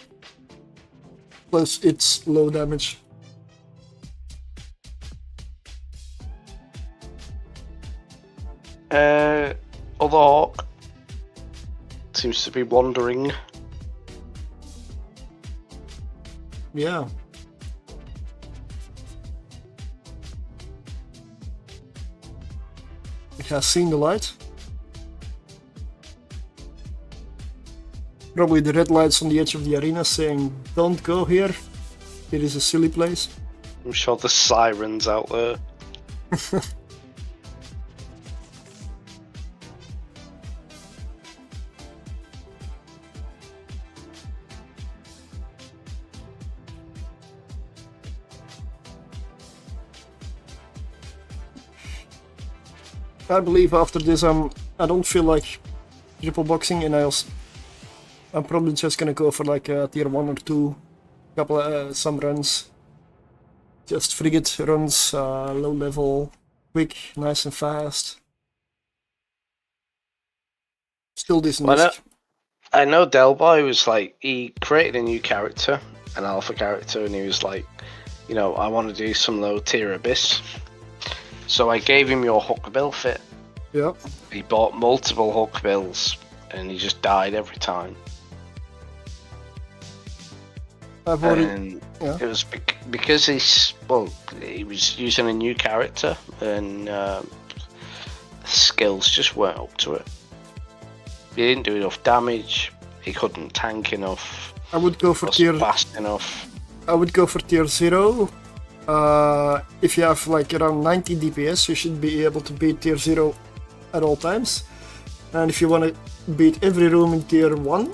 Plus it's low damage. Other Hawk seems to be wandering. Yeah. It has seen the light. Probably the red lights on the edge of the arena saying, don't go here. It is a silly place. I'm sure the sirens out there. I believe after this I don't feel like triple boxing, and I'm probably just gonna go for like a tier 1 or 2, couple of some runs. Just frigate runs, low level, quick, nice and fast. Still decent. Well, I know Delboy was like, he created a new character, an alpha character, and he was like, you know, I want to do some low tier abyss. So I gave him your hook bill fit. Yeah. He bought multiple hook bills and he just died every time. I've already, and yeah. it was because he was using a new character and the skills just weren't up to it. He didn't do enough damage, he couldn't tank enough, I would go for wasn't fast enough. I would go for tier 0. If you have like around 90 DPS, you should be able to beat tier 0 at all times. And if you want to beat every room in tier 1,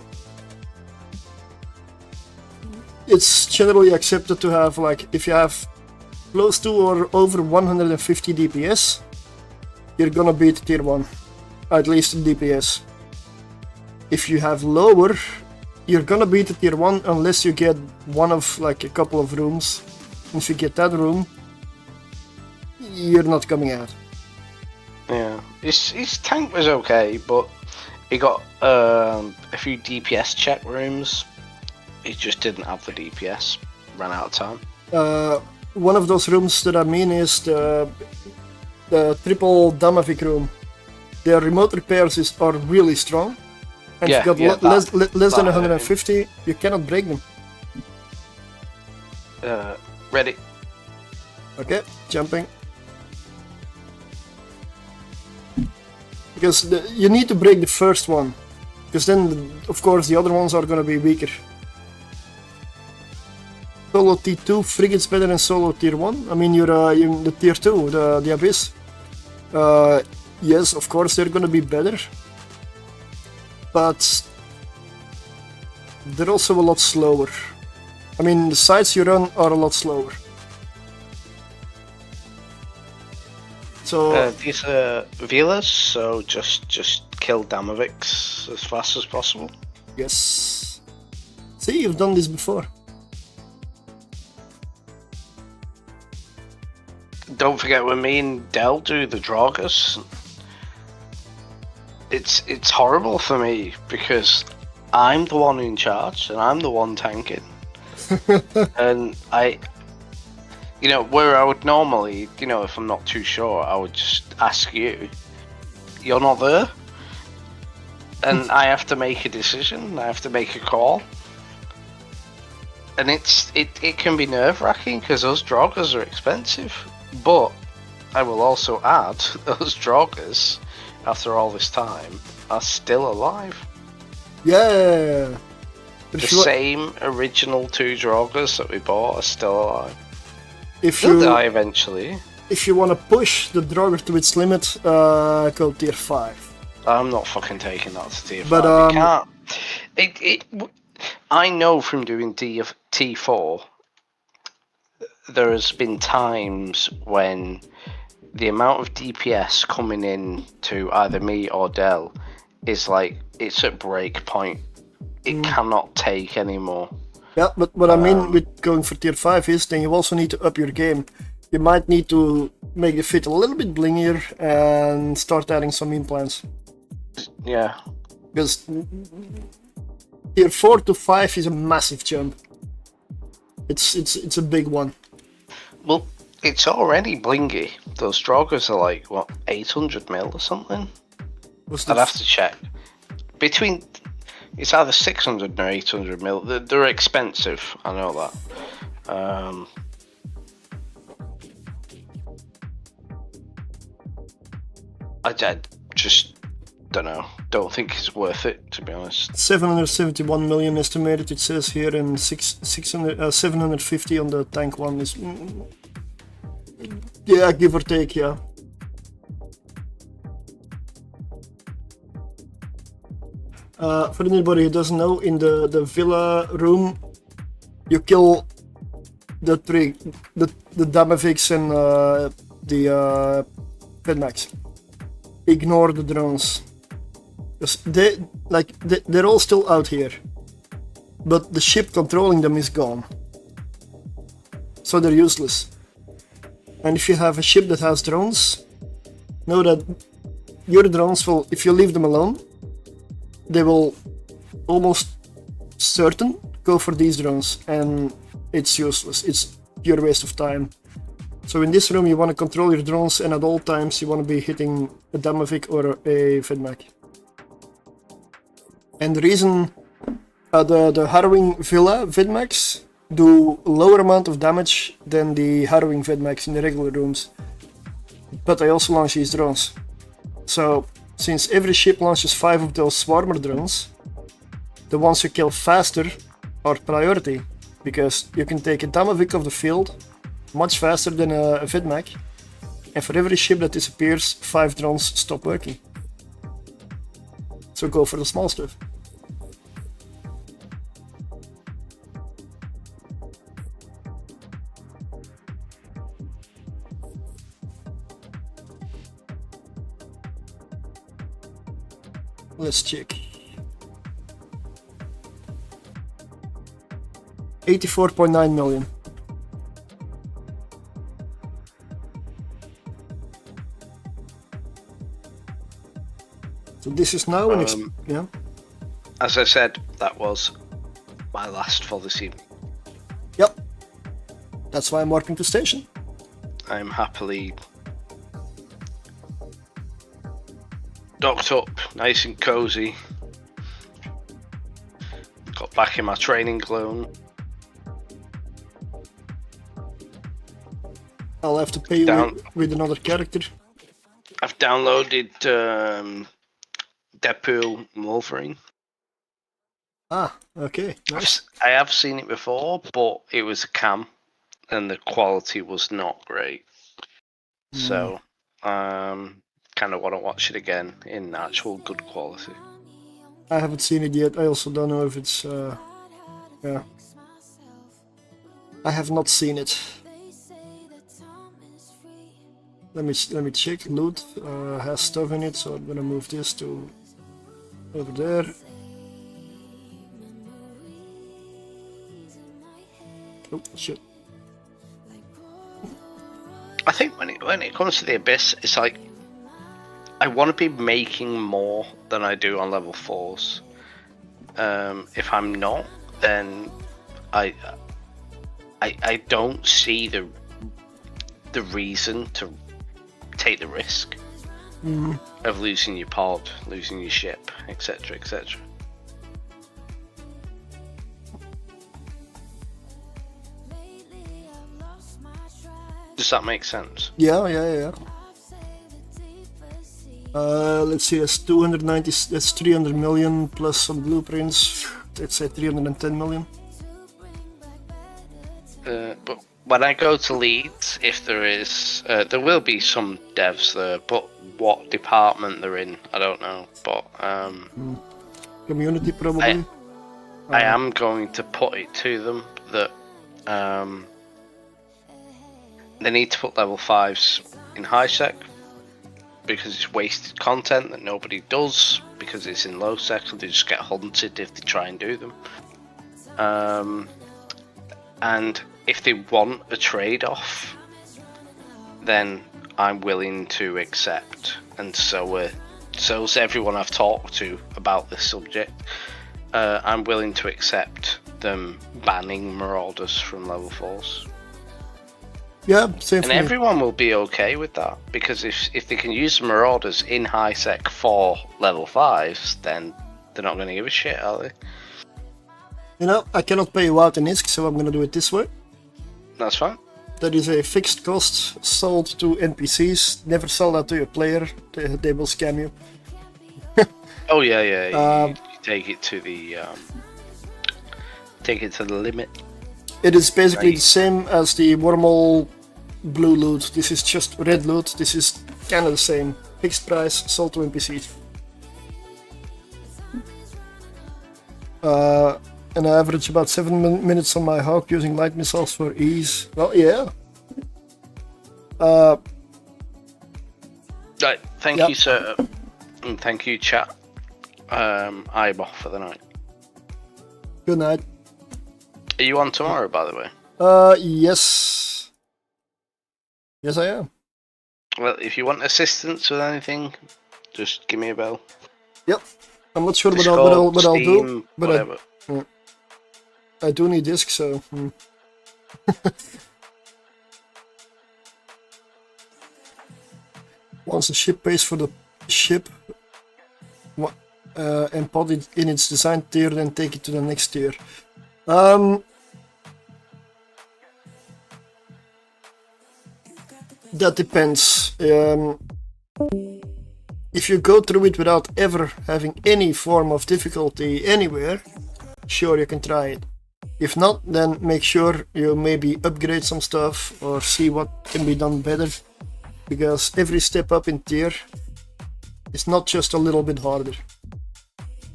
it's generally accepted to have like, if you have close to or over 150 DPS, you're gonna beat tier 1, at least in DPS. If you have lower, you're gonna beat the tier 1 unless you get one of like a couple of rooms. If you get that room, you're not coming out. Yeah, his tank was okay, but he got a few DPS check rooms. He just didn't have the DPS. Ran out of time. One of those rooms that I mean is the triple Damavik room. Their remote repairs are really strong. And if you got less than 150, you cannot break them. Ready. Okay, jumping. Because you need to break the first one. Because then, of course, the other ones are gonna be weaker. Solo T2 frigates better than solo Tier 1? I mean, you're the Tier 2, the Abyss. Yes, of course, they're gonna be better. But they're also a lot slower. I mean, the sites you run are a lot slower. So these are Velas, so just kill Damoviks as fast as possible. yes. See, you've done this before. Don't forget when me and Del do the Draugrs, it's horrible for me because I'm the one in charge and I'm the one tanking. And you know, where I would normally, you know, if I'm not too sure, I would just ask you. You're not there. And I have to make a decision. I have to make a call. And it can be nerve-wracking because those Draugrs are expensive. But I will also add, those Draugrs, after all this time, are still alive. Yeah. The same original 2 Draugrs that we bought are still alive. If They'll you die eventually. if you want to push the Draugr to its limit, go Tier 5. I'm not fucking taking that to Tier 5. But, You can't. I know from doing T4, there has been times when the amount of DPS coming in to either me or Del is like, it's at break point. It cannot take anymore. Yeah, but what I mean with going for Tier 5 is then you also need to up your game. You might need to make the fit a little bit blingier and start adding some implants. Yeah. Because Tier 4 to 5 is a massive jump. It's a big one. Well, it's already blingy. Those Draugrs are like, what, 800 mil or something? I'd have to check. It's either 600 or 800 mil. They're expensive, I know that. I just don't know. Don't think it's worth it, to be honest. 771 million estimated, it says here, and 750 on the tank one is... yeah, give or take, yeah. For anybody who doesn't know, in the villa room, you kill the Damoviks and the Fedmax. Ignore the drones. They're all still out here, but the ship controlling them is gone, so they're useless. And if you have a ship that has drones, know that your drones will, if you leave them alone, they will almost certain go for these drones, and it's useless. It's pure waste of time. So in this room you want to control your drones, and at all times you want to be hitting a Damovik or a Fedmac. And the reason the Harrowing Villa Vidmax do a lower amount of damage than the Harrowing Vidmax in the regular rooms, but they also launch these drones. So since every ship launches 5 of those swarmer drones, the ones you kill faster are priority, because you can take a Damovik off the field much faster than a Vidmac, and for every ship that disappears, 5 drones stop working. So go for the small stuff. Let's check. 84.9 million. So this is now an yeah. As I said, that was my last for this evening. Yep. That's why I'm warping to station. I'm happily docked up, nice and cozy. Got back in my training clone. I'll have to pay you Down. with another character. I've downloaded Deadpool and Wolverine. Ah, okay, nice. I have seen it before, but it was a cam, and the quality was not great. So, kind of want to watch it again in actual good quality. I haven't seen it yet. I also don't know if it's. Yeah. I have not seen it. Let me check. Loot has stuff in it, so I'm gonna move this to over there. Oh shit! I think when it comes to the Abyss, it's like I want to be making more than I do on level 4s. If I'm not, then I don't see the reason to take the risk of losing your pod, losing your ship, etc., etc. Does that make sense? Yeah. Let's see. That's 290. That's 300 million plus some blueprints. Let's say 310 million. But when I go to Leeds, if there is, there will be some devs there, but what department they're in, I don't know. But Community probably. I am going to put it to them that they need to put level 5s in high sec because it's wasted content that nobody does because it's in low sec and they just get hunted if they try and do them. And if they want a trade-off, then I'm willing to accept, and so's everyone I've talked to about this subject. I'm willing to accept them banning Marauders from level 4s. Yeah, same for And me. everyone will be okay with that, because if they can use Marauders in high sec for level 5s, then they're not going to give a shit, are they? You know, I cannot pay you out in ISK, so I'm gonna do it this way. That's fine. That is a fixed cost sold to NPCs. Never sell that to your player. They will scam you. Oh yeah. You take it to the limit. It is basically Right. the same as the normal blue loot. This is just red loot. This is kind of the same. Fixed price, sold to NPCs. And I average about 7 minutes on my Hawk using light missiles for ease. Well, yeah. Right, thank Yep. you, sir, and thank you, chat. I'm off for the night. Good night. Are you on tomorrow, by the way? Yes. Yes, I am. Well, if you want assistance with anything, just give me a bell. Yep. I'm not sure what Discord, I'll do, Steam, but whatever. I do need disc, so. Once the ship pays for the ship, and pod it in its design tier, then take it to the next tier. That depends. If you go through it without ever having any form of difficulty anywhere, sure, you can try it. If not, then make sure you maybe upgrade some stuff or see what can be done better, because every step up in tier is not just a little bit harder,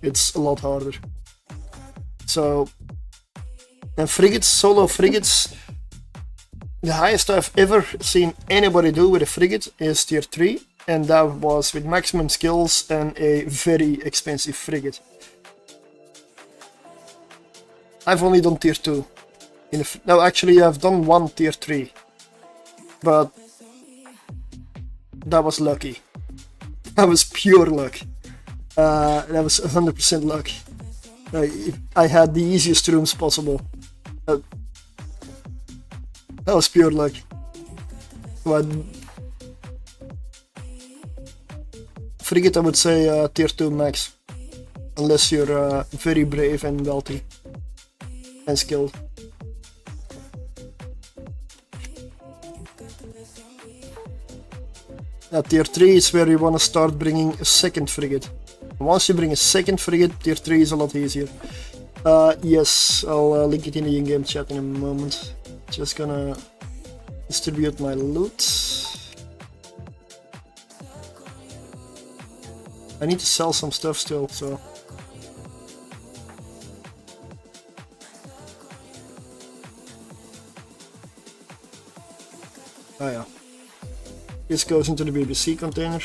it's a lot harder. So, and frigates, solo frigates, the highest I've ever seen anybody do with a frigate is tier 3, and that was with maximum skills and a very expensive frigate. I've only done tier 2. No, actually I've done one tier 3, but that was lucky. That was pure luck. That was 100% luck. I had the easiest rooms possible. That was pure luck. But frigate, I would say tier 2 max, unless you're very brave and wealthy and skilled. At tier 3 is where you want to start bringing a second frigate. Once you bring a second frigate, tier 3 is a lot easier. Yes, I'll link it in the in-game chat in a moment. Just gonna distribute my loot. I need to sell some stuff still, so... Oh yeah. This goes into the BBC container.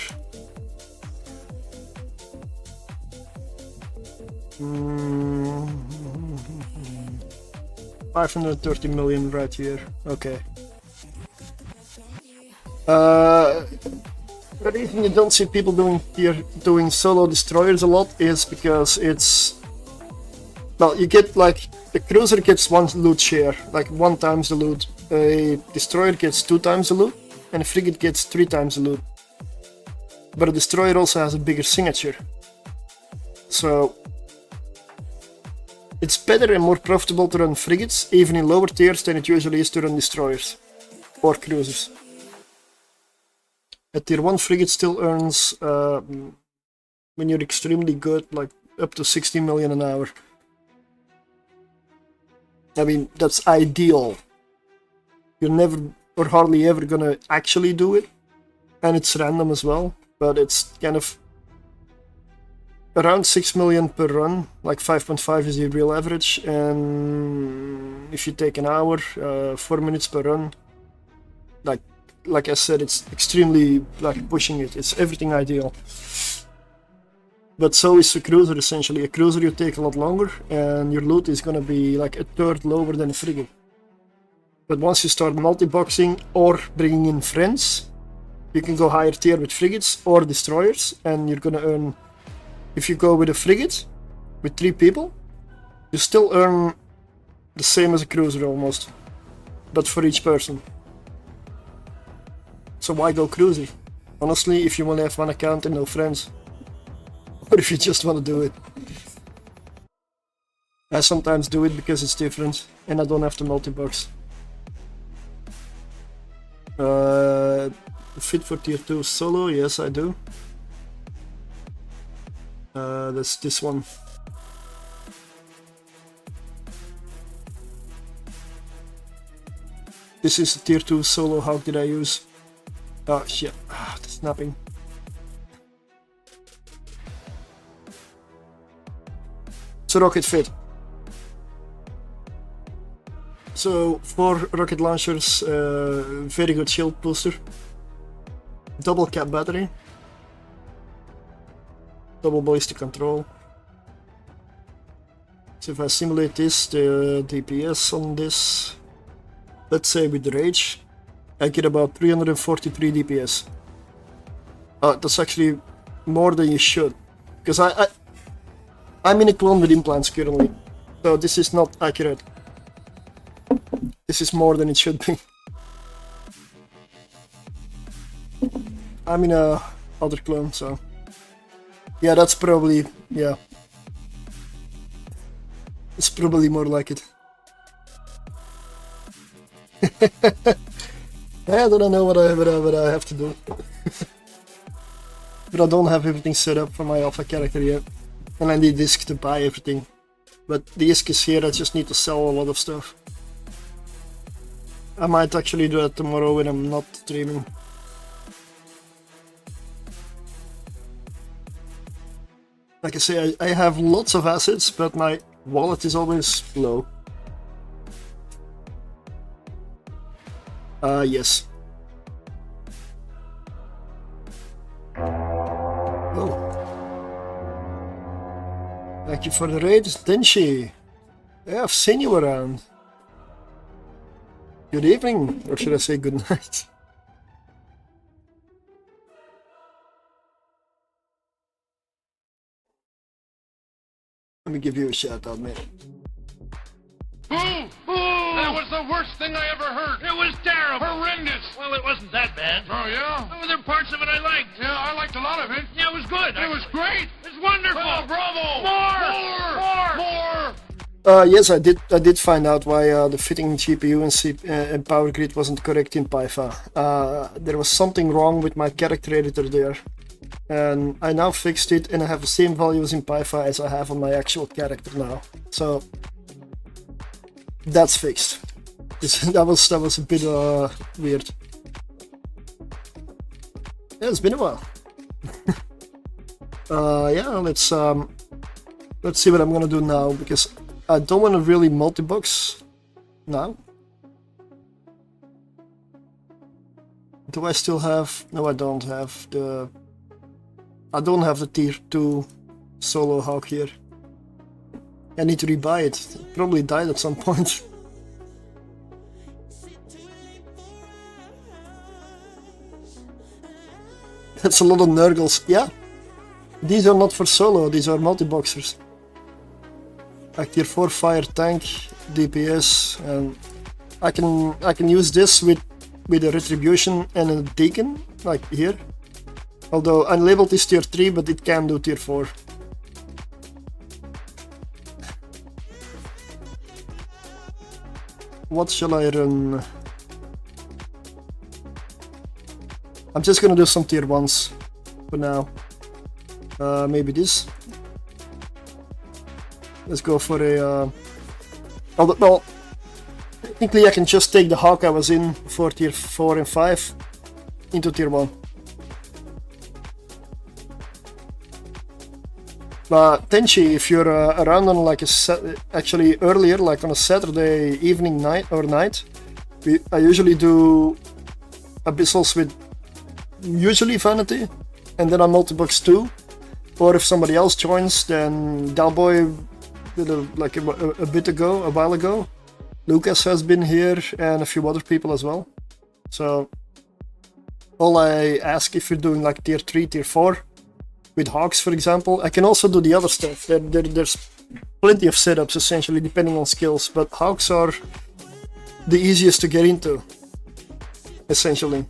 530 million right here. Okay. The reason you don't see people doing solo destroyers a lot is because it's... Well, you get like... The cruiser gets one loot share, like 1 times the loot. A destroyer gets 2 times the loot, and a frigate gets 3 times the loot. But a destroyer also has a bigger signature. So... It's better and more profitable to run frigates, even in lower tiers, than it usually is to run destroyers. Or cruisers. A tier 1 frigate still earns, when you're extremely good, like up to 60 million an hour. I mean, that's ideal. You're never or hardly ever gonna actually do it. And it's random as well, but it's kind of around 6 million per run, like 5.5 is the real average, and if you take an hour, 4 minutes per run, like I said, it's extremely like pushing it. It's everything ideal. But so is a cruiser essentially. A cruiser you take a lot longer, and your loot is gonna be like a third lower than a frigate. But once you start multi-boxing or bringing in friends, you can go higher tier with frigates or destroyers, and you're gonna earn. If you go with a frigate with 3 people, you still earn the same as a cruiser almost, but for each person. So why go cruiser? Honestly, if you want to have one account and no friends. Or if you just want to do it. I sometimes do it because it's different and I don't have to multi-box. Fit for tier 2 solo? Yes, I do. That's this one. This is a tier 2 solo. How did I use? Oh shit, the snapping. It's a rocket fit. So 4 rocket launchers, very good shield booster, double cap battery, double ballistic control. So if I simulate this, the DPS on this, let's say with rage, I get about 343 DPS. That's actually more than you should, because I'm in a clone with implants currently, so this is not accurate. This is more than it should be. I'm in a other clone, so yeah, that's probably, yeah, it's probably more like it. I don't know what I have to do. But I don't have everything set up for my alpha character yet. And I need disc to buy everything. But the disc is here, I just need to sell a lot of stuff. I might actually do that tomorrow when I'm not streaming. Like I say, I have lots of assets, but my wallet is always low. Yes. Oh. Thank you for the raid, Denshi. Yeah, I've seen you around. Good evening, or should I say good night? Let me give you a shout out, mate. That was the worst thing I ever heard. It was terrible. Horrendous. Well, it wasn't that bad. Oh, yeah? Oh, there were parts of it I liked. Yeah, I liked a lot of it. Yeah, it was good. It was great. It was wonderful. Oh, bravo. More. Yes, I did. I did find out why the fitting GPU and power grid wasn't correct in Python. There was something wrong with my character editor there, and I now fixed it, and I have the same values in Python as I have on my actual character now. So that's fixed. That was a bit weird. Yeah, it's been a while. Yeah, let's see what I'm gonna do now, because I don't want to really multi-box now. Do I still have? No, I don't have the. I don't have the tier 2 solo hawk here. I need to rebuy it. It probably died at some point. That's a lot of Nurgles. Yeah. These are not for solo, these are multi-boxers. Like tier 4 fire tank, DPS, and I can use this with a retribution and a deacon, like here. Although unlabeled is tier 3, but it can do tier 4. What shall I run? I'm just gonna do some tier 1s for now. Maybe this. Let's go for a. Well, technically I can just take the hawk I was in for tier 4 and 5 into tier 1. But Tenchi, if you're around on like actually earlier, like on a Saturday evening night, I usually do abyssals with usually vanity, and then I multi-box 2. Or if somebody else joins, then Dalboy did a while ago. Lucas has been here, and a few other people as well. So all I ask, if you're doing like tier 3, tier 4, with hawks for example, I can also do the other stuff. There's plenty of setups essentially depending on skills, but hawks are the easiest to get into, essentially.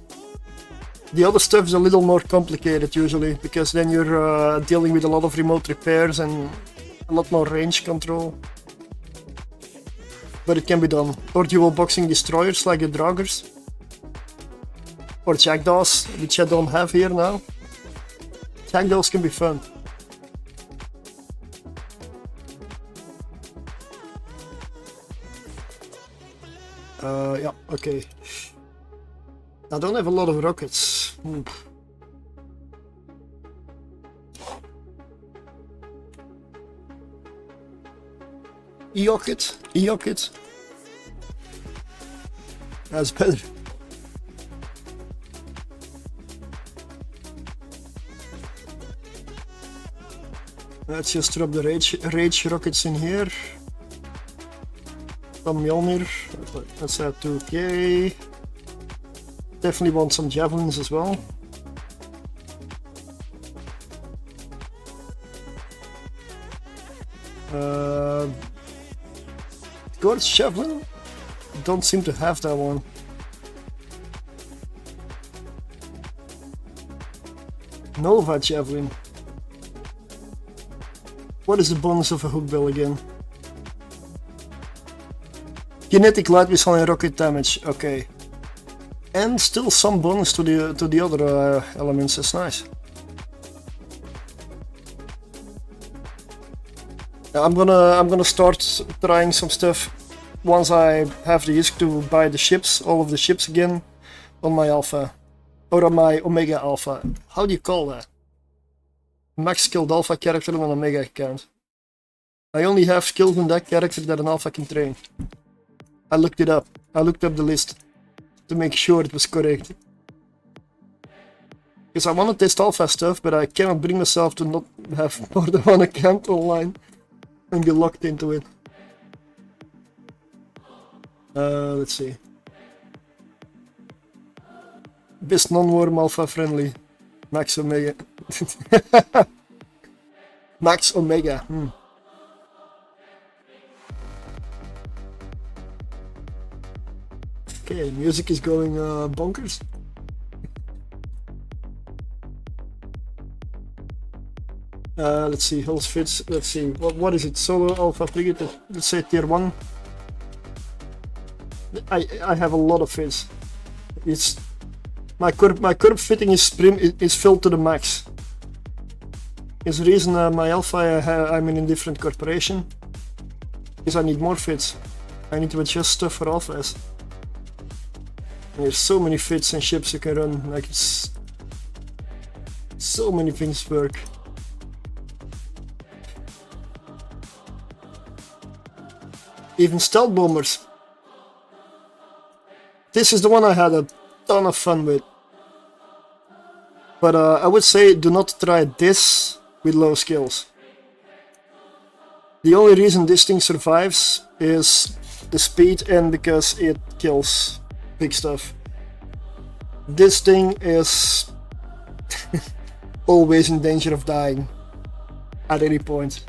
The other stuff is a little more complicated usually, because then you're dealing with a lot of remote repairs and a lot more range control. But it can be done. Or dual boxing destroyers like the Draugrs. Or Jackdaws, which I don't have here now. Jackdaws can be fun. Yeah, okay. I don't have a lot of rockets. E-rocket. That's better. Let's just drop the rage rockets in here. Some Mjolnir. Let's add 2k. Definitely want some javelins as well. Gorge javelin? Don't seem to have that one. Nova javelin. What is the bonus of a hook bill again? Kinetic light missile and rocket damage. Okay. And still some bonus to the other elements. That's nice. I'm gonna start trying some stuff once I have the use to buy the ships, all of the ships again, on my alpha or on my omega alpha. How do you call that? Max skilled alpha character on an omega account. I only have skills in that character that an alpha can train. I looked it up. I looked up the list to make sure it was correct. Because I want to test alpha stuff, but I cannot bring myself to not have more than one account online and be locked into it. Let's see. Best non-worm alpha friendly. Max Omega. Max Omega. Okay, music is going bonkers. Let's see, holes fits. Let's see, what is it? Solo, alpha, frigate. Let's say tier 1. I have a lot of fits. It's my curb fitting is filled to the max. Is the reason my alpha I'm in a different corporation. Because I need more fits. I need to adjust stuff for alphas. There's so many fits and ships you can run. Like it's so many things work. Even stealth bombers. This is the one I had a ton of fun with. But I would say do not try this with low skills. The only reason this thing survives is the speed and because it kills big stuff. This thing is always in danger of dying at any point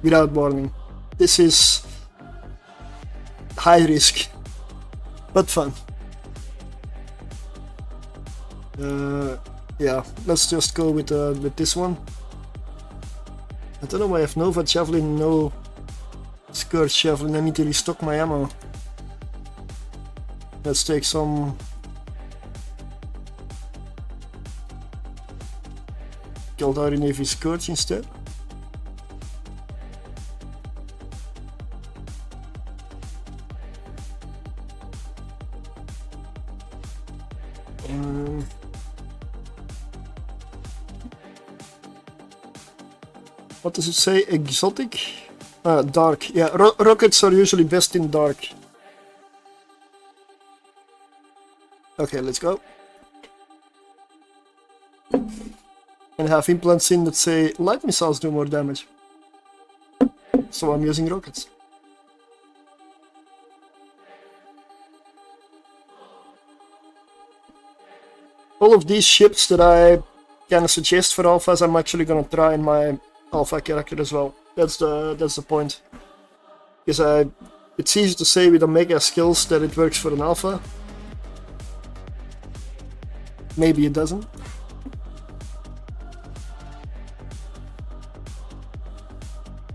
without warning. This is high risk but fun. Yeah, let's just go with this one. I don't know why I have Nova Javelin, no Scourge Javelin. I need to restock my ammo. Let's take some Kaldari Navy Scourge instead. What does it say? Exotic? Dark. Yeah, rockets are usually best in dark. Okay, let's go. And have implants in that say light missiles do more damage. So I'm using rockets. All of these ships that I kind of suggest for alphas, I'm actually gonna try in my alpha character as well. That's the point. Because it's easy to say with Omega skills that it works for an alpha. Maybe it doesn't.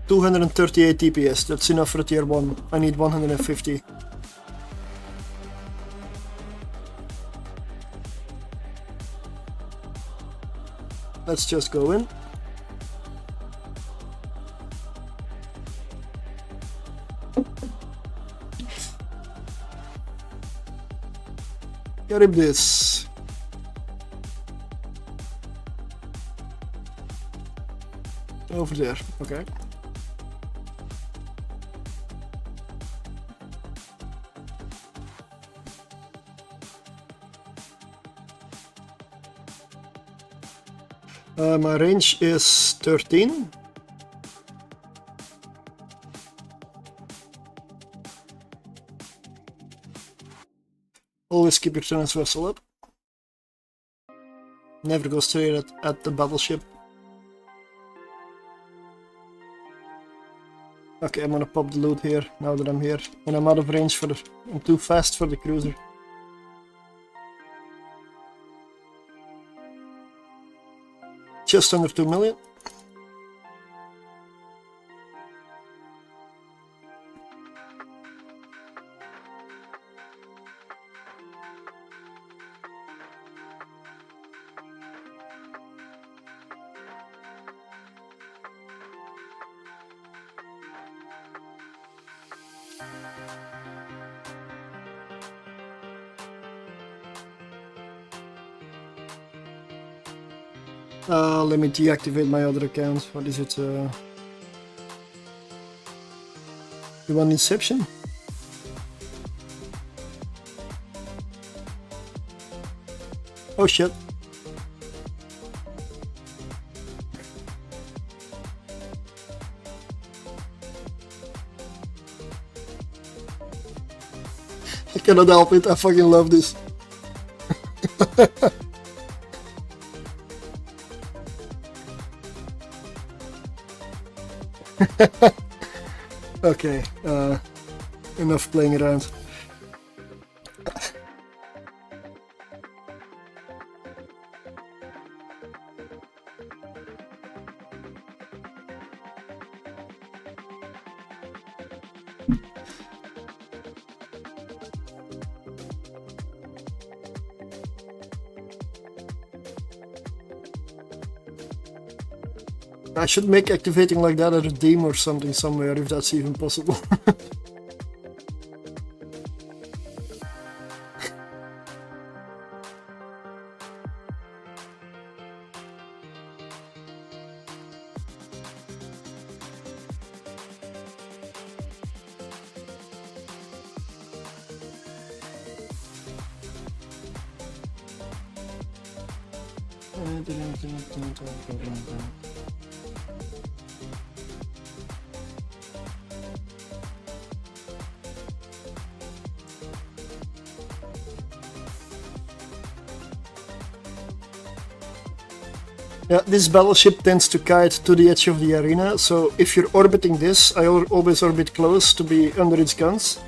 $238 TPS, that's enough for tier 1. I need 150. Let's just go in. Get this. Over there, okay. My range is 13. Always keep your trans vessel up. Never go straight at the battleship. Okay, I'm gonna pop the loot here now that I'm here. And I'm out of range I'm too fast for the cruiser. Just under 2 million. Let me deactivate my other account. What is it? You want Inception? Oh shit. I cannot help it, I fucking love this. Okay, enough playing around. I should make activating like that a redeem or something somewhere, if that's even possible. Yeah, this battleship tends to kite to the edge of the arena, so if you're orbiting this, I always orbit close to be under its guns.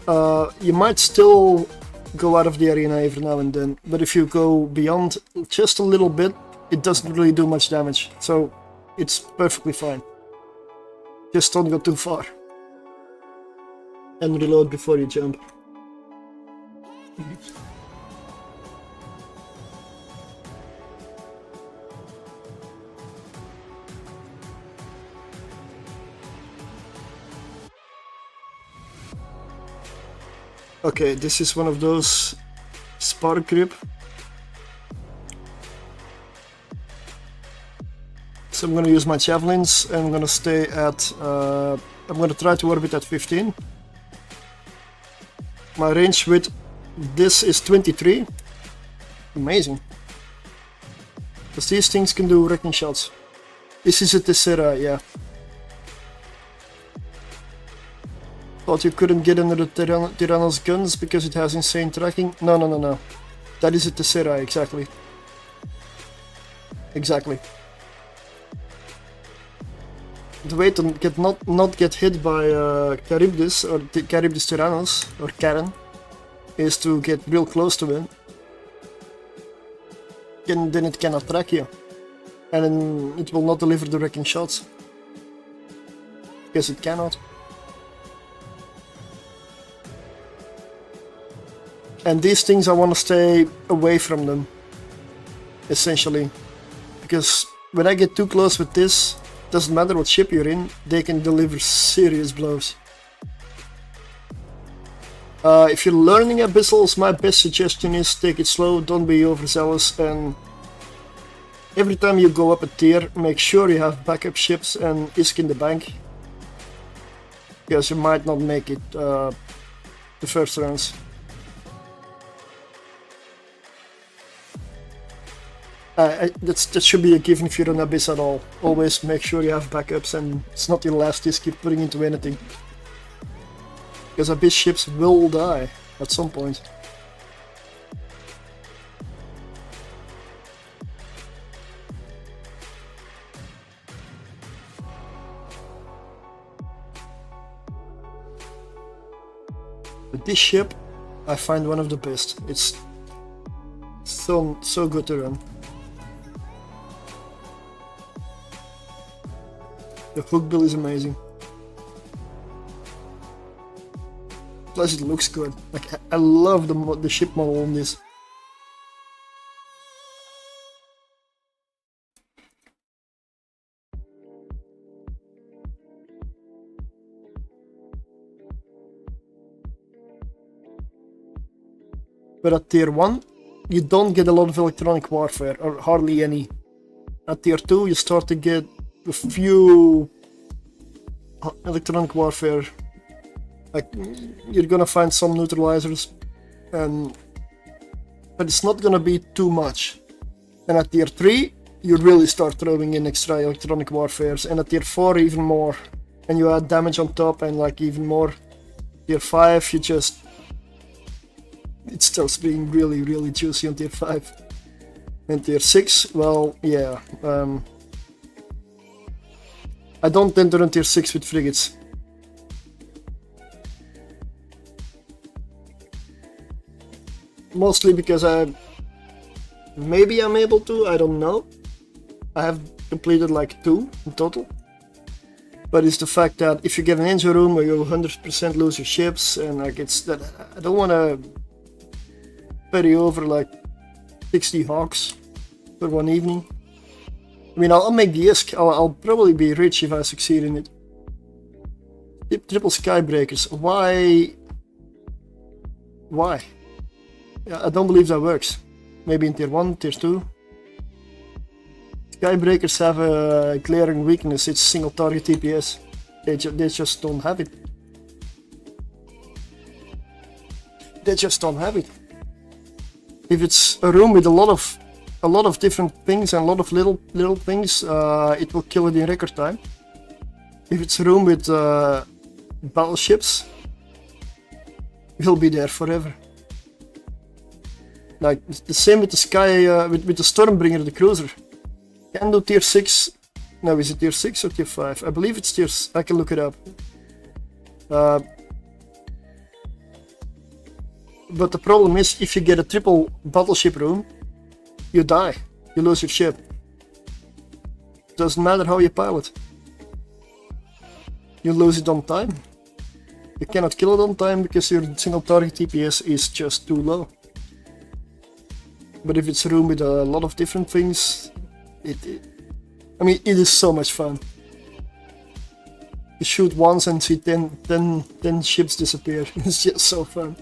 You might still go out of the arena every now and then, but if you go beyond just a little bit, it doesn't really do much damage, so it's perfectly fine. Just don't go too far. And reload before you jump. Okay, this is one of those spark grip. So I'm gonna use my javelins and I'm gonna stay at, I'm gonna try to orbit at 15. My range with this is 23. Amazing. Because these things can do wrecking shots. This is a Tessera, yeah. Thought you couldn't get under the Tyranno's guns because it has insane tracking. No. That is a Tessera, exactly. Exactly. The way to not get hit by Charybdis or Charybdis Tyrannos or Karen is to get real close to it. And then it cannot track you. And then it will not deliver the wrecking shots. Because it cannot. And these things I want to stay away from them, essentially, because when I get too close with this, doesn't matter what ship you're in, they can deliver serious blows. If you're learning abyssals, my best suggestion is take it slow, don't be overzealous, and every time you go up a tier, make sure you have backup ships and ISK in the bank, because you might not make it the first rounds. That should be a given if you're on Abyss at all. Always make sure you have backups and it's not your last disc you're putting into anything. Because Abyss ships will die at some point. But this ship, I find one of the best. It's so good to run. The hook bill is amazing. Plus it looks good. Like I love the ship model on this. But at tier 1, you don't get a lot of electronic warfare, or hardly any. At tier 2, you start to get a few electronic warfare. Like, you're gonna find some neutralizers, but it's not gonna be too much. And at tier 3, you really start throwing in extra electronic warfares, and at tier 4 even more. And you add damage on top and like even more. Tier 5, it starts being really juicy on tier 5. And tier 6, well, yeah. I don't enter on tier 6 with frigates. Mostly because maybe I'm able to, I don't know. I have completed like 2 in total. But it's the fact that if you get an engine room where you 100% lose your ships, and like it's that I don't want to ferry over like 60 Hawks for one evening. I mean, I'll make the ISK. I'll probably be rich if I succeed in it. Triple skybreakers. Why? Why? Yeah, I don't believe that works. Maybe in tier 1, tier 2. Skybreakers have a glaring weakness. It's single target TPS. They just don't have it. They just don't have it. If it's a room with a lot of different things and a lot of little things, it will kill it in record time. If it's a room with battleships, will be there forever. Like the same with the sky, with the Stormbringer, the cruiser. Can do tier 6. No, is it tier 6 or tier 5? I believe it's tier. I can look it up. But the problem is, if you get a triple battleship room, you die. You lose your ship. Doesn't matter how you pilot. You lose it on time. You cannot kill it on time because your single target TPS is just too low. But if it's a room with a lot of different things, I mean, it is so much fun. You shoot once and see 10 ships disappear. It's just so fun.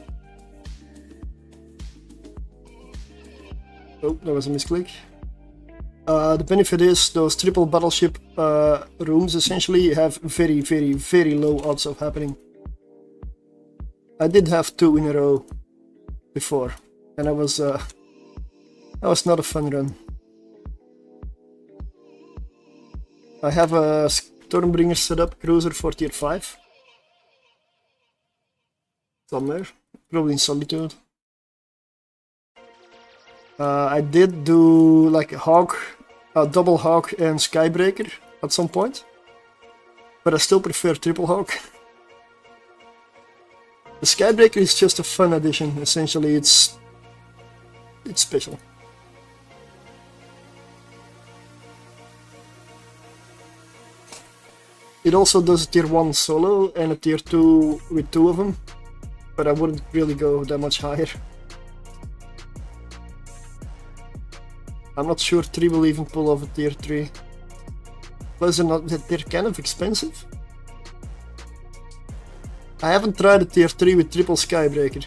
Oh, that was a misclick. The benefit is those triple battleship rooms essentially have very low odds of happening. I did have 2 in a row before, and that was not a fun run. I have a Stormbringer set up cruiser for tier 5. Somewhere, probably in Solitude. I did do like a double Hawk and Skybreaker at some point, but I still prefer triple Hawk. The Skybreaker is just a fun addition. Essentially, it's special. It also does a tier 1 solo and a tier 2 with 2 of them, but I wouldn't really go that much higher. I'm not sure 3 will even pull off a tier 3. Plus they're kind of expensive. I haven't tried a tier 3 with triple Skybreaker.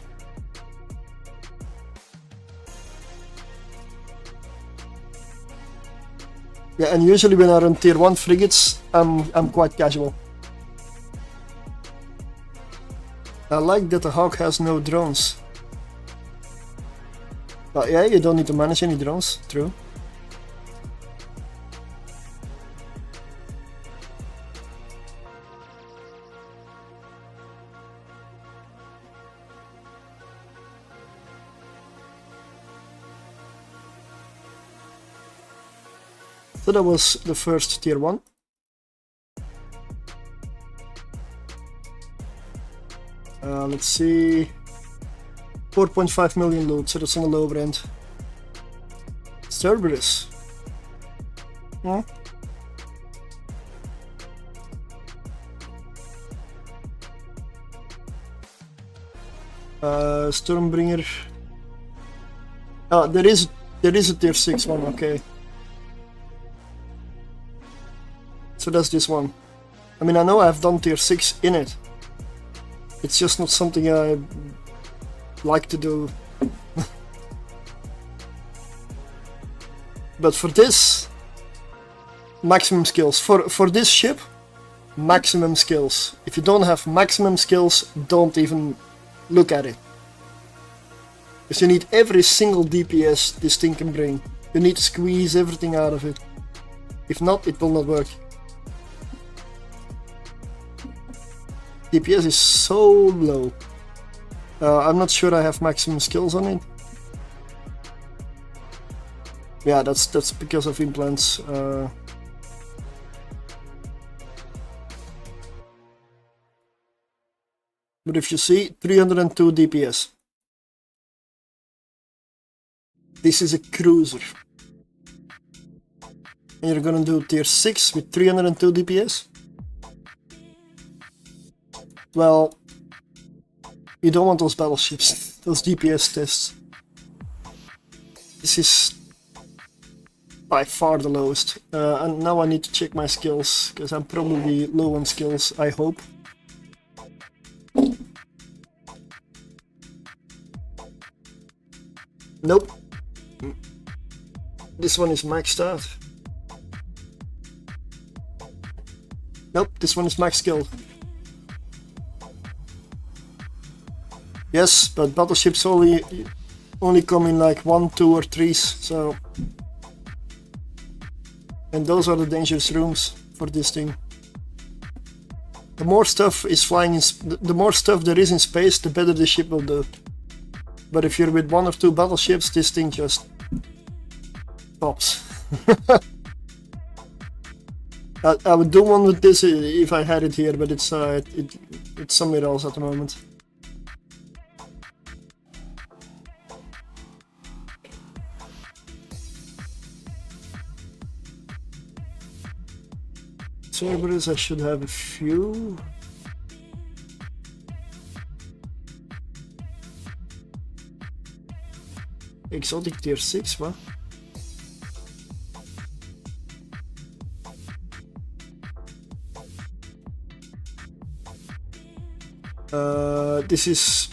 Yeah, and usually when I run tier 1 frigates, I'm quite casual. I like that the Hawk has no drones. But yeah, you don't need to manage any drones, true. So that was the first tier 1. Let's see. 4.5 million loot, so that's on the lower end. Cerberus. Huh? Stormbringer. Oh, there is a tier 6 one, okay. So that's this one. I mean, I know I've done tier 6 in it. It's just not something I like to do. But for this, maximum skills. For this ship, maximum skills. If you don't have maximum skills, don't even look at it. Because you need every single DPS this thing can bring. You need to squeeze everything out of it. If not, it will not work. DPS is so low. I'm not sure I have maximum skills on it. Yeah, that's because of implants. But if you see, 302 DPS. This is a cruiser. And you're gonna do tier 6 with 302 DPS? Well, you don't want those battleships, those DPS tests. This is by far the lowest. And now I need to check my skills, because I'm probably low on skills, I hope. Nope. This one is maxed out. Nope, this one is max skill. Yes, but battleships only come in like 1, 2 or 3s, so... And those are the dangerous rooms for this thing. The more stuff is flying in the more stuff there is in space, the better the ship will do. But if you're with 1 or 2 battleships, this thing just pops. I would do one with this if I had it here, but it's somewhere else at the moment. Cerberus, I should have a few. Exotic tier 6, what? This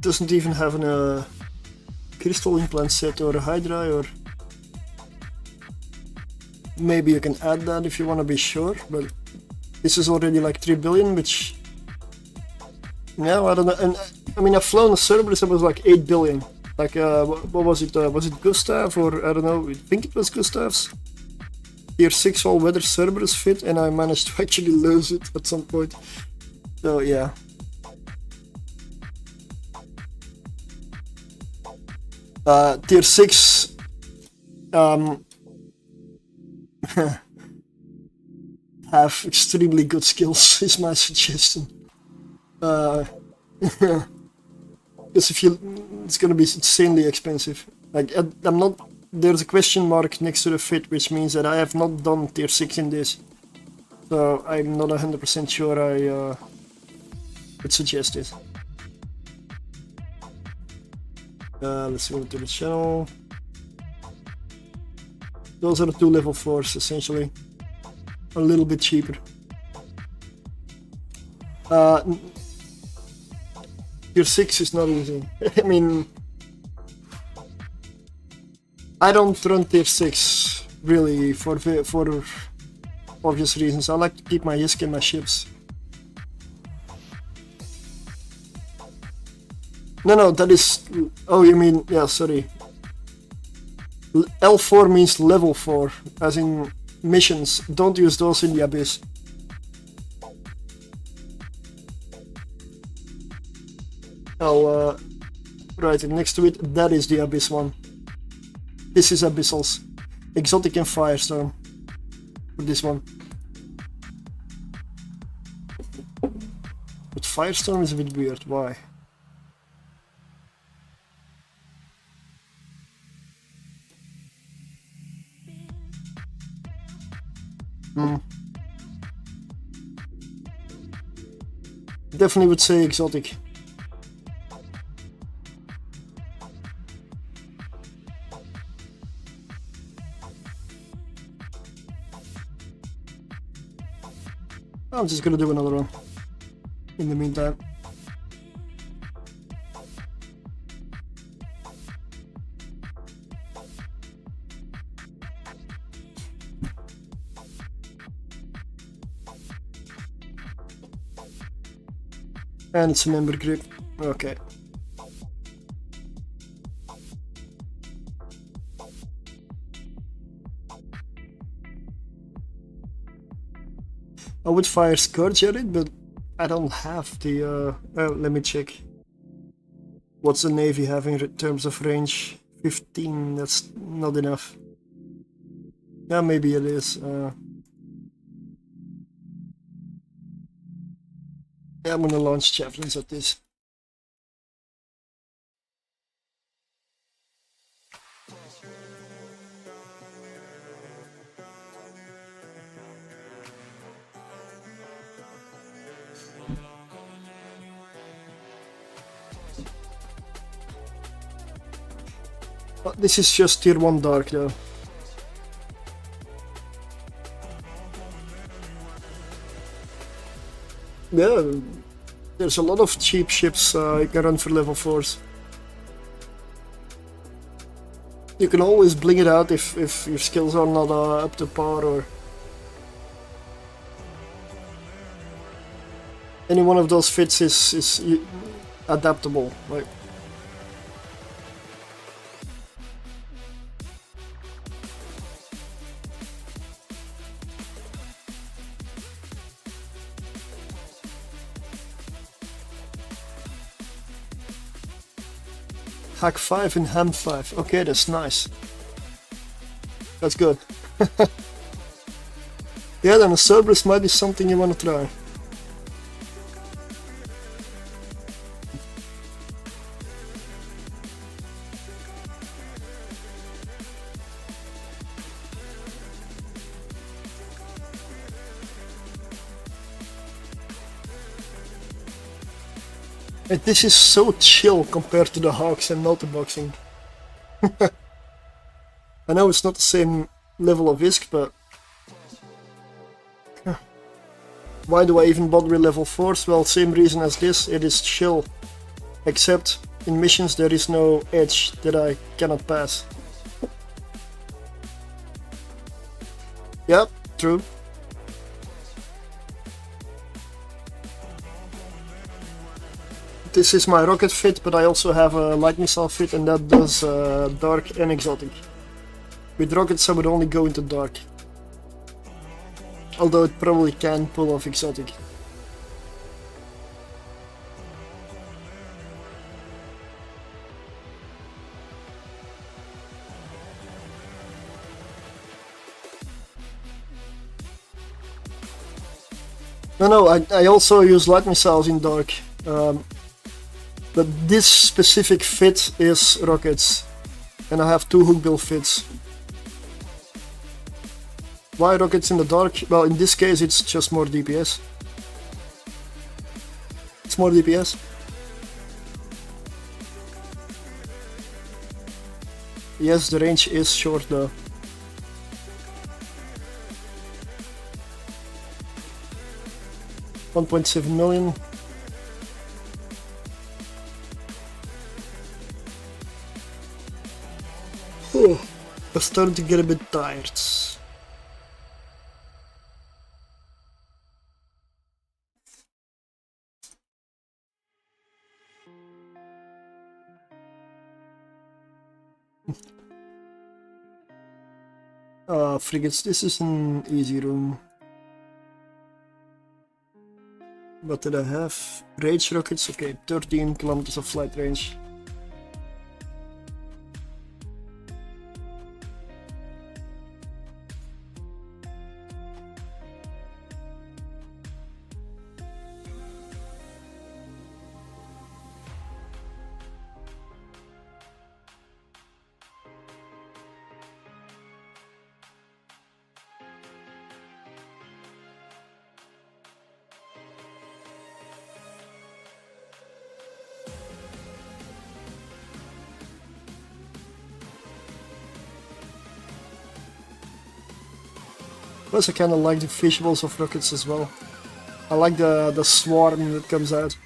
doesn't even have a crystal implant set or a hydra, or maybe you can add that if you want to be sure, but this is already like 3 billion, which, no, I don't know. And I mean, I've flown a Cerberus that was like 8 billion. Like, what was it? Was it Gustav, or I don't know, I think it was Gustav's tier 6 all-weather Cerberus fit, and I managed to actually lose it at some point. So yeah. Tier 6 have extremely good skills is my suggestion. Because if you, it's gonna be insanely expensive. Like, I'm not, there's a question mark next to the fit, which means that I have not done tier 6 in this. So I'm not 100% sure I would suggest it. Let's go to the channel. Those are the 2 level 4s essentially. A little bit cheaper. Tier 6 is not easy. I mean, I don't run tier 6 really for obvious reasons. I like to keep my ISK in my ships. No, that is... Oh, you mean... Yeah, sorry. L4 means level 4, as in missions. Don't use those in the Abyss. I'll write it next to it. That is the Abyss one. This is Abyssals. Exotic and Firestorm. For this one. But Firestorm is a bit weird. Why? Definitely would say exotic. I'm just gonna do another one in the meantime. And it's a member grip. Okay. I would fire Scourge at it, but I don't have the... let me check. What's the Navy having in terms of range? 15, that's not enough. Yeah, maybe it is. Yeah, I'm gonna launch javelins at this. This is just tier 1 dark though. Yeah, there's a lot of cheap ships you can run for level 4s. You can always bling it out if your skills are not up to par, or any one of those fits is adaptable. Like, hack 5 and ham 5. Okay, that's nice. That's good. Yeah, then a Cerberus might be something you want to try. And this is so chill compared to the Hawks and multiboxing. I know it's not the same level of risk, but why do I even bother with level 4s? Well, same reason as this, it is chill. Except in missions there is no edge that I cannot pass. Yep, true. This is my rocket fit, but I also have a light missile fit, and that does dark and exotic. With rockets I would only go into dark. Although it probably can pull off exotic. No, I also use light missiles in dark. But this specific fit is rockets, and I have 2 hookbill fits. Why rockets in the dark? Well, in this case it's just more DPS. It's more DPS. Yes, the range is short though. $1.7 million. I'm starting to get a bit tired. Frigates, this is an easy room. What did I have? Rage rockets, okay, 13 kilometers of flight range. Plus I kinda like the visuals of rockets as well. I like the swarm that comes out.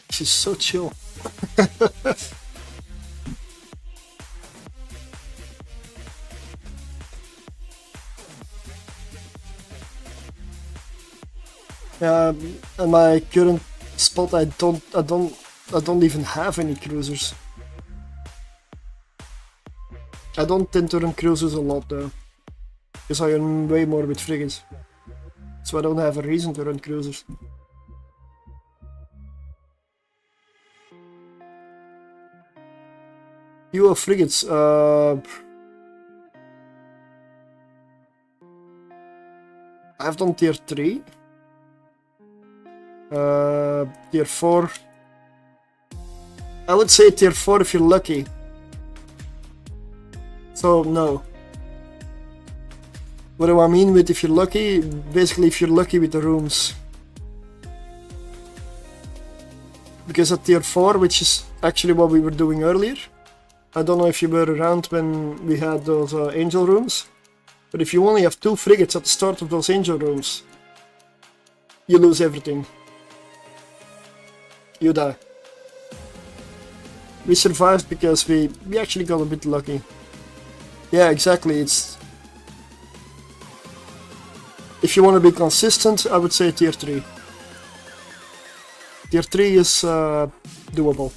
She's so chill. In my current spot, I don't even have any cruisers. I don't tend to run cruisers a lot though, because I run way more with frigates, so I don't have a reason to run cruisers. You have frigates. I've done tier 3. Tier 4. I would say tier 4 if you're lucky. So no. What do I mean with if you're lucky? Basically if you're lucky with the rooms. Because at tier 4, which is actually what we were doing earlier, I don't know if you were around when we had those angel rooms, but if you only have 2 frigates at the start of those angel rooms, you lose everything. You die. We survived because we actually got a bit lucky. Yeah, exactly. It's if you want to be consistent, I would say tier 3. Tier 3 is doable.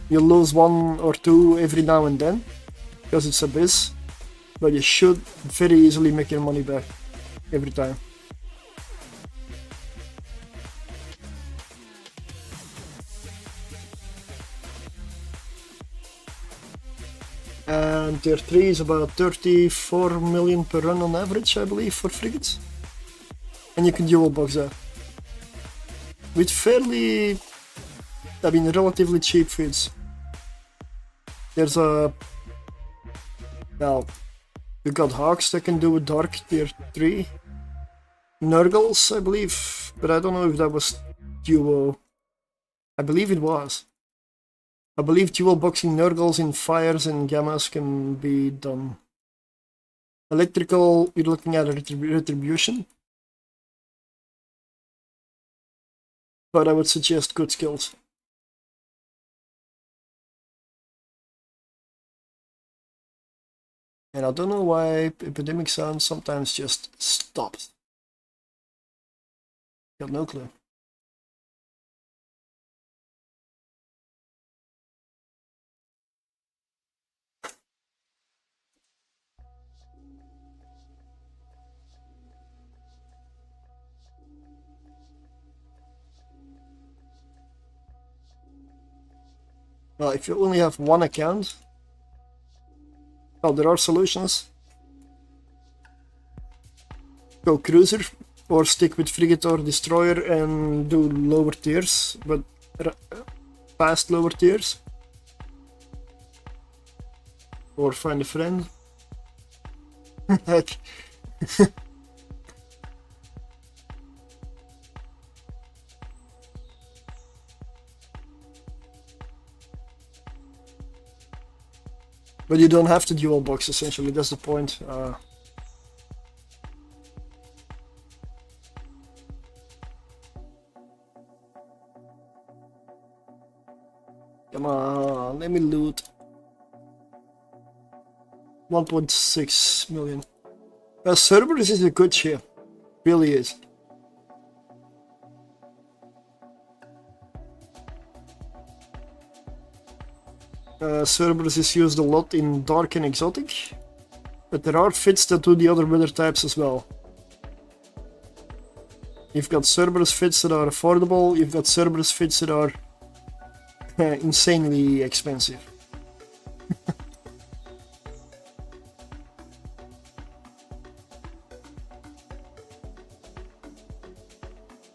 You'll lose 1 or 2 every now and then, because it's abyss, but you should very easily make your money back every time. And tier 3 is about 34 million per run on average, I believe, for frigates. And you can dual box that. With fairly, I mean, relatively cheap feeds. There's a, well, you got Hawks that can do a dark tier 3. Nurgles, I believe, but I don't know if that was duo. I believe it was. I believe dual boxing Nurgles in fires and gammas can be done. Electrical, you're looking at a retribution. But I would suggest good skills. And I don't know why Epidemic Sound sometimes just stops. Got no clue. Well, if you only have one account, well, there are solutions. Go cruiser, or stick with frigate or destroyer and do lower tiers, but past lower tiers. Or find a friend. Heck. But you don't have to dual box, essentially, that's the point. Come on, let me loot. 1.6 million. Cerberus is a good ship. Really is. Cerberus is used a lot in dark and exotic, but there are fits that do the other weather types as well. You've got Cerberus fits that are affordable, you've got Cerberus fits that are insanely expensive.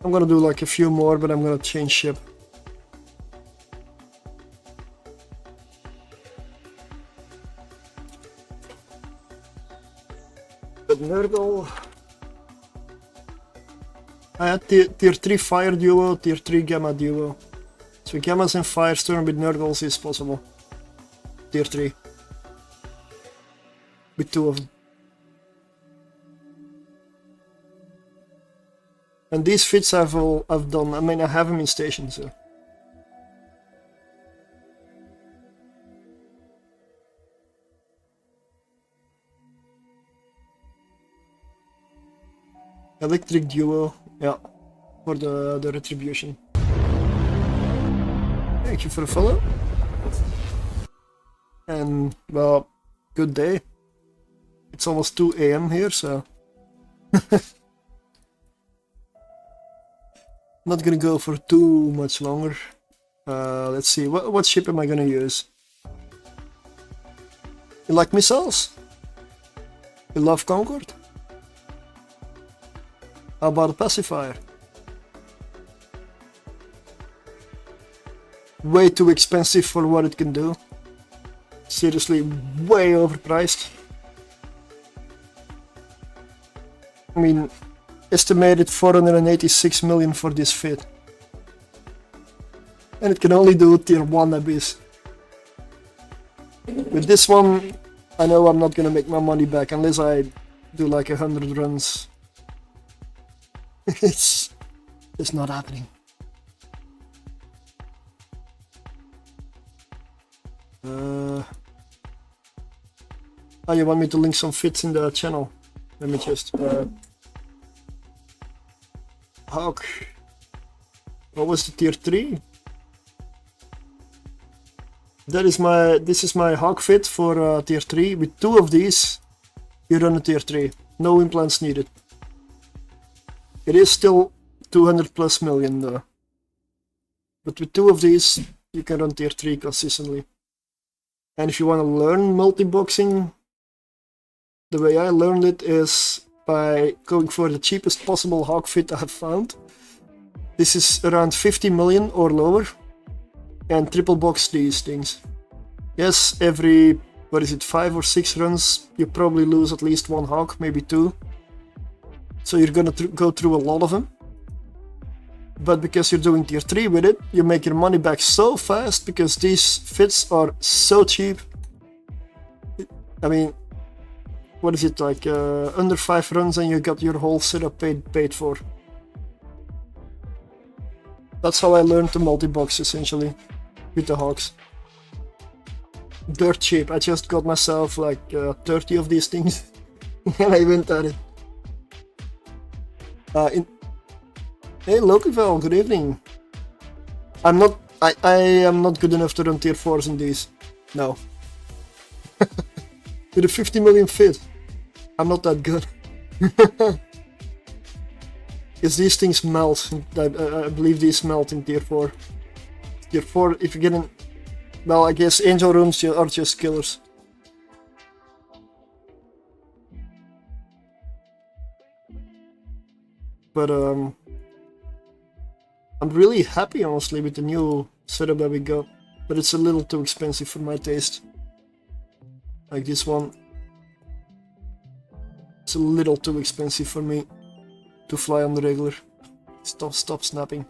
I'm gonna do like a few more, but I'm gonna change ship. Nurgle. I had tier 3 fire duo, tier 3 gamma duo. So gammas and firestorm with Nurgles is possible. Tier 3. With 2 of them. And these fits I've done, I mean I have them in station, so. Electric duo, yeah, for the retribution. Thank you for the follow. And, well, good day. It's almost 2 AM here, so... Not gonna go for too much longer. Let's see, what ship am I gonna use? You like missiles? You love Concord? How about a pacifier? Way too expensive for what it can do. seriously way overpriced. I mean, estimated 486 million for this fit. And it can only do tier 1 abyss. With this one, I know I'm not gonna make my money back unless I do like 100 runs. It's not happening. Oh, you want me to link some fits in the channel? Let me just Hawk. What was the tier 3? This is my Hawk fit for tier 3. With 2 of these, you run a tier 3. No implants needed. It is still 200 plus million though. But with 2 of these, you can run tier 3 consistently. And if you want to learn multi-boxing, the way I learned it is by going for the cheapest possible Hawk fit I have found. This is around 50 million or lower. And triple box these things. Yes, every, 5 or 6 runs, you probably lose at least 1 Hawk, maybe 2. So you're gonna go through a lot of them. But because you're doing tier 3 with it, you make your money back so fast because these fits are so cheap. I mean, what is it like, under 5 runs and you got your whole setup paid for. That's how I learned to multi-box essentially, with the Hawks. Dirt cheap, I just got myself like 30 of these things and I went at it. Hey Lokival, good evening. I am not good enough to run tier 4s in these. No. With a 50 million fit. I'm not that good. Because these things melt. I believe these melt in tier 4. Tier 4, if you get in... Well, I guess angel rooms are just killers. But I'm really happy honestly with the new setup that we got. But it's a little too expensive for my taste. Like this one. It's a little too expensive for me to fly on the regular. Stop snapping.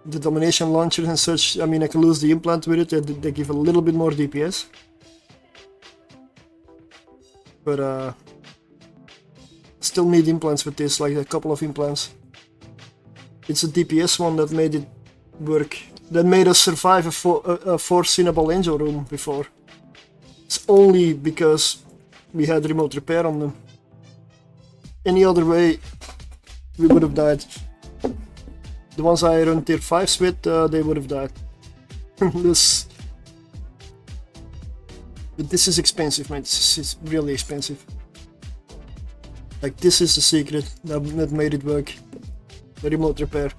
The domination launcher and such, I mean I can lose the implant with it, they give a little bit more DPS. But still need implants with this, like a couple of implants. It's a DPS one that made it work. That made us survive a 4 Cinnaball Angel room before. It's only because we had remote repair on them. Any other way, we would have died. The ones I run tier 5s with, they would have died. But this is expensive, man. This is really expensive. Like this is the secret that made it work. The remote repair.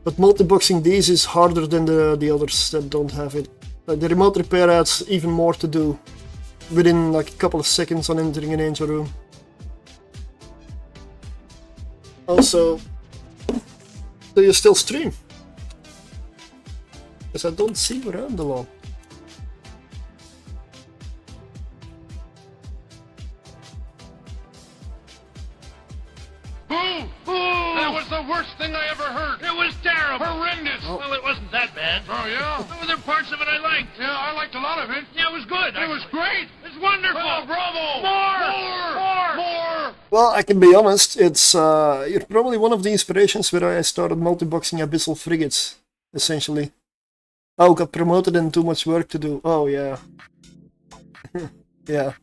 But multi-boxing these is harder than the others that don't have it. Like the remote repair adds even more to do within like a couple of seconds on entering an angel room. Also, do you still stream? Because I don't see you around a lot. That was the worst thing I ever heard. It was terrible. Horrendous. Well, it wasn't that bad. Oh, yeah? There were parts of it I liked. Yeah, I liked a lot of it. Yeah, it was good. It was great. It's wonderful. Oh, bravo. More. Well, I can be honest, it's you're probably one of the inspirations where I started multi-boxing abyssal frigates, essentially. Oh, got promoted and too much work to do. Oh, yeah. Yeah.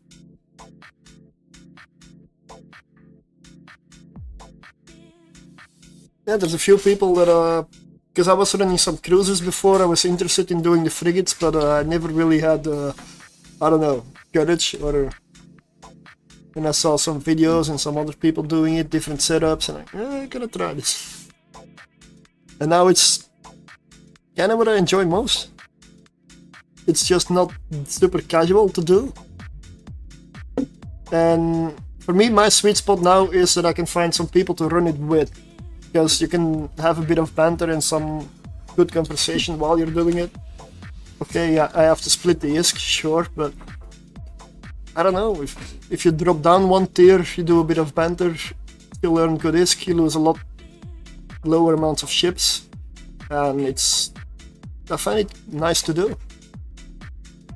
Yeah, there's a few people that, because I was running some cruises before, I was interested in doing the frigates, but I never really had, I don't know, courage, or... And I saw some videos and some other people doing it, different setups, and I gotta try this. And now it's kind of what I enjoy most. It's just not super casual to do. And for me, my sweet spot now is that I can find some people to run it with. because you can have a bit of banter and some good conversation while you're doing it. Okay, yeah, I have to split the ISK, sure, but I don't know, if you drop down one tier, you do a bit of banter, you learn good ISK, you lose a lot lower amounts of ships, and I find it nice to do.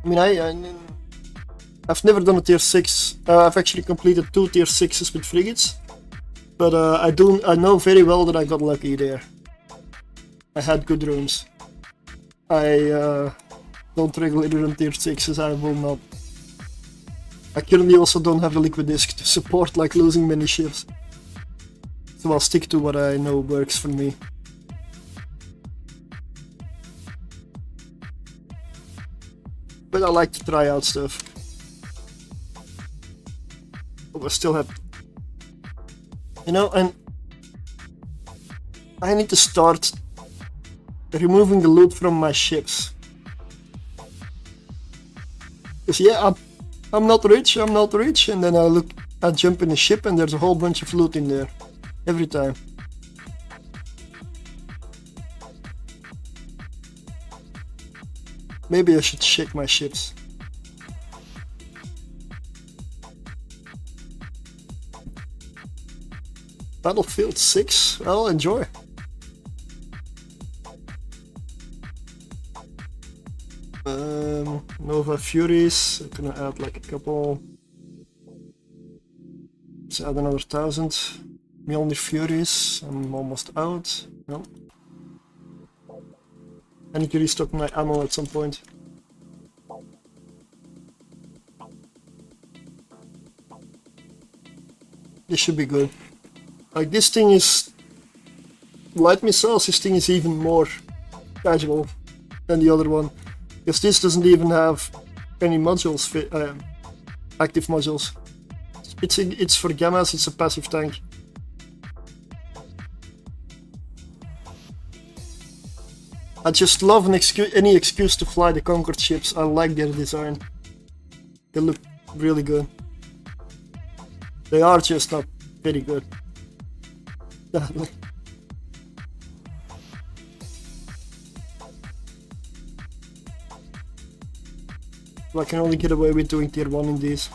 I mean, I've never done a tier 6, I've actually completed 2 tier 6s with frigates, but I know very well that I got lucky there. I had good rooms. I don't regularly run tier 6s, I will not. I currently also don't have the liquid disk to support like losing many ships. So I'll stick to what I know works for me. But I like to try out stuff. But I still have... You know, and I need to start removing the loot from my ships. Because yeah, I'm not rich, and then I jump in the ship and there's a whole bunch of loot in there. Every time. Maybe I should shake my ships. Battlefield 6, well, enjoy. Nova Furies, I'm gonna add like a couple. Let's add another 1000. Mjolnir Furies, I'm almost out. No. I need to restock my ammo at some point. This should be good. Like this thing is... Light missiles, this thing is even more casual than the other one. Because this doesn't even have any modules, active modules. It's for gammas, it's a passive tank. I just love any excuse to fly the Conquered ships. I like their design. They look really good. They are just not very good. Sadly. I can only get away with doing tier 1 in these.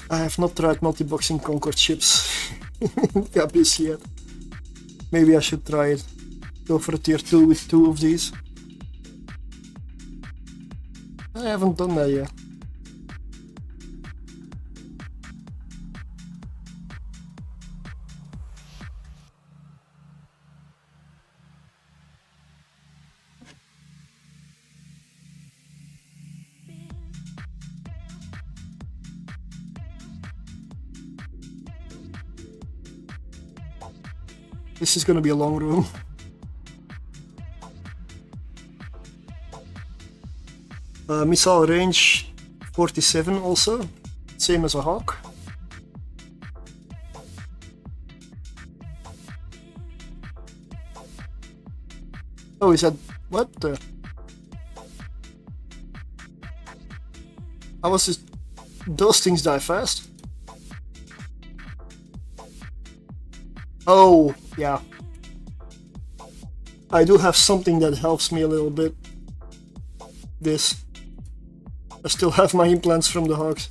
I have not tried multi-boxing Conquered ships in Abyss yet. Maybe I should try it. Go for a tier 2 with 2 of these. I haven't done that yet. This is gonna be a long room. Missile range 47 also, same as a Hawk. Oh, is that what the? How was this? Those things die fast. Oh, yeah. I do have something that helps me a little bit. This. I still have my implants from the Hawks.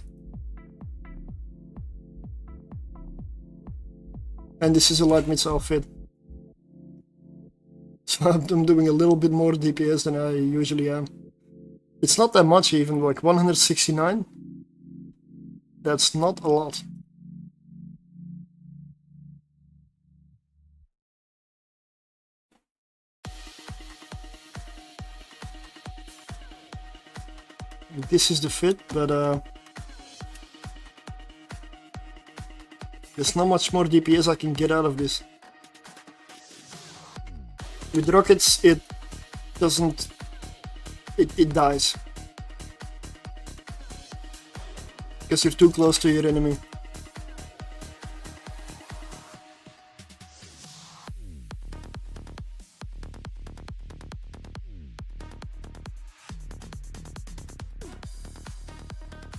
And this is a light missile fit. So I'm doing a little bit more DPS than I usually am. It's not that much even, like 169. That's not a lot. This is the fit, but there's not much more DPS I can get out of this. With rockets, it doesn't... It dies. Because you're too close to your enemy.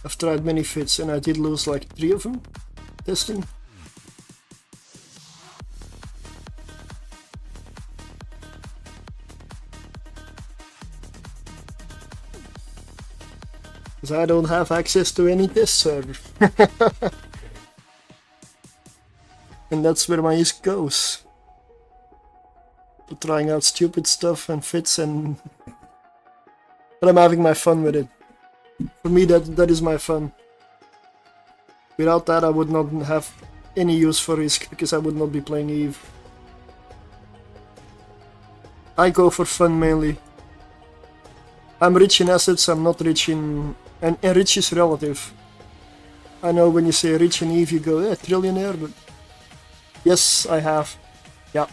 I've tried many fits and I did lose like 3 of them testing. Because I don't have access to any test server. And that's where my use goes. To trying out stupid stuff and fits and... But I'm having my fun with it. For me that is my fun. Without that I would not have any use for Risk because I would not be playing Eve. I go for fun mainly. I'm rich in assets, I'm not rich in... And rich is relative. I know when you say rich in Eve you go, trillionaire, but... Yes, I have. Yeah.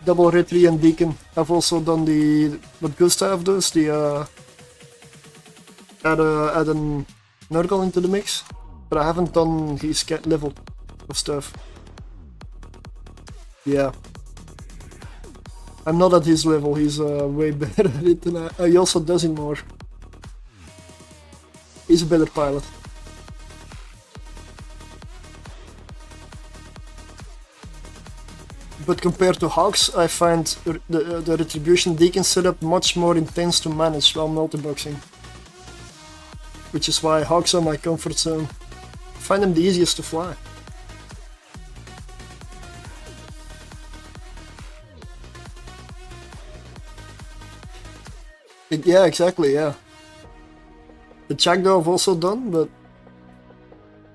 Double Retry and Deacon. I've also done the... What Gustav does, the... add a Nurgle into the mix. But I haven't done his level of stuff. Yeah. I'm not at his level, he's way better at it than he also does it more. He's a better pilot. But compared to Hogs, I find the Retribution Deacon setup much more intense to manage while multiboxing. Which is why Hogs are my comfort zone. I find them the easiest to fly. Yeah, exactly, yeah. The Jackdaw I've also done, but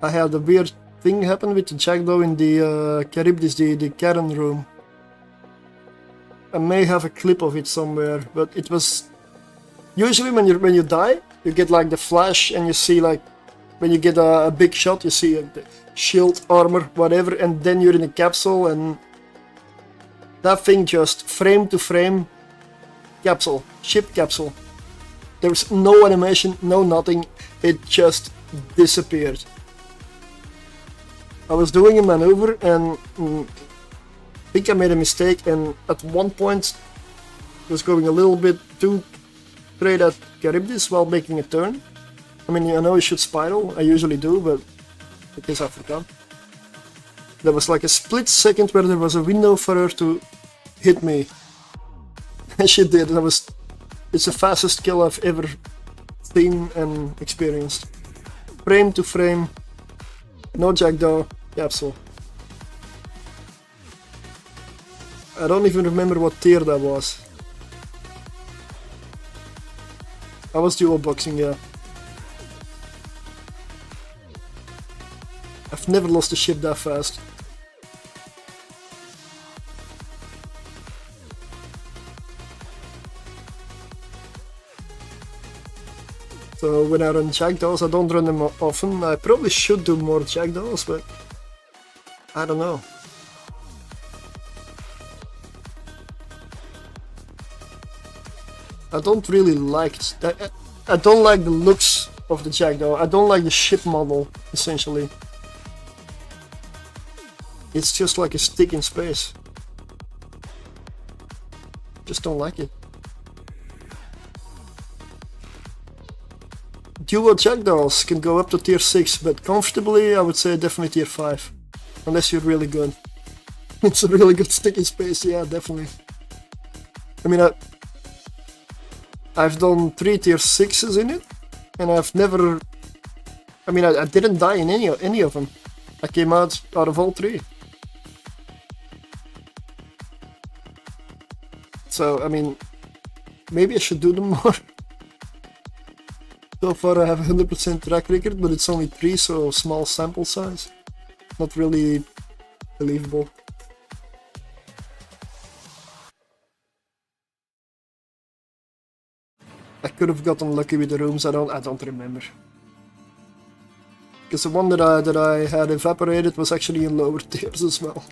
I had a weird thing happen with the Jackdaw in the Charybdis, the Karen room. I may have a clip of it somewhere, but it was... Usually when you die, you get like the flash and you see like... When you get a big shot, you see the shield, armor, whatever, and then you're in a capsule and... That thing just frame to frame... Capsule, ship capsule. There was no animation, no nothing, it just disappeared. I was doing a maneuver and I think I made a mistake, and at one point was going a little bit too straight at Charybdis while making a turn. I mean, I know you should spiral, I usually do, but in case I forgot. There was like a split second where there was a window for her to hit me. And she did, and it's the fastest kill I've ever seen and experienced. Frame to frame, no Jackdaw, capsule. I don't even remember what tier that was. I was dual boxing, yeah. I've never lost a ship that fast. So when I run Jackdaws, I don't run them often. I probably should do more Jackdaws, but I don't know. I don't really like that. I don't like the looks of the Jackdaw. I don't like the ship model, essentially. It's just like a stick in space. Just don't like it. Dual Jackdaws can go up to tier 6, but comfortably I would say definitely tier 5. Unless you're really good. It's a really good stick in space, yeah, definitely. I mean, I've done 3 tier 6s in it, and I've never... I mean, I didn't die in any of them. I came out of all 3. So, I mean, maybe I should do them more. So far I have 100% track record, but it's only 3, so small sample size. Not really believable. I could have gotten lucky with the rooms, I don't remember. Because the one that I had evaporated was actually in lower tiers as well.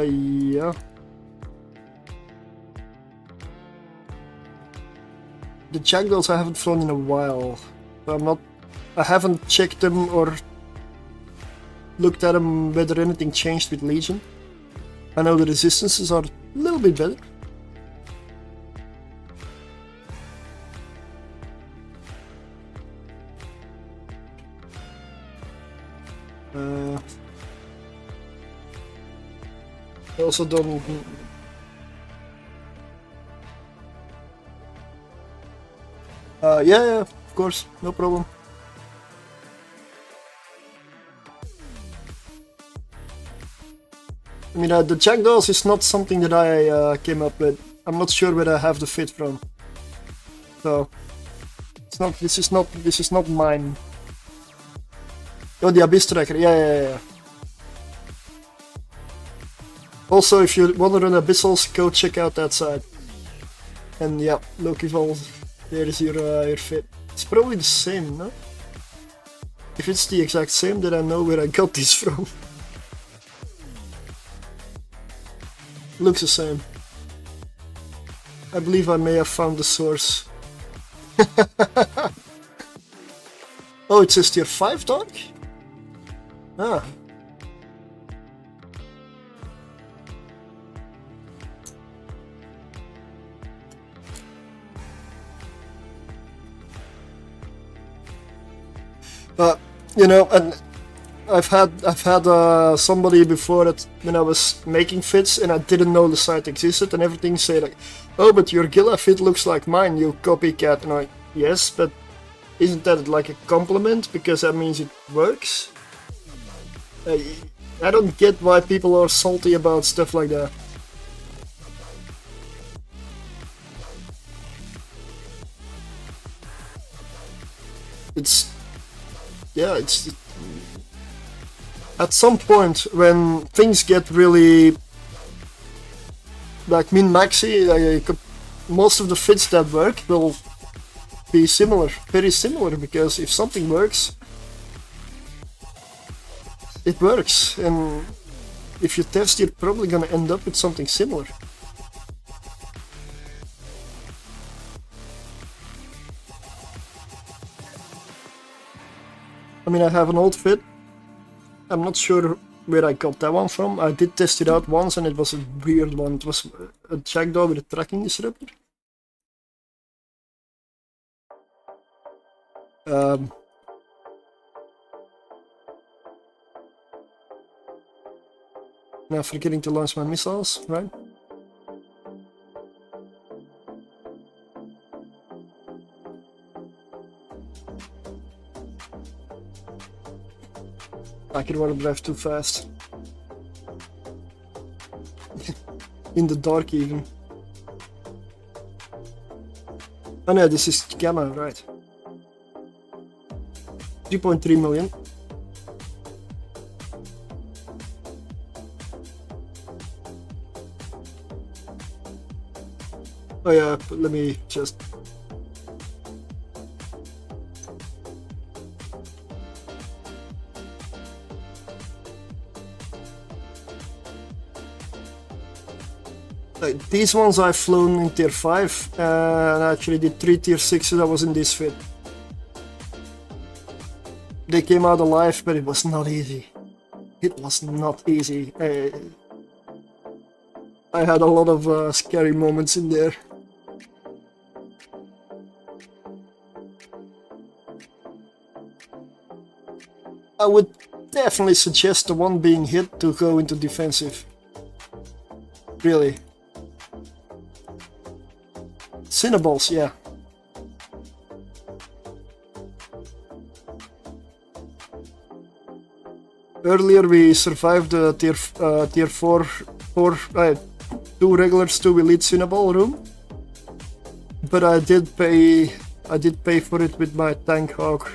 Yeah. The Jackdaws I haven't flown in a while. I haven't checked them or looked at them whether anything changed with Legion. I know the resistances are a little bit better. I also don't... yeah, of course, no problem. I mean, the jackdaws is not something that I came up with. I'm not sure where I have the fit from. So, it's not. This is not mine. Oh, the Abyss Tracker. Yeah. Also, if you want to run abyssals, go check out that site. And yeah, Loki Falls. There is your fit. It's probably the same, no? If it's the exact same, then I know where I got this from. Looks the same. I believe I may have found the source. Oh, it says tier 5 dog? Ah. You know, and I've had somebody before that when I was making fits and I didn't know the site existed and everything say like, oh, but your Gilla fit looks like mine, you copycat. And I'm like, yes, but isn't that like a compliment because that means it works? I don't get why people are salty about stuff like that. It's at some point when things get really like min-maxy, most of the fits that work will be similar, very similar, because if something works, it works, and if you test, you're probably gonna end up with something similar. I mean, I have an old fit. I'm not sure where I got that one from. I did test it out once and it was a weird one. It was a jackdaw with a tracking disruptor. Now forgetting to launch my missiles, right? I could want to drive too fast. In the dark even. Oh no, this is gamma, right. 3.3 million. Oh yeah, but let me just... These ones I've flown in tier 5 and I actually did 3 tier 6s that was in this fit. They came out alive, but it was not easy. It was not easy. I had a lot of scary moments in there. I would definitely suggest the one being hit to go into defensive. Really. Cinnaballs, yeah. Earlier we survived the tier 4, 2 regulars, 2 elite Cinnaball room, but I did pay for it with my tank hawk.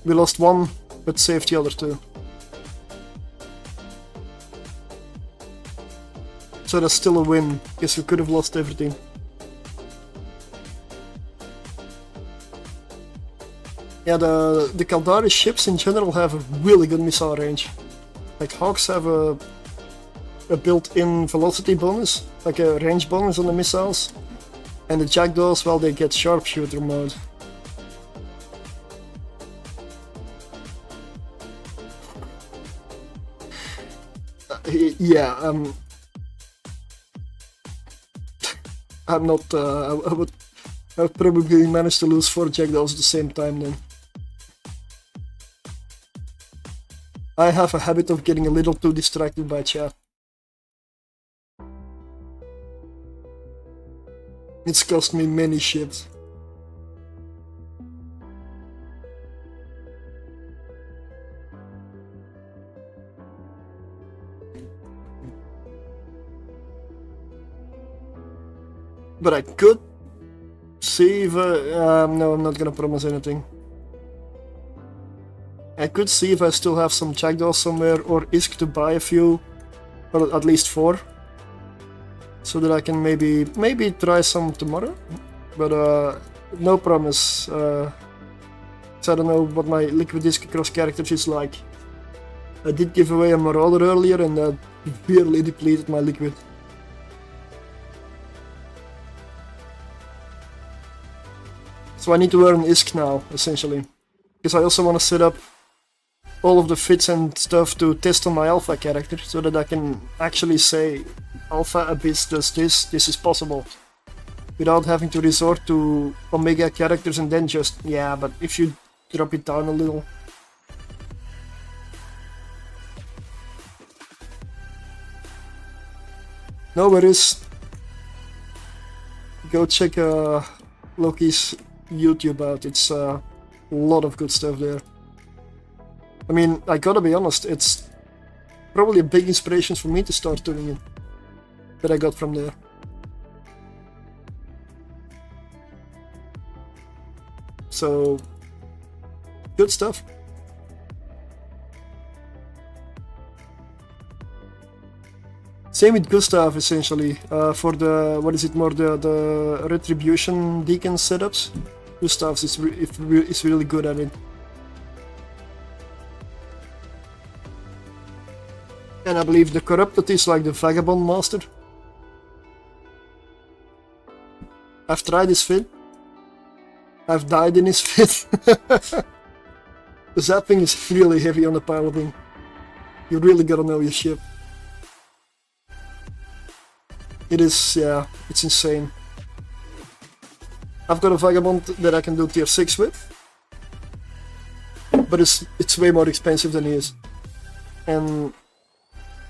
We lost one, but saved the other 2. So that's still a win, because we could have lost everything. Yeah, the Kaldari ships in general have a really good missile range. Like Hawks have a built-in velocity bonus, like a range bonus on the missiles. And the Jackdaws, well, they get sharpshooter mode. Yeah, I'm not, I would probably manage to lose 4 Jackdaws at the same time then. I have a habit of getting a little too distracted by chat. It's cost me many shit. But I could see if no, I'm not gonna promise anything. I could see if I still have some jackdaws somewhere or ISK to buy a few, or at least 4, so that I can maybe try some tomorrow. But no promise. So I don't know what my liquid ISK across characters is like. I did give away a Marauder earlier and that barely depleted my liquid. So I need to earn ISK now, essentially. Because I also want to set up all of the fits and stuff to test on my alpha character, so that I can actually say, Alpha Abyss does this is possible. Without having to resort to Omega characters and then just, yeah, but if you drop it down a little. No worries. Go check Loki's YouTube out. It's a lot of good stuff there. I mean, I gotta be honest, it's probably a big inspiration for me to start doing it, that I got from there. So, good stuff. Same with Gustav, essentially, for the, what is it more, the Retribution Deacon setups. Gustav is really good at it. And I believe the Corrupted is like the Vagabond Master. I've tried his fit. I've died in his fit. The zapping is really heavy on the piloting. You really gotta know your ship. It is, yeah, it's insane. I've got a Vagabond that I can do tier 6 with. But it's way more expensive than he is. And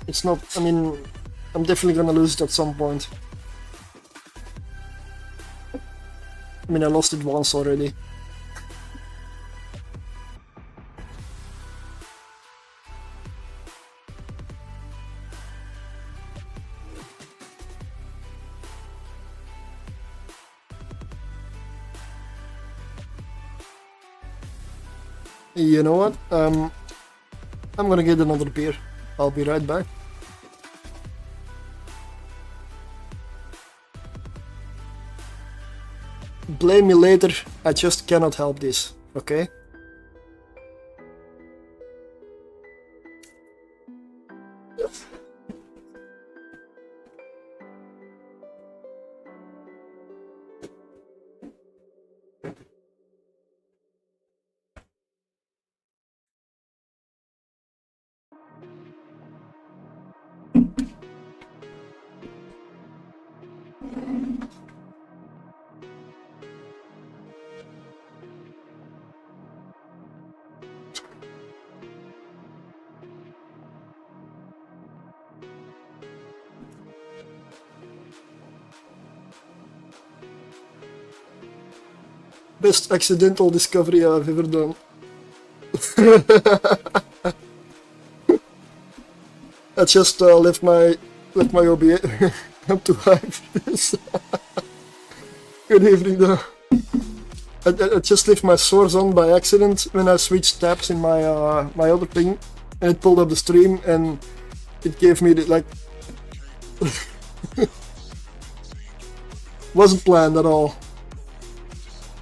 it's not, I mean, I'm definitely gonna lose it at some point. I mean, I lost it once already. You know what? I'm gonna get another beer. I'll be right back. Blame me later, I just cannot help this, okay? Best accidental discovery I've ever done. I just left my OBA. I'm too hyped for this. Good evening though. I just left my source on by accident when I switched tabs in my my other thing, and it pulled up the stream and it gave me the, like, wasn't planned at all.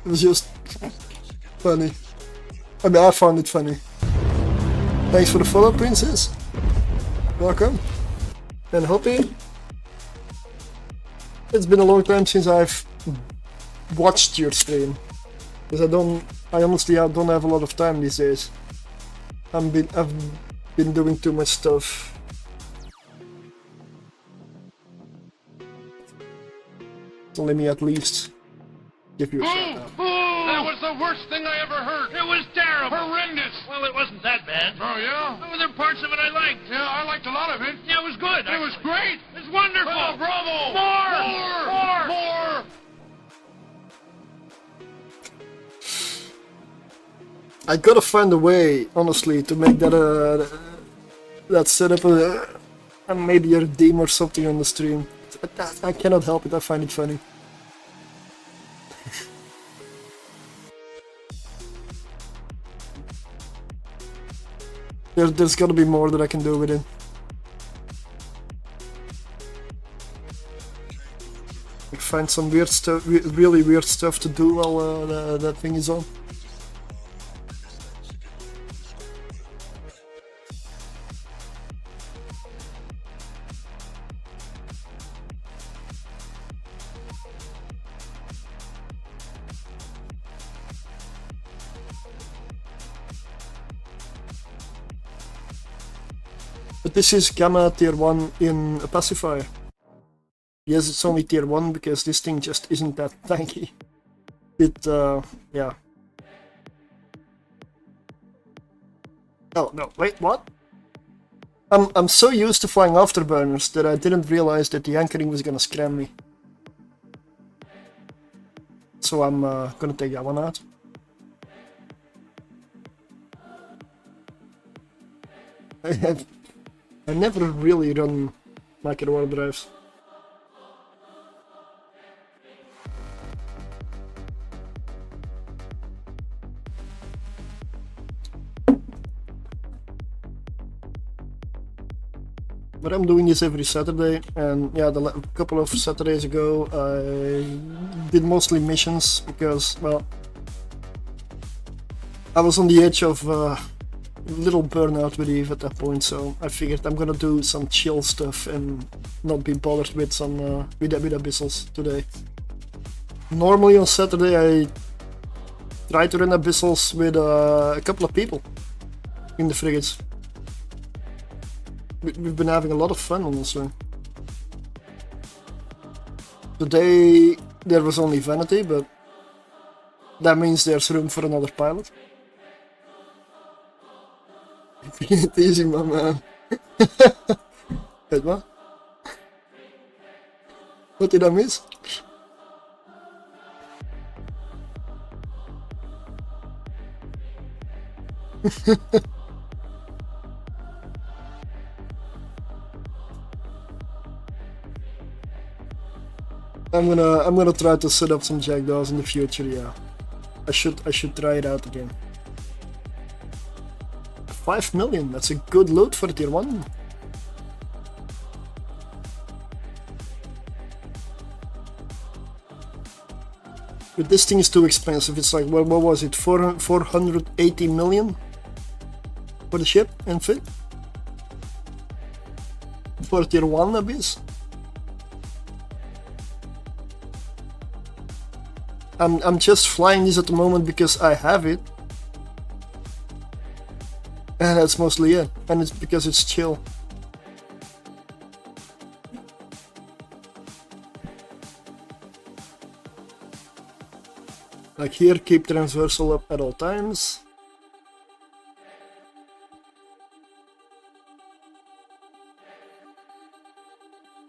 It was just funny. I mean, I found it funny. Thanks for the follow, Princess. Welcome. And Hoppy. It's been a long time since I've watched your stream. Because I honestly don't have a lot of time these days. I've been doing too much stuff. So let me at least give you a shout out. That was the worst thing I ever heard. It was terrible. Horrendous. Well, it wasn't that bad. Oh, yeah? Oh, there were parts of it I liked. Yeah, I liked a lot of it. Yeah, it was good. It was great. It was wonderful. Oh, bravo. More. I gotta find a way, honestly, to make that setup maybe a redeem or something on the stream. I cannot help it, I find it funny. There's gotta be more that I can do with it. Like find some weird stuff, really weird stuff to do while that thing is on. But this is Gamma tier 1 in a pacifier. Yes, it's only tier 1 because this thing just isn't that tanky. Yeah. Oh, no, wait, what? I'm so used to flying afterburners that I didn't realize that the anchoring was gonna scram me. So I'm gonna take that one out. I never really run micro warp drives. But I'm doing this every Saturday, and yeah, a couple of Saturdays ago I did mostly missions because, well, I was on the edge of little burnout with Eve at that point, so I figured I'm gonna do some chill stuff and not be bothered with some with abyssals today. Normally on Saturday I try to run abyssals with a couple of people in the frigates. We've been having a lot of fun, honestly. Today there was only Vanity, but that means there's room for another pilot. It easy, my man. Wait, what? What did I miss? I'm gonna try to set up some jackdaws in the future. Yeah, I should try it out again. 5 million, that's a good loot for tier 1. But this thing is too expensive. It's like, what was it, 480 million for the ship and fit? For tier 1 abyss? I'm just flying this at the moment because I have it. And that's mostly it, and it's because it's chill. Like here, keep transversal up at all times.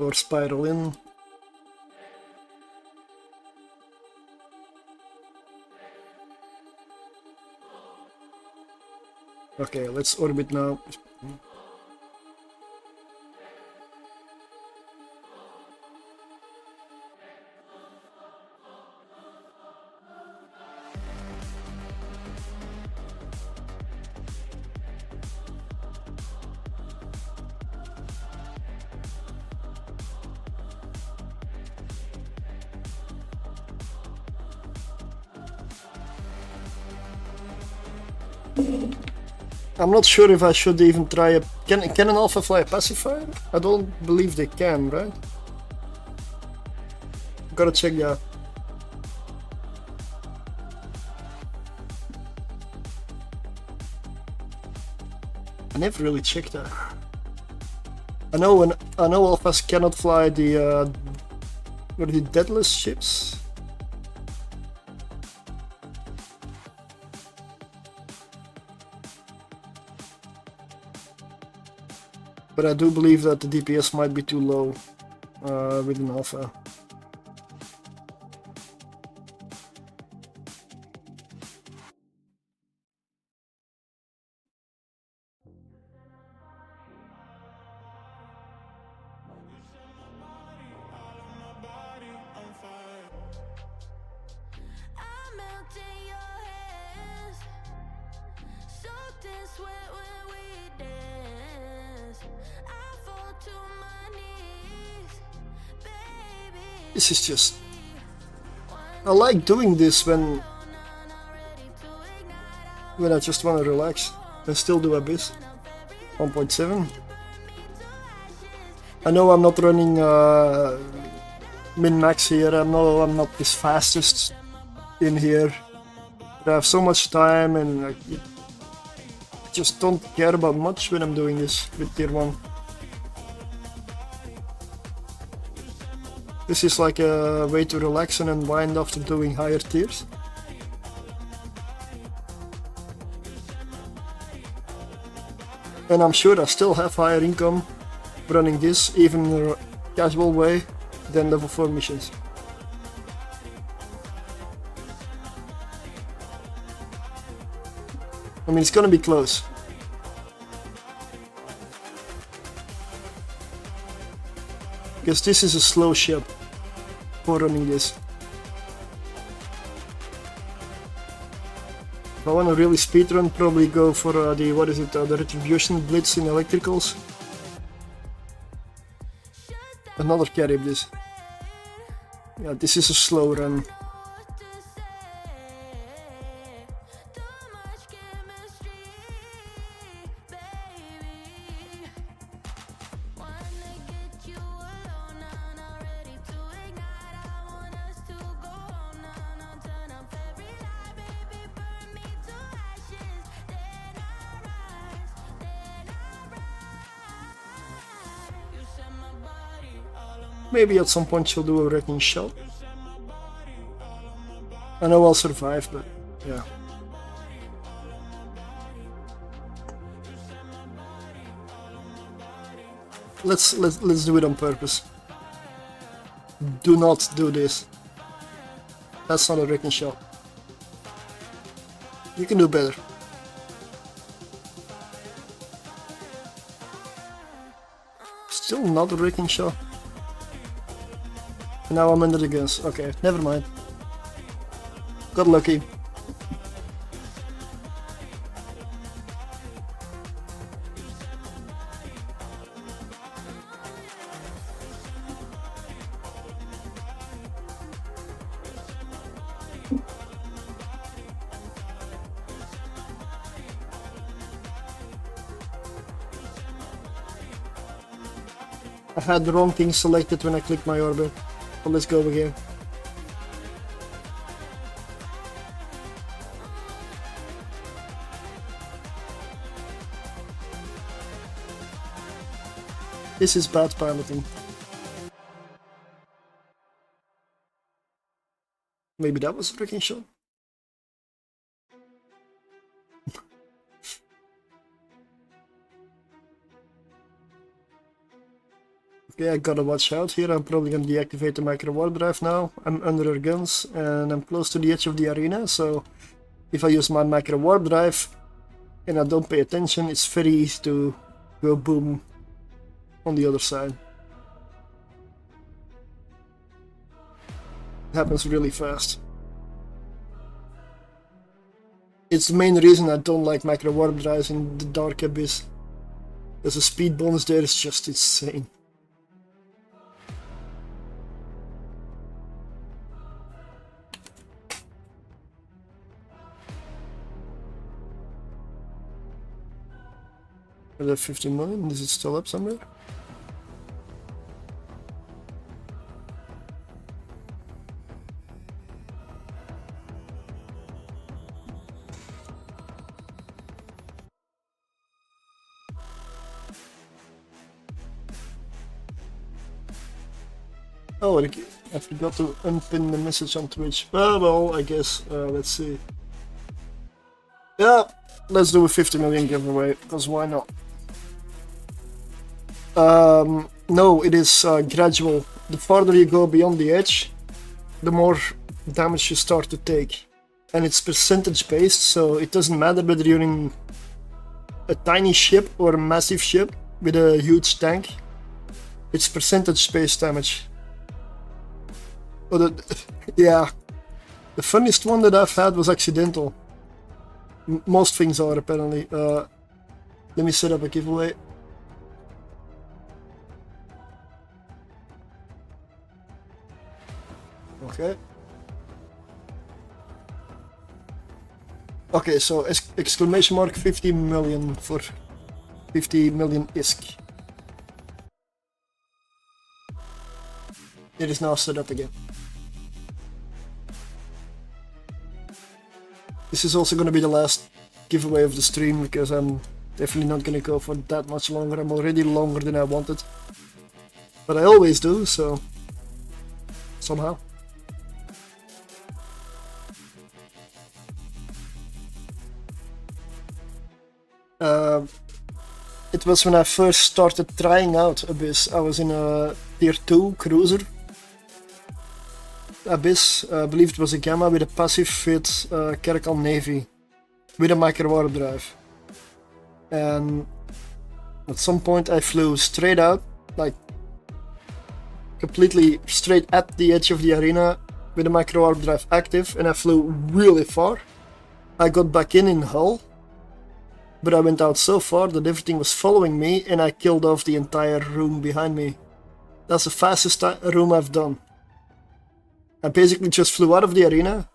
Or spiral in. Okay, let's orbit now. I'm not sure if I should even try a... Can an Alpha fly a pacifier? I don't believe they can, right? Gotta check that. I never really checked that. I know Alphas cannot fly the what are the deadless ships? But I do believe that the DPS might be too low with an alpha. This is just... I like doing this when I just want to relax and still do Abyss 1.7. I know I'm not running min-max here. I know I'm not the fastest in here. But I have so much time and I just don't care about much when I'm doing this with tier 1. This is like a way to relax and unwind after doing higher tiers. And I'm sure I still have higher income running this, even in a casual way, than level 4 missions. I mean, it's gonna be close. Because this is a slow ship for running this. If I want to really speedrun, probably go for the, what is it, the Retribution Blitz in Electricals. Another carry this. Yeah, this is a slow run. Maybe at some point she'll do a wrecking shell. I know I'll survive, but yeah. Let's do it on purpose. Do not do this. That's not a wrecking shell. You can do better. Still not a wrecking shell. Now I'm under the guns. Okay, never mind. Got lucky. I had the wrong thing selected when I clicked my orbit. But let's go again. This is bad piloting. Maybe that was a wrecking shot. Okay, I gotta watch out here. I'm probably gonna deactivate the micro warp drive now. I'm under her guns and I'm close to the edge of the arena, so if I use my micro warp drive and I don't pay attention, it's very easy to go boom on the other side. It happens really fast. It's the main reason I don't like micro warp drives in the Dark Abyss. There's a speed bonus there, it's just insane. Are there 15 million? Is it still up somewhere? Oh, I forgot to unpin the message on Twitch. Well, I guess, let's see. Yeah, let's do a 50 million giveaway, because why not? No, it is gradual. The farther you go beyond the edge, the more damage you start to take. And it's percentage based, so it doesn't matter whether you're in a tiny ship or a massive ship with a huge tank. It's percentage based damage. But yeah, the funniest one that I've had was accidental. Most things are apparently. Let me set up a giveaway. Okay. Okay, so exclamation mark 50 million for 50 million ISK. It is now set up again. This is also going to be the last giveaway of the stream because I'm definitely not going to go for that much longer. I'm already longer than I wanted. But I always do, so somehow. It was when I first started trying out Abyss. I was in a tier 2 cruiser. Abyss, I believe it was a Gamma with a passive fit Kerkal Navy with a micro warp drive. And at some point I flew straight out, like completely straight at the edge of the arena with a micro warp drive active, and I flew really far. I got back in Hull. But I went out so far that everything was following me and I killed off the entire room behind me. That's the fastest room I've done. I basically just flew out of the arena,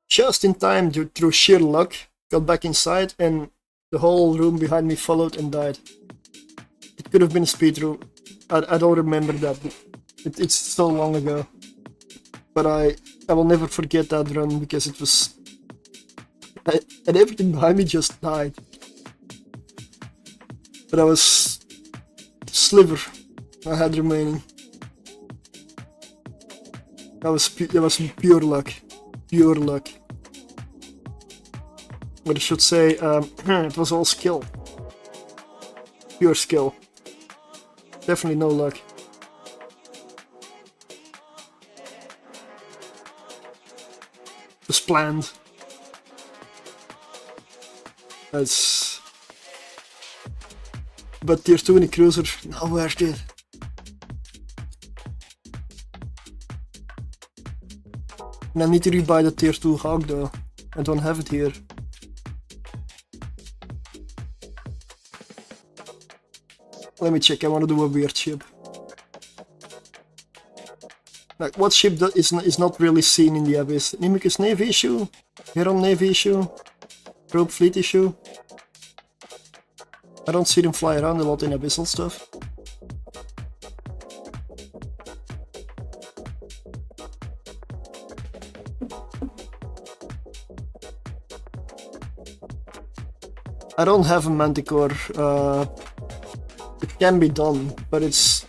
just in time through sheer luck, got back inside and the whole room behind me followed and died. It could have been a speed room. I don't remember that. It's so long ago. But I will never forget that run because it was... and everything behind me just died. But I was sliver I had remaining. That was pure luck. Pure luck. But I should say, it was all skill. Pure skill. Definitely no luck. It was planned. That's... But tier 2 in the cruiser, not worth it. And I need to rebuy the tier 2 Hawk though. I don't have it here. Let me check, I want to do a weird ship. Like, what ship is not really seen in the Abyss? Nimicus Navy issue? Heron Navy issue? Probe Fleet issue? I don't see them fly around a lot in abyssal stuff. I don't have a Manticore. It can be done, but it's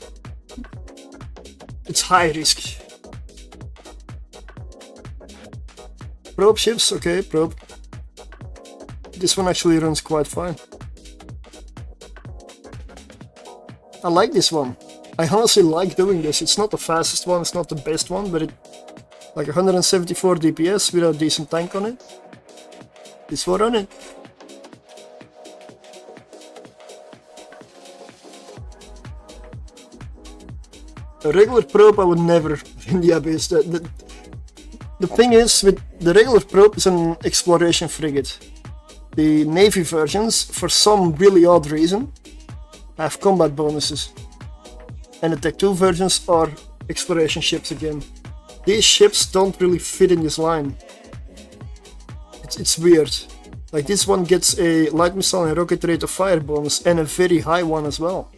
high risk. Probe ships, okay, probe. This one actually runs quite fine. I like this one. I honestly like doing this. It's not the fastest one, it's not the best one, but it like 174 DPS with a decent tank on it. This will run it. A regular probe I would never in the Abyss. The thing is, with the regular probe is an exploration frigate. The Navy versions, for some really odd reason, have combat bonuses. And the Tech 2 versions are exploration ships again. These ships don't really fit in this line. It's weird. Like, this one gets a light missile and rocket rate of fire bonus and a very high one as well.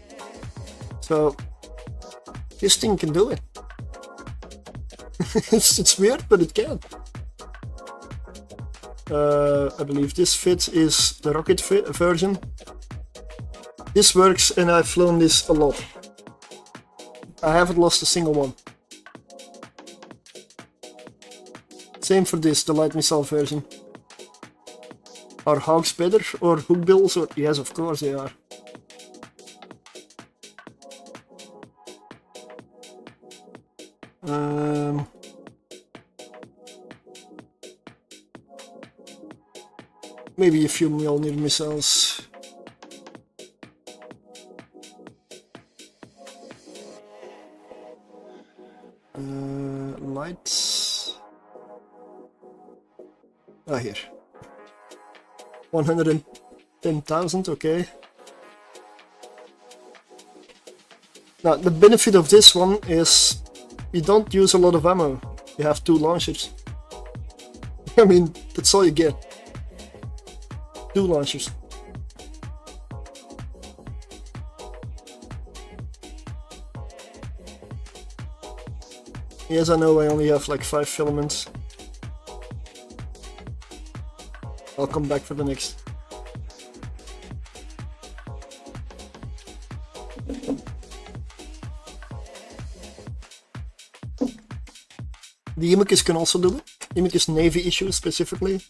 So this thing can do it. It's weird, but it can. I believe this fit is the rocket version. This works and I've flown this a lot. I haven't lost a single one. Same for this, the light missile version. Are Hawks better or hook bills? Or yes, of course they are. Maybe a few Mjolnir missiles. Lights. Ah, here. 110,000, okay. Now, the benefit of this one is you don't use a lot of ammo. You have 2 launchers. I mean, that's all you get. 2 launchers. Yes, I know I only have like 5 filaments. I'll come back for the next. The Imicus can also do it. Imicus Navy issue specifically.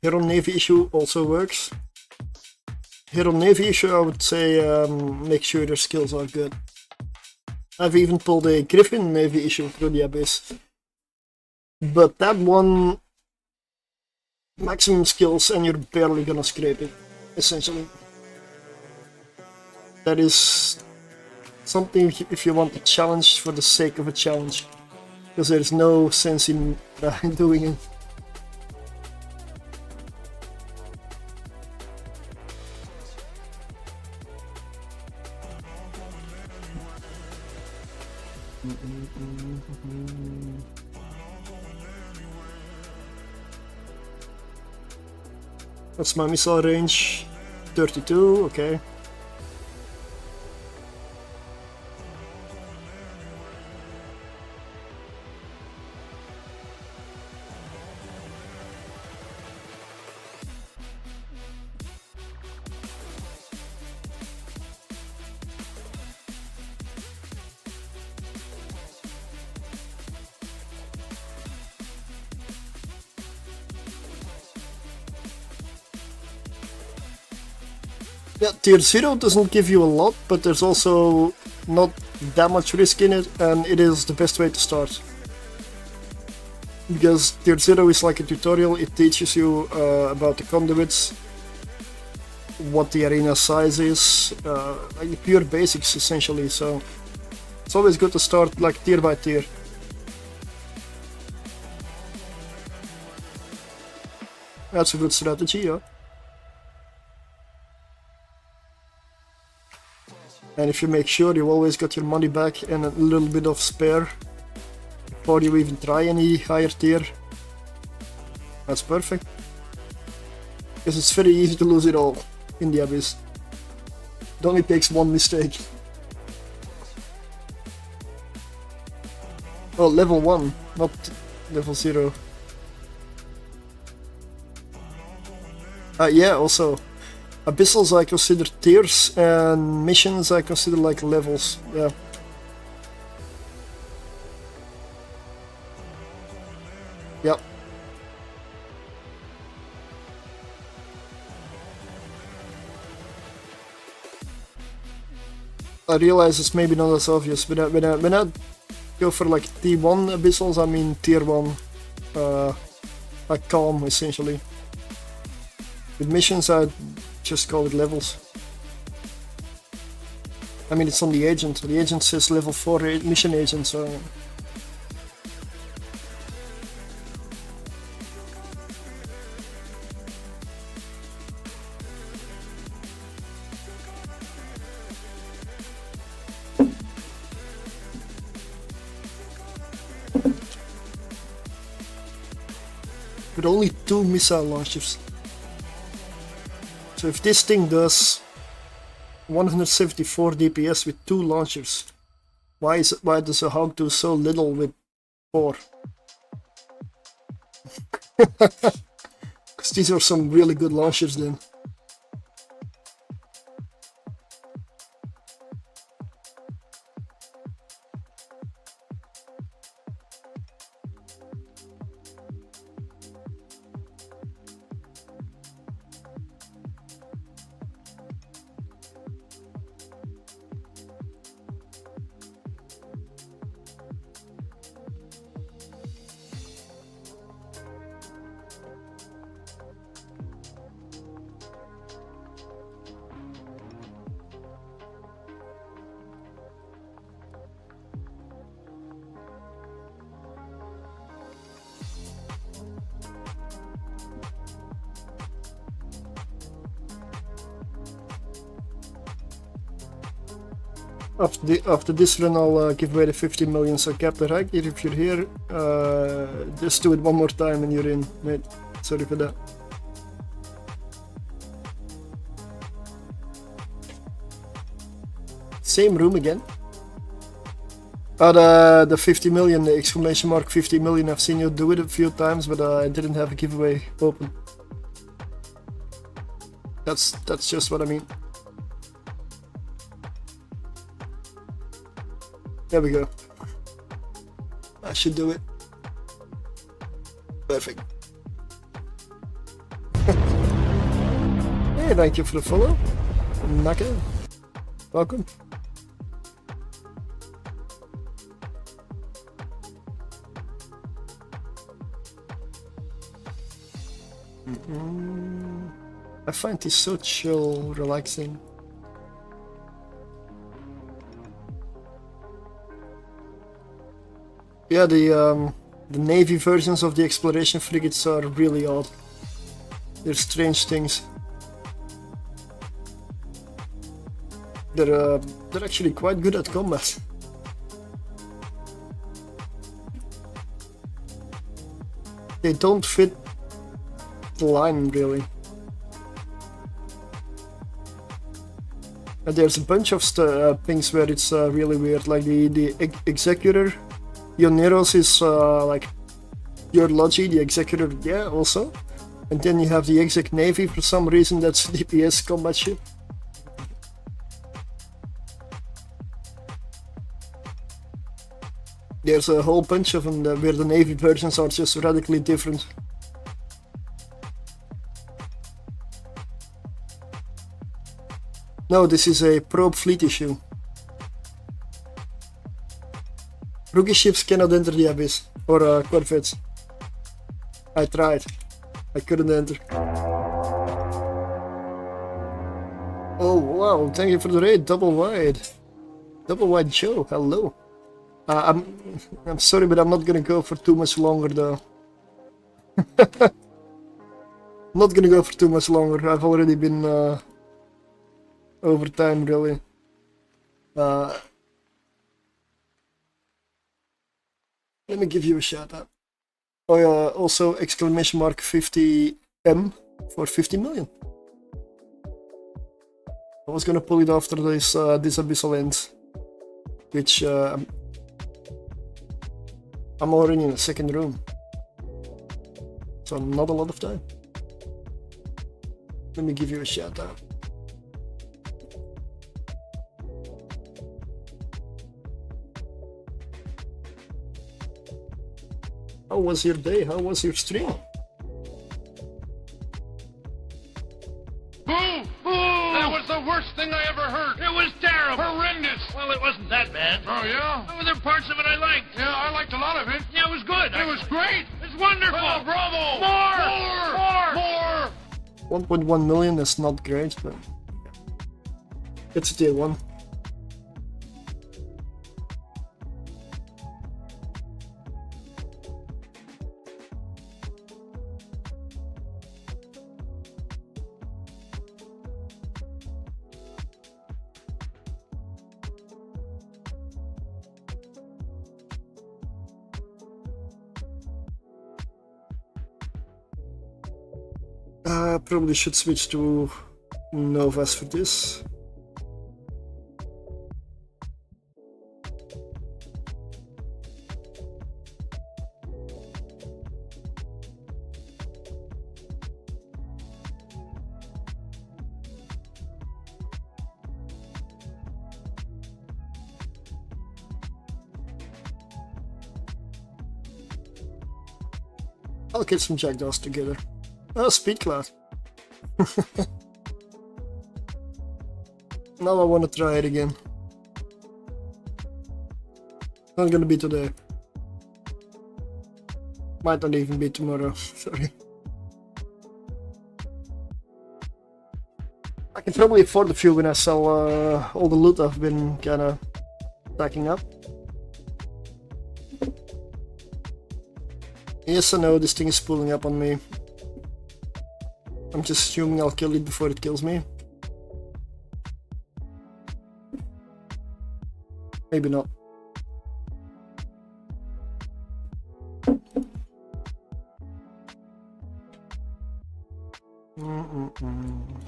Hero Navy issue also works. Hero Navy issue, I would say make sure their skills are good. I've even pulled a Griffin Navy issue through the Abyss. But that one, maximum skills and you're barely gonna scrape it, essentially. That is something if you want a challenge for the sake of a challenge. Because there's no sense in doing it. What's my missile range? 32, okay. Yeah, tier 0 doesn't give you a lot, but there's also not that much risk in it, and it is the best way to start. Because tier 0 is like a tutorial, it teaches you about the conduits, what the arena size is, like the pure basics essentially, so it's always good to start like tier by tier. That's a good strategy, yeah. And if you make sure you always got your money back and a little bit of spare before you even try any higher tier, that's perfect. Because it's very easy to lose it all in the Abyss. It only takes one mistake. Oh, level 1, not level 0. Yeah, also. Abyssals I consider tiers, and missions I consider like levels, yeah. Yep. I realize it's maybe not as obvious, but when I go for like T1 Abyssals, I mean tier 1, like calm essentially. With missions I just call it levels. I mean, it's on the agent. The agent says level 4 mission agent, so... With only 2 missile launchers. So if this thing does 174 DPS with 2 launchers, why does a Hawk do so little with 4? Because these are some really good launchers then. After this run, I'll give away the 50 million. So Captain Hack, if you're here, just do it one more time and you're in, mate. Sorry for that. Same room again. The 50 million, the exclamation mark 50 million. I've seen you do it a few times, but I didn't have a giveaway open. That's just what I mean. There we go. I should do it. Perfect. Hey, thank you for the follow. Naka. Welcome. I find this so chill, relaxing. Yeah, the Navy versions of the exploration frigates are really odd. They're strange things. They're actually quite good at combat. They don't fit the line really. And there's a bunch of things where it's really weird, like the Executor. Ioneros is like your Logi, the Executor, yeah, also. And then you have the Exec Navy, for some reason that's DPS combat ship. There's a whole bunch of them where the Navy versions are just radically different. No, this is a probe fleet issue. Rookie ships cannot enter the Abyss, or corvettes. I tried. I couldn't enter. Oh wow, thank you for the raid, double wide. Double wide Joe, hello. I'm sorry, but I'm not gonna go for too much longer though. Not gonna go for too much longer, I've already been over time really. Let me give you a shout out. Oh yeah, also exclamation mark 50M for 50 million. I was gonna pull it after this abyssal ends, which I'm already in the second room, so not a lot of time. Let me give you a shout out. How was your day? How was your stream? Boom! Boom! That was the worst thing I ever heard. It was terrible. Horrendous. Well, it wasn't that bad. Oh, yeah? There were parts of it I liked. Yeah, I liked a lot of it. Yeah, it was good. It was great. It's wonderful. Oh, bravo! More! More! 1.1 million is not great, but it's a tier 1. Probably should switch to Novas for this. I'll get some jackdaws together. Oh, speed class. Now I want to try it again. Not gonna be today. Might not even be tomorrow. Sorry. I can probably afford a few when I sell all the loot I've been kinda stacking up. Yes, I know this thing is pulling up on me. I'm just assuming I'll kill it before it kills me. Maybe not.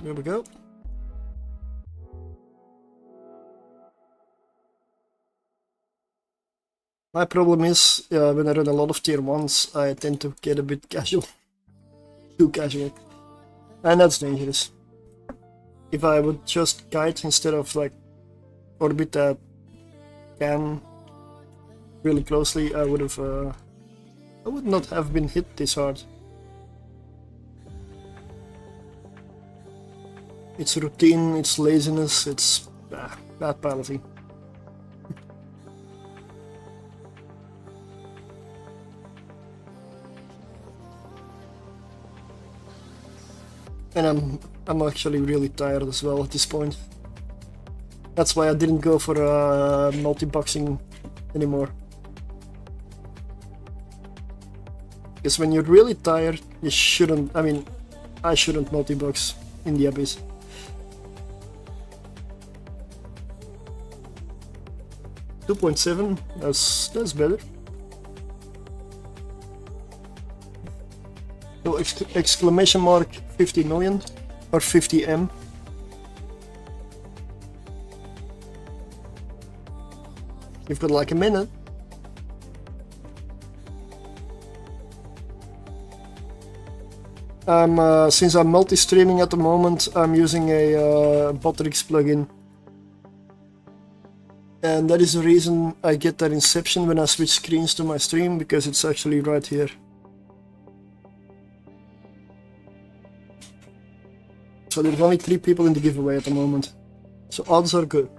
There we go. My problem is, when I run a lot of tier 1s, I tend to get a bit casual. Too casual. And that's dangerous. If I would just kite instead of like orbit that can really closely, I would have I would not have been hit this hard. It's routine, it's laziness, it's bad piloting. And I'm actually really tired as well at this point. That's why I didn't go for multi-boxing anymore. Because when you're really tired, you shouldn't, I shouldn't multi-box in the abyss. $2.7, that's better. So exclamation mark 50 million or 50M. You've got like a minute. Since I'm multi-streaming at the moment, I'm using a Botrix plugin. And that is the reason I get that inception when I switch screens to my stream, because it's actually right here. So there's only 3 people in the giveaway at the moment. So odds are good.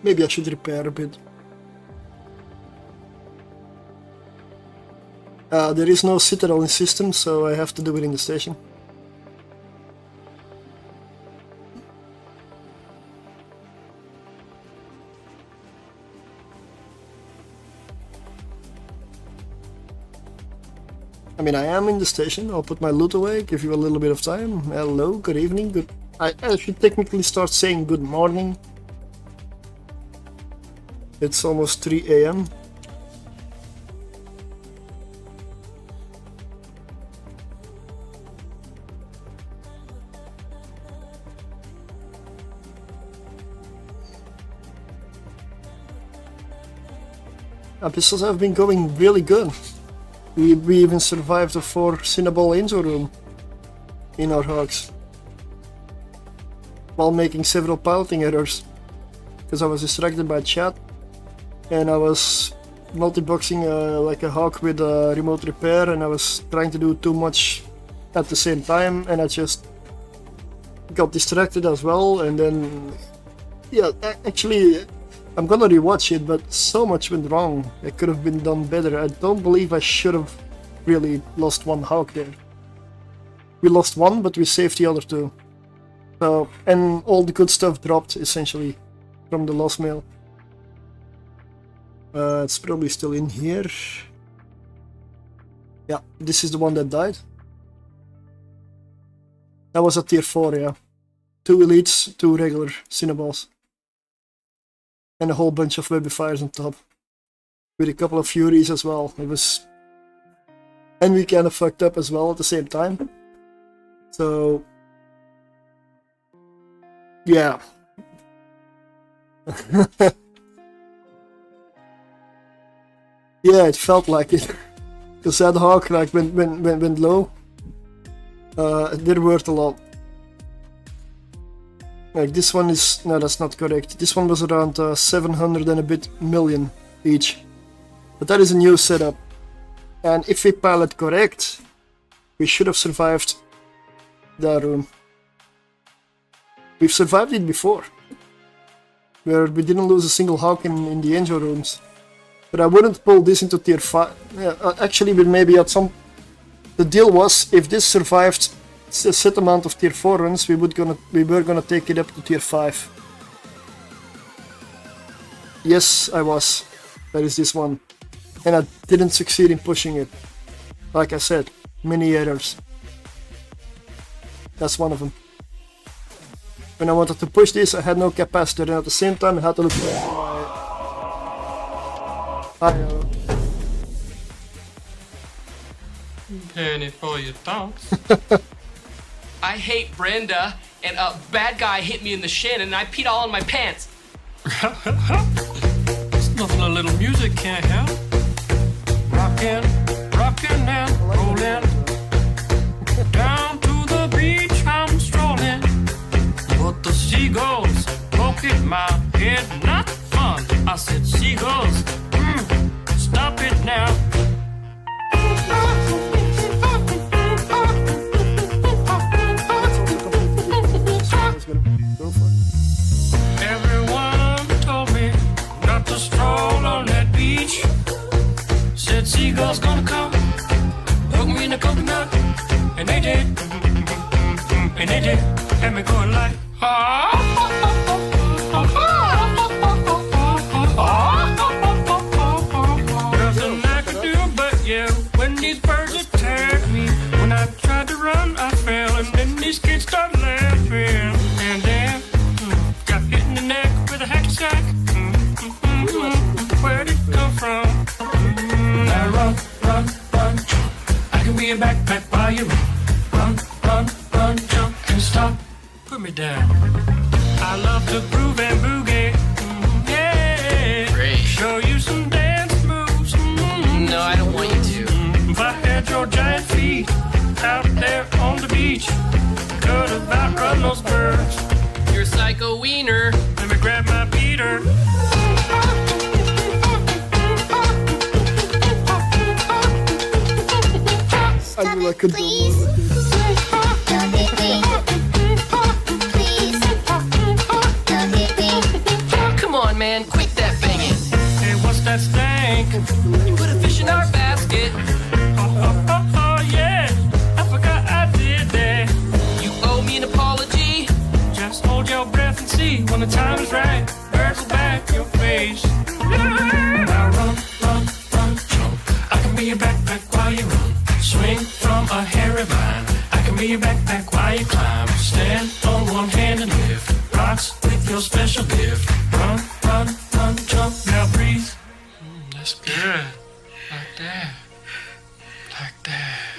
Maybe I should repair a bit. There is no citadel in system, so I have to do it in the station. I am in the station. I'll put my loot away, give you a little bit of time. Hello, good evening, I should technically start saying good morning. It's almost 3 AM. Abyssals have been going really good. We even survived a 4 Cinnaball angel room in our hogs while making several piloting errors because I was distracted by chat and I was multi-boxing like a hawk with a remote repair, and I was trying to do too much at the same time, and I just got distracted as well. And then actually I'm gonna rewatch it, but so much went wrong. It could have been done better. I don't believe I should have really lost 1 hawk there. We lost 1, but we saved the other 2. So, and all the good stuff dropped essentially from the lost mail. It's probably still in here. Yeah, this is the one that died. That was a tier 4, yeah. 2 elites, 2 regular Cinnaballs. And a whole bunch of webifiers on top. With a couple of Furies as well. It was... And we kind of fucked up as well at the same time. So... yeah. Yeah, it felt like it. Because that hawk like went low. It did worth a lot. Like this one is... no, that's not correct. This one was around 700 and a bit million each. But that is a new setup. And if we pilot correct, we should have survived that room. We've survived it before. Where we didn't lose a single hawk in the angel rooms. But I wouldn't pull this into tier 5. Yeah, actually, we maybe at some... the deal was, if this survived a set amount of tier 4 runs, we were gonna take it up to tier 5. Yes, I was. That is this one. and I didn't succeed in pushing it. Like I said, many errors. That's one of them. When I wanted to push this, I had no capacitor, and at the same time I had to look for my Penny for your thoughts. I hate Brenda, and a bad guy hit me in the shin, and I peed all in my pants. It's nothing a little music can't help. Rockin', rockin' and rollin'. Down to the beach I'm strolling. But the seagulls poke at my head, not fun. I said, seagulls, stop it now. Everyone told me not to stroll on that beach. Said seagulls gonna come, hook me in the coconut, and they did, and they did, and me going like, nothing I could do but yell when these birds attacked me. When I tried to run, I fell, and then these kids started laughing, and then got hit in the neck with a hacky sack. Where'd it come from? Now run, run, run. I can be a backpack while you run. Run, run, run, jump and stop. Put me down. I love to groove and boogie. Yeah. Great. Show you some dance moves. No, I don't want you to. If I had your giant feet out there on the beach, could have outrun those birds. You're a psycho wiener. Let me grab my beater. I knew I could do more. Come on, man, quit that banging. Hey, what's that stank? You put a fish in our basket. Oh, yeah. I forgot I did that. You owe me an apology. Just hold your breath and see when the time is right. Birds will back your face. Now run, run, run, jump. I can be your backpack while you run. Swing from a hairy vine. I can be your backpack while you climb. Stand on one hand and lift rocks with your special gift. Run, run, run, jump. Now breathe. That's good. Like that. Like that.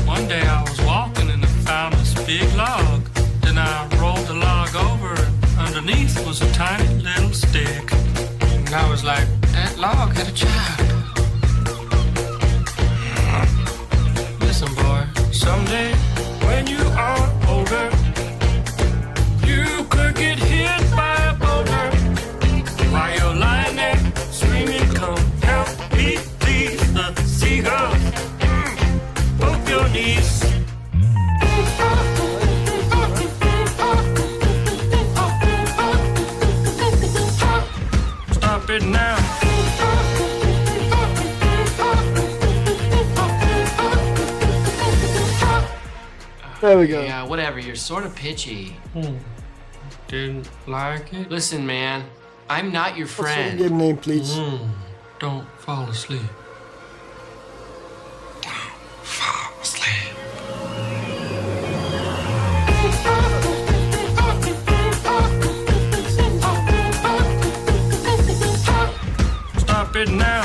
One day I was walking and I found this big log. Then I rolled the log over and underneath was a tiny little stick. And I was like, that log had a child. Listen, boy, someday when you are older, you could get hit by a boulder. While you're lying there screaming, come help me, please. The seagulls, both your knees. Stop it now. There we go. Yeah, whatever, you're sort of pitchy. Didn't like it? Listen, man, I'm not your What's your friend. game name, please? Don't fall asleep. Don't fall asleep. Stop it now.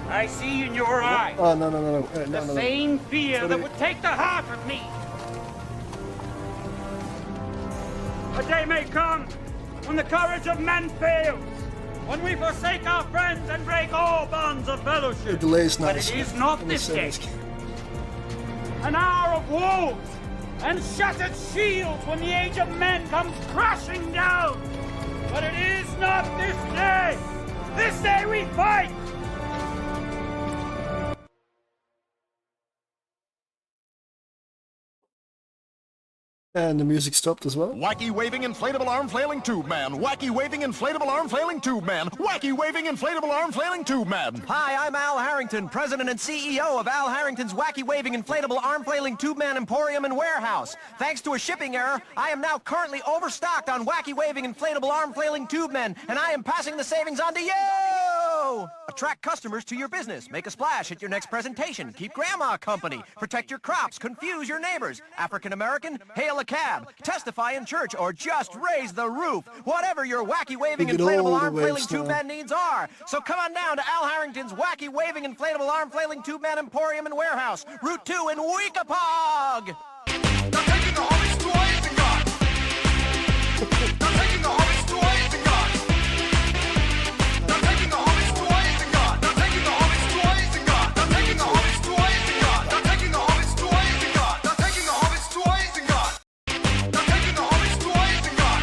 I see in your eyes Oh, no. No. the same fear that would take the heart of me. A day may come when the courage of men fails, when we forsake our friends and break all bonds of The fellowship. delay is But nice. it is not Let me this say day. this. an hour of wolves and shattered shields when the age of men comes crashing down. But it is not this day. This day we fight. And the music stopped as well. Wacky waving inflatable arm flailing tube man. Wacky waving inflatable arm flailing tube man. Wacky waving inflatable arm flailing tube man. Hi, I'm Al Harrington, President and CEO of Al Harrington's Wacky Waving Inflatable Arm Flailing Tube Man Emporium and Warehouse. Thanks to a shipping error, I am now currently overstocked on Wacky Waving Inflatable Arm Flailing Tube Men, and I am passing the savings on to you! Attract customers to your business. Make a splash at your next presentation. Keep grandma company. Protect your crops. Confuse your neighbors. African American, hail a cab. Testify in church or just raise the roof. Whatever your wacky waving Look at all inflatable the arm flailing waves tube now. man needs are. So come on down to Al Harrington's Wacky Waving Inflatable Arm Flailing Tube Man Emporium and Warehouse, Route 2 in Weekapaug. Now taking the homies to and God. Now taking the homies to and God. Now taking the homies to and God. Now taking the homies to and God. Now taking the homies to and God. Now taking the homies to and God. Now taking the homies to and God. Now taking the homies to and God.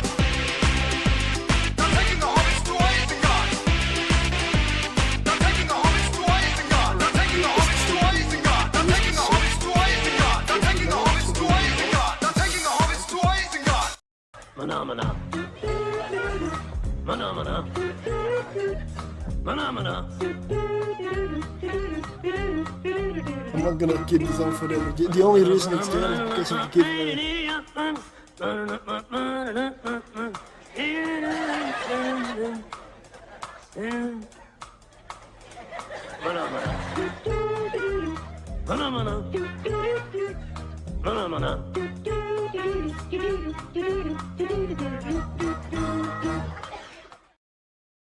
Now taking the homies to and God. Now taking the homies to and God. Now taking the homies to and God. Now taking the homies to and God. Now taking the homies to and God. Now taking the homies to and God. Phenomena. Phenomena. Phenomena. I'm not gonna keep this on forever. The only reason it's there is because of the giveaway. Phenomena. Phenomena.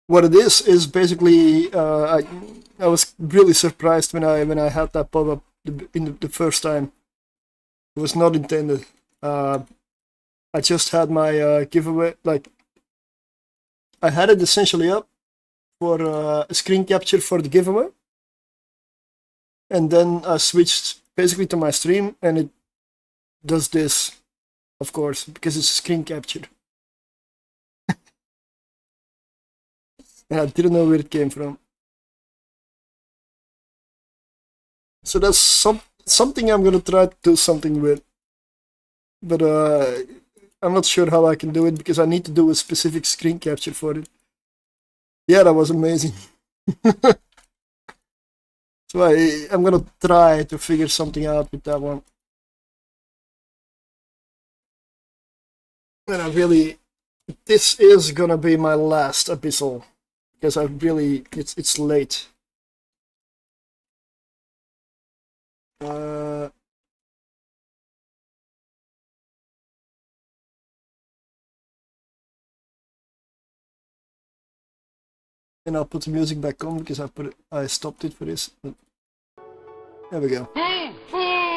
What it is basically I was really surprised when I had that pop up in the first time. It was not intended. I just had my giveaway, like I had it essentially up for a screen capture for the giveaway, and then I switched basically to my stream, and it does this, of course, because it's a screen capture. And I didn't know where it came from. So that's something I'm gonna try to do something with. But I'm not sure how I can do it because I need to do a specific screen capture for it. Yeah, that was amazing. So I'm gonna try to figure something out with that one. And this is gonna be my last abyssal. Because it's late. And I'll put the music back on because I stopped it for this. But there we go.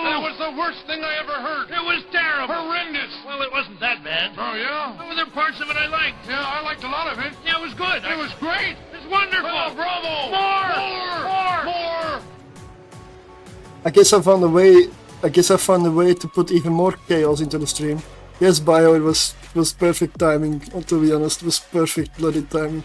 That was the worst thing I ever heard. It was terrible. Horrendous. Well, it wasn't that bad. Oh, yeah? There were there parts of it I liked. Yeah, I liked a lot of it. Yeah, it was good. It was great. It's wonderful. Oh, bravo. More. I guess I found a way to put even more chaos into the stream. Yes, Bio, it was perfect timing. To be honest, it was perfect bloody timing.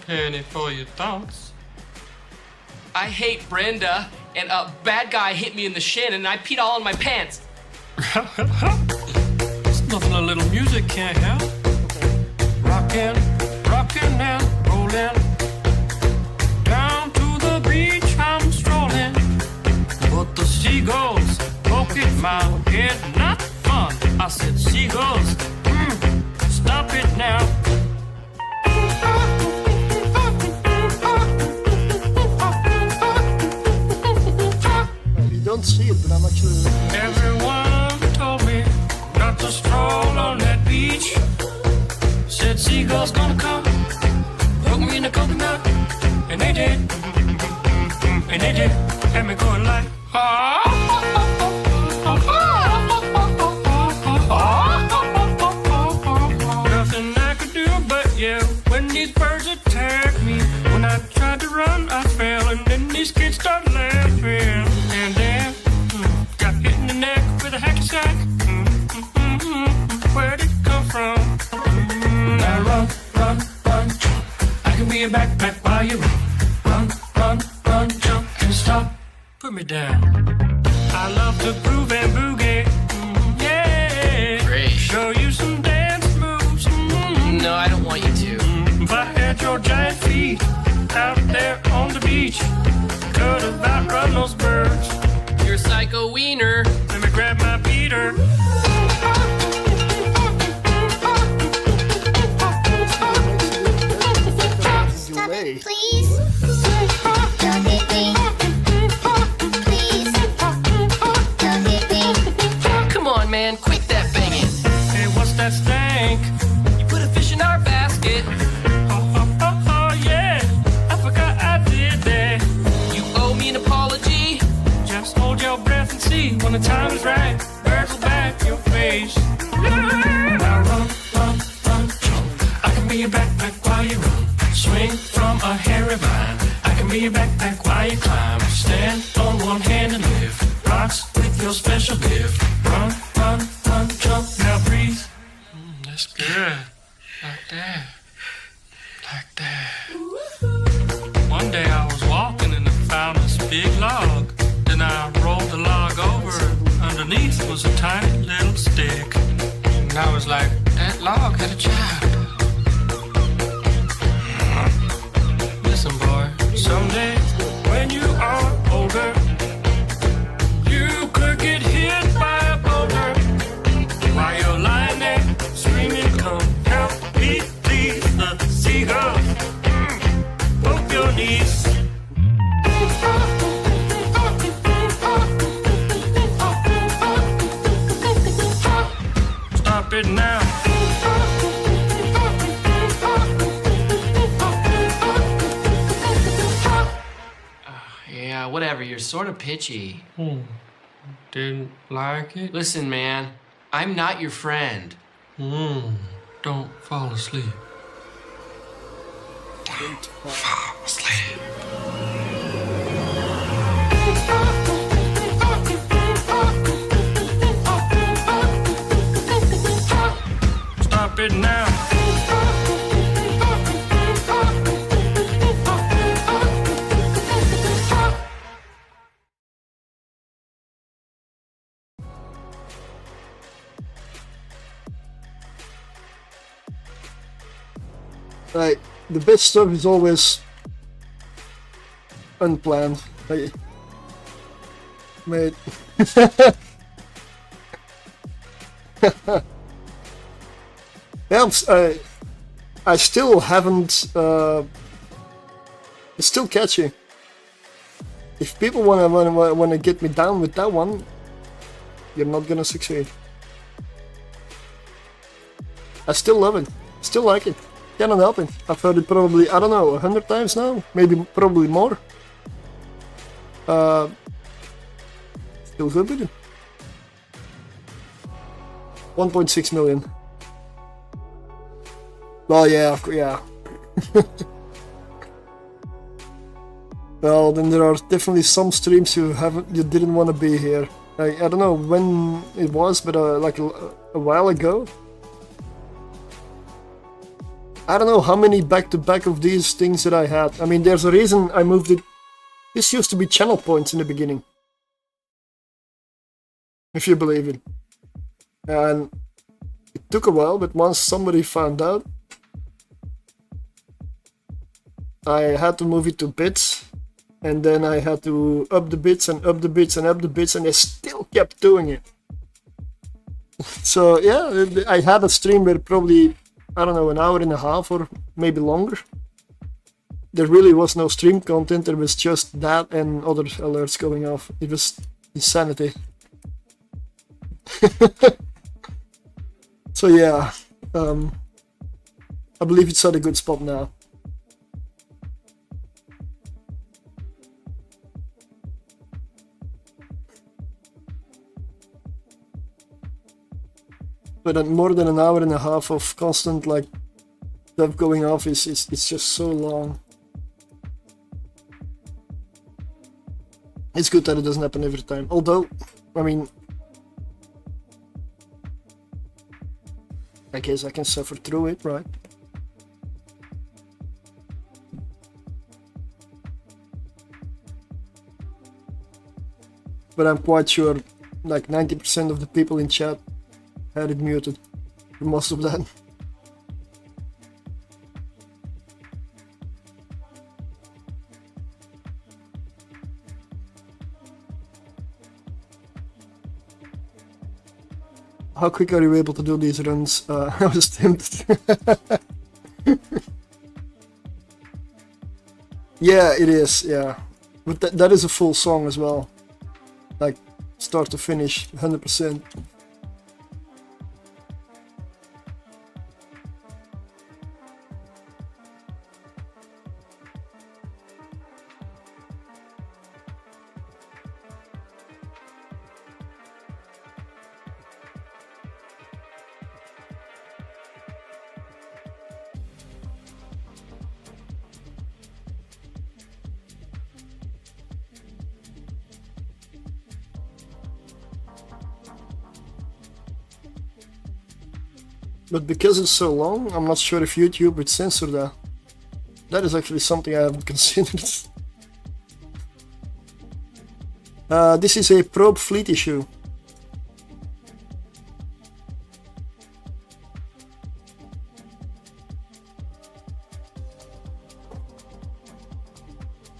Penny for your thoughts. I hate Brenda, and a bad guy hit me in the shin, and I peed all in my pants. It's nothing a little music can't help. Rockin', rockin' and rollin'. Down to the beach I'm strolling. But the seagulls poke at my head, not fun. I said, seagulls, stop it now. You don't see it, but I'm actually... Everyone told me not to stroll on that beach. Said seagulls gonna come, hook me in the coconut, and they did, and they did, had me going like, back while you run, run, run, jump and stop. Put me down. I love to groove and boogie. Yeah. Great. Show you some dance moves. No, I don't want you to. If I had your giant feet out there on the beach, could have outrun those birds. You're a psycho wiener. Let me grab my beater. Delay. Please, don't hit me. Please, don't hit me. Come on, man, quit that banging. Hey, what's that stank? You put a fish in our basket. Oh, yeah. I forgot I did that. You owe me an apology. Just hold your breath and see when the time is right. Birds will back your face. Now run, run, run, jump. I can be your backpack while you run. Swing from a hairy vine. I can be your backpack while you climb. Stand on one hand and lift rocks with your special gift. Run, run, run, jump. Now breathe. That's good. Like that. Like that. One day I was walking and I found this big log. Then I rolled the log over. Underneath was a tiny little stick. And I was like, that log had a child. Listen, boy, someday when you are older, you could get hit by a boulder. While you're lying there screaming, come help me, please. The seagull, poke your knees. Stop it now. Yeah, whatever, you're sort of pitchy. Didn't like it? Listen, man, I'm not your friend. Don't fall asleep. Don't fall asleep. Stop it now. Right, the best stuff is always unplanned. Hey, mate. Yeah, I still haven't. It's still catchy. If people wanna get me down with that one, you're not gonna succeed. I still love it. Still like it. Cannot help it. I've heard it probably, I don't know, 100 times now? Maybe, probably more. Still good with it. 1.6 million. Well, yeah, yeah. Well, then there are definitely some streams you didn't want to be here. I don't know when it was, but like a while ago. I don't know how many back-to-back of these things that I had. I mean, there's a reason I moved it. This used to be channel points in the beginning. If you believe it. And it took a while, but once somebody found out, I had to move it to bits. And then I had to up the bits and up the bits and up the bits, and they still kept doing it. So yeah, I had a stream where probably, I don't know, an hour and a half or maybe longer. There really was no stream content, there was just that and other alerts going off. It was insanity. So yeah, I believe it's at a good spot now. But more than an hour and a half of constant like stuff going off is it's just so long. It's good that it doesn't happen every time. Although, I mean, I guess I can suffer through it, right? but I'm quite sure like 90% of the people in chat had it muted for most of that. How quick are you able to do these runs? I was tempted. Yeah, it is, yeah. But that is a full song as well. Like, start to finish, 100%. But because it's so long, I'm not sure if YouTube would censor that. That is actually something I haven't considered. This is a probe fleet issue.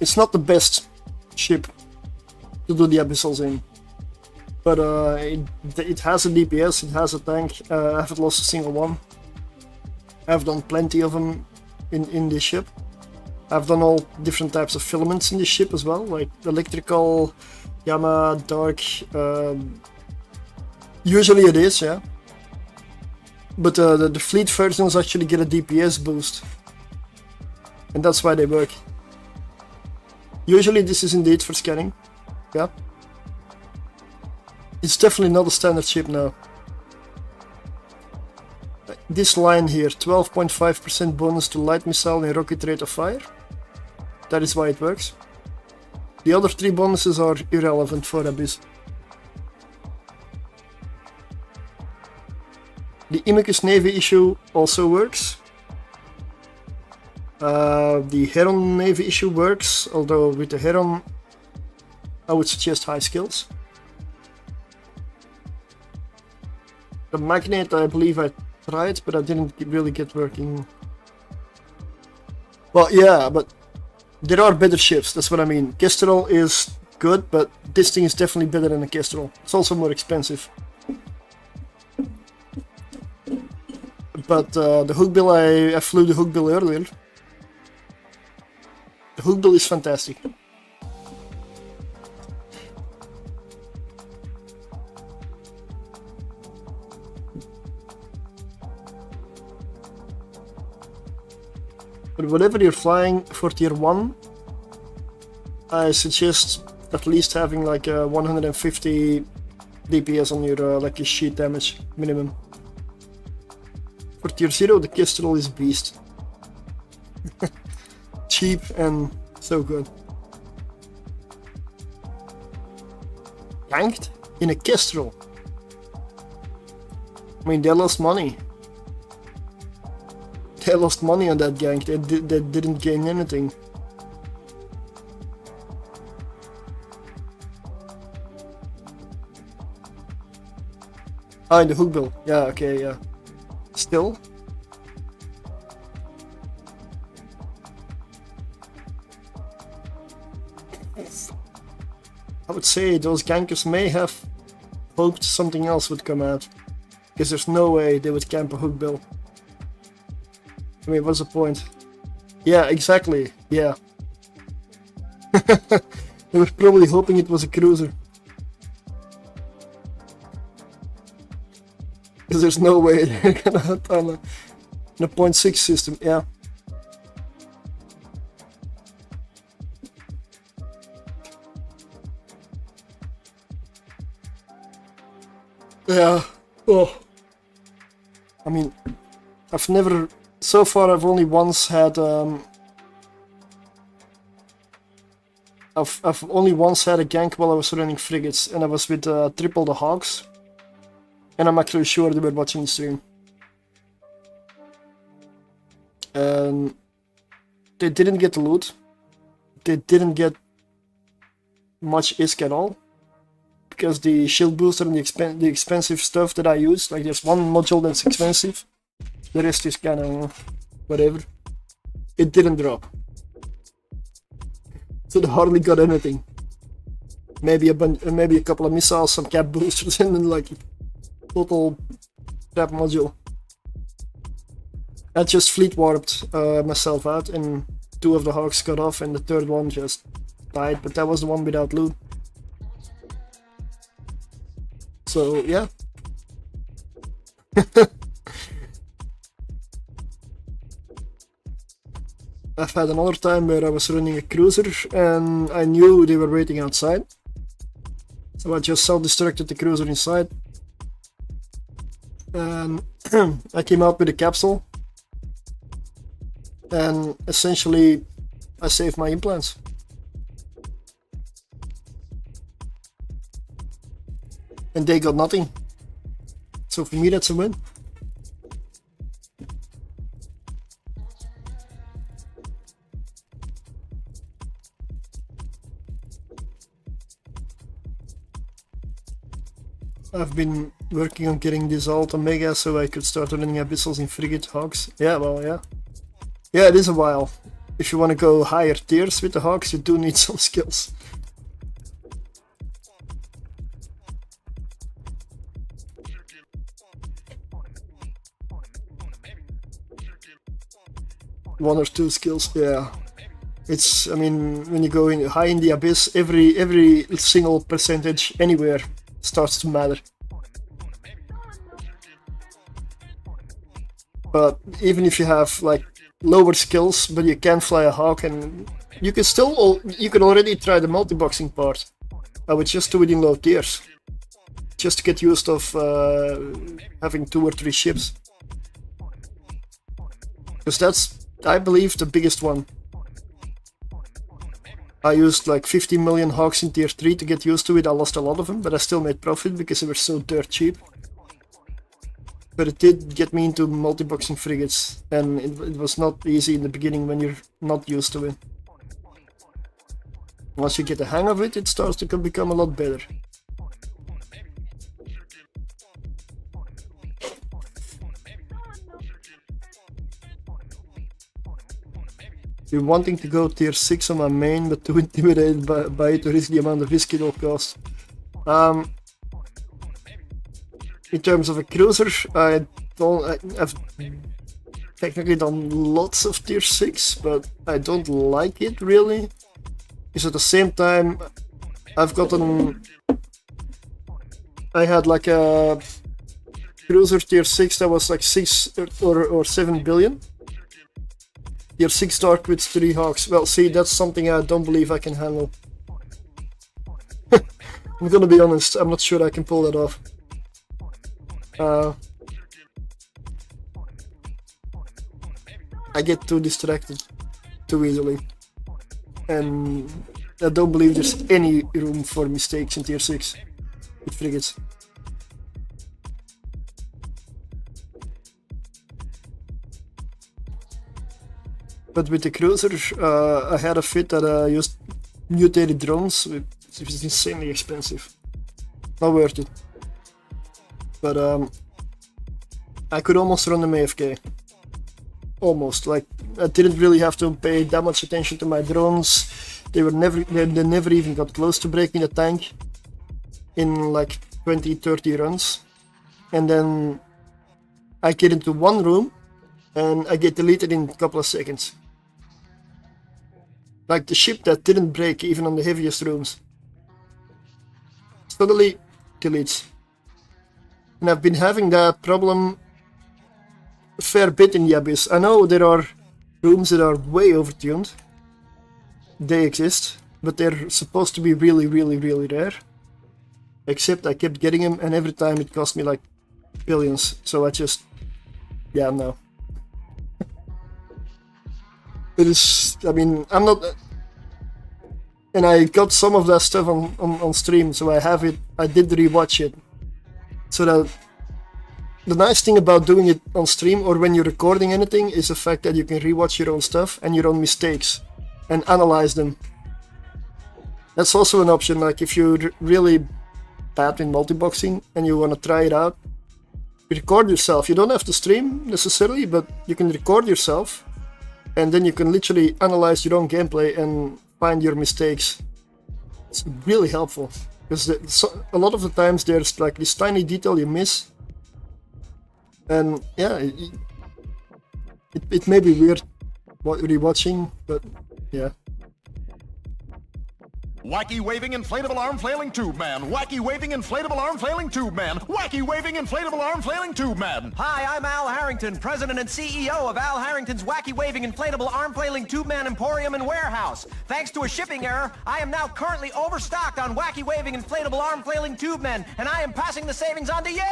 It's not the best ship to do the abyssals in. But it has a DPS, it has a tank. I haven't lost a single one. I've done plenty of them in this ship. I've done all different types of filaments in this ship as well, like electrical, gamma, dark. Usually it is, yeah. But the fleet versions actually get a DPS boost. And that's why they work. Usually this is indeed for scanning, yeah. It's definitely not a standard ship now. This line here, 12.5% bonus to light missile and rocket rate of fire. That is why it works. The other three bonuses are irrelevant for Abyss. The Imicus Navy issue also works. The Heron Navy issue works, although with the Heron I would suggest high skills. The Magnet, I believe I tried, but I didn't really get working. Well, yeah, but there are better ships, that's what I mean. Kestrel is good, but this thing is definitely better than a Kestrel. It's also more expensive. But the Hookbill, I flew the Hookbill earlier. The Hookbill is fantastic. But whatever you're flying for tier 1, I suggest at least having like 150 DPS on your like your sheet damage minimum. For tier 0, the Kestrel is a beast. Cheap and so good. Ganked in a Kestrel. I mean, they lost money. They lost money on that gank, they didn't gain anything. Ah, in the Hookbill. Yeah, okay, yeah. Still. I would say those gankers may have hoped something else would come out. Because there's no way they would camp a Hookbill. I mean, what's the point? Yeah, exactly. Yeah. They were probably hoping it was a cruiser. Because there's no way they're gonna hunt on a 0.6 system. Yeah. Yeah. Oh. I mean, I've never... So far, I've only once had I've only once had a gank while I was running frigates, and I was with Triple the Hawks, and I'm actually sure they were watching the stream. And they didn't get the loot. They didn't get much ISK at all. because the shield booster and the expensive stuff that I use, like there's one module that's expensive, the rest is kind of whatever. It didn't drop, so they hardly got anything. Maybe maybe a couple of missiles, some cap boosters, and then like total crap module. I just fleet warped myself out, and 2 of the hawks got off, and the 3rd one just died. But that was the one without loot. So yeah. I've had another time where I was running a cruiser and I knew they were waiting outside. So I just self-destructed the cruiser inside. And I came out with a capsule. And essentially I saved my implants. And they got nothing. So for me that's a win. I've been working on getting this alt Omega so I could start running abyssals in frigate hawks. Yeah, well, yeah. Yeah, it is a while. If you want to go higher tiers with the hawks, you do need some skills. One or two skills, yeah. It's, I mean, when you go in high in the abyss, every single percentage anywhere starts to matter. But even if you have like lower skills, but you can fly a hawk, and you can still, you can already try the multi-boxing part. I would just do it in low tiers, just to get used of having 2 or 3 ships, because that's, I believe, the biggest one. I used like 50 million hawks in tier 3 to get used to it. I lost a lot of them, but I still made profit because they were so dirt cheap. But it did get me into multi-boxing frigates, and it was not easy in the beginning when you're not used to it. Once you get the hang of it, it starts to become a lot better. You're wanting to go tier 6 on my main, but too intimidated by it to risk the amount of risk it will cost. In terms of a cruiser, I've technically done lots of tier 6, but I don't like it really. Because at the same time, I had like a cruiser tier 6 that was like 6 or 7 billion. Tier 6 dark with 3 hawks. Well, see, that's something I don't believe I can handle. I'm gonna be honest, I'm not sure I can pull that off. I get too distracted too easily, and I don't believe there's any room for mistakes in tier 6 with frigates. But with the cruiser, I had a fit that I used mutated drones, which is insanely expensive. Not worth it. But I could almost run them AFK. Almost. Like, I didn't really have to pay that much attention to my drones. They never even got close to breaking the tank in like 20-30 runs. And then I get into one room and I get deleted in a couple of seconds. Like the ship that didn't break even on the heaviest rooms suddenly deletes. And I've been having that problem a fair bit in the Abyss. I know there are rooms that are way overtuned. They exist, but they're supposed to be really, really, really rare. Except I kept getting them, and every time it cost me like billions. So I just, yeah, no. It is, I mean, I'm not, and I got some of that stuff on stream, so I have it, I did rewatch it. So that, the nice thing about doing it on stream or when you're recording anything is the fact that you can rewatch your own stuff and your own mistakes and analyze them. That's also an option, like if you really bad with multiboxing and you want to try it out, record yourself. You don't have to stream necessarily, but you can record yourself, and then you can literally analyze your own gameplay and find your mistakes. It's really helpful because a lot of the times there's like this tiny detail you miss, and yeah, it may be weird rewatching, but yeah. Wacky waving inflatable arm flailing tube man. Wacky waving inflatable arm flailing tube man. Wacky waving inflatable arm flailing tube man. Hi, I'm Al Harrington, president and CEO of Al Harrington's Wacky waving inflatable arm flailing tube man emporium and warehouse. Thanks to a shipping error, I am now currently overstocked on wacky waving inflatable arm flailing tube men, and I am passing the savings on to you!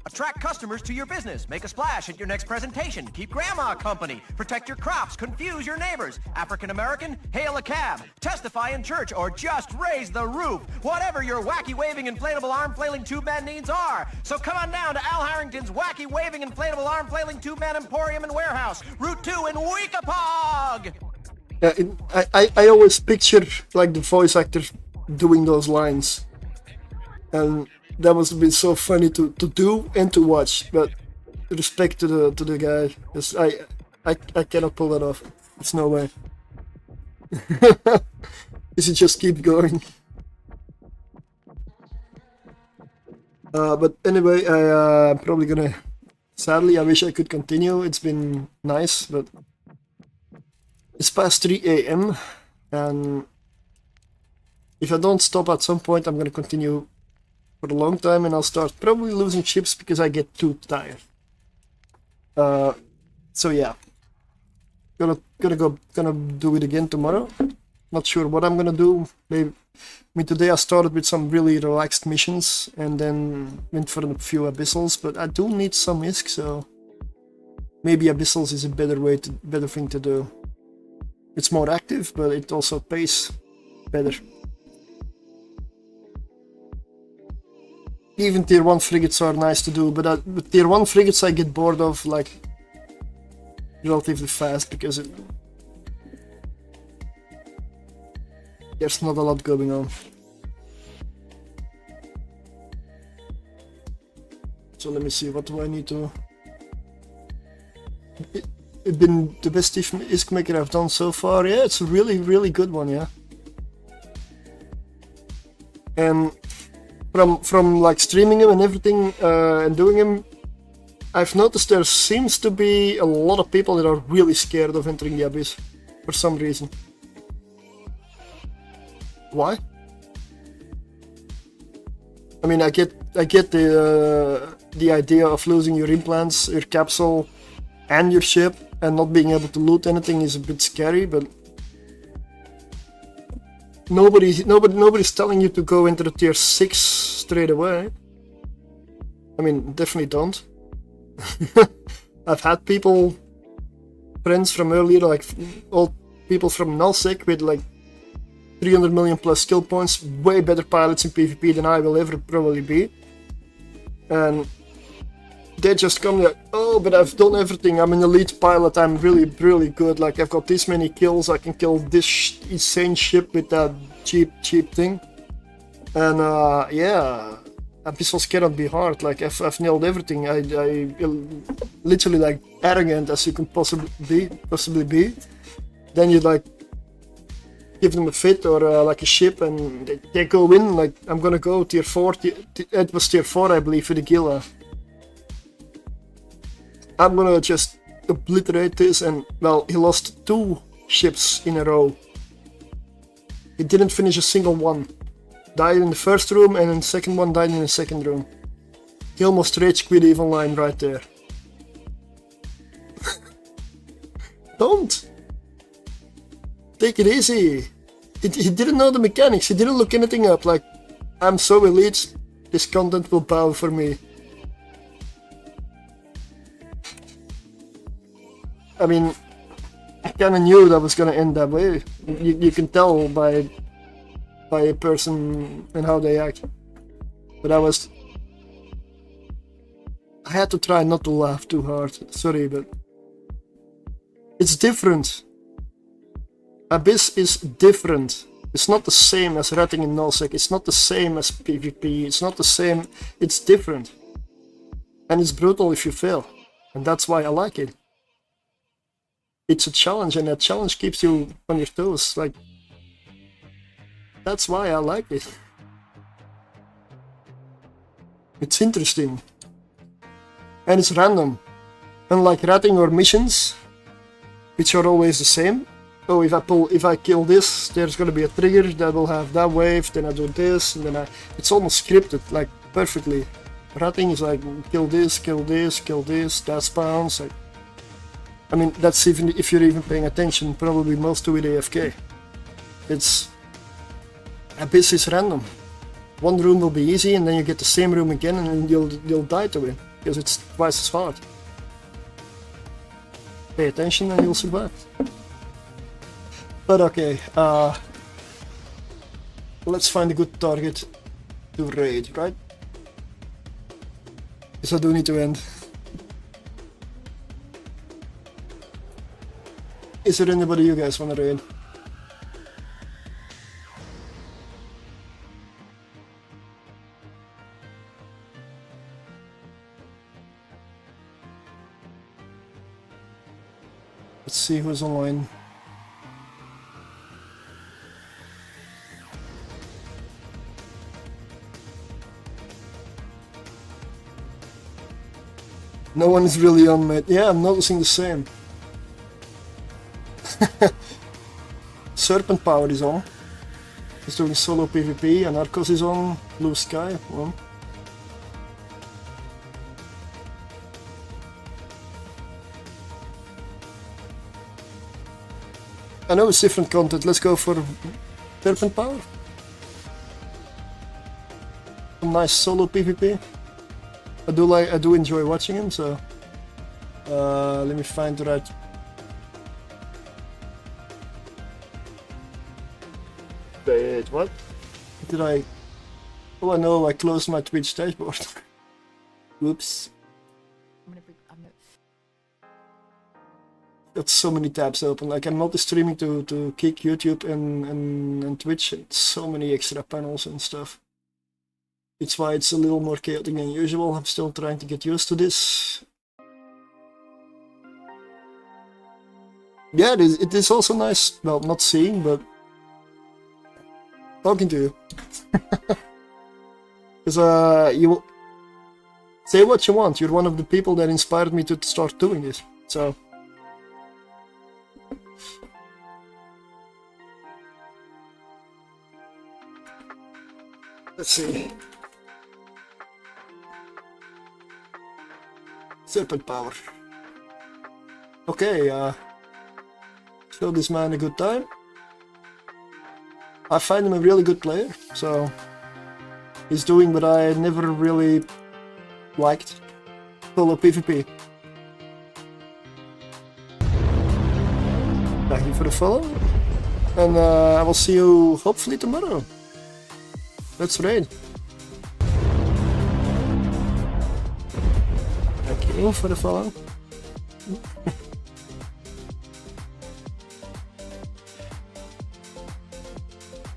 Attract customers to your business. Make a splash at your next presentation. Keep grandma company. Protect your crops. Confuse your neighbors. African American? Hail a cab. Testify in church or just raise the roof. Whatever your wacky waving inflatable arm flailing tube man needs are. So come on down to Al Harrington's wacky waving inflatable arm flailing tube man emporium and warehouse. Route 2 in Weekapog. Yeah, I always picture like the voice actor doing those lines, and that must have been so funny to do and to watch. But respect to the guy, 'cause I cannot pull that off. There's no way. You should just keep going. But anyway, I'm probably gonna. Sadly, I wish I could continue. It's been nice, but it's past 3 a.m. and if I don't stop at some point, I'm gonna continue for a long time, and I'll start probably losing chips because I get too tired. So yeah, gonna do it again tomorrow. Not sure what I'm gonna do. Maybe today I started with some really relaxed missions and then went for a few abyssals, but I do need some ISK, so maybe abyssals is a better thing to do. It's more active, but it also pays better. Even tier 1 frigates are nice to do, but with tier 1 frigates I get bored of like relatively fast because there's not a lot going on. So let me see, what do I need to... It's been the best ISK maker I've done so far. Yeah, it's a really good one, yeah. And from like streaming him and everything and doing him, I've noticed there seems to be a lot of people that are really scared of entering the abyss for some reason. Why? I mean, I get the idea of losing your implants, your capsule, and your ship, and not being able to loot anything is a bit scary, but nobody's telling you to go into the tier 6 straight away. I mean, definitely don't. I've had friends from earlier, like old people from nullsec with like 300 million plus skill points, way better pilots in PvP than I will ever probably be. And they just come like, oh, but I've done everything, I'm an elite pilot, I'm really good, like I've got this many kills, I can kill this insane ship with that cheap thing. And yeah, abyssals cannot be hard, like I've nailed everything. I literally like arrogant as you can possibly be. Then you like give them a fit or like a ship and they go in, like I'm gonna go tier 4, it was tier 4 I believe for the Gila. I'm gonna just obliterate this, and well, he lost 2 ships in a row. He didn't finish a single one. Died in the first room, and in the second one died in the second room. He almost rage quit EVE Online right there. Don't! Take it easy. He didn't know the mechanics, he didn't look anything up, like, I'm so elite, this content will bow for me. I mean, I kinda knew that was gonna end that way. You can tell by a person and how they act. But I had to try not to laugh too hard, sorry, but it's different. Abyss is different. It's not the same as ratting in nullsec, it's not the same as PvP, it's not the same, it's different. And it's brutal if you fail. And that's why I like it. It's a challenge, and that challenge keeps you on your toes. Like, that's why I like it. It's interesting. And it's random. Unlike ratting or missions, which are always the same. Oh, if I kill this, there's gonna be a trigger that will have that wave, then I do this, and then it's almost scripted, like, perfectly. Ratting is like, kill this, kill this, kill this, that spawns. Like, I mean, that's even if you're even paying attention, probably most do it AFK. It's... Abyss is random. One room will be easy, and then you get the same room again, and then you'll die to it, because it's twice as hard. Pay attention and you'll survive. But okay, let's find a good target to raid, right? Because I do need to end. Is there anybody you guys want to raid? Let's see who's online. No one is really on, mate. Yeah, I'm noticing the same. Serpent Power is on. He's doing solo PvP. Anarchos is on. Blue Sky. Well. I know it's different content. Let's go for Serpent Power. Some nice solo PvP. I do enjoy watching him, so let me find the right. Wait, what? Did I? Oh, I know, I closed my Twitch dashboard. Whoops. Got so many tabs open. Like, I'm multi-streaming to Kick, YouTube, and Twitch, and so many extra panels and stuff. It's why it's a little more chaotic than usual. I'm still trying to get used to this. Yeah, it is also nice, well, not seeing, but talking to you. Because you say what you want. You're one of the people that inspired me to start doing this. So let's see. Serpent Power. Okay, show this man a good time. I find him a really good player, so he's doing what I never really liked. Solo PvP. Thank you for the follow, and I will see you hopefully tomorrow. Let's raid. Thank you for the follow.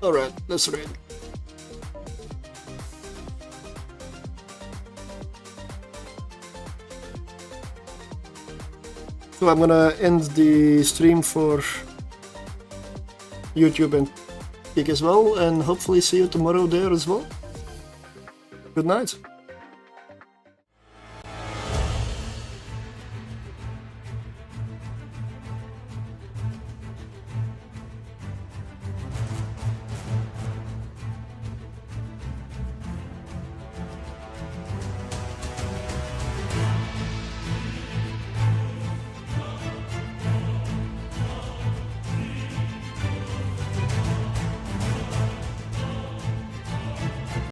Alright, let's raid. So I'm gonna end the stream for YouTube and Kick as well, and hopefully see you tomorrow there as well. Good night.